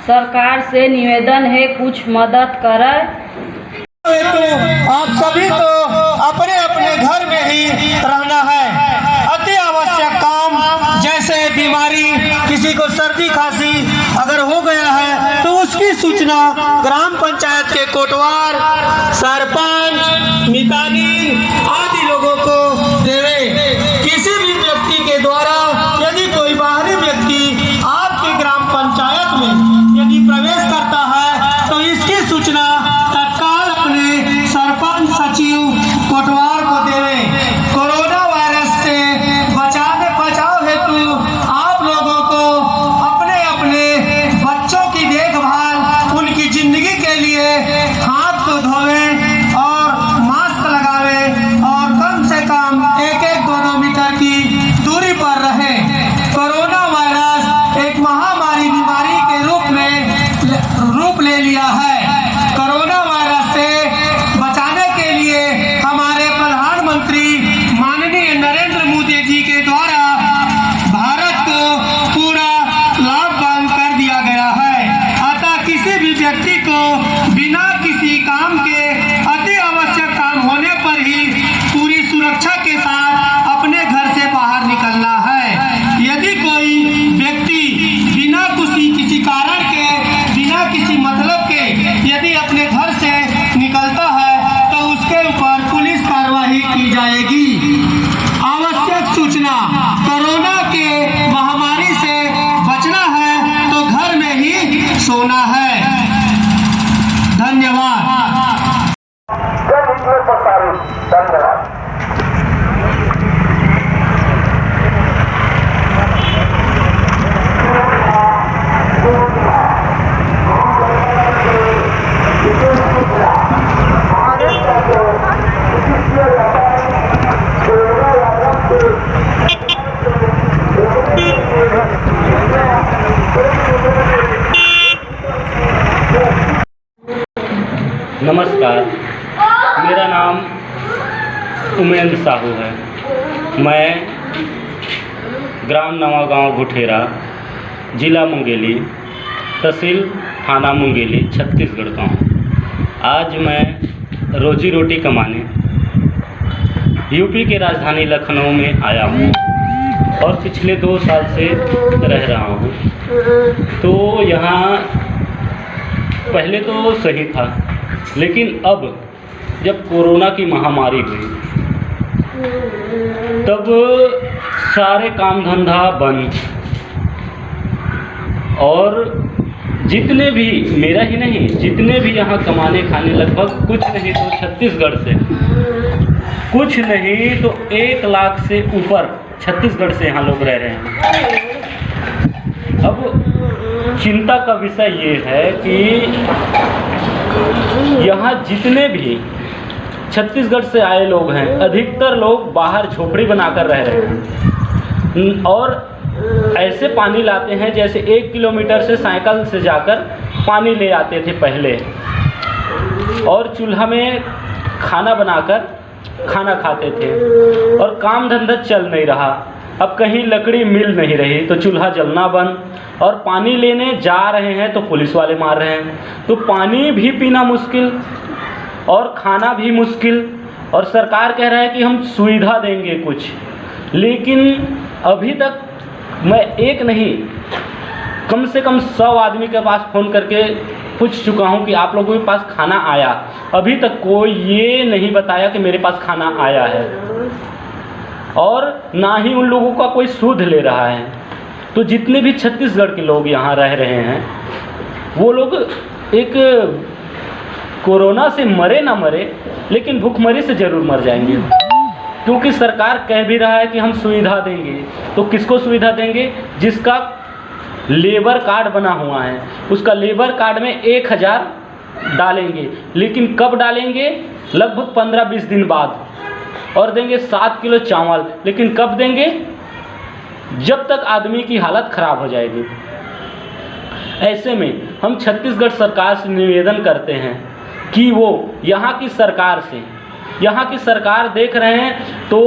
सरकार से निवेदन है कुछ मदद करे। तो आप सभी को अपने अपने घर में ही रहना है। अति आवश्यक काम जैसे बीमारी, किसी को सर्दी खांसी अगर हो गया है तो उसकी सूचना ग्राम पंचायत के कोटवार, सरपंच, मितानी आदि लोगों को देवे। किसी भी व्यक्ति के द्वारा यदि कोई बाहरी व्यक्ति आपकी ग्राम पंचायत में यदि प्रवेश करता है तो इसकी सूचना तत्काल अपने सरपंच, सचिव, कोटवार को देवे। कोरोना वायरस से बचाव हेतु आप लोगों को अपने अपने बच्चों की देखभाल, उनकी जिंदगी के लिए हाथ को धोवे और मास्क लगावे और कम से कम 1-2 मीटर की दूरी पर रहे। कोरोना वायरस एक महामारी बीमारी के रूप ले लिया है। कोरोना वायरस से बचाने के लिए हमारे प्रधानमंत्री माननीय नरेंद्र मोदी जी के द्वारा भारत को पूरा लॉकडाउन कर दिया गया है। अतः किसी भी व्यक्ति को बिना किसी काम के अति आवश्यक काम होने पर ही पूरी सुरक्षा के साथ अपने घर से बाहर निकलना है। यदि कोई व्यक्ति बिना किसी कारण के, बिना किसी मतलब के यदि अपने घर से निकलता है तो उसके ऊपर पुलिस कार्रवाई की जाएगी। आवश्यक सूचना, कोरोना के महामारी से बचना है तो घर में ही सोना है। धन्यवाद। नमस्कार, मेरा नाम उमेंद्र साहू है। मैं ग्राम नवागांव गुठेरा, जिला मुंगेली, तहसील थाना मुंगेली, छत्तीसगढ़ का हूँ। आज मैं रोजी रोटी कमाने यूपी के राजधानी लखनऊ में आया हूँ और पिछले 2 साल से रह रहा हूँ। तो यहाँ पहले तो सही था, लेकिन अब जब कोरोना की महामारी हुई तब सारे काम धंधा बंद और जितने भी, मेरा ही नहीं, जितने भी यहाँ कमाने खाने लगभग कुछ नहीं तो छत्तीसगढ़ से, कुछ नहीं तो 1 लाख से ऊपर छत्तीसगढ़ से यहाँ लोग रह रहे हैं। अब चिंता का विषय ये है कि यहाँ जितने भी छत्तीसगढ़ से आए लोग हैं, अधिकतर लोग बाहर झोपड़ी बनाकर रह रहे हैं और ऐसे पानी लाते हैं जैसे 1 किलोमीटर से साइकिल से जाकर पानी ले आते थे पहले, और चूल्हा में खाना बनाकर खाना खाते थे, और काम धंधा चल नहीं रहा। अब कहीं लकड़ी मिल नहीं रही तो चूल्हा जलना बंद, और पानी लेने जा रहे हैं तो पुलिस वाले मार रहे हैं। तो पानी भी पीना मुश्किल और खाना भी मुश्किल, और सरकार कह रहा है कि हम सुविधा देंगे कुछ, लेकिन अभी तक मैं एक नहीं कम से कम 100 आदमी के पास फ़ोन करके पूछ चुका हूं कि आप लोगों के पास खाना आया। अभी तक कोई ये नहीं बताया कि मेरे पास खाना आया है, और ना ही उन लोगों का कोई सूद ले रहा है। तो जितने भी छत्तीसगढ़ के लोग यहाँ रह रहे हैं, वो लोग एक कोरोना से मरे ना मरे, लेकिन भूखमरी से ज़रूर मर जाएंगे, क्योंकि सरकार कह भी रहा है कि हम सुविधा देंगे। तो किसको सुविधा देंगे? जिसका लेबर कार्ड बना हुआ है, उसका लेबर कार्ड में 1000 डालेंगे, लेकिन कब डालेंगे? लगभग 15-20 दिन बाद, और देंगे 7 किलो चावल, लेकिन कब देंगे? जब तक आदमी की हालत ख़राब हो जाएगी। ऐसे में हम छत्तीसगढ़ सरकार से निवेदन करते हैं कि वो यहाँ की सरकार देख रहे हैं तो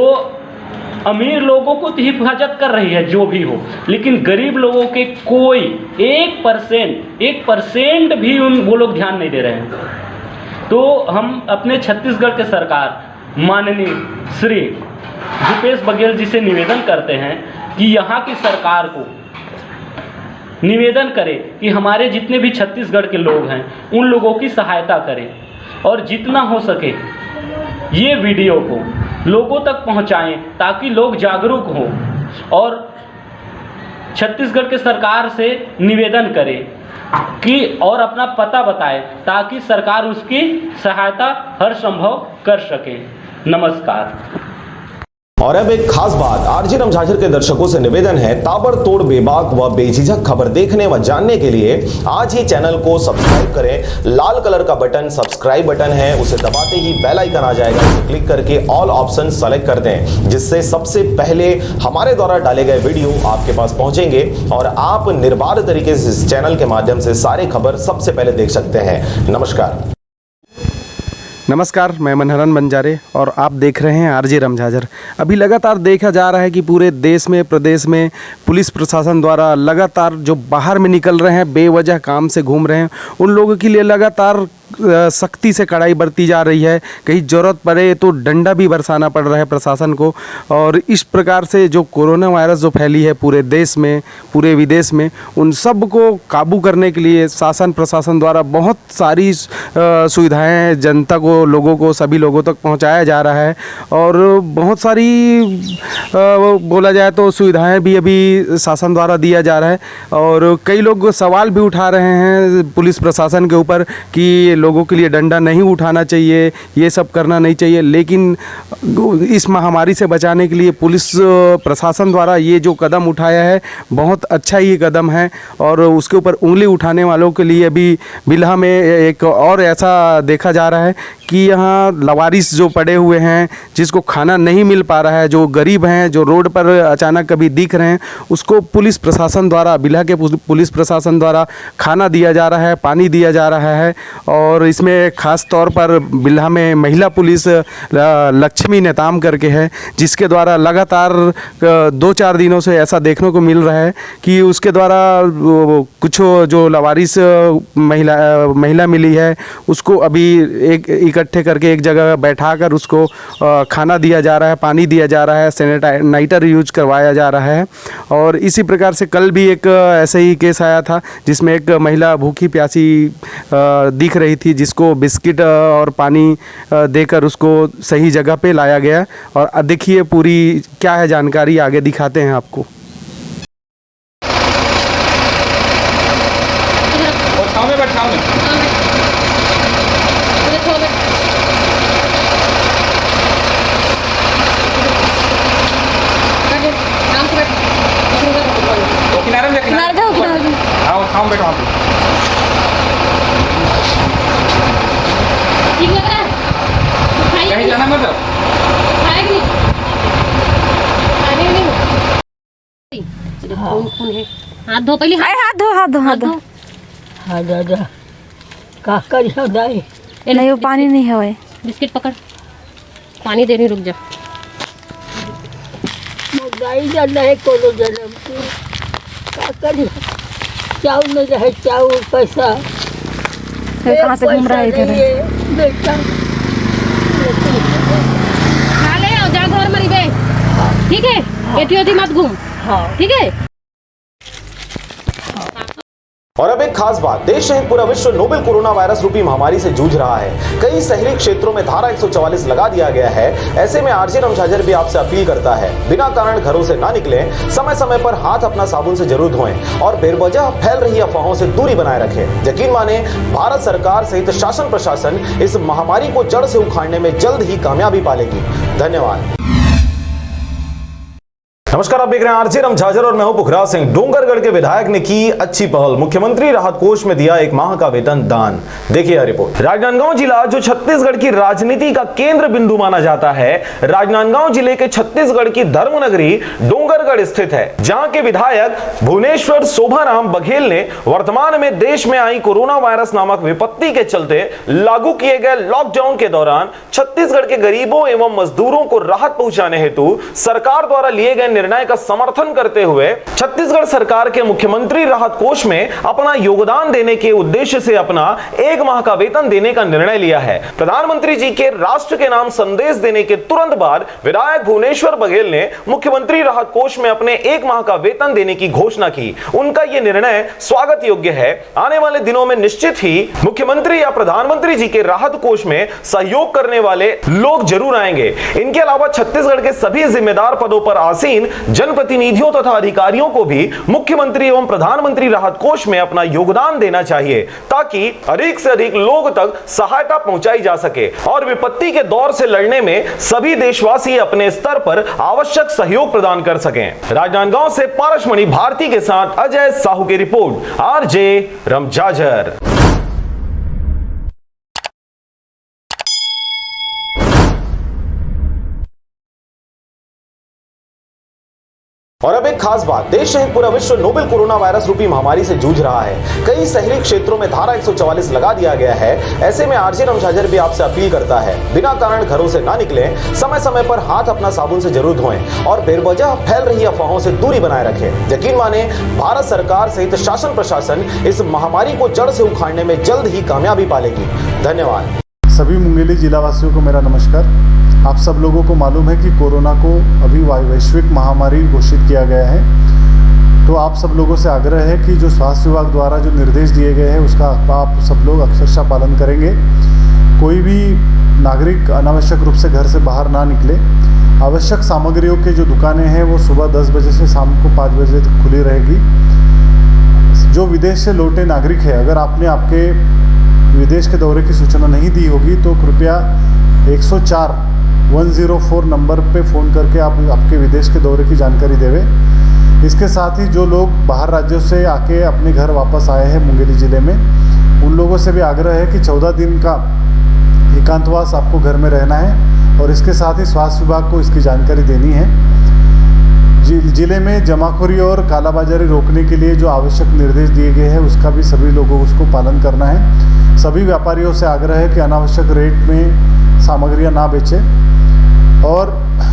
अमीर लोगों को तो हिफाजत कर रही है जो भी हो, लेकिन गरीब लोगों के कोई 1% भी वो लोग ध्यान नहीं दे रहे हैं। तो हम अपने छत्तीसगढ़ के सरकार माननीय श्री भूपेश बघेल जी से निवेदन करते हैं कि यहाँ की सरकार को निवेदन करें कि हमारे जितने भी छत्तीसगढ़ के लोग हैं उन लोगों की सहायता करें, और जितना हो सके ये वीडियो को लोगों तक पहुंचाएं ताकि लोग जागरूक हों, और छत्तीसगढ़ के सरकार से निवेदन करें कि और अपना पता बताएं ताकि सरकार उसकी सहायता हर संभव कर सके। नमस्कार। और अब एक खास बात, आरजे रमझाझर के दर्शकों से निवेदन है, ताबड़तोड़ बेबाक व बेझिझक खबर देखने व जानने के लिए आज ही चैनल को सब्सक्राइब करें। लाल कलर का बटन सब्सक्राइब बटन है, उसे दबाते ही बेल आइकन आ जाएगा, उसे क्लिक करके ऑल ऑप्शन सेलेक्ट कर दें, जिससे सबसे पहले हमारे द्वारा डाले गए वीडियो आपके पास पहुंचेंगे और आप निर्बाध तरीके से इस चैनल के माध्यम से सारी खबर सबसे पहले देख सकते हैं। नमस्कार, मैं मनहरन बंजारे और आप देख रहे हैं आरजे रमझाझर। अभी लगातार देखा जा रहा है कि पूरे देश में प्रदेश में पुलिस प्रशासन द्वारा लगातार जो बाहर में निकल रहे हैं, बेवजह काम से घूम रहे हैं, उन लोगों के लिए लगातार सख्ती से कड़ाई बरती जा रही है। कहीं ज़रूरत पड़े तो डंडा भी बरसाना पड़ रहा है प्रशासन को। और इस प्रकार से जो कोरोना वायरस जो फैली है पूरे देश में, पूरे विदेश में, उन सब को काबू करने के लिए शासन प्रशासन द्वारा बहुत सारी सुविधाएं जनता को, लोगों को, सभी लोगों तक पहुंचाया जा रहा है। और बहुत सारी बोला जाए तो सुविधाएं भी अभी शासन द्वारा दिया जा रहा है। और कई लोग सवाल भी उठा रहे हैं पुलिस प्रशासन के ऊपर कि लोगों के लिए डंडा नहीं उठाना चाहिए, ये सब करना नहीं चाहिए। लेकिन इस महामारी से बचाने के लिए पुलिस प्रशासन द्वारा ये जो कदम उठाया है बहुत अच्छा ही कदम है। और उसके ऊपर उंगली उठाने वालों के लिए अभी बिल्हा में एक और ऐसा देखा जा रहा है कि यहाँ लवारिस जो पड़े हुए हैं, जिसको खाना नहीं मिल पा रहा है, जो गरीब हैं, जो रोड पर अचानक कभी दिख रहे हैं, उसको पुलिस प्रशासन द्वारा, बिल्हा के पुलिस प्रशासन द्वारा खाना दिया जा रहा है, पानी दिया जा रहा है। और इसमें ख़ास तौर पर बिल्हा में महिला पुलिस लक्ष्मी नेताम करके है, जिसके द्वारा लगातार 2-4 दिनों से ऐसा देखने को मिल रहा है कि उसके द्वारा कुछ जो लवारिस महिला मिली है उसको अभी एक इकट्ठे करके एक जगह बैठाकर उसको खाना दिया जा रहा है, पानी दिया जा रहा है, सैनिटाइजर यूज करवाया जा रहा है। और इसी प्रकार से कल भी एक ऐसे ही केस आया था जिसमें एक महिला भूखी प्यासी दिख रही थी, जिसको बिस्किट और पानी देकर उसको सही जगह पे लाया गया। और देखिए पूरी क्या है जानकारी, आगे दिखाते हैं आपको। कहीं जाना मतलब खून खून है। हाथ धो पहले, हाथ धो हाथ धो हाथ धो। हाँ दादा का करियो दाई नहीं वो पानी नहीं है भाई। बिस्किट पकड़, पानी दे रही, रुक जा। दाई जाना है कोनो जन्म की का करियो, चाउर नहीं रहे, चाउर पैसा कहाँ से घूम रहा है इधर? बेटा खा ले और जा घर मरी बे, ठीक है? एटी मत घूम, ठीक है? और अब एक खास बात, देश सहित पूरा विश्व नोवेल कोरोना वायरस रूपी महामारी से जूझ रहा है। कई शहरी क्षेत्रों में धारा 144 लगा दिया गया है। ऐसे में आरजे रमझाझर भी आपसे अपील करता है, बिना कारण घरों से ना निकलें, समय समय पर हाथ अपना साबुन से जरूर धोएं और बेवजह फैल रही अफवाहों से दूरी बनाए रखें। यकीन माने, भारत सरकार सहित शासन प्रशासन इस महामारी को जड़ से उखाड़ने में जल्द ही कामयाबी पालेगी। धन्यवाद। नमस्कार, आप देख रहे हैं आरजे रमझाझर और मैं हूं पुखराज सिंह। डोंगरगढ़ के विधायक ने की अच्छी पहल, मुख्यमंत्री राहत कोष में दिया 1 माह का वेतन दान। देखिए यह रिपोर्ट। राजनांदगांव जिला जो छत्तीसगढ़ की राजनीति का केंद्र बिंदु माना जाता है, राजनांदगांव जिले के छत्तीसगढ़ की धर्मनगरी डोंगरगढ़ स्थित है, जहां के विधायक भुवनेश्वर शोभाराम बघेल ने वर्तमान में देश में आई कोरोना वायरस नामक विपत्ति के चलते लागू किए गए लॉकडाउन के दौरान छत्तीसगढ़ के गरीबों एवं मजदूरों को राहत पहुंचाने हेतु सरकार द्वारा लिए गए निर्णय का समर्थन करते हुए छत्तीसगढ़ सरकार के मुख्यमंत्री राहत कोष में अपना योगदान देने के उद्देश्य से अपना 1 माह का वेतन देने का निर्णय लिया है। प्रधानमंत्री जी के राष्ट्र के नाम संदेश देने के तुरंत बाद विधायक भुवनेश्वर बघेल ने मुख्यमंत्री राहत कोष में अपने 1 माह का वेतन देने की घोषणा की। उनका यह निर्णय स्वागत योग्य है। आने वाले दिनों में निश्चित ही मुख्यमंत्री या प्रधानमंत्री जी के राहत कोष में सहयोग करने वाले लोग जरूर आएंगे। इनके अलावा छत्तीसगढ़ के सभी जिम्मेदार पदों पर आसीन जनप्रतिनिधियों तथा अधिकारियों को भी मुख्यमंत्री एवं प्रधानमंत्री राहत कोष में अपना योगदान देना चाहिए, ताकि अधिक से अधिक लोग तक सहायता पहुंचाई जा सके और विपत्ति के दौर से लड़ने में सभी देशवासी अपने स्तर पर आवश्यक सहयोग प्रदान कर सकें। राजनांदगांव से पारसमणि भारती के साथ अजय साहू की रिपोर्ट, आरजे रमझाझर। और अब एक खास बात, देश सहित पूरा विश्व नोवेल कोरोना वायरस रूपी महामारी से जूझ रहा है। कई शहरी क्षेत्रों में धारा 144 लगा दिया गया है। ऐसे में आरजे रमझाझर भी आपसे अपील करता है, बिना कारण घरों से ना निकलें, समय समय पर हाथ अपना साबुन से जरूर धोएं और बेवजह फैल रही अफवाहों से दूरी बनाए रखें। यकीन माने, भारत सरकार सहित शासन प्रशासन इस महामारी को जड़ से उखाड़ने में जल्द ही कामयाबी पालेगी। धन्यवाद। सभी मुंगेली जिलावासियों को मेरा नमस्कार। आप सब लोगों को मालूम है कि कोरोना को अभी वैश्विक महामारी घोषित किया गया है, तो आप सब लोगों से आग्रह है कि जो स्वास्थ्य विभाग द्वारा जो निर्देश दिए गए हैं उसका आप सब लोग अक्षरशः पालन करेंगे। कोई भी नागरिक अनावश्यक रूप से घर से बाहर ना निकले। आवश्यक सामग्रियों के जो दुकानें हैं वो सुबह 10 बजे से शाम को 5 बजे तक खुली रहेगी। जो विदेश से लौटे नागरिक है, अगर आपने आपके विदेश के दौरे की सूचना नहीं दी होगी तो कृपया 104 नंबर पे फ़ोन करके आप आपके विदेश के दौरे की जानकारी देवें। इसके साथ ही जो लोग बाहर राज्यों से आके अपने घर वापस आए हैं मुंगेली ज़िले में, उन लोगों से भी आग्रह है कि 14 दिन का एकांतवास आपको घर में रहना है और इसके साथ ही स्वास्थ्य विभाग को इसकी जानकारी देनी है। ज़िले में जमाखोरी और कालाबाजारी रोकने के लिए जो आवश्यक निर्देश दिए गए हैं उसका भी सभी लोगों को उसको पालन करना है। सभी व्यापारियों से आग्रह है कि अनावश्यक रेट में सामग्रियां ना बेचें और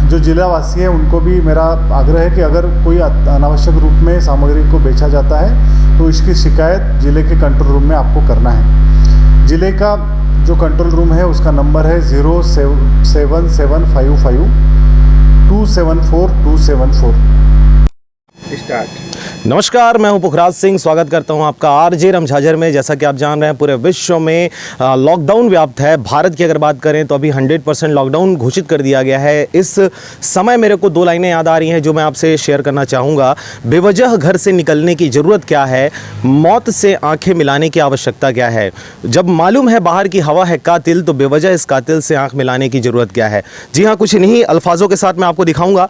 जो जिलावासी हैं उनको भी मेरा आग्रह है कि अगर कोई अनावश्यक रूप में सामग्री को बेचा जाता है तो इसकी शिकायत जिले के कंट्रोल रूम में आपको करना है। जिले का जो कंट्रोल रूम है उसका नंबर है 07755 274 स्टार्ट। नमस्कार, मैं हूं पुखराज सिंह। स्वागत करता हूं आपका आरजे रमझाझर में। जैसा कि आप जान रहे हैं, पूरे विश्व में लॉकडाउन व्याप्त है। भारत की अगर बात करें तो अभी 100% लॉकडाउन घोषित कर दिया गया है। इस समय मेरे को 2 लाइनें याद आ रही हैं जो मैं आपसे शेयर करना चाहूँगा। बेवजह घर से निकलने की ज़रूरत क्या है, मौत से आंखें मिलाने की आवश्यकता क्या है। जब मालूम है बाहर की हवा है कातिल, तो बेवजह इस कातिल से आंख मिलाने की ज़रूरत क्या है। जी हाँ, कुछ इन्हीं अल्फाजों के साथ मैं आपको दिखाऊँगा।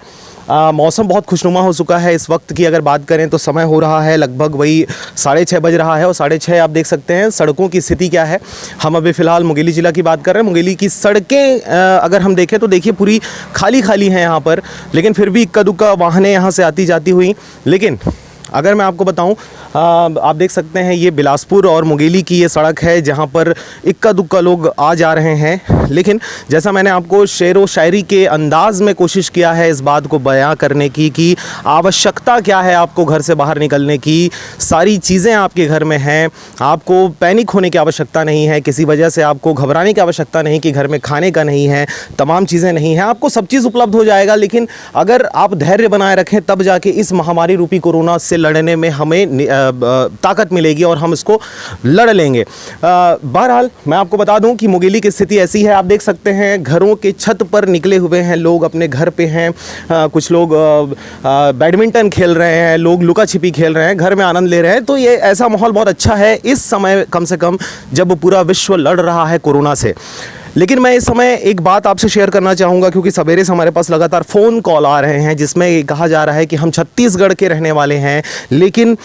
मौसम बहुत खुशनुमा हो चुका है। इस वक्त की अगर बात करें तो समय हो रहा है लगभग वही 6:30 बज रहा है और 6:30 आप देख सकते हैं सड़कों की स्थिति क्या है। हम अभी फ़िलहाल मुंगेली ज़िला की बात कर रहे हैं। मुंगेली की सड़कें अगर हम देखें तो देखिए पूरी खाली खाली हैं यहाँ पर, लेकिन फिर भी इक्का दुक्का वाहनें यहाँ से आती जाती हुई। लेकिन अगर मैं आपको बताऊं, आप देख सकते हैं ये बिलासपुर और मुंगेली की ये सड़क है जहां पर इक्का दुक्का लोग आ जा रहे हैं। लेकिन जैसा मैंने आपको शेरो शायरी के अंदाज में कोशिश किया है इस बात को बयां करने की कि आवश्यकता क्या है आपको घर से बाहर निकलने की, सारी चीज़ें आपके घर में हैं, आपको पैनिक होने की आवश्यकता नहीं है, किसी वजह से आपको घबराने की आवश्यकता नहीं कि घर में खाने का नहीं है, तमाम चीज़ें नहीं हैं, आपको सब चीज़ उपलब्ध हो जाएगा। लेकिन अगर आप धैर्य बनाए रखें तब जाके इस महामारी रूपी कोरोना से लड़ने में हमें ताकत मिलेगी और हम इसको लड़ लेंगे। बहरहाल मैं आपको बता दूं कि मुंगेली की स्थिति ऐसी है, आप देख सकते हैं घरों के छत पर निकले हुए हैं लोग, अपने घर पे हैं, कुछ लोग बैडमिंटन खेल रहे हैं, लोग लुका छिपी खेल रहे हैं, घर में आनंद ले रहे हैं। तो ये ऐसा माहौल बहुत अच्छा है इस समय, कम से कम जब पूरा विश्व लड़ रहा है कोरोना से। लेकिन मैं इस समय एक बात आपसे शेयर करना चाहूँगा, क्योंकि सवेरे से हमारे पास लगातार फ़ोन कॉल आ रहे हैं जिसमें ये कहा जा रहा है कि हम छत्तीसगढ़ के रहने वाले हैं, लेकिन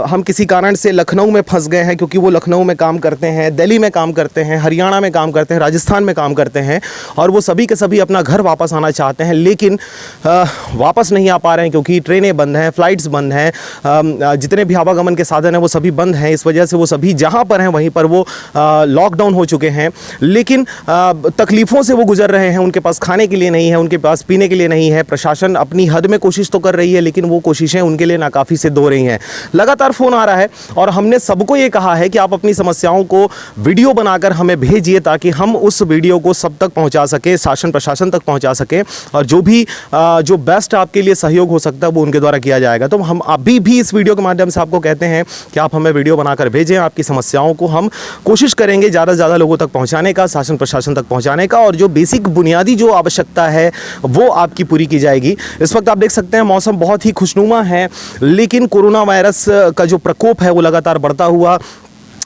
हम किसी कारण से लखनऊ में फंस गए हैं, क्योंकि वो लखनऊ में काम करते हैं, दिल्ली में काम करते हैं, हरियाणा में काम करते हैं, राजस्थान में काम करते हैं, और वो सभी के सभी अपना घर वापस आना चाहते हैं, लेकिन वापस नहीं आ पा रहे हैं क्योंकि ट्रेनें बंद हैं, फ़्लाइट्स बंद हैं, जितने भी आवागमन के साधन हैं वो सभी बंद हैं। इस वजह से वो सभी जहाँ पर हैं वहीं पर वो लॉकडाउन हो चुके हैं। लेकिन तकलीफ़ों से वो गुजर रहे हैं, उनके पास खाने के लिए नहीं है, उनके पास पीने के लिए नहीं है। प्रशासन अपनी हद में कोशिश तो कर रही है, लेकिन वो कोशिशें उनके लिए नाकाफ़ी सिद्ध हो रही हैं। लगातार फ़ोन आ रहा है और हमने सबको ये कहा है कि आप अपनी समस्याओं को वीडियो बनाकर हमें भेजिए ताकि हम उस वीडियो को सब तक पहुँचा सकें, शासन प्रशासन तक पहुँचा सकें, और जो बेस्ट आपके लिए सहयोग हो सकता है वो उनके द्वारा किया जाएगा। तो हम अभी भी इस वीडियो के माध्यम से आपको कहते हैं कि आप हमें वीडियो बनाकर भेजें, आपकी समस्याओं को हम कोशिश करेंगे ज़्यादा से ज़्यादा लोगों तक पहुँचाने का, शासन प्रशासन तक पहुंचाने का, और जो बेसिक बुनियादी जो आवश्यकता है वो आपकी पूरी की जाएगी। इस वक्त आप देख सकते हैं मौसम बहुत ही खुशनुमा है, लेकिन कोरोना वायरस का जो प्रकोप है वो लगातार बढ़ता हुआ,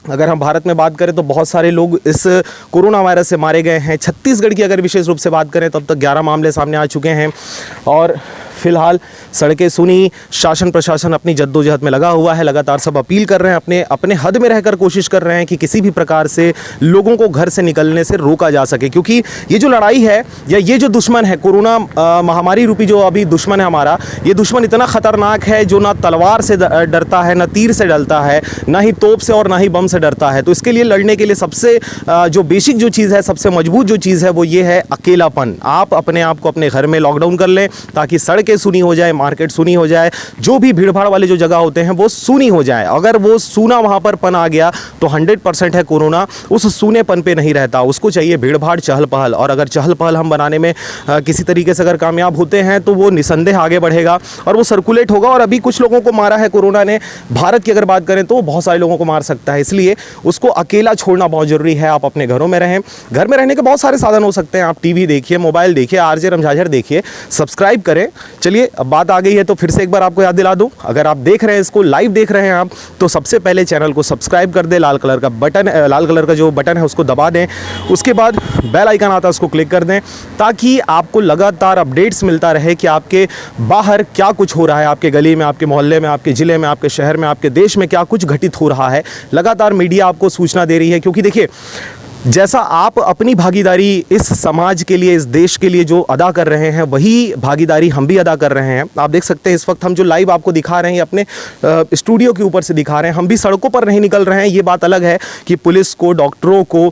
अगर हम भारत में बात करें तो बहुत सारे लोग इस कोरोना वायरस से मारे गए हैं। छत्तीसगढ़ की अगर विशेष रूप से बात करें तब तक 11 मामले सामने आ चुके हैं और फिलहाल सड़कें सुनी, शासन प्रशासन अपनी जद्दोजहद में लगा हुआ है। लगातार सब अपील कर रहे हैं, अपने हद में रहकर कोशिश कर रहे हैं कि किसी भी प्रकार से लोगों को घर से निकलने से रोका जा सके, क्योंकि ये जो लड़ाई है या ये जो दुश्मन है, कोरोना महामारी रूपी जो अभी दुश्मन है हमारा, ये दुश्मन इतना ख़तरनाक है जो ना तलवार से डरता है, ना तीर से डरता है, ना ही तोप से और ना ही बम से डरता है। तो इसके लिए लड़ने के लिए सबसे जो बेसिक जो चीज़ है, सबसे मजबूत जो चीज़ है वो ये है अकेलापन। आप अपने आप को अपने घर में लॉकडाउन कर लें ताकि सड़कें सूनी हो जाए, मार्केट सूनी हो जाए, जो भी भीड़ भाड़ वाले जो जगह होते हैं वो सूनी हो जाए। अगर वो सूना वहाँ पर पन आ गया तो 100% है कोरोना उस सूनेपन पे नहीं रहता, उसको चाहिए भीड़ भाड़, चहल पहल। और अगर चहल पहल हम बनाने में किसी तरीके से अगर कामयाब होते हैं तो वो निसंदेह आगे बढ़ेगा और वो सर्कुलेट होगा। और अभी कुछ लोगों को मारा है कोरोना ने, भारत की अगर बात करें तो बहुत सारे लोगों को मार सकता है, इसलिए उसको अकेला छोड़ना बहुत ज़रूरी है। आप अपने घरों में रहें, घर में रहने के बहुत सारे साधन हो सकते हैं, आप टीवी देखिए, मोबाइल देखिए, आरजे रमझाझर देखिए, सब्सक्राइब करें। चलिए अब बात आ गई है तो फिर से एक बार आपको याद दिला दूं, अगर आप देख रहे हैं इसको लाइव देख रहे हैं आप, तो सबसे पहले चैनल को सब्सक्राइब कर दें, लाल कलर का जो बटन है उसको दबा दें, उसके बाद बेल आइकन आता है उसको क्लिक कर दें, ताकि आपको लगातार अपडेट्स मिलता रहे कि आपके बाहर क्या कुछ हो रहा है, आपके गली में, आपके मोहल्ले में, आपके ज़िले में, आपके शहर में, आपके देश में क्या कुछ घटित हो रहा है। लगातार मीडिया आपको सूचना दे रही है, क्योंकि देखिए जैसा आप अपनी भागीदारी इस समाज के लिए, इस देश के लिए जो अदा कर रहे हैं, वही भागीदारी हम भी अदा कर रहे हैं। आप देख सकते हैं इस वक्त हम जो लाइव आपको दिखा रहे हैं अपने स्टूडियो के ऊपर से दिखा रहे हैं, हम भी सड़कों पर नहीं निकल रहे हैं। ये बात अलग है कि पुलिस को, डॉक्टरों को,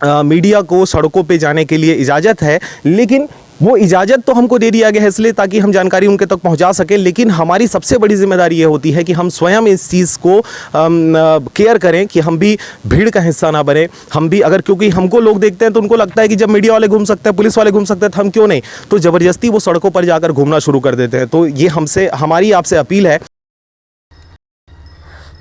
मीडिया को सड़कों पे जाने के लिए इजाज़त है, लेकिन वो इजाज़त तो हमको दे दिया गया है इसलिए ताकि हम जानकारी उनके तक पहुंचा सकें। लेकिन हमारी सबसे बड़ी जिम्मेदारी ये होती है कि हम स्वयं इस चीज़ को केयर करें कि हम भी भीड़ का हिस्सा ना बने। हम भी अगर, क्योंकि हमको लोग देखते हैं तो उनको लगता है कि जब मीडिया वाले घूम सकते हैं, पुलिस वाले घूम सकते हैं, तो हम क्यों नहीं, तो ज़बरदस्ती वो सड़कों पर जाकर घूमना शुरू कर देते हैं। तो ये हमारी आपसे अपील है।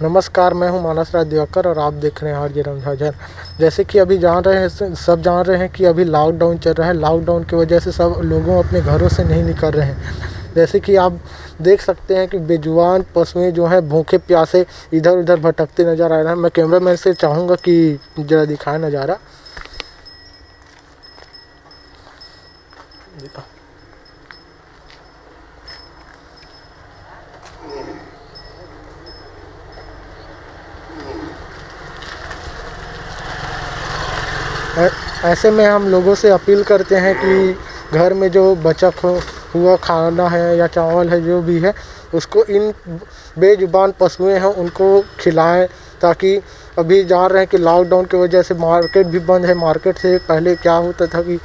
नमस्कार, मैं हूं मानस राज दिवाकर और आप देख रहे हैं आरजे रमझाझर। जैसे कि अभी सब जान रहे हैं कि अभी लॉकडाउन चल रहा है। लॉकडाउन की वजह से सब लोगों अपने घरों से नहीं निकल रहे हैं। जैसे कि आप देख सकते हैं कि बेजुबान पशुएं जो हैं भूखे प्यासे इधर उधर भटकते नज़र आ रहे हैं। मैं कैमरामैन से चाहूँगा कि ज़रा दिखाएं नज़ारा। ऐसे में हम लोगों से अपील करते हैं कि घर में जो बचा हुआ खाना है या चावल है जो भी है उसको इन बेजुबान पशुएं हैं उनको खिलाएं, ताकि अभी जान रहे हैं कि लॉकडाउन की वजह से मार्केट भी बंद है। मार्केट से पहले क्या होता था कि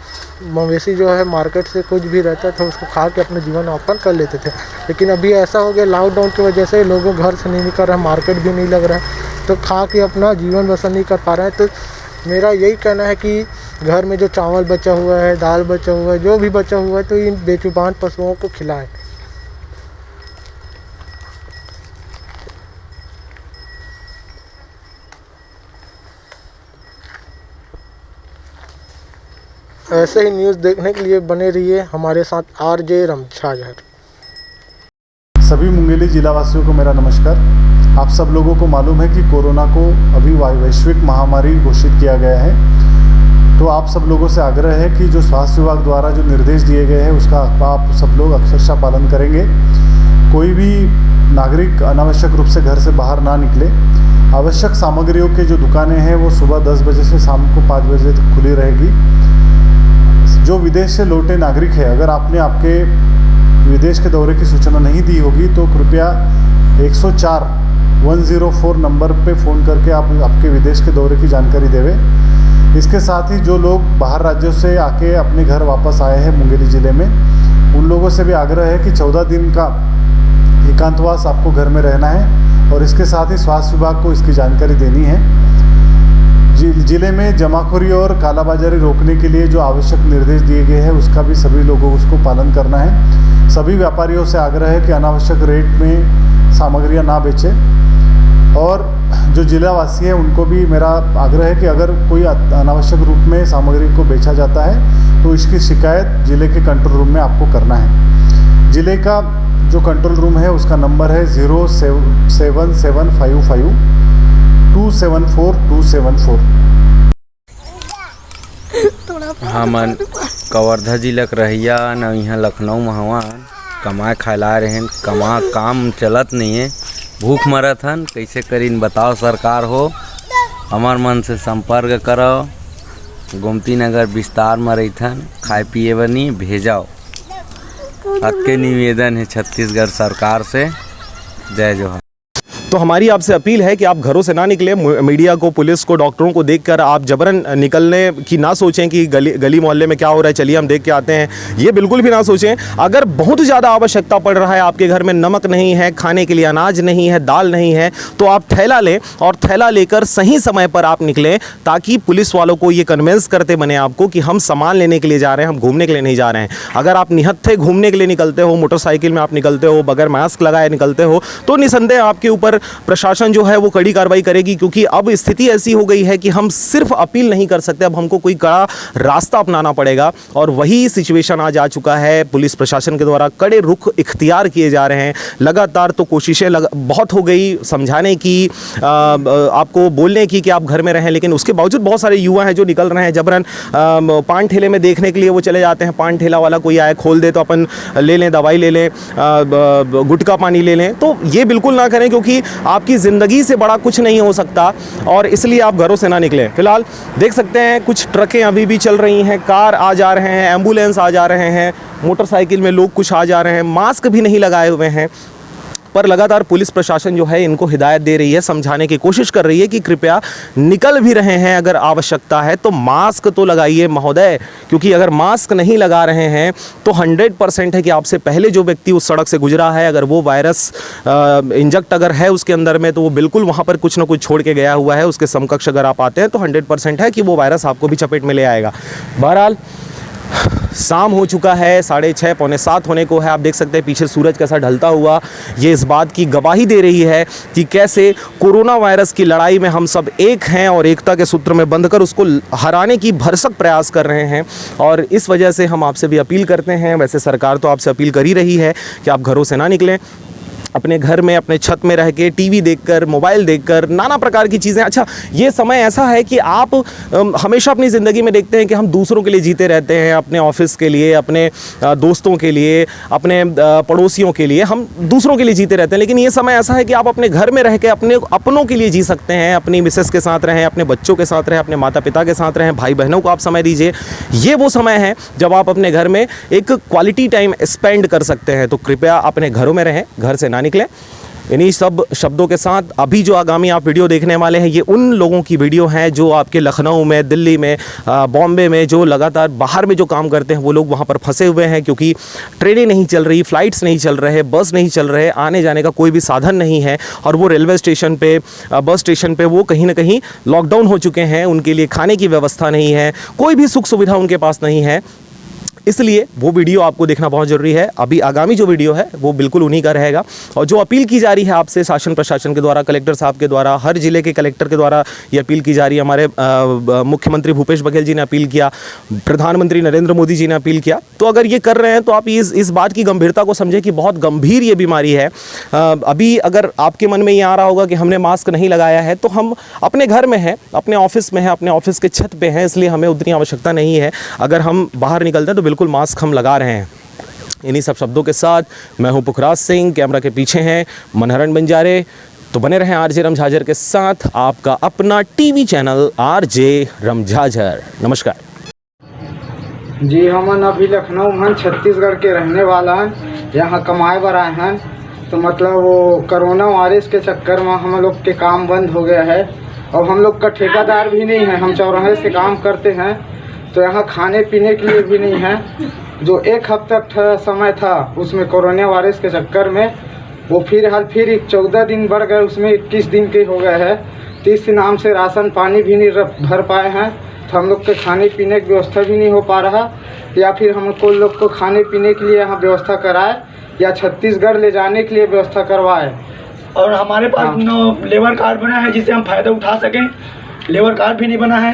मवेशी जो है मार्केट से कुछ भी रहता था उसको खा के अपना जीवन यापन कर लेते थे, लेकिन अभी ऐसा हो गया लॉकडाउन की वजह से लोगों घर से नहीं निकल रहा है, मार्केट भी नहीं लग रहा है, तो खा के अपना जीवन बसर नहीं कर पा रहे हैं। तो मेरा यही कहना है कि घर में जो चावल बचा हुआ है, दाल बचा हुआ है, जो भी बचा हुआ है, तो इन बेजुबान पशुओं को खिलाएं। ऐसे ही न्यूज़ देखने के लिए बने रहिए हमारे साथ आरजे रमझाझर। सभी मुंगेली जिला वासियों को मेरा नमस्कार। आप सब लोगों को मालूम है कि कोरोना को अभी वैश्विक महामारी घोषित किया गया है, तो आप सब लोगों से आग्रह है कि जो स्वास्थ्य विभाग द्वारा जो निर्देश दिए गए हैं उसका आप सब लोग अक्षरशः पालन करेंगे। कोई भी नागरिक अनावश्यक रूप से घर से बाहर ना निकले। आवश्यक सामग्रियों के जो दुकानें हैं वो सुबह 10 बजे से शाम को 5 बजे तक खुली रहेगी। जो विदेश से लौटे नागरिक है, अगर आपने आपके विदेश के दौरे की सूचना नहीं दी होगी तो कृपया 104 नंबर पे फ़ोन करके आप आपके विदेश के दौरे की जानकारी देवें। इसके साथ ही जो लोग बाहर राज्यों से आके अपने घर वापस आए हैं मुंगेली ज़िले में, उन लोगों से भी आग्रह है कि 14 दिन का एकांतवास आपको घर में रहना है और इसके साथ ही स्वास्थ्य विभाग को इसकी जानकारी देनी है। जिले में जमाखोरी और कालाबाजारी रोकने के लिए जो आवश्यक निर्देश दिए गए हैं उसका भी सभी लोगों को उसको पालन करना है। सभी व्यापारियों से आग्रह है कि अनावश्यक रेट में सामग्रियां ना बेचें और जो जिलावासी हैं उनको भी मेरा आग्रह है कि अगर कोई अनावश्यक रूप में सामग्री को बेचा जाता है तो इसकी शिकायत जिले के कंट्रोल रूम में आपको करना है। जिले का जो कंट्रोल रूम है उसका नंबर है 07755 274 हमन कवर्धा जिला के रहिया न यहाँ लखनऊ में हवा कमाए खाला रहे कमा काम चलत नहीं है, भूख मरत हन, कैसे करीन बताओ सरकार हो। हमार मन से संपर्क करो। गोमती नगर विस्तार में रहीथन, खाए पिए बनी भेजाओ। आपके निवेदन है छत्तीसगढ़ सरकार से। जय जोहार। तो हमारी आपसे अपील है कि आप घरों से ना निकले। मीडिया को, पुलिस को, डॉक्टरों को देखकर आप जबरन निकलने की ना सोचें कि गली मोहल्ले में क्या हो रहा है, चलिए हम देख के आते हैं, ये बिल्कुल भी ना सोचें। अगर बहुत ज़्यादा आवश्यकता पड़ रहा है, आपके घर में नमक नहीं है, खाने के लिए अनाज नहीं है, दाल नहीं है, तो आप थैला लें और थैला लेकर सही समय पर आप निकलें, ताकि पुलिस वालों को ये कन्विंस करते बने आपको कि हम सामान लेने के लिए जा रहे हैं, हम घूमने के लिए नहीं जा रहे हैं। अगर आप निहत्थे घूमने के लिए निकलते हो, मोटरसाइकिल में आप निकलते हो, बगैर मास्क लगाए निकलते हो, तो निसंदेह आपके ऊपर प्रशासन जो है वो कड़ी कार्रवाई करेगी। क्योंकि अब स्थिति ऐसी हो गई है कि हम सिर्फ अपील नहीं कर सकते, अब हमको कोई कड़ा रास्ता अपनाना पड़ेगा और वही सिचुएशन आज आ चुका है। पुलिस प्रशासन के द्वारा कड़े रुख इख्तियार किए जा रहे हैं। लगातार तो कोशिशें बहुत हो गई समझाने की, आपको बोलने की कि आप घर में रहें, लेकिन उसके बावजूद बहुत सारे युवा हैं जो निकल रहे हैं जबरन। पान ठेले में देखने के लिए वो चले जाते हैं, पान ठेला वाला कोई आए खोल दे तो अपन ले लें, दवाई ले लें, गुटखा पानी ले लें। तो ये बिल्कुल ना करें, क्योंकि आपकी ज़िंदगी से बड़ा कुछ नहीं हो सकता और इसलिए आप घरों से ना निकलें। फिलहाल देख सकते हैं कुछ ट्रकें अभी भी चल रही हैं, कार आ जा रहे हैं, एम्बुलेंस आ जा रहे हैं, मोटरसाइकिल में लोग कुछ आ जा रहे हैं, मास्क भी नहीं लगाए हुए हैं। पर लगातार पुलिस प्रशासन जो है इनको हिदायत दे रही है, समझाने की कोशिश कर रही है कि कृपया निकल भी रहे हैं अगर आवश्यकता है तो मास्क तो लगाइए महोदय। क्योंकि अगर मास्क नहीं लगा रहे हैं तो 100% है कि आपसे पहले जो व्यक्ति उस सड़क से गुजरा है, अगर वो वायरस इंजेक्ट अगर है उसके अंदर में, तो वो बिल्कुल वहाँ पर कुछ ना कुछ छोड़ के गया हुआ है। उसके समकक्ष अगर आप आते हैं तो 100% है कि वो वायरस आपको भी चपेट में ले आएगा। बहरहाल शाम हो चुका है, 6:30 पौने 7 होने को है। आप देख सकते हैं पीछे सूरज कैसा ढलता हुआ, ये इस बात की गवाही दे रही है कि कैसे कोरोना वायरस की लड़ाई में हम सब एक हैं और एकता के सूत्र में बंधकर उसको हराने की भरसक प्रयास कर रहे हैं। और इस वजह से हम आपसे भी अपील करते हैं, वैसे सरकार तो आपसे अपील कर ही रही है कि आप घरों से ना निकलें। अपने घर में अपने छत में रह के टीवी देखकर, मोबाइल देखकर, नाना प्रकार की चीज़ें। अच्छा, ये समय ऐसा है कि आप हमेशा अपनी ज़िंदगी में देखते हैं कि हम दूसरों के लिए जीते रहते हैं, अपने ऑफिस के लिए, अपने दोस्तों के लिए, अपने पड़ोसियों के लिए, हम दूसरों के लिए जीते रहते हैं। लेकिन ये समय ऐसा है कि आप अपने घर में रह के अपनों के लिए जी सकते हैं, अपनी मिसेस के साथ रहें, अपने बच्चों के साथ रहें, अपने माता पिता के साथ रहें, भाई बहनों को आप समय दीजिए। ये वो समय है जब आप अपने घर में एक क्वालिटी टाइम स्पेंड कर सकते हैं। तो कृपया अपने घरों में रहें, घर से ना निकलें। इन्हीं सब शब्दों के साथ अभी जो आगामी आप वीडियो देखने वाले हैं, ये उन लोगों की वीडियो है जो आपके लखनऊ में, दिल्ली में, बॉम्बे में, जो लगातार बाहर में जो काम करते हैं, वो लोग वहाँ पर फंसे हुए हैं क्योंकि ट्रेनें नहीं चल रही, फ़्लाइट्स नहीं चल रहे, बस नहीं चल रहे, आने जाने का कोई भी साधन नहीं है। और वो रेलवे स्टेशन पे, बस स्टेशन पे वो कहीं ना कहीं लॉकडाउन हो चुके हैं, उनके लिए खाने की व्यवस्था नहीं है, कोई भी सुख सुविधा उनके पास नहीं है। इसलिए वो वीडियो आपको देखना बहुत ज़रूरी है। अभी आगामी जो वीडियो है वो बिल्कुल उन्हीं का रहेगा। और जो अपील की जा रही है आपसे शासन प्रशासन के द्वारा, कलेक्टर साहब के द्वारा, हर ज़िले के कलेक्टर के द्वारा ये अपील की जा रही है। हमारे मुख्यमंत्री भूपेश बघेल जी ने अपील किया, प्रधानमंत्री नरेंद्र मोदी जी ने अपील किया। तो अगर ये कर रहे हैं तो आप इस बात की गंभीरता को समझें कि बहुत गंभीर ये बीमारी है। अभी अगर आपके मन में ये आ रहा होगा कि हमने मास्क नहीं लगाया है, तो हम अपने घर में हैं, अपने ऑफिस में हैं, अपने ऑफिस के छत पे हैं, इसलिए हमें उतनी आवश्यकता नहीं है। अगर हम बाहर निकलते हैं तो बिल्कुल मास्क हम लगा रहे हैं। इन्हीं सब शब्दों के साथ मैं हूं पुखराज सिंह, कैमरा के पीछे हैं मनहरन बंजारे। तो बने रहें आरजे रमझाझर के साथ, आपका अपना टीवी चैनल आरजे रमझाझर। नमस्कार जी। हम अभी लखनऊ हैं, छत्तीसगढ़ के रहने वाला हैं, यहाँ कमाए बर आए हैं। तो मतलब वो कोरोना वायरस के चक्कर में हम लोग के काम बंद हो गया है और हम लोग का ठेकेदार भी नहीं है, हम चौराहे से काम करते हैं। तो यहाँ खाने पीने के लिए भी नहीं है। जो एक हफ्ता समय था उसमें कोरोना वायरस के चक्कर में वो फिर 14 दिन बढ़ गए, उसमें 21 दिन के हो गए हैं। 30 नाम से राशन पानी भी नहीं भर पाए हैं। तो हम लोग के खाने पीने की व्यवस्था भी नहीं हो पा रहा, या फिर हमको लोग को खाने पीने के लिए यहाँ व्यवस्था कराए या छत्तीसगढ़ ले जाने के लिए व्यवस्था करवाए। और हमारे पास लेबर कार्ड बना है जिससे हम फ़ायदा उठा सकें, लेबर कार्ड भी नहीं बना है।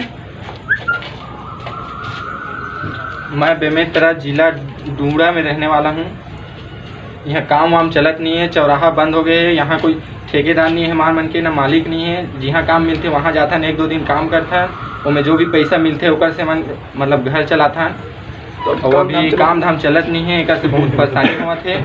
मैं बेमेतरा जिला डूंगरा में रहने वाला हूँ। यहाँ काम वाम चलत नहीं है, चौराहा बंद हो गए हैं। यहाँ कोई ठेकेदार नहीं है हमारे मन के, ना मालिक नहीं है। जहाँ काम मिलते वहाँ जाता है, 1-2 दिन काम करता है, और जो भी पैसा मिलते ओकर से मन मतलब घर चलाता है। तो अभी काम धाम चलत नहीं है, एक से बहुत परेशानी हुआ थे।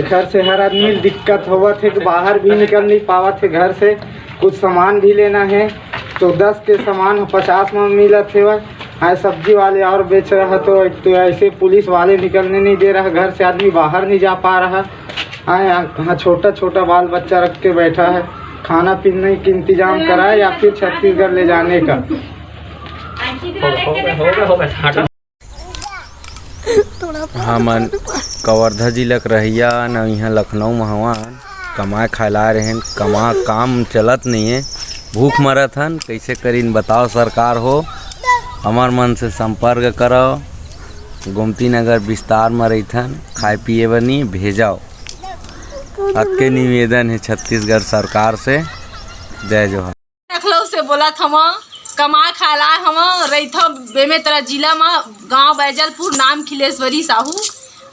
घर से हर आदमी दिक्कत हुआ थे कि बाहर भी निकल नहीं पावा थे घर से। कुछ सामान भी लेना है तो 10 के सामान 50 में मिला थे। वह सब्जी वाले और बेच रहा तो ऐसे पुलिस वाले निकलने नहीं दे रहा, घर से आदमी बाहर नहीं जा पा रहा। यहाँ छोटा छोटा बाल बच्चा रख के बैठा है। खाना पीने का इंतजाम कराए या फिर छत्तीसगढ़ ले जाने का। हमन कवर्धा जिला के रहिया न, यहाँ लखनऊ में हवा कमाए खाला रहे हैं, काम चलत नहीं है, भूख मरत हन। कैसे करीन बताओ सरकार हो, हमार मन से संपर्क करो। गोमती नगर विस्तार में रहथन, खाए पिए बनी भेजाओ। अतके निवेदन है छत्तीसगढ़ सरकार से। जय जोहर। लखनऊ से बोला था, कमा खाला हम रही बेमेतरा जिला में, गांव बैजलपुर, नाम खिलेश्वरी साहू।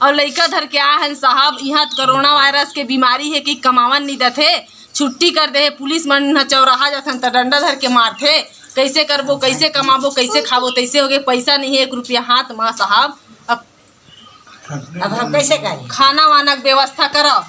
और लड़का धर के आए हैं साहब। यहाँ कोरोना वायरस के बीमारी है कि कमावन नहीं देते, छुट्टी कर दे। पुलिस मन चौराहा जाथन तो डंडा धर के मारते। कैसे करबो, कैसे कमाबो, कैसे खाबो, तैसे हो गए। पैसा नहीं है 1 रुपया हाथ में साहब। अब हम कैसे करें? खाना वाना की व्यवस्था करो।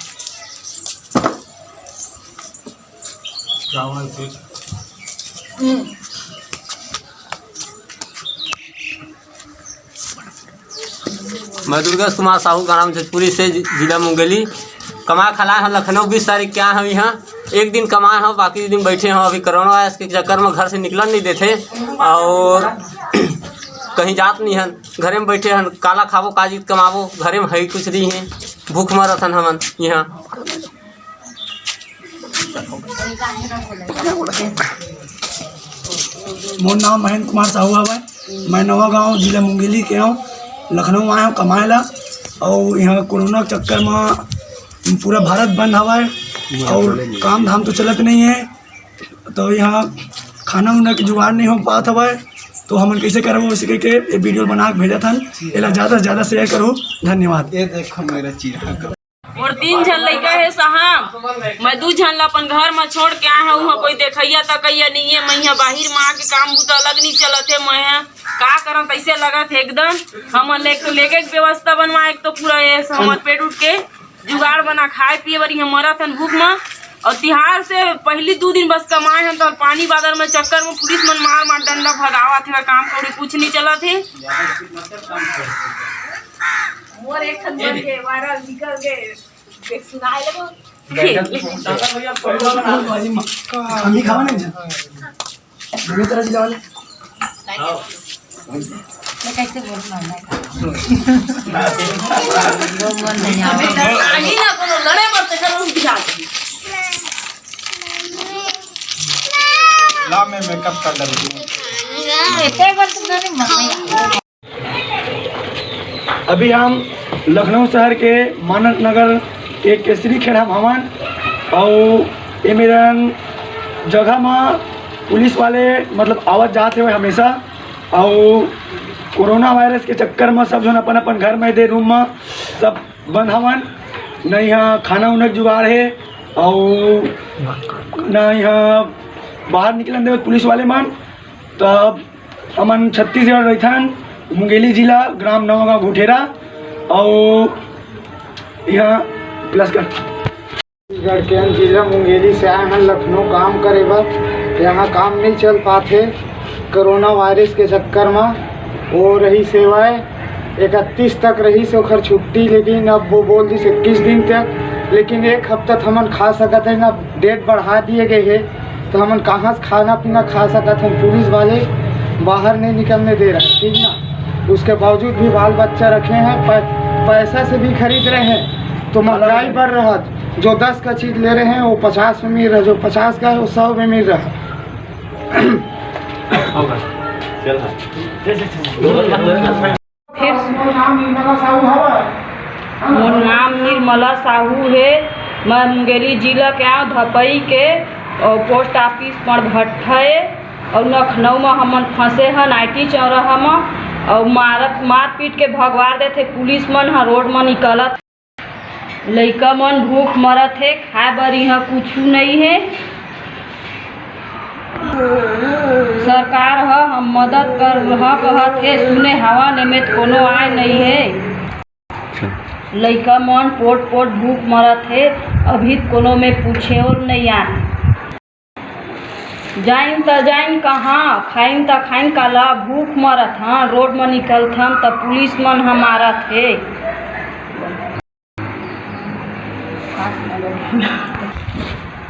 मैं दुर्गा कुमार साहू ग्राम जजपुरी से जिला मुंगेली। कमा खलाए हैं लखनऊ 20 तारीख क्या है यहाँ। एक दिन कमाए हैं, बाकी दिन बैठे हैं। अभी कोरोना वायरस के चक्कर में घर से निकलने नहीं देते और कहीं जात नहीं हैं, घरे में बैठे हैं। काला खाबो काजी कमाबो, घरे में है कुछ नहीं है, भूख मरत हन हमन यहाँ। मोर नाम महेंद्र कुमार साहू है। मैं नवा गाँव जिला मुंगेली के हूँ, लखनऊ आया हूँ कमाए ला। और यहाँ कोरोना के चक्कर में पूरा भारत बंद हवा है और काम धाम तो चलत नहीं है। तो यहाँ खाना उना के जुगाड़ नहीं हो पाता हवा है। तो हमन कैसे करबो उसी के ये वीडियो बना के भेजा था। एला ज़्यादा से ज़्यादा शेयर करो। धन्यवाद। ये देखो मेरा चीरा और 3 झन लड़का है साहब, मैं 2 झन ला अपन घर में छोड़ के आया हूँ। कोई देखैया तकैया नहीं है। मैं यहाँ बाहर में आके काम बूता अलग नहीं चलत है। मैं का करम कैसे लगत है एकदम। हम लेके व्यवस्था बनवा एक तो पूरा ये हमारे पेट उठ के जुगाड़ बना खाए पिए बरी हम मरत हन भूख में। और तिहार से पहली 2 दिन बस कमाए हैं तो पानी बादल में चक्कर में पुलिस मन मार डंडा भगावा थे। काम कौड़ी कुछ नहीं चला थे। मोर एक खन बन के वायरल निकल के सुनाए लगो। हम खावा नहीं जा बेमे तरह जिला वाले कैसे बोलना है आगे ना कोनो लड़े पड़ते कर उठ जा ला मैं मेकअप कर डालूं। अभी हम लखनऊ शहर के मानक नगर एक केसरी खेड़ा भवन और ये मेरा जगह में पुलिस वाले मतलब आवत जाते हुए हमेशा। और कोरोना वायरस के चक्कर में सब जन अपन अपन घर में दे रूम में सब बंद हवन। न यहाँ खाना उना जुगाड़ है और न यहाँ बाहर निकलन दे पुलिस वाले मन। तब अमन छत्तीसगढ़ रहथन मुंगेली जिला ग्राम नवागांव घुटेरा और यहाँ प्लस कर छत्तीसगढ़ के जिला मुंगेली से आए हैं लखनऊ काम करे बर। यहाँ काम नहीं चल पाते कोरोना वायरस के चक्कर में। वो रही सेवाएं 31 तक रही से ओखर छुट्टी, लेकिन अब वो बोल दी 21 दिन तक। लेकिन 1 हफ्ता हमन खा सकते हैं ना, डेट बढ़ा दिए गए है तो हमन कहाँ से खाना पीना खा सकते हैं। पुलिस वाले बाहर नहीं निकलने दे रहे, ठीक ना। उसके बावजूद भी बाल बच्चा रखे हैं, पैसा से भी खरीद रहे हैं। तो महंगाई बढ़ रहा, जो 10 का चीज़ ले रहे हैं वो 50 में मिल रहा, जो 50 का है वो 100 में मिल रहा। मोर नाम निर्मला साहू है। मैं मुंगेली जिला के आऊँ धपई के और पोस्ट ऑफिस पर भट्टे और लखनऊ में हमन फंसे हैं IT चौराहा में। और मार पीट के भगवार देते पुलिस मन हाँ रोड में निकलत। लइका मन भूख मरत है, खाए बर यहाँ कुछ नहीं है। सरकार हम मदद कर कहत है, सुने हवा निमित कोनो आए नहीं है। लइका मन पोट भूख मरत है, अभी कोनो में पूछे और नहीं आए। जाइन त जाइन कहाँ, खाइन त खाइन काला, भूख मरत हाँ रोड में निकलत हम त पुलिस मन हमारा थे।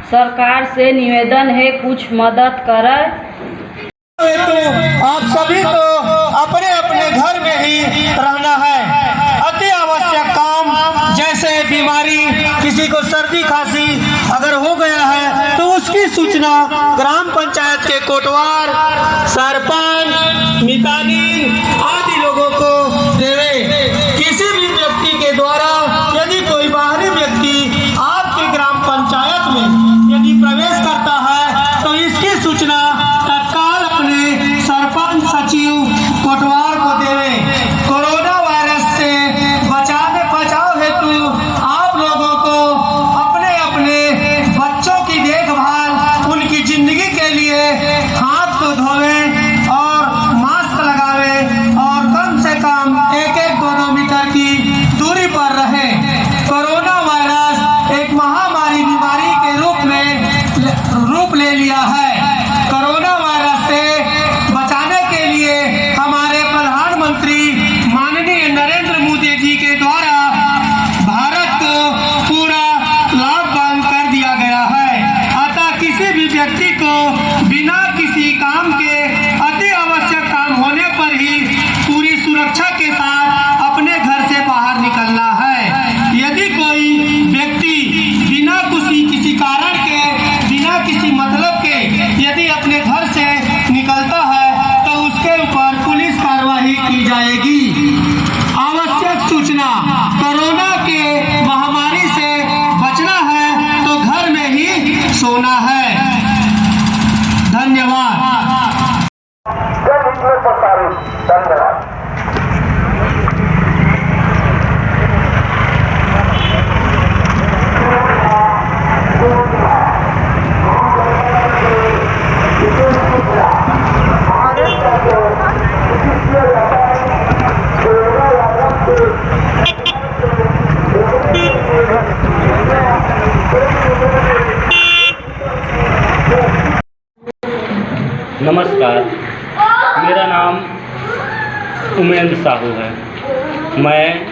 सरकार से निवेदन है कुछ मदद करे। तो आप सभी को अपने अपने घर में ही रहना है। अति आवश्यक काम जैसे बीमारी, किसी को सर्दी खांसी अगर हो गया है तो उसकी सूचना ग्राम पंचायत के कोटवार, सरपंच, मितानीन आदि लोगों को देवे। किसी भी व्यक्ति के द्वारा यदि कोई बाहरी व्यक्ति आपकी ग्राम पंचायत में यदि प्रवेश करता है तो इसकी सूचना तत्काल अपने सरपंच, सचिव, कोटवार को देवे। कोरोना वायरस से बचाव हेतु आप लोगों को अपने अपने बच्चों की देखभाल, उनकी जिंदगी के लिए हाथ को धोवे और मास्क लगावे और कम से कम 1-1, 2-2 उमेंद्र साहू है। मैं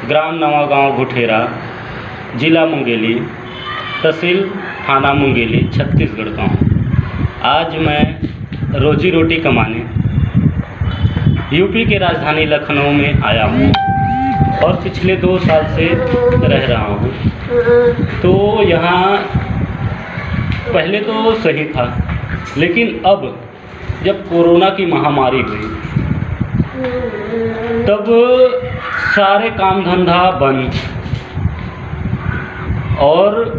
ग्राम नवागांव घुठेरा, जिला मुंगेली, तहसील थाना मुंगेली, छत्तीसगढ़ का हूँ। आज मैं रोजी रोटी कमाने यूपी के राजधानी लखनऊ में आया हूँ और पिछले 2 साल से रह रहा हूँ। तो यहाँ पहले तो सही था, लेकिन अब जब कोरोना की महामारी हुई तब सारे काम धंधा बंद, और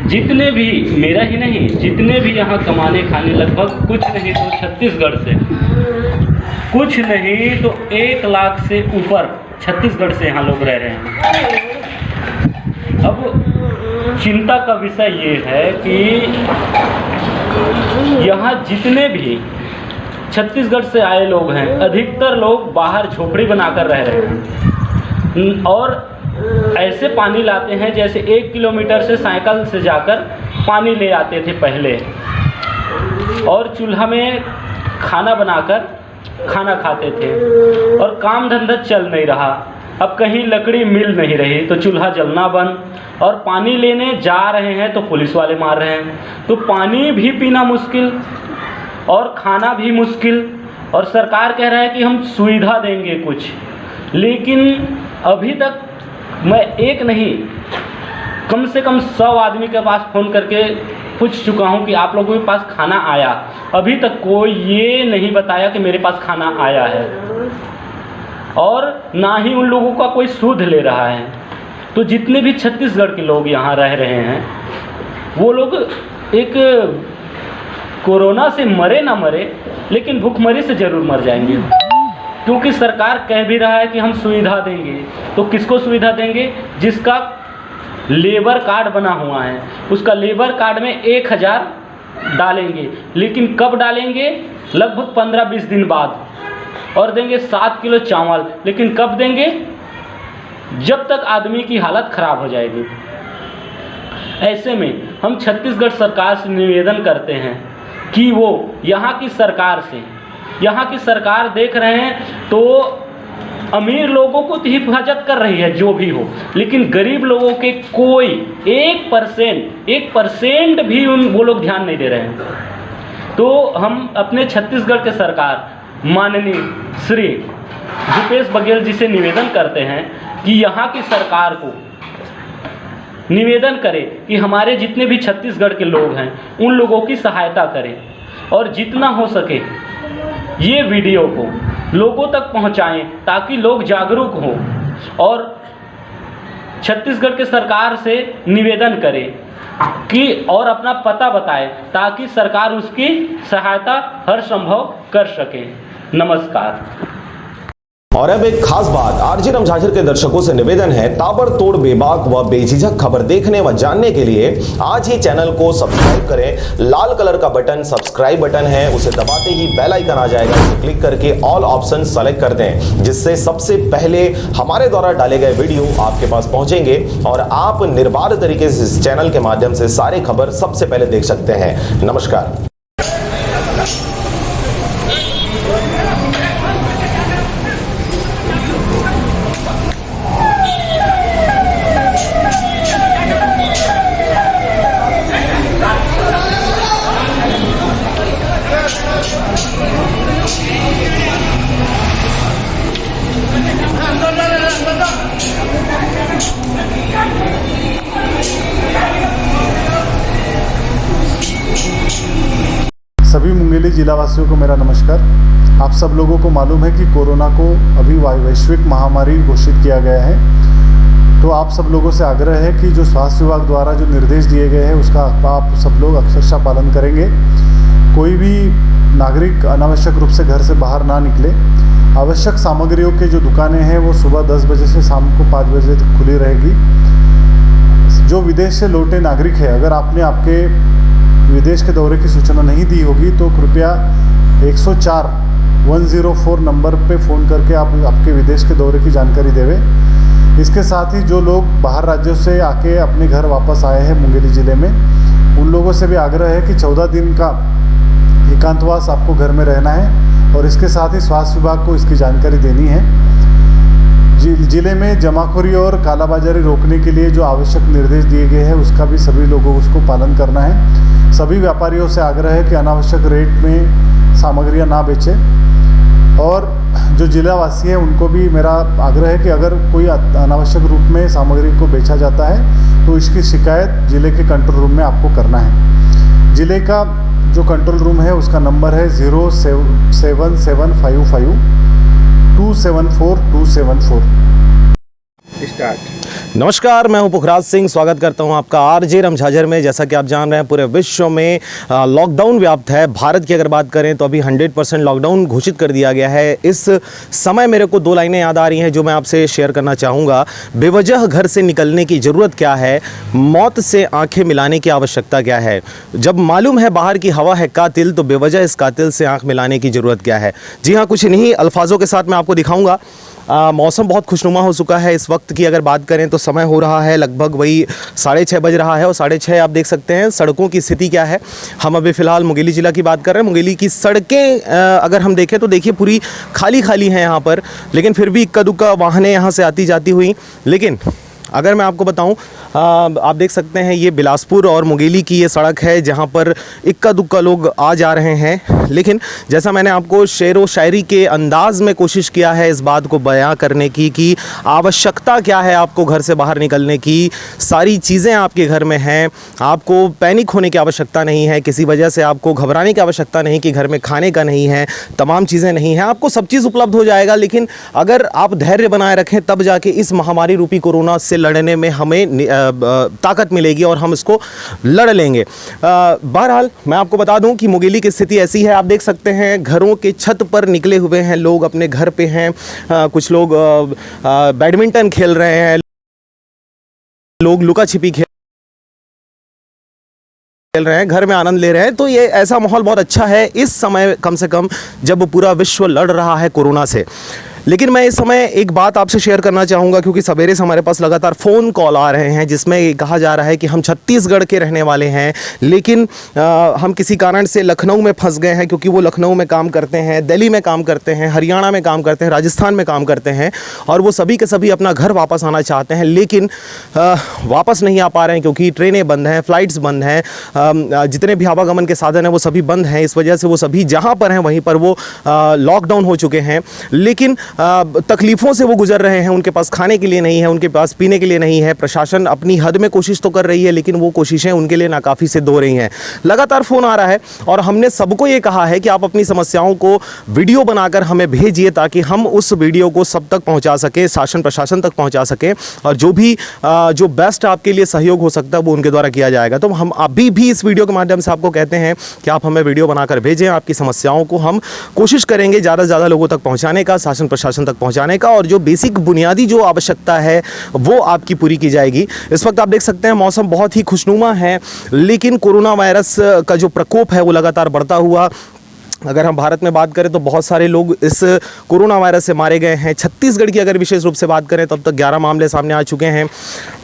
जितने भी, मेरा ही नहीं, जितने भी यहाँ कमाने खाने लगभग कुछ नहीं तो छत्तीसगढ़ से, कुछ नहीं तो 1 लाख से ऊपर छत्तीसगढ़ से यहाँ लोग रह रहे हैं। अब चिंता का विषय ये है कि यहाँ जितने भी छत्तीसगढ़ से आए लोग हैं, अधिकतर लोग बाहर झोपड़ी बनाकर रह रहे हैं और ऐसे पानी लाते हैं जैसे 1 किलोमीटर से साइकिल से जाकर पानी ले आते थे पहले, और चूल्हा में खाना बनाकर खाना खाते थे और काम धंधा चल नहीं रहा। अब कहीं लकड़ी मिल नहीं रही तो चूल्हा जलना बंद, और पानी लेने जा रहे हैं तो पुलिस वाले मार रहे हैं, तो पानी भी पीना मुश्किल और खाना भी मुश्किल। और सरकार कह रहा है कि हम सुविधा देंगे कुछ, लेकिन अभी तक मैं एक नहीं, कम से कम 100 आदमी के पास फ़ोन करके पूछ चुका हूं कि आप लोगों के पास खाना आया। अभी तक कोई ये नहीं बताया कि मेरे पास खाना आया है, और ना ही उन लोगों का कोई सूद ले रहा है। तो जितने भी छत्तीसगढ़ के लोग यहाँ रह रहे हैं, वो लोग एक कोरोना से मरे ना मरे, लेकिन भूखमरी से ज़रूर मर जाएंगे, क्योंकि सरकार कह भी रहा है कि हम सुविधा देंगे। तो किसको सुविधा देंगे? जिसका लेबर कार्ड बना हुआ है, उसका लेबर कार्ड में 1000 डालेंगे, लेकिन कब डालेंगे? लगभग 15-20 दिन बाद, और देंगे 7 किलो चावल, लेकिन कब देंगे? जब तक आदमी की हालत ख़राब हो जाएगी। ऐसे में हम छत्तीसगढ़ सरकार से निवेदन करते हैं कि वो यहाँ की सरकार से, यहाँ की सरकार देख रहे हैं तो अमीर लोगों को तो हिफाजत कर रही है जो भी हो, लेकिन गरीब लोगों के कोई 1% भी वो लोग ध्यान नहीं दे रहे हैं। तो हम अपने छत्तीसगढ़ के सरकार माननीय श्री भूपेश बघेल जी से निवेदन करते हैं कि यहाँ की सरकार को निवेदन करें कि हमारे जितने भी छत्तीसगढ़ के लोग हैं उन लोगों की सहायता करें, और जितना हो सके ये वीडियो को लोगों तक पहुंचाएं ताकि लोग जागरूक हों, और छत्तीसगढ़ के सरकार से निवेदन करें कि और अपना पता बताएं ताकि सरकार उसकी सहायता हर संभव कर सके। नमस्कार। और अब एक खास बात, आरजे रमझाझर के दर्शकों से निवेदन है, ताबड़तोड़ बेबाक व बेझिझक खबर देखने व जानने के लिए आज ही चैनल को सब्सक्राइब करें। लाल कलर का बटन सब्सक्राइब बटन है, उसे दबाते ही बेल आइकन आ जाएगा, उसे क्लिक करके ऑल ऑप्शन सेलेक्ट कर दें, जिससे सबसे पहले हमारे द्वारा डाले गए वीडियो आपके पास पहुंचेंगे और आप निर्बाध तरीके से इस चैनल के माध्यम से सारी खबर सबसे पहले देख सकते हैं। नमस्कार। सभी मुंगेली जिला वासियों को मेरा नमस्कार। आप सब लोगों को मालूम है कि कोरोना को अभी वैश्विक महामारी घोषित किया गया है, तो आप सब लोगों से आग्रह है कि जो स्वास्थ्य विभाग द्वारा जो निर्देश दिए गए हैं उसका आप सब लोग अक्षरशः पालन करेंगे। कोई भी नागरिक अनावश्यक रूप से घर से बाहर ना निकले। आवश्यक सामग्रियों के जो दुकानें हैं वो सुबह 10 बजे से शाम को 5 बजे तक खुली रहेगी। जो विदेश से लौटे नागरिक है, अगर आपने आपके विदेश के दौरे की सूचना नहीं दी होगी तो कृपया 104 नंबर पे फ़ोन करके आप आपके विदेश के दौरे की जानकारी देवें। इसके साथ ही जो लोग बाहर राज्यों से आके अपने घर वापस आए हैं मुंगेली ज़िले में, उन लोगों से भी आग्रह है कि 14 दिन का एकांतवास आपको घर में रहना है और इसके साथ ही स्वास्थ्य विभाग को इसकी जानकारी देनी है। जिले में जमाखोरी और कालाबाजारी रोकने के लिए जो आवश्यक निर्देश दिए गए हैं उसका भी सभी लोगों को उसको पालन करना है। सभी व्यापारियों से आग्रह है कि अनावश्यक रेट में सामग्रियां ना बेचें और जो जिलावासी हैं उनको भी मेरा आग्रह है कि अगर कोई अनावश्यक रूप में सामग्री को बेचा जाता है तो इसकी शिकायत जिले के कंट्रोल रूम में आपको करना है। जिले का जो कंट्रोल रूम है उसका नंबर है 07755 274 स्टार्ट। नमस्कार, मैं हूं पुखराज सिंह। स्वागत करता हूं आपका आरजे रमझाझर में। जैसा कि आप जान रहे हैं पूरे विश्व में लॉकडाउन व्याप्त है। भारत की अगर बात करें तो अभी 100% लॉकडाउन घोषित कर दिया गया है। इस समय मेरे को 2 लाइनें याद आ रही हैं जो मैं आपसे शेयर करना चाहूँगा। बेवजह घर से निकलने की ज़रूरत क्या है, मौत से आंखें मिलाने की आवश्यकता क्या है। जब मालूम है बाहर की हवा है कातिल, तो बेवजह इस कातिल से आंख मिलाने की ज़रूरत क्या है। जी हाँ, कुछ इन्हीं अल्फाजों के साथ मैं आपको दिखाऊँगा। मौसम बहुत खुशनुमा हो चुका है। इस वक्त की अगर बात करें तो समय हो रहा है लगभग वही 6:30 बज रहा है और 6:30 आप देख सकते हैं सड़कों की स्थिति क्या है। हम अभी फ़िलहाल मुंगेली ज़िला की बात कर रहे हैं। मुंगेली की सड़कें अगर हम देखें तो देखिए पूरी खाली हैं यहाँ पर, लेकिन फिर भी इक्का दुक्का वाहनें यहाँ से आती जाती हुई। लेकिन अगर मैं आपको बताऊं, आप देख सकते हैं ये बिलासपुर और मुंगेली की ये सड़क है जहां पर इक्का दुक्का लोग आ जा रहे हैं। लेकिन जैसा मैंने आपको शेर व शायरी के अंदाज में कोशिश किया है इस बात को बयां करने की कि आवश्यकता क्या है आपको घर से बाहर निकलने की। सारी चीज़ें आपके घर में हैं, आपको पैनिक होने की आवश्यकता नहीं है, किसी वजह से आपको घबराने की आवश्यकता नहीं कि घर में खाने का नहीं है, तमाम चीज़ें नहीं हैं। आपको सब चीज़ उपलब्ध हो जाएगा। लेकिन अगर आप धैर्य बनाए रखें तब जाके इस महामारी रूपी कोरोना से लड़ने में हमें ताकत मिलेगी और हम इसको लड़ लेंगे। बहरहाल मैं आपको बता दूं कि मुंगेली की स्थिति ऐसी है। आप देख सकते हैं घरों के छत पर निकले हुए हैं लोग, अपने घर पे हैं। कुछ लोग बैडमिंटन खेल रहे हैं, लोग लुका छिपी खेल रहे हैं, घर में आनंद ले रहे हैं। तो ये ऐसा माहौल बहुत अच्छा है इस समय, कम से कम जब पूरा विश्व लड़ रहा है कोरोना से। लेकिन मैं इस समय एक बात आपसे शेयर करना चाहूँगा क्योंकि सवेरे से हमारे पास लगातार फ़ोन कॉल आ रहे हैं जिसमें कहा जा रहा है कि हम छत्तीसगढ़ के रहने वाले हैं, लेकिन हम किसी कारण से लखनऊ में फंस गए हैं क्योंकि वो लखनऊ में काम करते हैं, दिल्ली में काम करते हैं, हरियाणा में काम करते हैं, राजस्थान में काम करते हैं और वो सभी के सभी अपना घर वापस आना चाहते हैं, लेकिन वापस नहीं आ पा रहे हैं क्योंकि ट्रेनें बंद हैं, फ़्लाइट्स बंद हैं, जितने भी आवागमन के साधन हैं वो सभी बंद हैं। इस वजह से वो सभी जहाँ पर हैं वहीं पर वो लॉकडाउन हो चुके हैं। लेकिन तकलीफ़ों से वो गुजर रहे हैं, उनके पास खाने के लिए नहीं है, उनके पास पीने के लिए नहीं है। प्रशासन अपनी हद में कोशिश तो कर रही है लेकिन वो कोशिशें उनके लिए नाकाफ़ी सिद्ध हो रही हैं। लगातार फ़ोन आ रहा है और हमने सबको ये कहा है कि आप अपनी समस्याओं को वीडियो बनाकर हमें भेजिए ताकि हम उस वीडियो को सब तक पहुँचा सकें, शासन प्रशासन तक पहुँचा सकें और जो बेस्ट आपके लिए सहयोग हो सकता है वो उनके द्वारा किया जाएगा। तो हम अभी भी इस वीडियो के माध्यम से आपको कहते हैं कि आप हमें वीडियो बनाकर भेजें। आपकी समस्याओं को हम कोशिश करेंगे ज़्यादा से ज़्यादा लोगों तक पहुँचाने का, शासन प्रशासन तक पहुंचाने का, और जो बेसिक बुनियादी जो आवश्यकता है वो आपकी पूरी की जाएगी। इस वक्त आप देख सकते हैं मौसम बहुत ही खुशनुमा है, लेकिन कोरोना वायरस का जो प्रकोप है वो लगातार बढ़ता हुआ, अगर हम भारत में बात करें तो बहुत सारे लोग इस कोरोना वायरस से मारे गए हैं। छत्तीसगढ़ की अगर विशेष रूप से बात करें तो अब तक 11 मामले सामने आ चुके हैं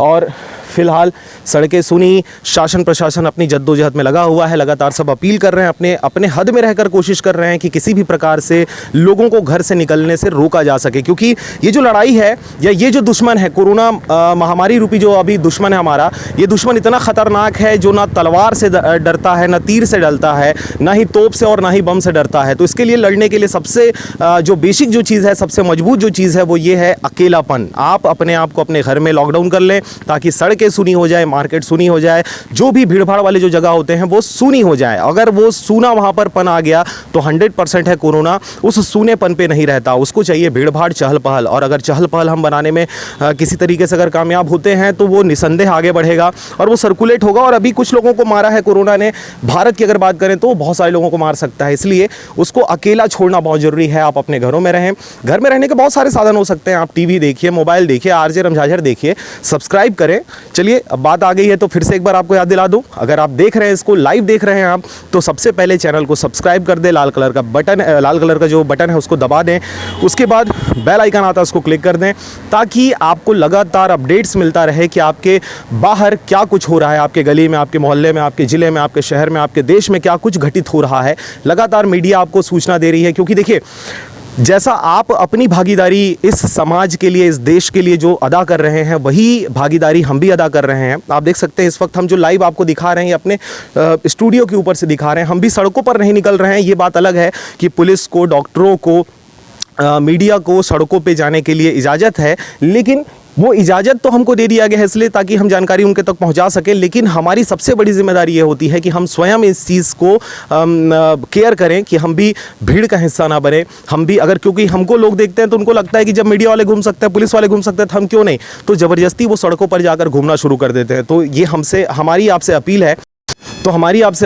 और फिलहाल सड़कें सुनी, शासन प्रशासन अपनी जद्दोजहद में लगा हुआ है। लगातार सब अपील कर रहे हैं, अपने हद में रहकर कोशिश कर रहे हैं कि किसी भी प्रकार से लोगों को घर से निकलने से रोका जा सके, क्योंकि ये जो लड़ाई है या ये जो दुश्मन है, कोरोना महामारी रूपी जो अभी दुश्मन है हमारा, ये दुश्मन इतना ख़तरनाक है जो ना तलवार से डरता है, ना तीर से डरता है, ना ही तोप से और ना ही बम से डरता है। तो इसके लिए लड़ने के लिए सबसे जो बेसिक जो चीज़ है, सबसे मजबूत जो चीज़ है वो ये है अकेलापन। आप अपने आप को अपने घर में लॉकडाउन कर लें ताकि सड़कें सूनी हो जाए, मार्केट सूनी हो जाए, जो भी भीड़ भाड़ वाले जो जगह होते हैं वो सूनी हो जाए। अगर वो सूना वहाँ पर पन आ गया तो 100% है कोरोना उस सूनेपन पे नहीं रहता, उसको चाहिए भीड़ भाड़, चहल पहल। और अगर चहल पहल हम बनाने में किसी तरीके से अगर कामयाब होते हैं तो वो निसंदेह आगे बढ़ेगा और वो सर्कुलेट होगा। और अभी कुछ लोगों को मारा है कोरोना ने, भारत की अगर बात करें तो बहुत सारे लोगों को मार सकता है, इसलिए उसको अकेला छोड़ना बहुत ज़रूरी है। आप अपने घरों में रहें। घर में रहने के बहुत सारे साधन हो सकते हैं, आप टीवी देखिए, मोबाइल देखिए, आरजे रमझाझर देखिए, सब्सक्राइब करें, चलिए अब बात आ गई है तो फिर से एक बार आपको याद दिला दूं, अगर आप देख रहे हैं इसको लाइव देख रहे हैं आप, तो सबसे पहले चैनल को सब्सक्राइब कर दें, लाल कलर का जो बटन है उसको दबा दें, उसके बाद बेल आइकन आता है उसको क्लिक कर दें, ताकि आपको लगातार अपडेट्स मिलता रहे कि आपके बाहर क्या कुछ हो रहा है, आपके गली में, आपके मोहल्ले में, आपके ज़िले में, आपके शहर में, आपके देश में क्या कुछ घटित हो रहा है। लगातार मीडिया आपको सूचना दे रही है, क्योंकि देखिए जैसा आप अपनी भागीदारी इस समाज के लिए, इस देश के लिए जो अदा कर रहे हैं, वही भागीदारी हम भी अदा कर रहे हैं। आप देख सकते हैं इस वक्त हम जो लाइव आपको दिखा रहे हैं अपने स्टूडियो के ऊपर से दिखा रहे हैं, हम भी सड़कों पर नहीं निकल रहे हैं। ये बात अलग है कि पुलिस को, डॉक्टरों को, मीडिया को सड़कों पे जाने के लिए इजाज़त है, लेकिन वो इजाज़त तो हमको दे दिया गया है इसलिए ताकि हम जानकारी उनके तक पहुंचा सकें। लेकिन हमारी सबसे बड़ी जिम्मेदारी ये होती है कि हम स्वयं इस चीज़ को केयर करें कि हम भी भीड़ का हिस्सा ना बने। हम भी अगर, क्योंकि हमको लोग देखते हैं तो उनको लगता है कि जब मीडिया वाले घूम सकते हैं, पुलिस वाले घूम सकते हैं, तो हम क्यों नहीं, तो ज़बरदस्ती वो सड़कों पर जाकर घूमना शुरू कर देते हैं। तो ये हमारी आपसे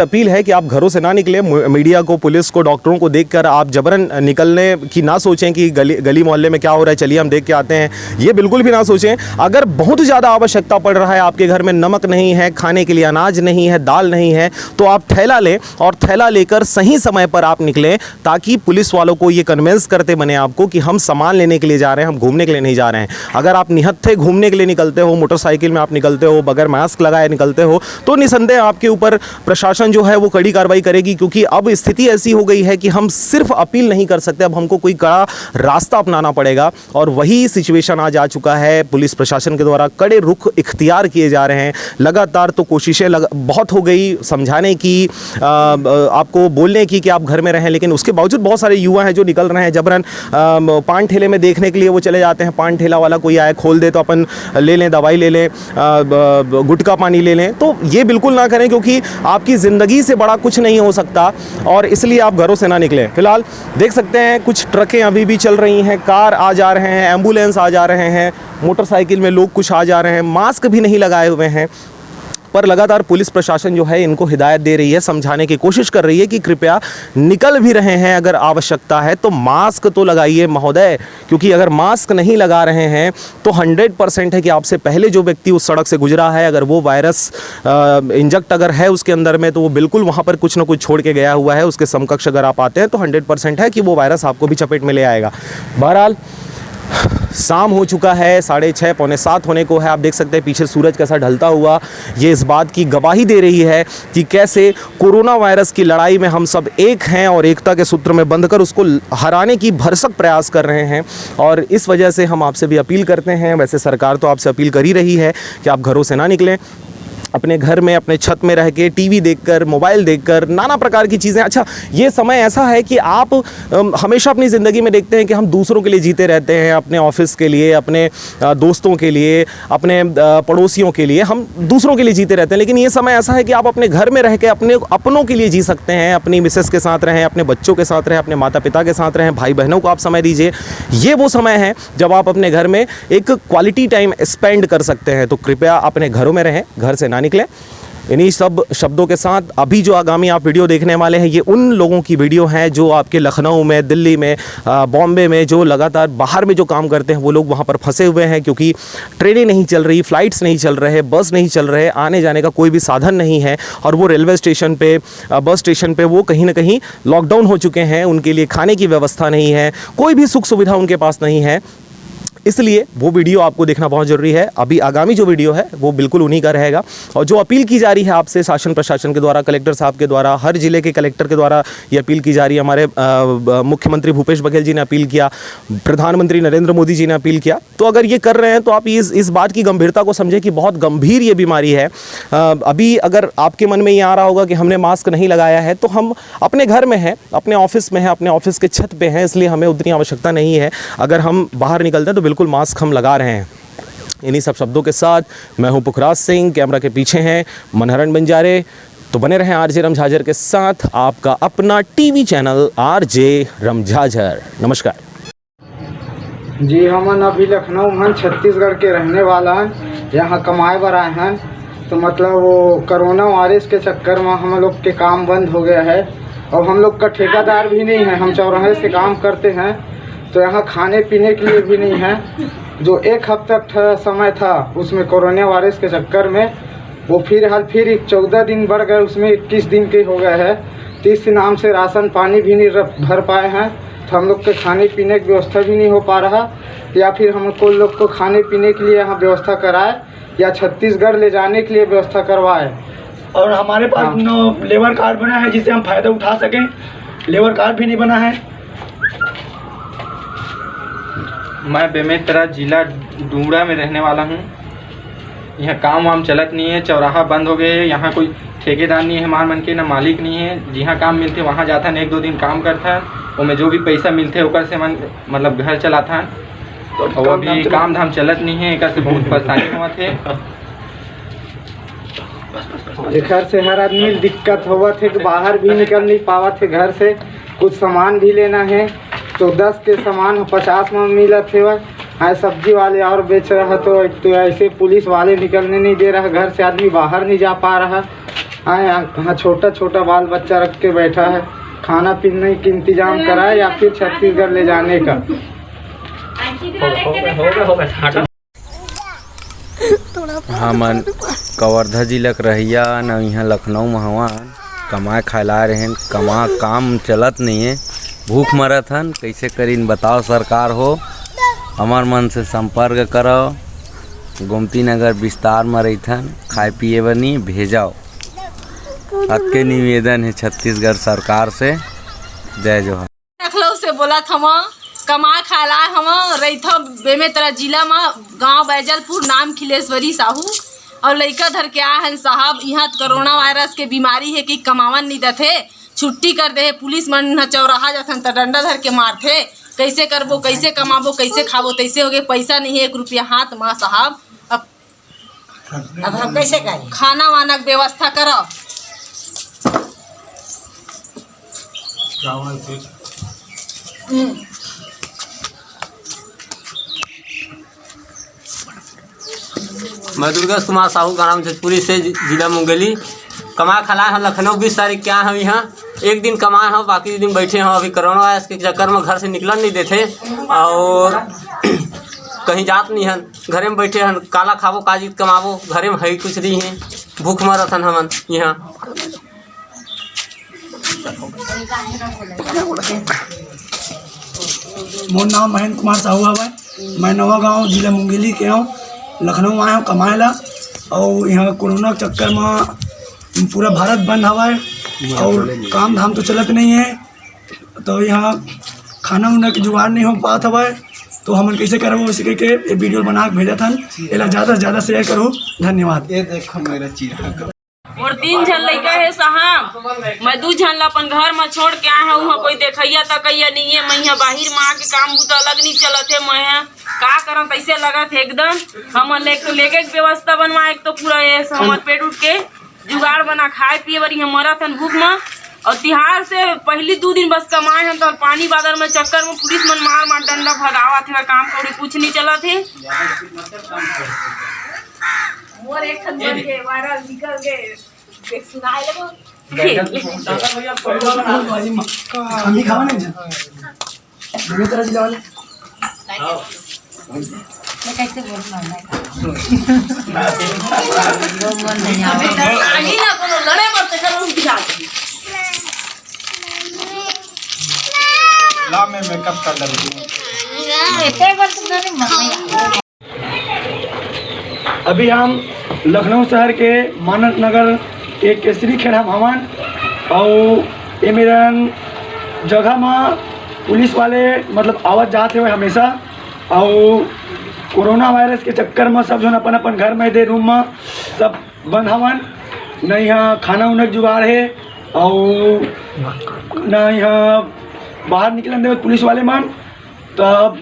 अपील है कि आप घरों से ना निकलें। मीडिया को, पुलिस को, डॉक्टरों को देखकर आप जबरन निकलने की ना सोचें कि गली मोहल्ले में क्या हो रहा है, चलिए हम देख के आते हैं, ये बिल्कुल भी ना सोचें। अगर बहुत ज़्यादा आवश्यकता पड़ रहा है, आपके घर में नमक नहीं है, खाने के लिए अनाज नहीं है, दाल नहीं है, तो आप थैला लें और थैला लेकर सही समय पर आप निकलें, ताकि पुलिस वालों को ये कन्विंस करते बने आपको कि हम सामान लेने के लिए जा रहे हैं, हम घूमने के लिए नहीं जा रहे हैं। अगर आप निहत्थे घूमने के लिए निकलते हो, मोटरसाइकिल में आप निकलते हो, बगैर मास्क लगाए निकलते हो, तो निसंदेह आपके ऊपर प्रशासन जो है वो कड़ी कार्रवाई करेगी। क्योंकि अब स्थिति ऐसी हो गई है कि हम सिर्फ अपील नहीं कर सकते, अब हमको कोई कड़ा रास्ता अपनाना पड़ेगा। और वही सिचुएशन आज आ चुका है। पुलिस प्रशासन के द्वारा कड़े रुख इख्तियार किए जा रहे हैं। लगातार तो कोशिशें बहुत हो गई समझाने की, आपको बोलने की कि आप घर में रहें, लेकिन उसके बावजूद बहुत सारे युवा हैं जो निकल रहे हैं जबरन। पान ठेले में देखने के लिए वो चले जाते हैं, पान ठेला वाला कोई आए खोल दे तो अपन ले लें, दवाई ले लें, गुटखा पानी ले लें। तो ये बिल्कुल ना करें, क्योंकि आपकी ज़िंदगी से बड़ा कुछ नहीं हो सकता, और इसलिए आप घरों से ना निकलें। फिलहाल देख सकते हैं कुछ ट्रकें अभी भी चल रही हैं, कार आ जा रहे हैं, एम्बुलेंस आ जा रहे हैं, मोटरसाइकिल में लोग कुछ आ जा रहे हैं, मास्क भी नहीं लगाए हुए हैं। पर लगातार पुलिस प्रशासन जो है इनको हिदायत दे रही है, समझाने की कोशिश कर रही है कि कृपया निकल भी रहे हैं अगर आवश्यकता है तो मास्क तो लगाइए महोदय। क्योंकि अगर मास्क नहीं लगा रहे हैं तो 100% है कि आपसे पहले जो व्यक्ति उस सड़क से गुजरा है, अगर वो वायरस इंजेक्ट अगर है उसके अंदर में, तो वो बिल्कुल वहाँ पर कुछ ना कुछ छोड़ के गया हुआ है। उसके समकक्ष अगर आप आते हैं तो 100% है कि वो वायरस आपको भी चपेट में ले आएगा। बहरहाल शाम हो चुका है, 6:30 पौने 7 होने को है। आप देख सकते हैं पीछे सूरज कैसा ढलता हुआ, ये इस बात की गवाही दे रही है कि कैसे कोरोना वायरस की लड़ाई में हम सब एक हैं और एकता के सूत्र में बंधकर उसको हराने की भरसक प्रयास कर रहे हैं। और इस वजह से हम आपसे भी अपील करते हैं, वैसे सरकार तो आपसे अपील कर ही रही है कि आप घरों से ना निकलें, अपने घर में, अपने छत में रह के टीवी देखकर, मोबाइल देखकर, नाना प्रकार की चीज़ें। अच्छा, ये समय ऐसा है कि आप हमेशा अपनी ज़िंदगी में देखते हैं कि हम दूसरों के लिए जीते रहते हैं, अपने ऑफिस के लिए, अपने दोस्तों के लिए, अपने पड़ोसियों के लिए, हम दूसरों के लिए जीते रहते हैं। लेकिन ये समय ऐसा है कि आप अपने घर में रह के अपनों के लिए जी सकते हैं, अपनी मिसेस के साथ रहें, अपने बच्चों के साथ रहें, अपने माता पिता के साथ रहें, भाई बहनों को आप समय दीजिए। ये वो समय है जब आप अपने घर में एक क्वालिटी टाइम स्पेंड कर सकते हैं। तो कृपया अपने घरों में रहें, घर से ना निकलें। इन्हीं सब शब्दों के साथ अभी जो आगामी आप वीडियो देखने वाले हैं, ये उन लोगों की वीडियो है जो आपके लखनऊ में, दिल्ली में, बॉम्बे में, जो लगातार बाहर में जो काम करते हैं, वो लोग वहाँ पर फंसे हुए हैं क्योंकि ट्रेनें नहीं चल रही, फ़्लाइट्स नहीं चल रहे, बस नहीं चल रहे, आने जाने का कोई भी साधन नहीं है। और वो रेलवे स्टेशन पे, बस स्टेशन पे वो कहीं ना कहीं लॉकडाउन हो चुके हैं, उनके लिए खाने की व्यवस्था नहीं है, कोई भी सुख सुविधा उनके पास नहीं है। इसलिए वो वीडियो आपको देखना बहुत ज़रूरी है। अभी आगामी जो वीडियो है वो बिल्कुल उन्हीं का रहेगा। और जो अपील की जा रही है आपसे शासन प्रशासन के द्वारा, कलेक्टर साहब के द्वारा, हर ज़िले के कलेक्टर के द्वारा ये अपील की जा रही है। हमारे मुख्यमंत्री भूपेश बघेल जी ने अपील किया, प्रधानमंत्री नरेंद्र मोदी जी ने अपील किया। तो अगर ये कर रहे हैं तो आप इस बात की गंभीरता को समझें कि बहुत गंभीर ये बीमारी है। अभी अगर आपके मन में ये आ रहा होगा कि हमने मास्क नहीं लगाया है, तो हम अपने घर में हैं, अपने ऑफिस में हैं, अपने ऑफिस के छत पे हैं, इसलिए हमें उतनी आवश्यकता नहीं है। अगर हम बाहर निकलते हैं तो बिल्कुल मास्क हम लगा रहे हैं। इन्हीं सब शब्दों के साथ मैं हूं पुखराज सिंह, कैमरा के पीछे हैं मनहरन बंजारे। तो बने रहें आरजे रमझाझर के साथ, आपका अपना टीवी चैनल आरजे रमझाझर। नमस्कार जी, हमन अभी लखनऊ हैं, छत्तीसगढ़ के रहने वाला हैं, यहाँ कमाए बर आए हैं। तो मतलब वो कोरोना वायरस के चक्कर में हम लोग के काम बंद हो गया है और हम लोग का ठेकेदार भी नहीं है, हम चौराहे से काम करते हैं, तो यहाँ खाने पीने के लिए भी नहीं है। जो एक हफ्ता समय था उसमें कोरोना वायरस के चक्कर में वो फिर 14 दिन बढ़ गए, उसमें 21 दिन के हो गए हैं। 30 नाम से राशन पानी भी नहीं भर पाए हैं, तो हम लोग के खाने पीने की व्यवस्था भी नहीं हो पा रहा, या फिर हम लोग को खाने पीने के लिए यहाँ व्यवस्था कराए या छत्तीसगढ़ ले जाने के लिए व्यवस्था करवाए। और हमारे पास लेबर कार्ड बना है जिससे हम फ़ायदा उठा सकें, लेबर कार्ड भी नहीं बना है। मैं बेमेतरा जिला डूंगरा में रहने वाला हूँ। यहाँ काम वाम चलत नहीं है, चौराहा बंद हो गए, यहाँ कोई ठेकेदार नहीं है, मान मन के ना मालिक नहीं है। जहाँ काम मिलते वहाँ जाता है, 1-2 दिन काम करता, उसमें जो भी पैसा मिलते ओकर से मतलब घर चलाता। तो अभी काम धाम चलत नहीं है, एक से बहुत परेशानी हुआ थे। घर से हर आदमी दिक्कत हुआ थे कि बाहर भी निकल नहीं पावा थे घर से। कुछ सामान भी लेना है तो 10 के सामान 50 में मिला थे। वह सब्जी वाले और बेच रहा तो ऐसे पुलिस वाले निकलने नहीं दे रहा, घर से आदमी बाहर नहीं जा पा रहा। यहाँ छोटा छोटा बाल बच्चा रख के बैठा है, खाना पीने का इंतजाम कराए या फिर छत्तीसगढ़ ले जाने का। हमन कवर्धा जिला के रहिया न यहाँ लखनऊ में हवा कमाए खाला रहे हैं, काम चलत नहीं है, भूख मरत हन। कैसे करीन बताओ सरकार हो, हमार मन से संपर्क करो। गोमती नगर विस्तार में रहीथन, खाए पिए बनी भेजाओ। आपके निवेदन है छत्तीसगढ़ सरकार से। जय जोहार। लखनऊ से बोला था कमाए खाला हम रहीथा बेमेतरा जिला में गांव बैजलपुर, नाम खिलेश्वरी साहू। और लड़का धर के आए हैं साहब, यहाँ कोरोना वायरस के बीमारी है कि कमावन नहीं देते, छुट्टी कर दे। पुलिस मन चौराहा जाथन तो डंडा धर के मारते। कैसे करबो, कैसे कमाबो, कैसे खाबो, तैसे हो गए। पैसा नहीं है 1 रुपया हाथ में साहब। अब हम कैसे करें? खाना वाना की व्यवस्था करो। मैं दुर्गा कुमार साहू का नाम जजपुरी से जिला मुंगेली। कमाए खलाए हम लखनऊ 20 तारीख क्या हम यहाँ एक दिन कमाए हम, बाकी दिन बैठे हैं। अभी कोरोना वायरस के चक्कर में घर से निकलने नहीं देते और कहीं जात नहीं हैं, घरे में बैठे हैं। काला खाबो काजी कमाबो, घरे में है कुछ नहीं है, भूख मरत हन हमन यहाँ। मोर नाम महेंद्र कुमार साहू है, मैं नवा गाँव जिला मुंगेली के हूँ। लखनऊ आया हूँ कमाए ला, और यहाँ कोरोना के चक्कर में पूरा भारत बंद हवा है और काम धाम तो चलत नहीं है, तो यहाँ खाना उना के जुगाड़ नहीं हो पाता हवा है। तो हमन कैसे करबो, इसी के वीडियो बना के भेजा था, एला ज़्यादा से ज़्यादा शेयर करो। धन्यवाद। ये देखो मेरा चीरा और 3 झन लड़का है साहब, मैं 2 झन ला अपन घर में छोड़ के आया हूँ। कोई देखैया तकैया नहीं है, मैं यहाँ बाहर में आके काम बूता अलग नहीं चलत है। मैं का करम कैसे लगत है एकदम। हम लेके व्यवस्था बनवाए तो पूरा ये हमारे पेट उठ के जुगाड़ बना खाए पिए बरी हम मरत हन भूख में। और तिहार से पहली 2 दिन बस कमाए हैं तो पानी बादल में चक्कर में पुलिस मन मार डंडा भगावा थे, काम कौड़ी कुछ नहीं चला थे। मोर एक खन बन के वायरल निकल गए, देख सुनाए लगो। हम खावा नहीं बेमेतरा जिला वाले कैसे बोलना है आगे ना कोनो लड़े पड़ते कर उठ जा ला मैं मेकअप कर डालूंगा। अभी हम लखनऊ शहर के मानक नगर के केसरी खेड़ा भवन और ये मेरा जगह में पुलिस वाले मतलब आवत जाते हुए हमेशा। और कोरोना वायरस के चक्कर में सब जो अपन अपन घर में दे रूम में सब बंद हवन, न यहाँ खाना उना जुगाड़ है और न यहाँ बाहर निकलन दे पुलिस वाले मन। तब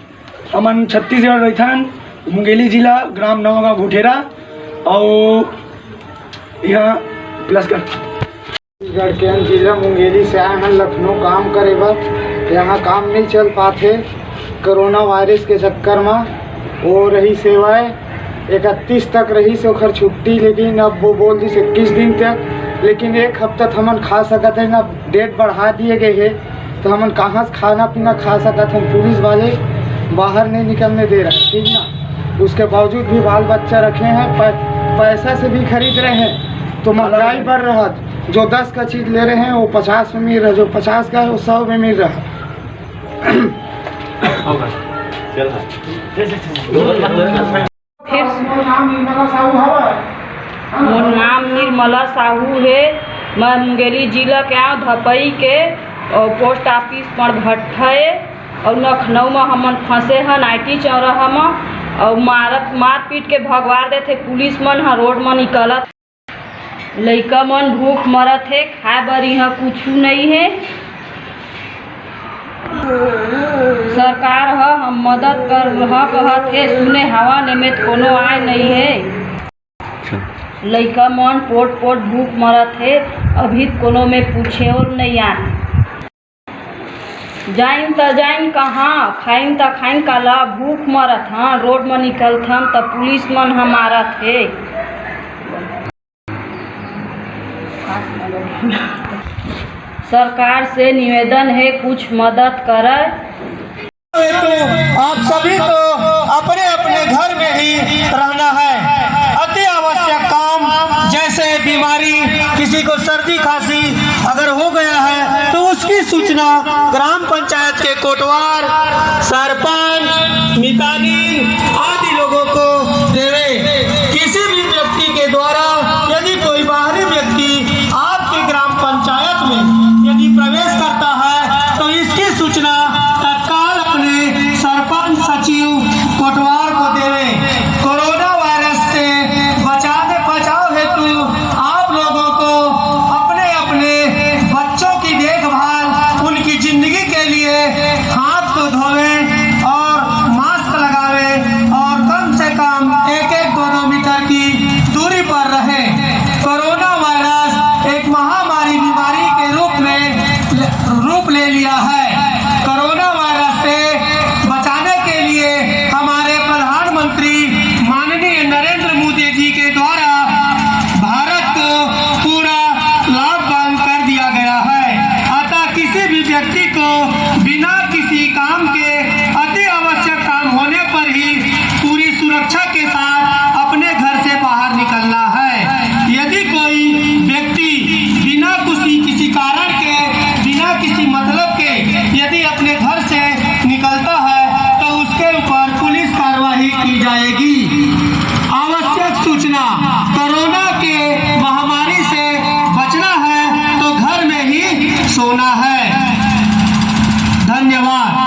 हमन छत्तीसगढ़ रहथन, मुंगेली जिला, ग्राम नवागांव घुटेरा। और यहाँ प्लस कर छत्तीसगढ़ के जिला मुंगेली से आए हैं लखनऊ काम करे बर। यहाँ काम नहीं चल पाते कोरोना वायरस के चक्कर में। वो रही सेवाएं 31 तक रही से ओखर छुट्टी, लेकिन अब वो बोल दी 21 दिन तक। लेकिन 1 हफ्ता हमन खा सकते हैं ना, डेट बढ़ा दिए गए है तो हमन कहाँ से खाना पीना खा सकते हैं। पुलिस वाले बाहर नहीं निकलने दे रहे, ठीक ना। उसके बावजूद भी बाल बच्चा रखे हैं, पैसा से भी खरीद रहे हैं। तो महंगाई बढ़ रहा, जो 10 का चीज़ ले रहे हैं वो 50 में मिल रहा, जो 50 का है वो 100 में मिल रहा। मोर नाम निर्मला साहू है। मैं मुंगेली जिला के धपई के और पोस्ट ऑफिस पर भट्टे और लखनऊ में हमन फंसे हैं IT चौराहा में और मार पीट के भगवार देते पुलिस मन ह रोड में निकलत। लइका मन भूख मरत है, खाए बर यहाँ कुछ नहीं है। सरकार हम मदद कर कहत है, सुने हवा निमित कोनो आय नहीं है। लइका मन पोट भूख मरत है, अभी कोनो में पूछे और नहीं आए। जाइन त जाइन कहाँ, खाइन त खाइन काला, भूख मरत हाँ, रोड में निकलत हम त पुलिस मन हमारा थे। सरकार से निवेदन है कुछ मदद करे। तो आप सभी को अपने अपने घर में ही रहना है। अति आवश्यक काम जैसे बीमारी, किसी को सर्दी खांसी अगर हो गया है तो उसकी सूचना ग्राम पंचायत के कोटवार, सरपंच, मितानिन आदि लोगों को देवे। किसी भी व्यक्ति के द्वारा यदि कोई बाहरी व्यक्ति आपकी ग्राम पंचायत में यदि प्रवेश करता है तो इसकी सूचना तत्काल अपने सरपंच, सचिव, कोटवार को देवे। कोरोना वायरस से बचाव हेतु आप लोगों को अपने अपने बच्चों की देखभाल, उनकी जिंदगी के लिए हाथ को धोवे और मास्क लगावे और कम से कम 1-2 मीटर की दूरी पर रहे। कोरोना वायरस एक महामारी बीमारी के रूप ले लिया है। कोरोना वायरस से बचाने के लिए हमारे प्रधानमंत्री माननीय नरेंद्र मोदी जी के द्वारा भारत को पूरा लॉकडाउन कर दिया गया है। अतः किसी भी व्यक्ति को बिना किसी काम के अति आवश्यक काम होने पर ही पूरी सुरक्षा के साथ अपने घर से बाहर निकलना है। यदि कोई व्यक्ति बिना किसी कारण के, बिना किसी मतलब के यदि अपने घर से निकलता है तो उसके ऊपर पुलिस कार्रवाई की जाएगी। आवश्यक सूचना, कोरोना के महामारी से बचना है तो घर में ही सोना है। धन्यवाद।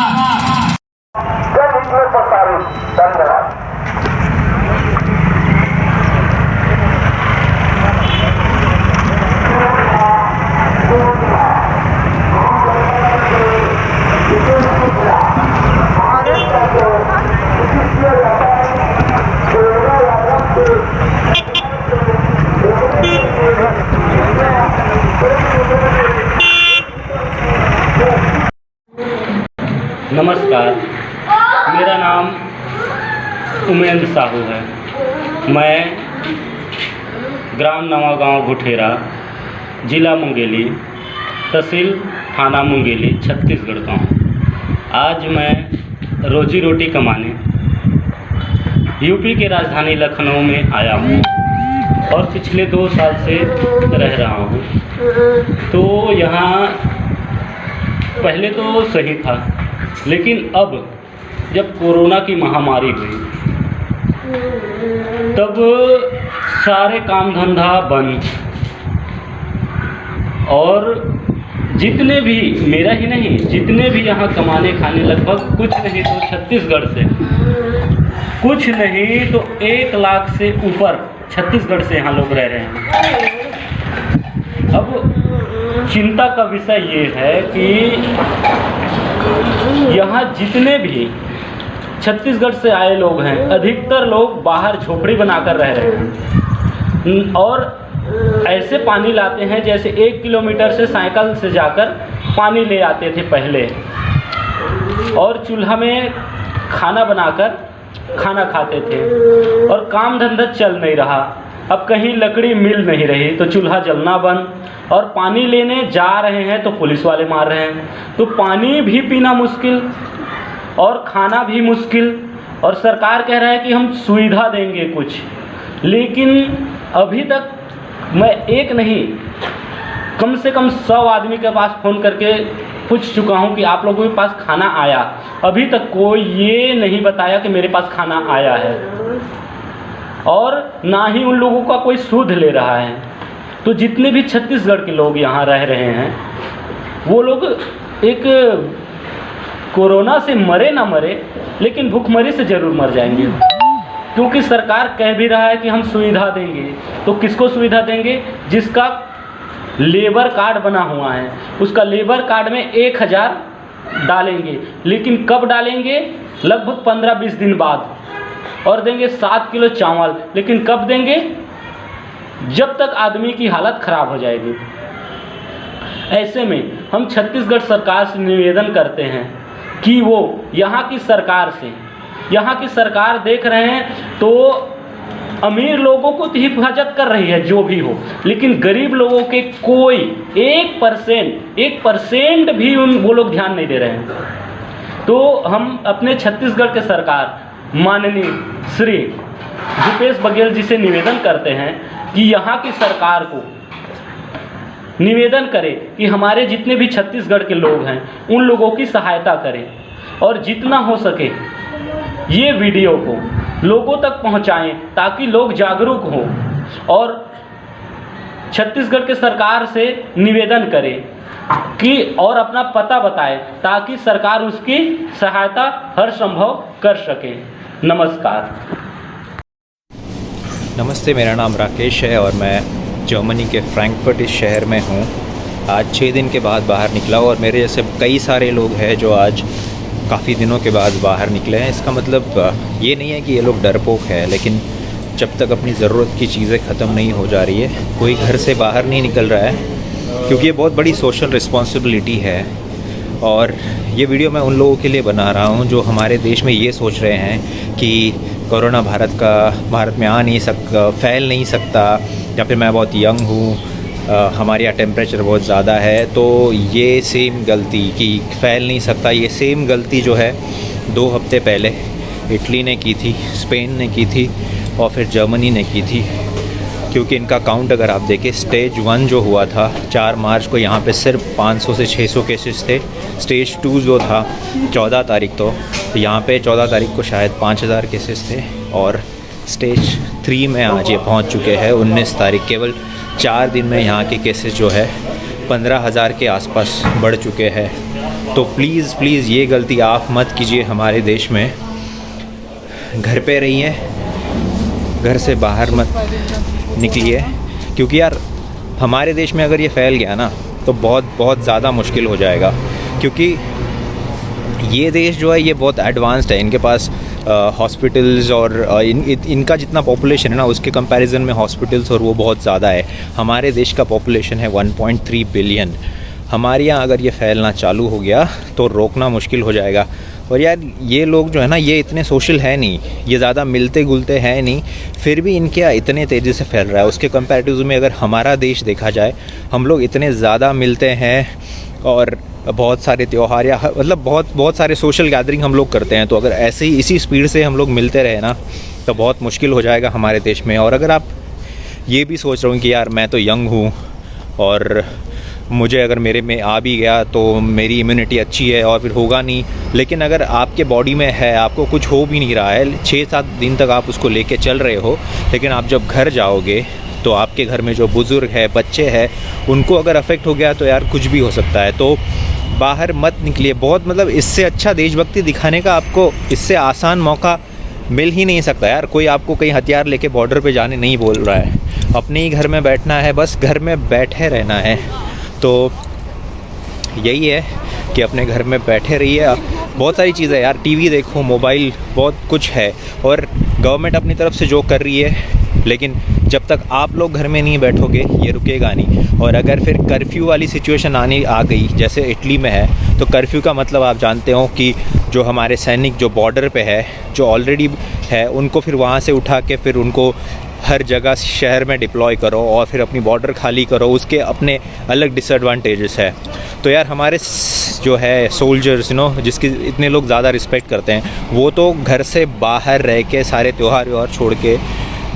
नमस्कार, मेरा नाम उमेंद्र साहू है। मैं ग्राम नवागांव गुठेरा, जिला मुंगेली, तहसील थाना मुंगेली, छत्तीसगढ़ का हूँ। आज मैं रोजी रोटी कमाने यूपी के राजधानी लखनऊ में आया हूँ और पिछले 2 साल से रह रहा हूँ। तो यहाँ पहले तो सही था, लेकिन अब जब कोरोना की महामारी हुई तब सारे काम धंधा बंद और जितने भी, मेरा ही नहीं, जितने भी यहाँ कमाने खाने लगभग कुछ नहीं तो छत्तीसगढ़ से, कुछ नहीं तो 1 लाख से ऊपर छत्तीसगढ़ से यहाँ लोग रह रहे हैं। अब चिंता का विषय ये है कि यहाँ जितने भी छत्तीसगढ़ से आए लोग हैं, अधिकतर लोग बाहर झोपड़ी बनाकर रह रहे हैं और ऐसे पानी लाते हैं जैसे 1 किलोमीटर से साइकिल से जाकर पानी ले आते थे पहले, और चूल्हा में खाना बनाकर खाना खाते थे और काम धंधा चल नहीं रहा। अब कहीं लकड़ी मिल नहीं रही तो चूल्हा जलना बंद, और पानी लेने जा रहे हैं तो पुलिस वाले मार रहे हैं, तो पानी भी पीना मुश्किल और खाना भी मुश्किल और सरकार कह रहा है कि हम सुविधा देंगे कुछ, लेकिन अभी तक मैं एक नहीं कम से कम 100 आदमी के पास फ़ोन करके पूछ चुका हूं कि आप लोगों के पास खाना आया। अभी तक कोई ये नहीं बताया कि मेरे पास खाना आया है, और ना ही उन लोगों का कोई सूद ले रहा है। तो जितने भी छत्तीसगढ़ के लोग यहाँ रह रहे हैं, वो लोग एक कोरोना से मरे ना मरे, लेकिन भूखमरी से ज़रूर मर जाएंगे, क्योंकि सरकार कह भी रहा है कि हम सुविधा देंगे। तो किसको सुविधा देंगे? जिसका लेबर कार्ड बना हुआ है, उसका लेबर कार्ड में 1000 डालेंगे, लेकिन कब डालेंगे? लगभग 15-20 दिन बाद। और देंगे 7 किलो चावल, लेकिन कब देंगे? जब तक आदमी की हालत ख़राब हो जाएगी। ऐसे में हम छत्तीसगढ़ सरकार से निवेदन करते हैं कि वो यहाँ की सरकार देख रहे हैं तो अमीर लोगों को तो हिफाजत कर रही है जो भी हो, लेकिन गरीब लोगों के कोई 1% भी वो लोग ध्यान नहीं दे रहे हैं। तो हम अपने छत्तीसगढ़ के सरकार माननीय श्री भूपेश बघेल जी से निवेदन करते हैं कि यहाँ की सरकार को निवेदन करें कि हमारे जितने भी छत्तीसगढ़ के लोग हैं उन लोगों की सहायता करें, और जितना हो सके ये वीडियो को लोगों तक पहुंचाएं ताकि लोग जागरूक हों, और छत्तीसगढ़ के सरकार से निवेदन करें कि और अपना पता बताएं ताकि सरकार उसकी सहायता हर संभव कर सके। नमस्कार। नमस्ते, मेरा नाम राकेश है और मैं जर्मनी के फ्रैंकफर्ट इस शहर में हूँ। आज 6 दिन के बाद बाहर निकला हूँ, और मेरे जैसे कई सारे लोग हैं जो आज काफ़ी दिनों के बाद बाहर निकले हैं। इसका मतलब ये नहीं है कि ये लोग डरपोक है, लेकिन जब तक अपनी ज़रूरत की चीज़ें ख़त्म नहीं हो जा रही है, कोई घर से बाहर नहीं निकल रहा है, क्योंकि ये बहुत बड़ी सोशल रिस्पॉन्सिबिलिटी है। और ये वीडियो मैं उन लोगों के लिए बना रहा हूँ जो हमारे देश में ये सोच रहे हैं कि कोरोना भारत में आ नहीं सकता, फैल नहीं सकता, या फिर मैं बहुत यंग हूँ, हमारे यहाँ टेम्परेचर बहुत ज़्यादा है। तो ये सेम गलती कि फैल नहीं सकता, ये सेम गलती जो है 2 हफ्ते पहले इटली ने की थी, स्पेन ने की थी, और फिर जर्मनी ने की थी। क्योंकि इनका काउंट अगर आप देखें, स्टेज 1 जो हुआ था 4 मार्च को, यहाँ पे सिर्फ 500 से 600 केसेस थे। स्टेज 2 जो था 14 तारीख तो यहाँ पे 14 तारीख को शायद 5000 केसेस थे, और स्टेज 3 में आज ये पहुँच चुके हैं 19 तारीख। केवल 4 दिन में यहाँ के केसेस जो है 15,000 के आसपास बढ़ चुके हैं। तो प्लीज़ ये गलती आप मत कीजिए हमारे देश में। घर पे रहिए, घर से बाहर मत निकलिए, क्योंकि यार हमारे देश में अगर ये फैल गया ना तो बहुत ज़्यादा मुश्किल हो जाएगा। क्योंकि ये देश जो है ये बहुत एडवांस्ड है, इनके पास हॉस्पिटल्स और इनका जितना पॉपुलेशन है ना, उसके कंपैरिजन में हॉस्पिटल्स और वो बहुत ज़्यादा है। हमारे देश का पॉपुलेशन है 1.3 बिलियन। हमारे यहाँ अगर ये फैलना चालू हो गया तो रोकना मुश्किल हो जाएगा। और यार ये लोग जो है ना, ये इतने सोशल है नहीं, ये ज़्यादा मिलते जुलते हैं नहीं, फिर भी इनके यहाँ इतने तेज़ी से फैल रहा है। उसके कंपैरेटिव में अगर हमारा देश देखा जाए, हम लोग इतने ज़्यादा मिलते हैं और बहुत सारे त्यौहार या मतलब बहुत सारे सोशल गैदरिंग हम लोग करते हैं। तो अगर ऐसे ही इसी स्पीड से हम लोग मिलते रहे ना तो बहुत मुश्किल हो जाएगा हमारे देश में। और अगर आप ये भी सोच रहे हो कि यार मैं तो यंग हूँ और मुझे अगर मेरे में आ भी गया तो मेरी इम्यूनिटी अच्छी है और फिर होगा नहीं, लेकिन अगर आपके बॉडी में है, आपको कुछ हो भी नहीं रहा है, 6-7 दिन तक आप उसको लेके चल रहे हो, लेकिन आप जब घर जाओगे तो आपके घर में जो बुज़ुर्ग है, बच्चे हैं, उनको अगर अफेक्ट हो गया तो यार कुछ भी हो सकता है। तो बाहर मत निकलिए। बहुत मतलब इससे अच्छा देशभक्ति दिखाने का आपको इससे आसान मौका मिल ही नहीं सकता यार। कोई आपको कहीं हथियार लेके बॉर्डर पे जाने नहीं बोल रहा है, अपने ही घर में बैठना है, बस घर में बैठे रहना है। तो यही है कि अपने घर में बैठे रहिए। बहुत सारी चीज़ें यार, टीवी देखो, मोबाइल, बहुत कुछ है, और गवर्नमेंट अपनी तरफ से जो कर रही है, लेकिन जब तक आप लोग घर में नहीं बैठोगे ये रुकेगा नहीं। और अगर फिर कर्फ्यू वाली सिचुएशन आ गई जैसे इटली में है, तो कर्फ्यू का मतलब आप जानते हो कि जो हमारे सैनिक जो बॉर्डर पे है, जो ऑलरेडी है, उनको फिर वहाँ से उठा के फिर उनको हर जगह शहर में डिप्लॉय करो और फिर अपनी बॉर्डर खाली करो, उसके अपने अलग डिसएडवांटेजेस है। तो यार हमारे जो है सोल्जर्स जिसकी इतने लोग ज़्यादा रिस्पेक्ट करते हैं, वो तो घर से बाहर रह के सारे त्यौहार छोड़ के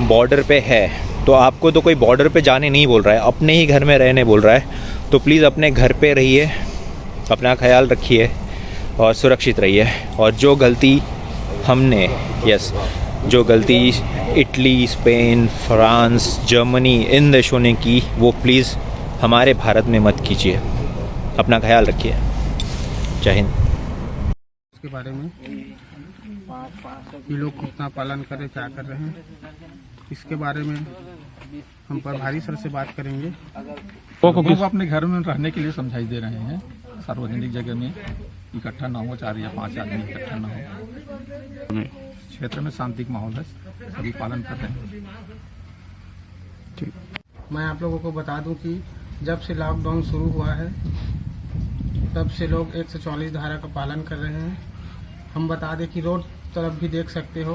बॉर्डर पे है। तो आपको तो कोई बॉर्डर पे जाने नहीं बोल रहा है, अपने ही घर में रहने बोल रहा है। तो प्लीज़ अपने घर पे रहिए, अपना ख्याल रखिए और सुरक्षित रहिए। और जो गलती हमने जो गलती Italy, Spain, France, Germany in देशों ने की, वो प्लीज़ हमारे भारत में मत कीजिए। अपना ख्याल रखिए। जय हिंद। इसके बारे में ये लोग कितना पालन करें, क्या कर रहे हैं, इसके बारे में हम प्रभारी सर से बात करेंगे। लोगों को अपने घर में रहने के लिए समझाई दे रहे हैं, सार्वजनिक जगह में इकट्ठा ना हो, 4 या 5 आदमी इकट्ठा ना हो। क्षेत्र में शांति का माहौल है, सभी पालन कर रहे हैं। ठीक, मैं आप लोगों को बता दूं कि जब से लॉकडाउन शुरू हुआ है तब से लोग 144 धारा का पालन कर रहे हैं। हम बता दें कि रोड तरफ भी देख सकते हो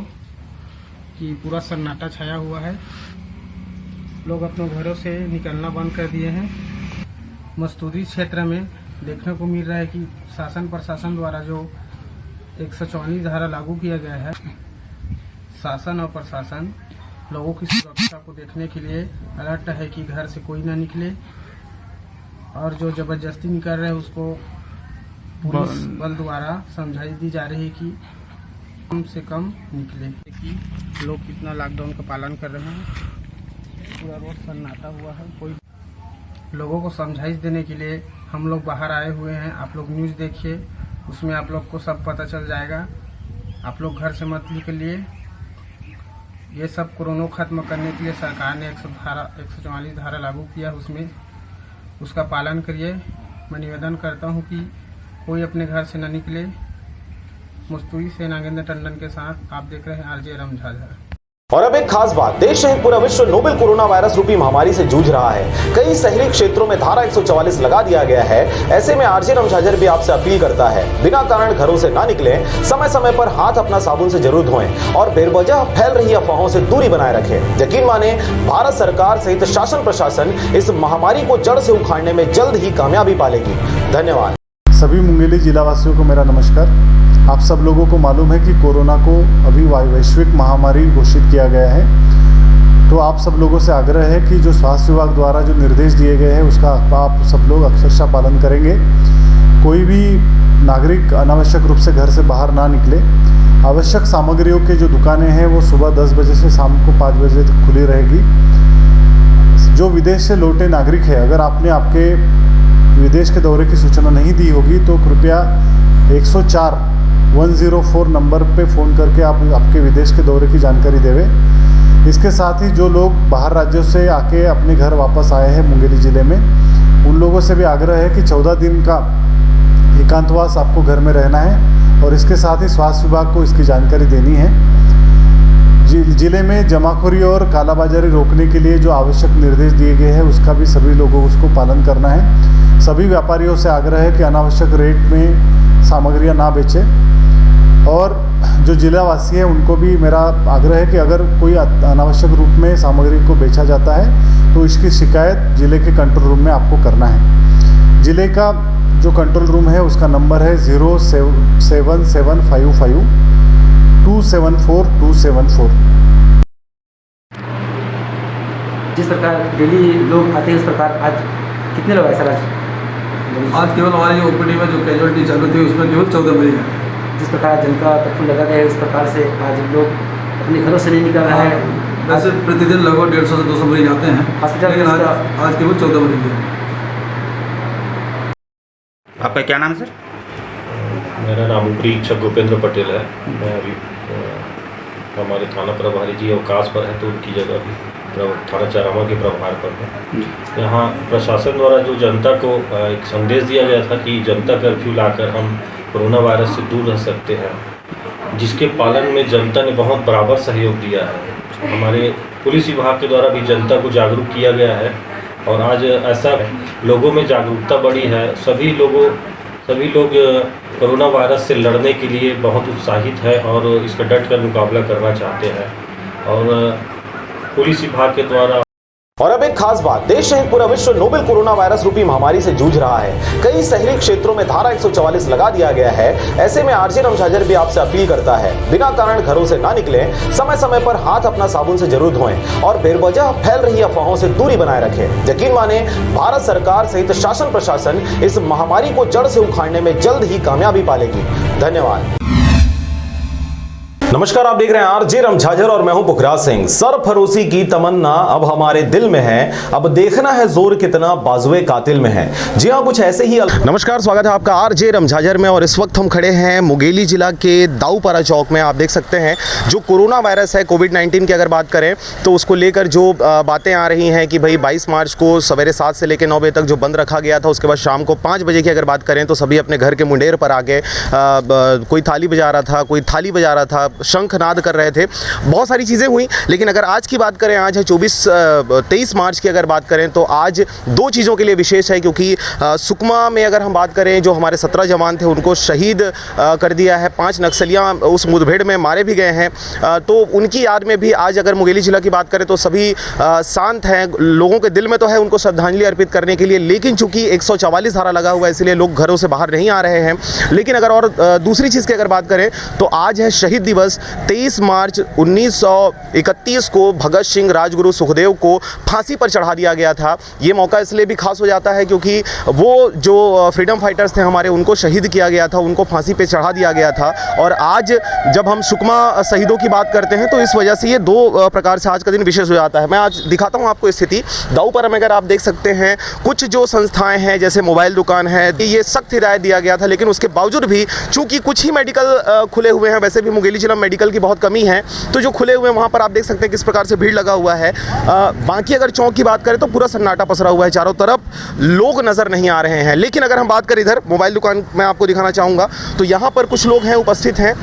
कि पूरा सन्नाटा छाया हुआ है। लोग अपने घरों से निकलना बंद कर दिए हैं। मस्तूरी क्षेत्र में देखने को मिल रहा है कि शासन प्रशासन द्वारा जो 144 धारा लागू किया गया है, शासन और प्रशासन लोगों की सुरक्षा को देखने के लिए अलर्ट है कि घर से कोई ना निकले, और जो जबरदस्ती निकल रहे हैं उसको पुलिस बल द्वारा समझाई दी जा रही है कि कम से कम निकले। कि लोग कितना लॉकडाउन का पालन कर रहे हैं, पूरा रोड सन्नाटा हुआ है। कोई लोगों को समझाइश देने के लिए हम लोग बाहर आए हुए हैं। आप लोग न्यूज़ देखिए, उसमें आप लोग को सब पता चल जाएगा। आप लोग घर से मत निकलिए। ये सब कोरोना खत्म करने के लिए सरकार ने 144 धारा लागू किया, उसमें उसका पालन करिए। मैं निवेदन करता हूँ कि कोई अपने घर से न निकले। मस्तूरी से नागेंद्र टंडन के साथ आप देख रहे हैं आरजे रमझाझर। और अब एक खास बात, देश सहित पूरा विश्व नोवेल कोरोना वायरस रूपी महामारी से जूझ रहा है। कई शहरी क्षेत्रों में धारा 144 लगा दिया गया है। ऐसे में आरजे रमझाझर भी आपसे अपील करता है, बिना कारण घरों से ना निकलें, समय समय पर हाथ अपना साबुन से जरूर धोएं और बेवजह फैल रही अफवाहों से दूरी बनाए रखें। यकीन माने, भारत सरकार सहित शासन प्रशासन इस महामारी को जड़ से उखाड़ने में जल्द ही कामयाबी पालेगी। धन्यवाद। सभी मुंगेली जिला वासियों को मेरा नमस्कार। आप सब लोगों को मालूम है कि कोरोना को अभी वैश्विक महामारी घोषित किया गया है। तो आप सब लोगों से आग्रह है कि जो स्वास्थ्य विभाग द्वारा जो निर्देश दिए गए हैं उसका आप सब लोग अक्षरशः पालन करेंगे। कोई भी नागरिक अनावश्यक रूप से घर से बाहर ना निकले। आवश्यक सामग्रियों के जो दुकानें हैं वो सुबह 10 बजे से शाम को 5 बजे तक खुली रहेगी। जो विदेश से लौटे नागरिक है, अगर आपने आपके विदेश के दौरे की सूचना नहीं दी होगी तो कृपया 104 नंबर पे फ़ोन करके आप आपके विदेश के दौरे की जानकारी देवें। इसके साथ ही जो लोग बाहर राज्यों से आके अपने घर वापस आए हैं मुंगेली ज़िले में, उन लोगों से भी आग्रह है कि 14 दिन का एकांतवास आपको घर में रहना है और इसके साथ ही स्वास्थ्य विभाग को इसकी जानकारी देनी है। ज़िले में जमाखोरी और कालाबाजारी रोकने के लिए जो आवश्यक निर्देश दिए गए हैं उसका भी सभी लोगों को उसको पालन करना है। सभी व्यापारियों से आग्रह है कि अनावश्यक रेट में सामग्रियां ना बेचें और जो जिलावासी हैं उनको भी मेरा आग्रह है कि अगर कोई अनावश्यक रूप में सामग्री को बेचा जाता है तो इसकी शिकायत ज़िले के कंट्रोल रूम में आपको करना है। ज़िले का जो कंट्रोल रूम है उसका नंबर है 07755 274 जिस प्रकार डेली लोग आते हैं उस प्रकार आज कितने लोग ऐसा आज केवल हमारी ओपीडी में जो कैजुअलिटी चालू थी उसमें केवल 14 मरीज हैं। जिस प्रकार जनता कर्फ्यू लगा गया है उस प्रकार से आज लोग अपने घरों से नहीं निकल रहे हैं। वैसे प्रतिदिन लगभग 150 से 200 मरीज आते हैं, लेकिन आज केवल 14 मरीज हैं। आपका क्या नाम है सर? मेरा नाम उपरीक्षक भूपेंद्र पटेल है। मैं अभी हमारे थाना प्रभारी जी अवकाश पर है तो उनकी जगह भी थाना चारामा के प्रभार पर है। यहाँ प्रशासन द्वारा जो जनता को एक संदेश दिया गया था कि जनता कर्फ्यू लाकर हम कोरोना वायरस से दूर रह सकते हैं, जिसके पालन में जनता ने बहुत बराबर सहयोग दिया है। हमारे पुलिस विभाग के द्वारा भी जनता को जागरूक किया गया है और आज ऐसा लोगों में जागरूकता बढ़ी है। सभी लोग कोरोना वायरस से लड़ने के लिए बहुत उत्साहित है और इसका डट कर मुकाबला करना चाहते हैं। और पुलिस विभाग के द्वारा। और अब एक खास बात, देश सहित पूरा विश्व नोवेल कोरोना वायरस रूपी महामारी से जूझ रहा है। कई शहरी क्षेत्रों में धारा 144 लगा दिया गया है। ऐसे में आरजे रमझाझर भी आपसे अपील करता है, बिना कारण घरों से ना निकलें, समय समय पर हाथ अपना साबुन से जरूर धोएं और बेवजह फैल रही अफवाहों से दूरी बनाए रखें। यकीन माने, भारत सरकार सहित शासन प्रशासन इस महामारी को जड़ से उखाड़ने में जल्द ही कामयाबी पालेगी। धन्यवाद। नमस्कार, आप देख रहे हैं आरजे रमझाझर और मैं हूं पुखराज सिंह। सरफरोशी की तमन्ना अब हमारे दिल में है, अब देखना है जोर कितना बाजुए कातिल में है। जी हां, कुछ ऐसे ही। नमस्कार, स्वागत है आपका आरजे रमझाझर में और इस वक्त हम खड़े हैं मुंगेली जिला के दाऊपारा चौक में। आप देख सकते हैं जो कोरोना वायरस है, कोविड-19 की अगर बात करें तो उसको लेकर जो बातें आ रही हैं कि भाई 22 मार्च को सवेरे 7 से लेकर 9 बजे तक जो बंद रखा गया था, उसके बाद शाम को 5 बजे की अगर बात करें तो सभी अपने घर के मुंडेर पर आके कोई थाली बजा रहा था, कोई थाली बजा रहा था, शंखनाद कर रहे थे। बहुत सारी चीज़ें हुई, लेकिन अगर आज की बात करें, आज है 23 मार्च की अगर बात करें तो आज 2 चीज़ों के लिए विशेष है, क्योंकि सुकमा में अगर हम बात करें, जो हमारे 17 जवान थे उनको शहीद कर दिया है। 5 नक्सलियाँ उस मुठभेड़ में मारे भी गए हैं, तो उनकी याद में भी आज अगर मुंगेली जिला की बात करें तो सभी शांत हैं। लोगों के दिल में तो है उनको श्रद्धांजलि अर्पित करने के लिए, लेकिन चूंकि 144 धारा लगा हुआ है इसलिए लोग घरों से बाहर नहीं आ रहे हैं। लेकिन अगर और दूसरी चीज़ की अगर बात करें तो आज है शहीद दिवस। 23 मार्च 1931 को भगत सिंह, राजगुरु, सुखदेव को फांसी पर चढ़ा दिया गया था। ये मौका इसलिए भी खास हो जाता है क्योंकि वो जो फ्रीडम फाइटर्स थे हमारे, उनको शहीद किया गया था, उनको फांसी पे चढ़ा दिया गया था। और आज जब हम सुकमा शहीदों की बात करते हैं तो इस वजह से ये 2 प्रकार से आज का दिन विशेष हो जाता है। मैं आज दिखाता हूँ आपको स्थिति दाऊपारा में। अगर आप देख सकते हैं कुछ जो संस्थाएं हैं जैसे मोबाइल दुकान है, ये सख्त हिदायत दिया गया था, लेकिन उसके बावजूद भी चूंकि कुछ ही मेडिकल खुले हुए हैं, वैसे भी मुंगेली जिला मेडिकल की बहुत कमी है, तो जो खुले हुए हैं वहाँ पर आप देख सकते हैं किस प्रकार से भीड़ लगा हुआ है। बाकी अगर चौक की बात करें तो पूरा सन्नाटा पसरा हुआ है, चारों तरफ लोग नज़र नहीं आ रहे हैं। लेकिन अगर हम बात करें इधर मोबाइल दुकान मैं आपको दिखाना चाहूँगा, तो यहाँ पर कुछ लोग हैं, उपस्थित हैं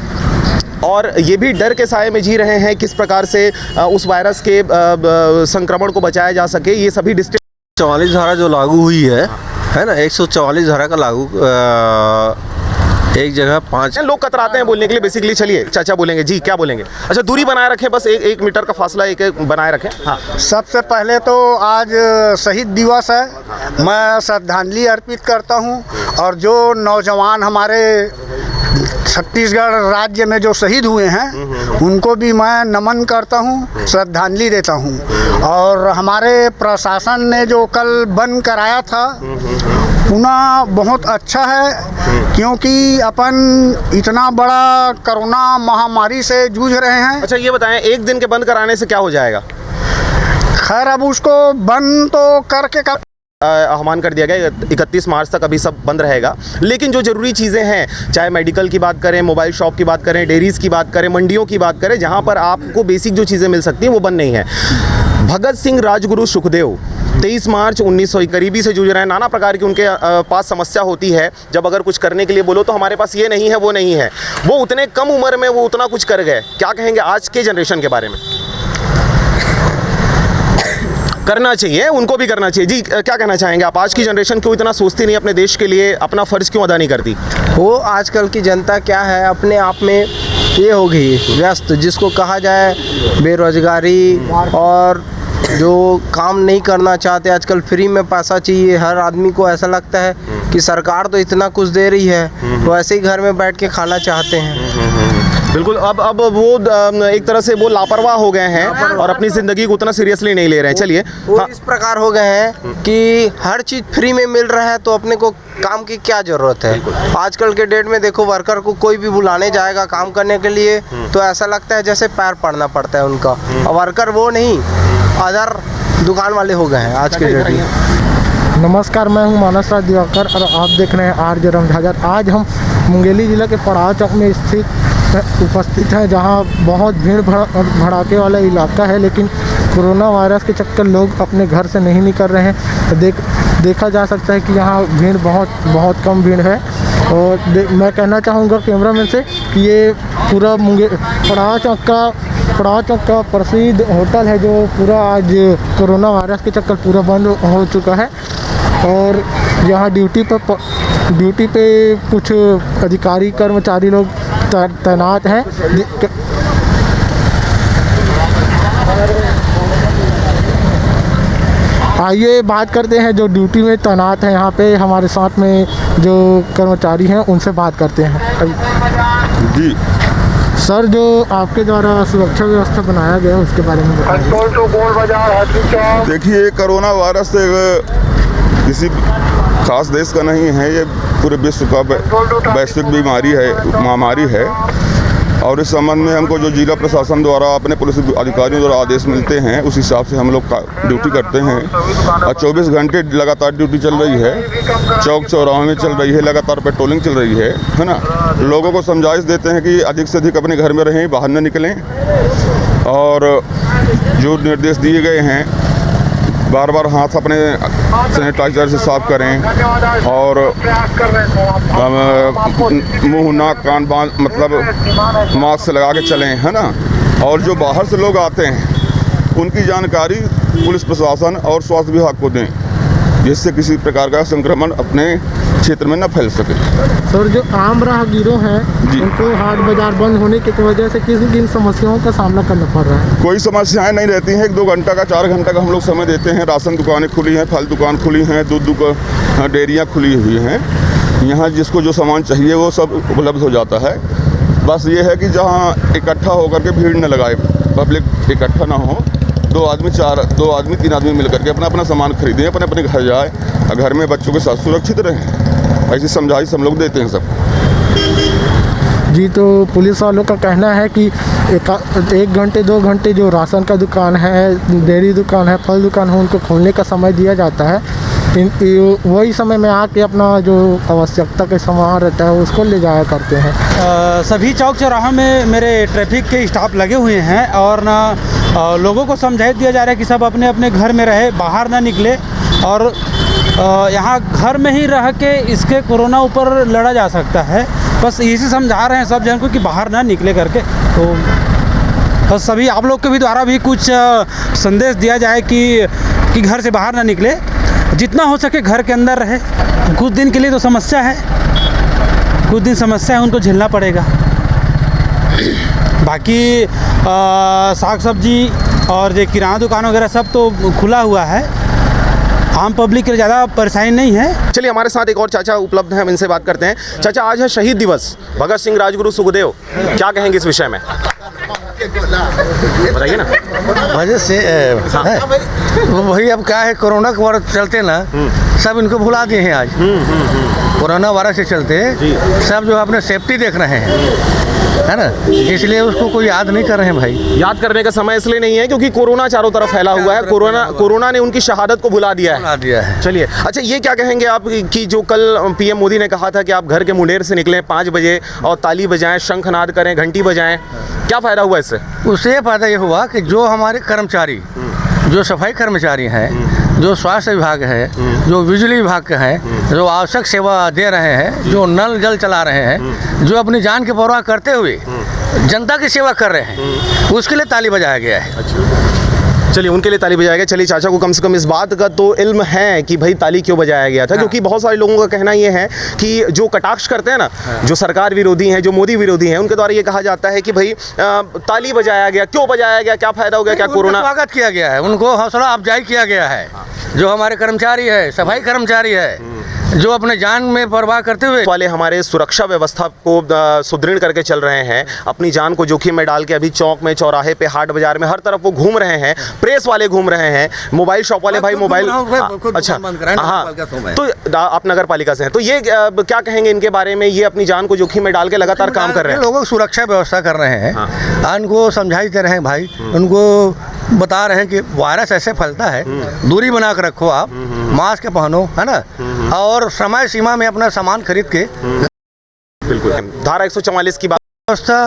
और ये भी डर के साए में जी रहे हैं किस प्रकार से उस वायरस के संक्रमण को बचाया जा सके। ये सभी डिस्ट्रिक्ट 44 धारा जो लागू हुई है ना, 144 धारा का लागू एक जगह 5 लोग कतराते हैं बोलने के लिए बेसिकली। चलिए चाचा बोलेंगे जी, क्या बोलेंगे? अच्छा, दूरी बनाए रखें, बस 1 मीटर का फासला एक बनाए रखें। हाँ, सबसे पहले तो आज शहीद दिवस है, मैं श्रद्धांजलि अर्पित करता हूं। और जो नौजवान हमारे छत्तीसगढ़ राज्य में जो शहीद हुए हैं उनको भी मैं नमन करता हूं, श्रद्धांजलि देता हूं। और हमारे प्रशासन ने जो कल बंद कराया था पुनः बहुत अच्छा है, क्योंकि अपन इतना बड़ा कोरोना महामारी से जूझ रहे हैं। अच्छा, ये बताएं, एक दिन के बंद कराने से क्या हो जाएगा? खैर, अब उसको बंद तो करके आह्वान कर दिया गया 31 मार्च तक अभी सब बंद रहेगा। लेकिन जो ज़रूरी चीज़ें हैं, चाहे मेडिकल की बात करें, मोबाइल शॉप की बात करें, डेयरीज़ की बात करें, मंडियों की बात करें, जहां पर आपको बेसिक जो चीज़ें मिल सकती हैं वो बंद नहीं है। भगत सिंह, राजगुरु, सुखदेव 23 मार्च 1900 गरीबी से जूझ रहे हैं, नाना प्रकार की उनके पास समस्या होती है। जब अगर कुछ करने के लिए बोलो तो हमारे पास ये नहीं है, वो नहीं है। वो उतने कम उम्र में वो उतना कुछ कर गए। क्या कहेंगे आज के जनरेशन के बारे में? करना चाहिए, उनको भी करना चाहिए। जी, क्या कहना चाहेंगे आप? आज की जनरेशन क्यों इतना सोचती नहीं, अपने देश के लिए अपना फ़र्ज़ क्यों अदा नहीं करती? वो आजकल की जनता क्या है, अपने आप में ये हो गई व्यस्त, जिसको कहा जाए बेरोजगारी, और जो काम नहीं करना चाहते। आजकल फ्री में पैसा चाहिए, हर आदमी को ऐसा लगता है कि सरकार तो इतना कुछ दे रही है, तो ऐसे ही घर में बैठ के खाना चाहते हैं। बिल्कुल, अब वो एक तरह से वो लापरवाह हो गए हैं और अपनी ज़िंदगी को उतना सीरियसली नहीं ले रहे हैं। चलिए, वो इस प्रकार हो गए हैं कि हर चीज़ फ्री में मिल रहा है, तो अपने को काम की क्या ज़रूरत है। आजकल के डेट में देखो, वर्कर को कोई भी बुलाने जाएगा काम करने के लिए तो ऐसा लगता है जैसे पैर पड़ना पड़ता है उनका, और वर्कर वो नहीं, अदर दुकान वाले हो गए हैं आज के डेट में। नमस्कार, मैं हूं मानस राज दिवाकर और आप देख रहे हैं आरजे रमझाझर। आज हम मुंगेली जिला के पड़ाव चौक में उपस्थित हैं, जहां बहुत भीड़ भड़ाके वाला इलाका है, लेकिन कोरोना वायरस के चक्कर लोग अपने घर से नहीं निकल रहे हैं। तो देखा जा सकता है कि यहाँ भीड़ बहुत कम भीड़ है। और मैं कहना चाहूँगा कैमरामैन से कि ये पूरा पड़ाव चौक का प्रसिद्ध होटल है, जो पूरा आज कोरोना वायरस के चक्कर पूरा बंद हो चुका है। और यहाँ ड्यूटी पे कुछ अधिकारी कर्मचारी लोग तैनात हैं। आइए बात करते हैं जो ड्यूटी में तैनात हैं यहाँ पे हमारे साथ में जो कर्मचारी हैं उनसे बात करते हैं। जी सर, जो आपके द्वारा सुरक्षा व्यवस्था बनाया गया है उसके बारे में बताइए। देखिए, कोरोना वायरस किसी खास देश का नहीं है, ये पूरे विश्व का वैश्विक बीमारी है, महामारी है। और इस संबंध में हमको जो जिला प्रशासन द्वारा अपने पुलिस अधिकारियों द्वारा आदेश मिलते हैं उस हिसाब से हम लोग ड्यूटी करते हैं। और 24 घंटे लगातार ड्यूटी चल रही है, चौक चौराहों में चल रही है, लगातार पेट्रोलिंग चल रही है ना। लोगों को समझाइश देते हैं कि अधिक से अधिक अपने घर में रहें, बाहर न निकलें, और जो निर्देश दिए गए हैं बार बार हाथ अपने सैनिटाइजर से साफ करें, और मुंह नाक कान बांध मतलब मास्क लगा के चलें, है ना। और जो बाहर से लोग आते हैं उनकी जानकारी पुलिस प्रशासन और स्वास्थ्य विभाग को दें, जिससे किसी प्रकार का संक्रमण अपने क्षेत्र में न फैल सके। सर, जो आम राहगीरों हैं उनको हाट बाजार बंद होने की वजह से किन समस्याओं का सामना करना पड़ रहा है? कोई समस्याएं नहीं रहती हैं। 1-2 घंटा का 4 घंटा का हम लोग समय देते हैं। राशन दुकानें खुली हैं, फल दुकान खुली हैं, दूध डेयरियाँ खुली हुई हैं। यहाँ जिसको जो सामान चाहिए वो सब उपलब्ध हो जाता है। बस ये है कि जहाँ इकट्ठा होकर के भीड़ न लगाए, पब्लिक इकट्ठा ना हो। 2 आदमी 3 आदमी मिल करके अपना अपना सामान खरीदें, अपने अपने घर जाए, घर में बच्चों के साथ सुरक्षित रहें। ऐसी समझाइश हम लोग देते हैं सब। जी, तो पुलिस वालों का कहना है कि 1 घंटे 2 घंटे जो राशन का दुकान है, डेयरी दुकान है, फल दुकान है, उनको खोलने का समय दिया जाता है। वही समय में आके अपना जो आवश्यकता के सामान रहता है उसको ले जाया करते हैं। सभी चौक चौराहों में मेरे ट्रैफिक के स्टाफ लगे हुए हैं और ना लोगों को समझाइश दिया जा रहा है कि सब अपने अपने घर में रहे, बाहर ना निकले, और यहाँ घर में ही रह के इसके कोरोना ऊपर लड़ा जा सकता है। बस इसी समझा रहे हैं सब जन को कि बाहर ना निकले करके। तो बस सभी आप लोग के भी द्वारा भी कुछ संदेश दिया जाए कि घर से बाहर ना निकले, जितना हो सके घर के अंदर रहे। कुछ दिन के लिए तो समस्या है, कुछ दिन समस्या है, उनको झेलना पड़ेगा। बाकी साग सब्जी और जो किराना दुकान वगैरह सब तो खुला हुआ है, आम पब्लिक के ज़्यादा परेशानी नहीं है। चलिए, हमारे साथ एक और चाचा उपलब्ध हैं, हम इनसे बात करते हैं। चाचा, आज है शहीद दिवस, भगत सिंह, राजगुरु, सुखदेव, क्या कहेंगे इस विषय में? बताइए ना। वजह से वही अब क्या है, कोरोना के वायरस चलते ना सब इनको भुला दिए हैं। आज कोरोना वायरस से चलते सब जो अपने सेफ्टी देख रहे हैं, है ना, इसलिए उसको कोई याद नहीं कर रहे हैं भाई। याद करने का समय इसलिए नहीं है क्योंकि कोरोना चारों तरफ फैला हुआ है। कोरोना ने उनकी शहादत को भुला दिया है। चलिए, अच्छा, ये क्या कहेंगे आप कि जो कल पीएम मोदी ने कहा था कि आप घर के मुंडेर से निकलें 5 बजे और ताली बजाएं, शंखनाद करें, घंटी बजाएं, क्या फ़ायदा हुआ इससे? उससे फ़ायदा ये हुआ कि जो हमारे कर्मचारी, जो सफाई कर्मचारी हैं, जो स्वास्थ्य विभाग है, जो बिजली विभाग के हैं, जो आवश्यक सेवा दे रहे हैं, जो नल जल चला रहे हैं, जो अपनी जान की परवाह करते हुए जनता की सेवा कर रहे हैं, उसके लिए ताली बजाया गया है। चलिए, उनके लिए ताली बजाया गया। चलिए, चाचा को कम से कम इस बात का तो इल्म है कि भाई ताली क्यों बजाया गया था। क्योंकि बहुत सारे लोगों का कहना ये है कि जो कटाक्ष करते हैं ना, जो सरकार विरोधी हैं, जो मोदी विरोधी हैं, उनके द्वारा ये कहा जाता है कि भाई ताली बजाया गया, क्यों बजाया गया, क्या फ़ायदा हो गया, क्या कोरोना? स्वागत किया गया है, उनको हौसला अफजाई किया गया है। जो हमारे कर्मचारी है, सफाई कर्मचारी है, जो अपने जान में परवाह करते हुए वाले हमारे सुरक्षा व्यवस्था को सुदृढ़ करके चल रहे हैं, अपनी जान को जोखिम में डाल के अभी चौक में, चौराहे पे, हाट बाजार में, हर तरफ वो घूम रहे हैं। प्रेस वाले घूम रहे हैं, मोबाइल शॉप वाले भाई मोबाइल, अच्छा, हाँ, तो आप नगर पालिका से हैं, तो ये क्या कहेंगे इनके बारे में? ये अपनी जान को जोखिम में डाल के लगातार काम कर रहे हैं, लोगों की सुरक्षा व्यवस्था कर रहे हैं, उनको समझाइश दे रहे हैं भाई, उनको बता रहे हैं कि वायरस ऐसे फैलता है, दूरी बना कर रखो, आप मास्क पहनो, है ना, और समय सीमा में अपना सामान खरीद के। बिल्कुल, धारा 144 की बात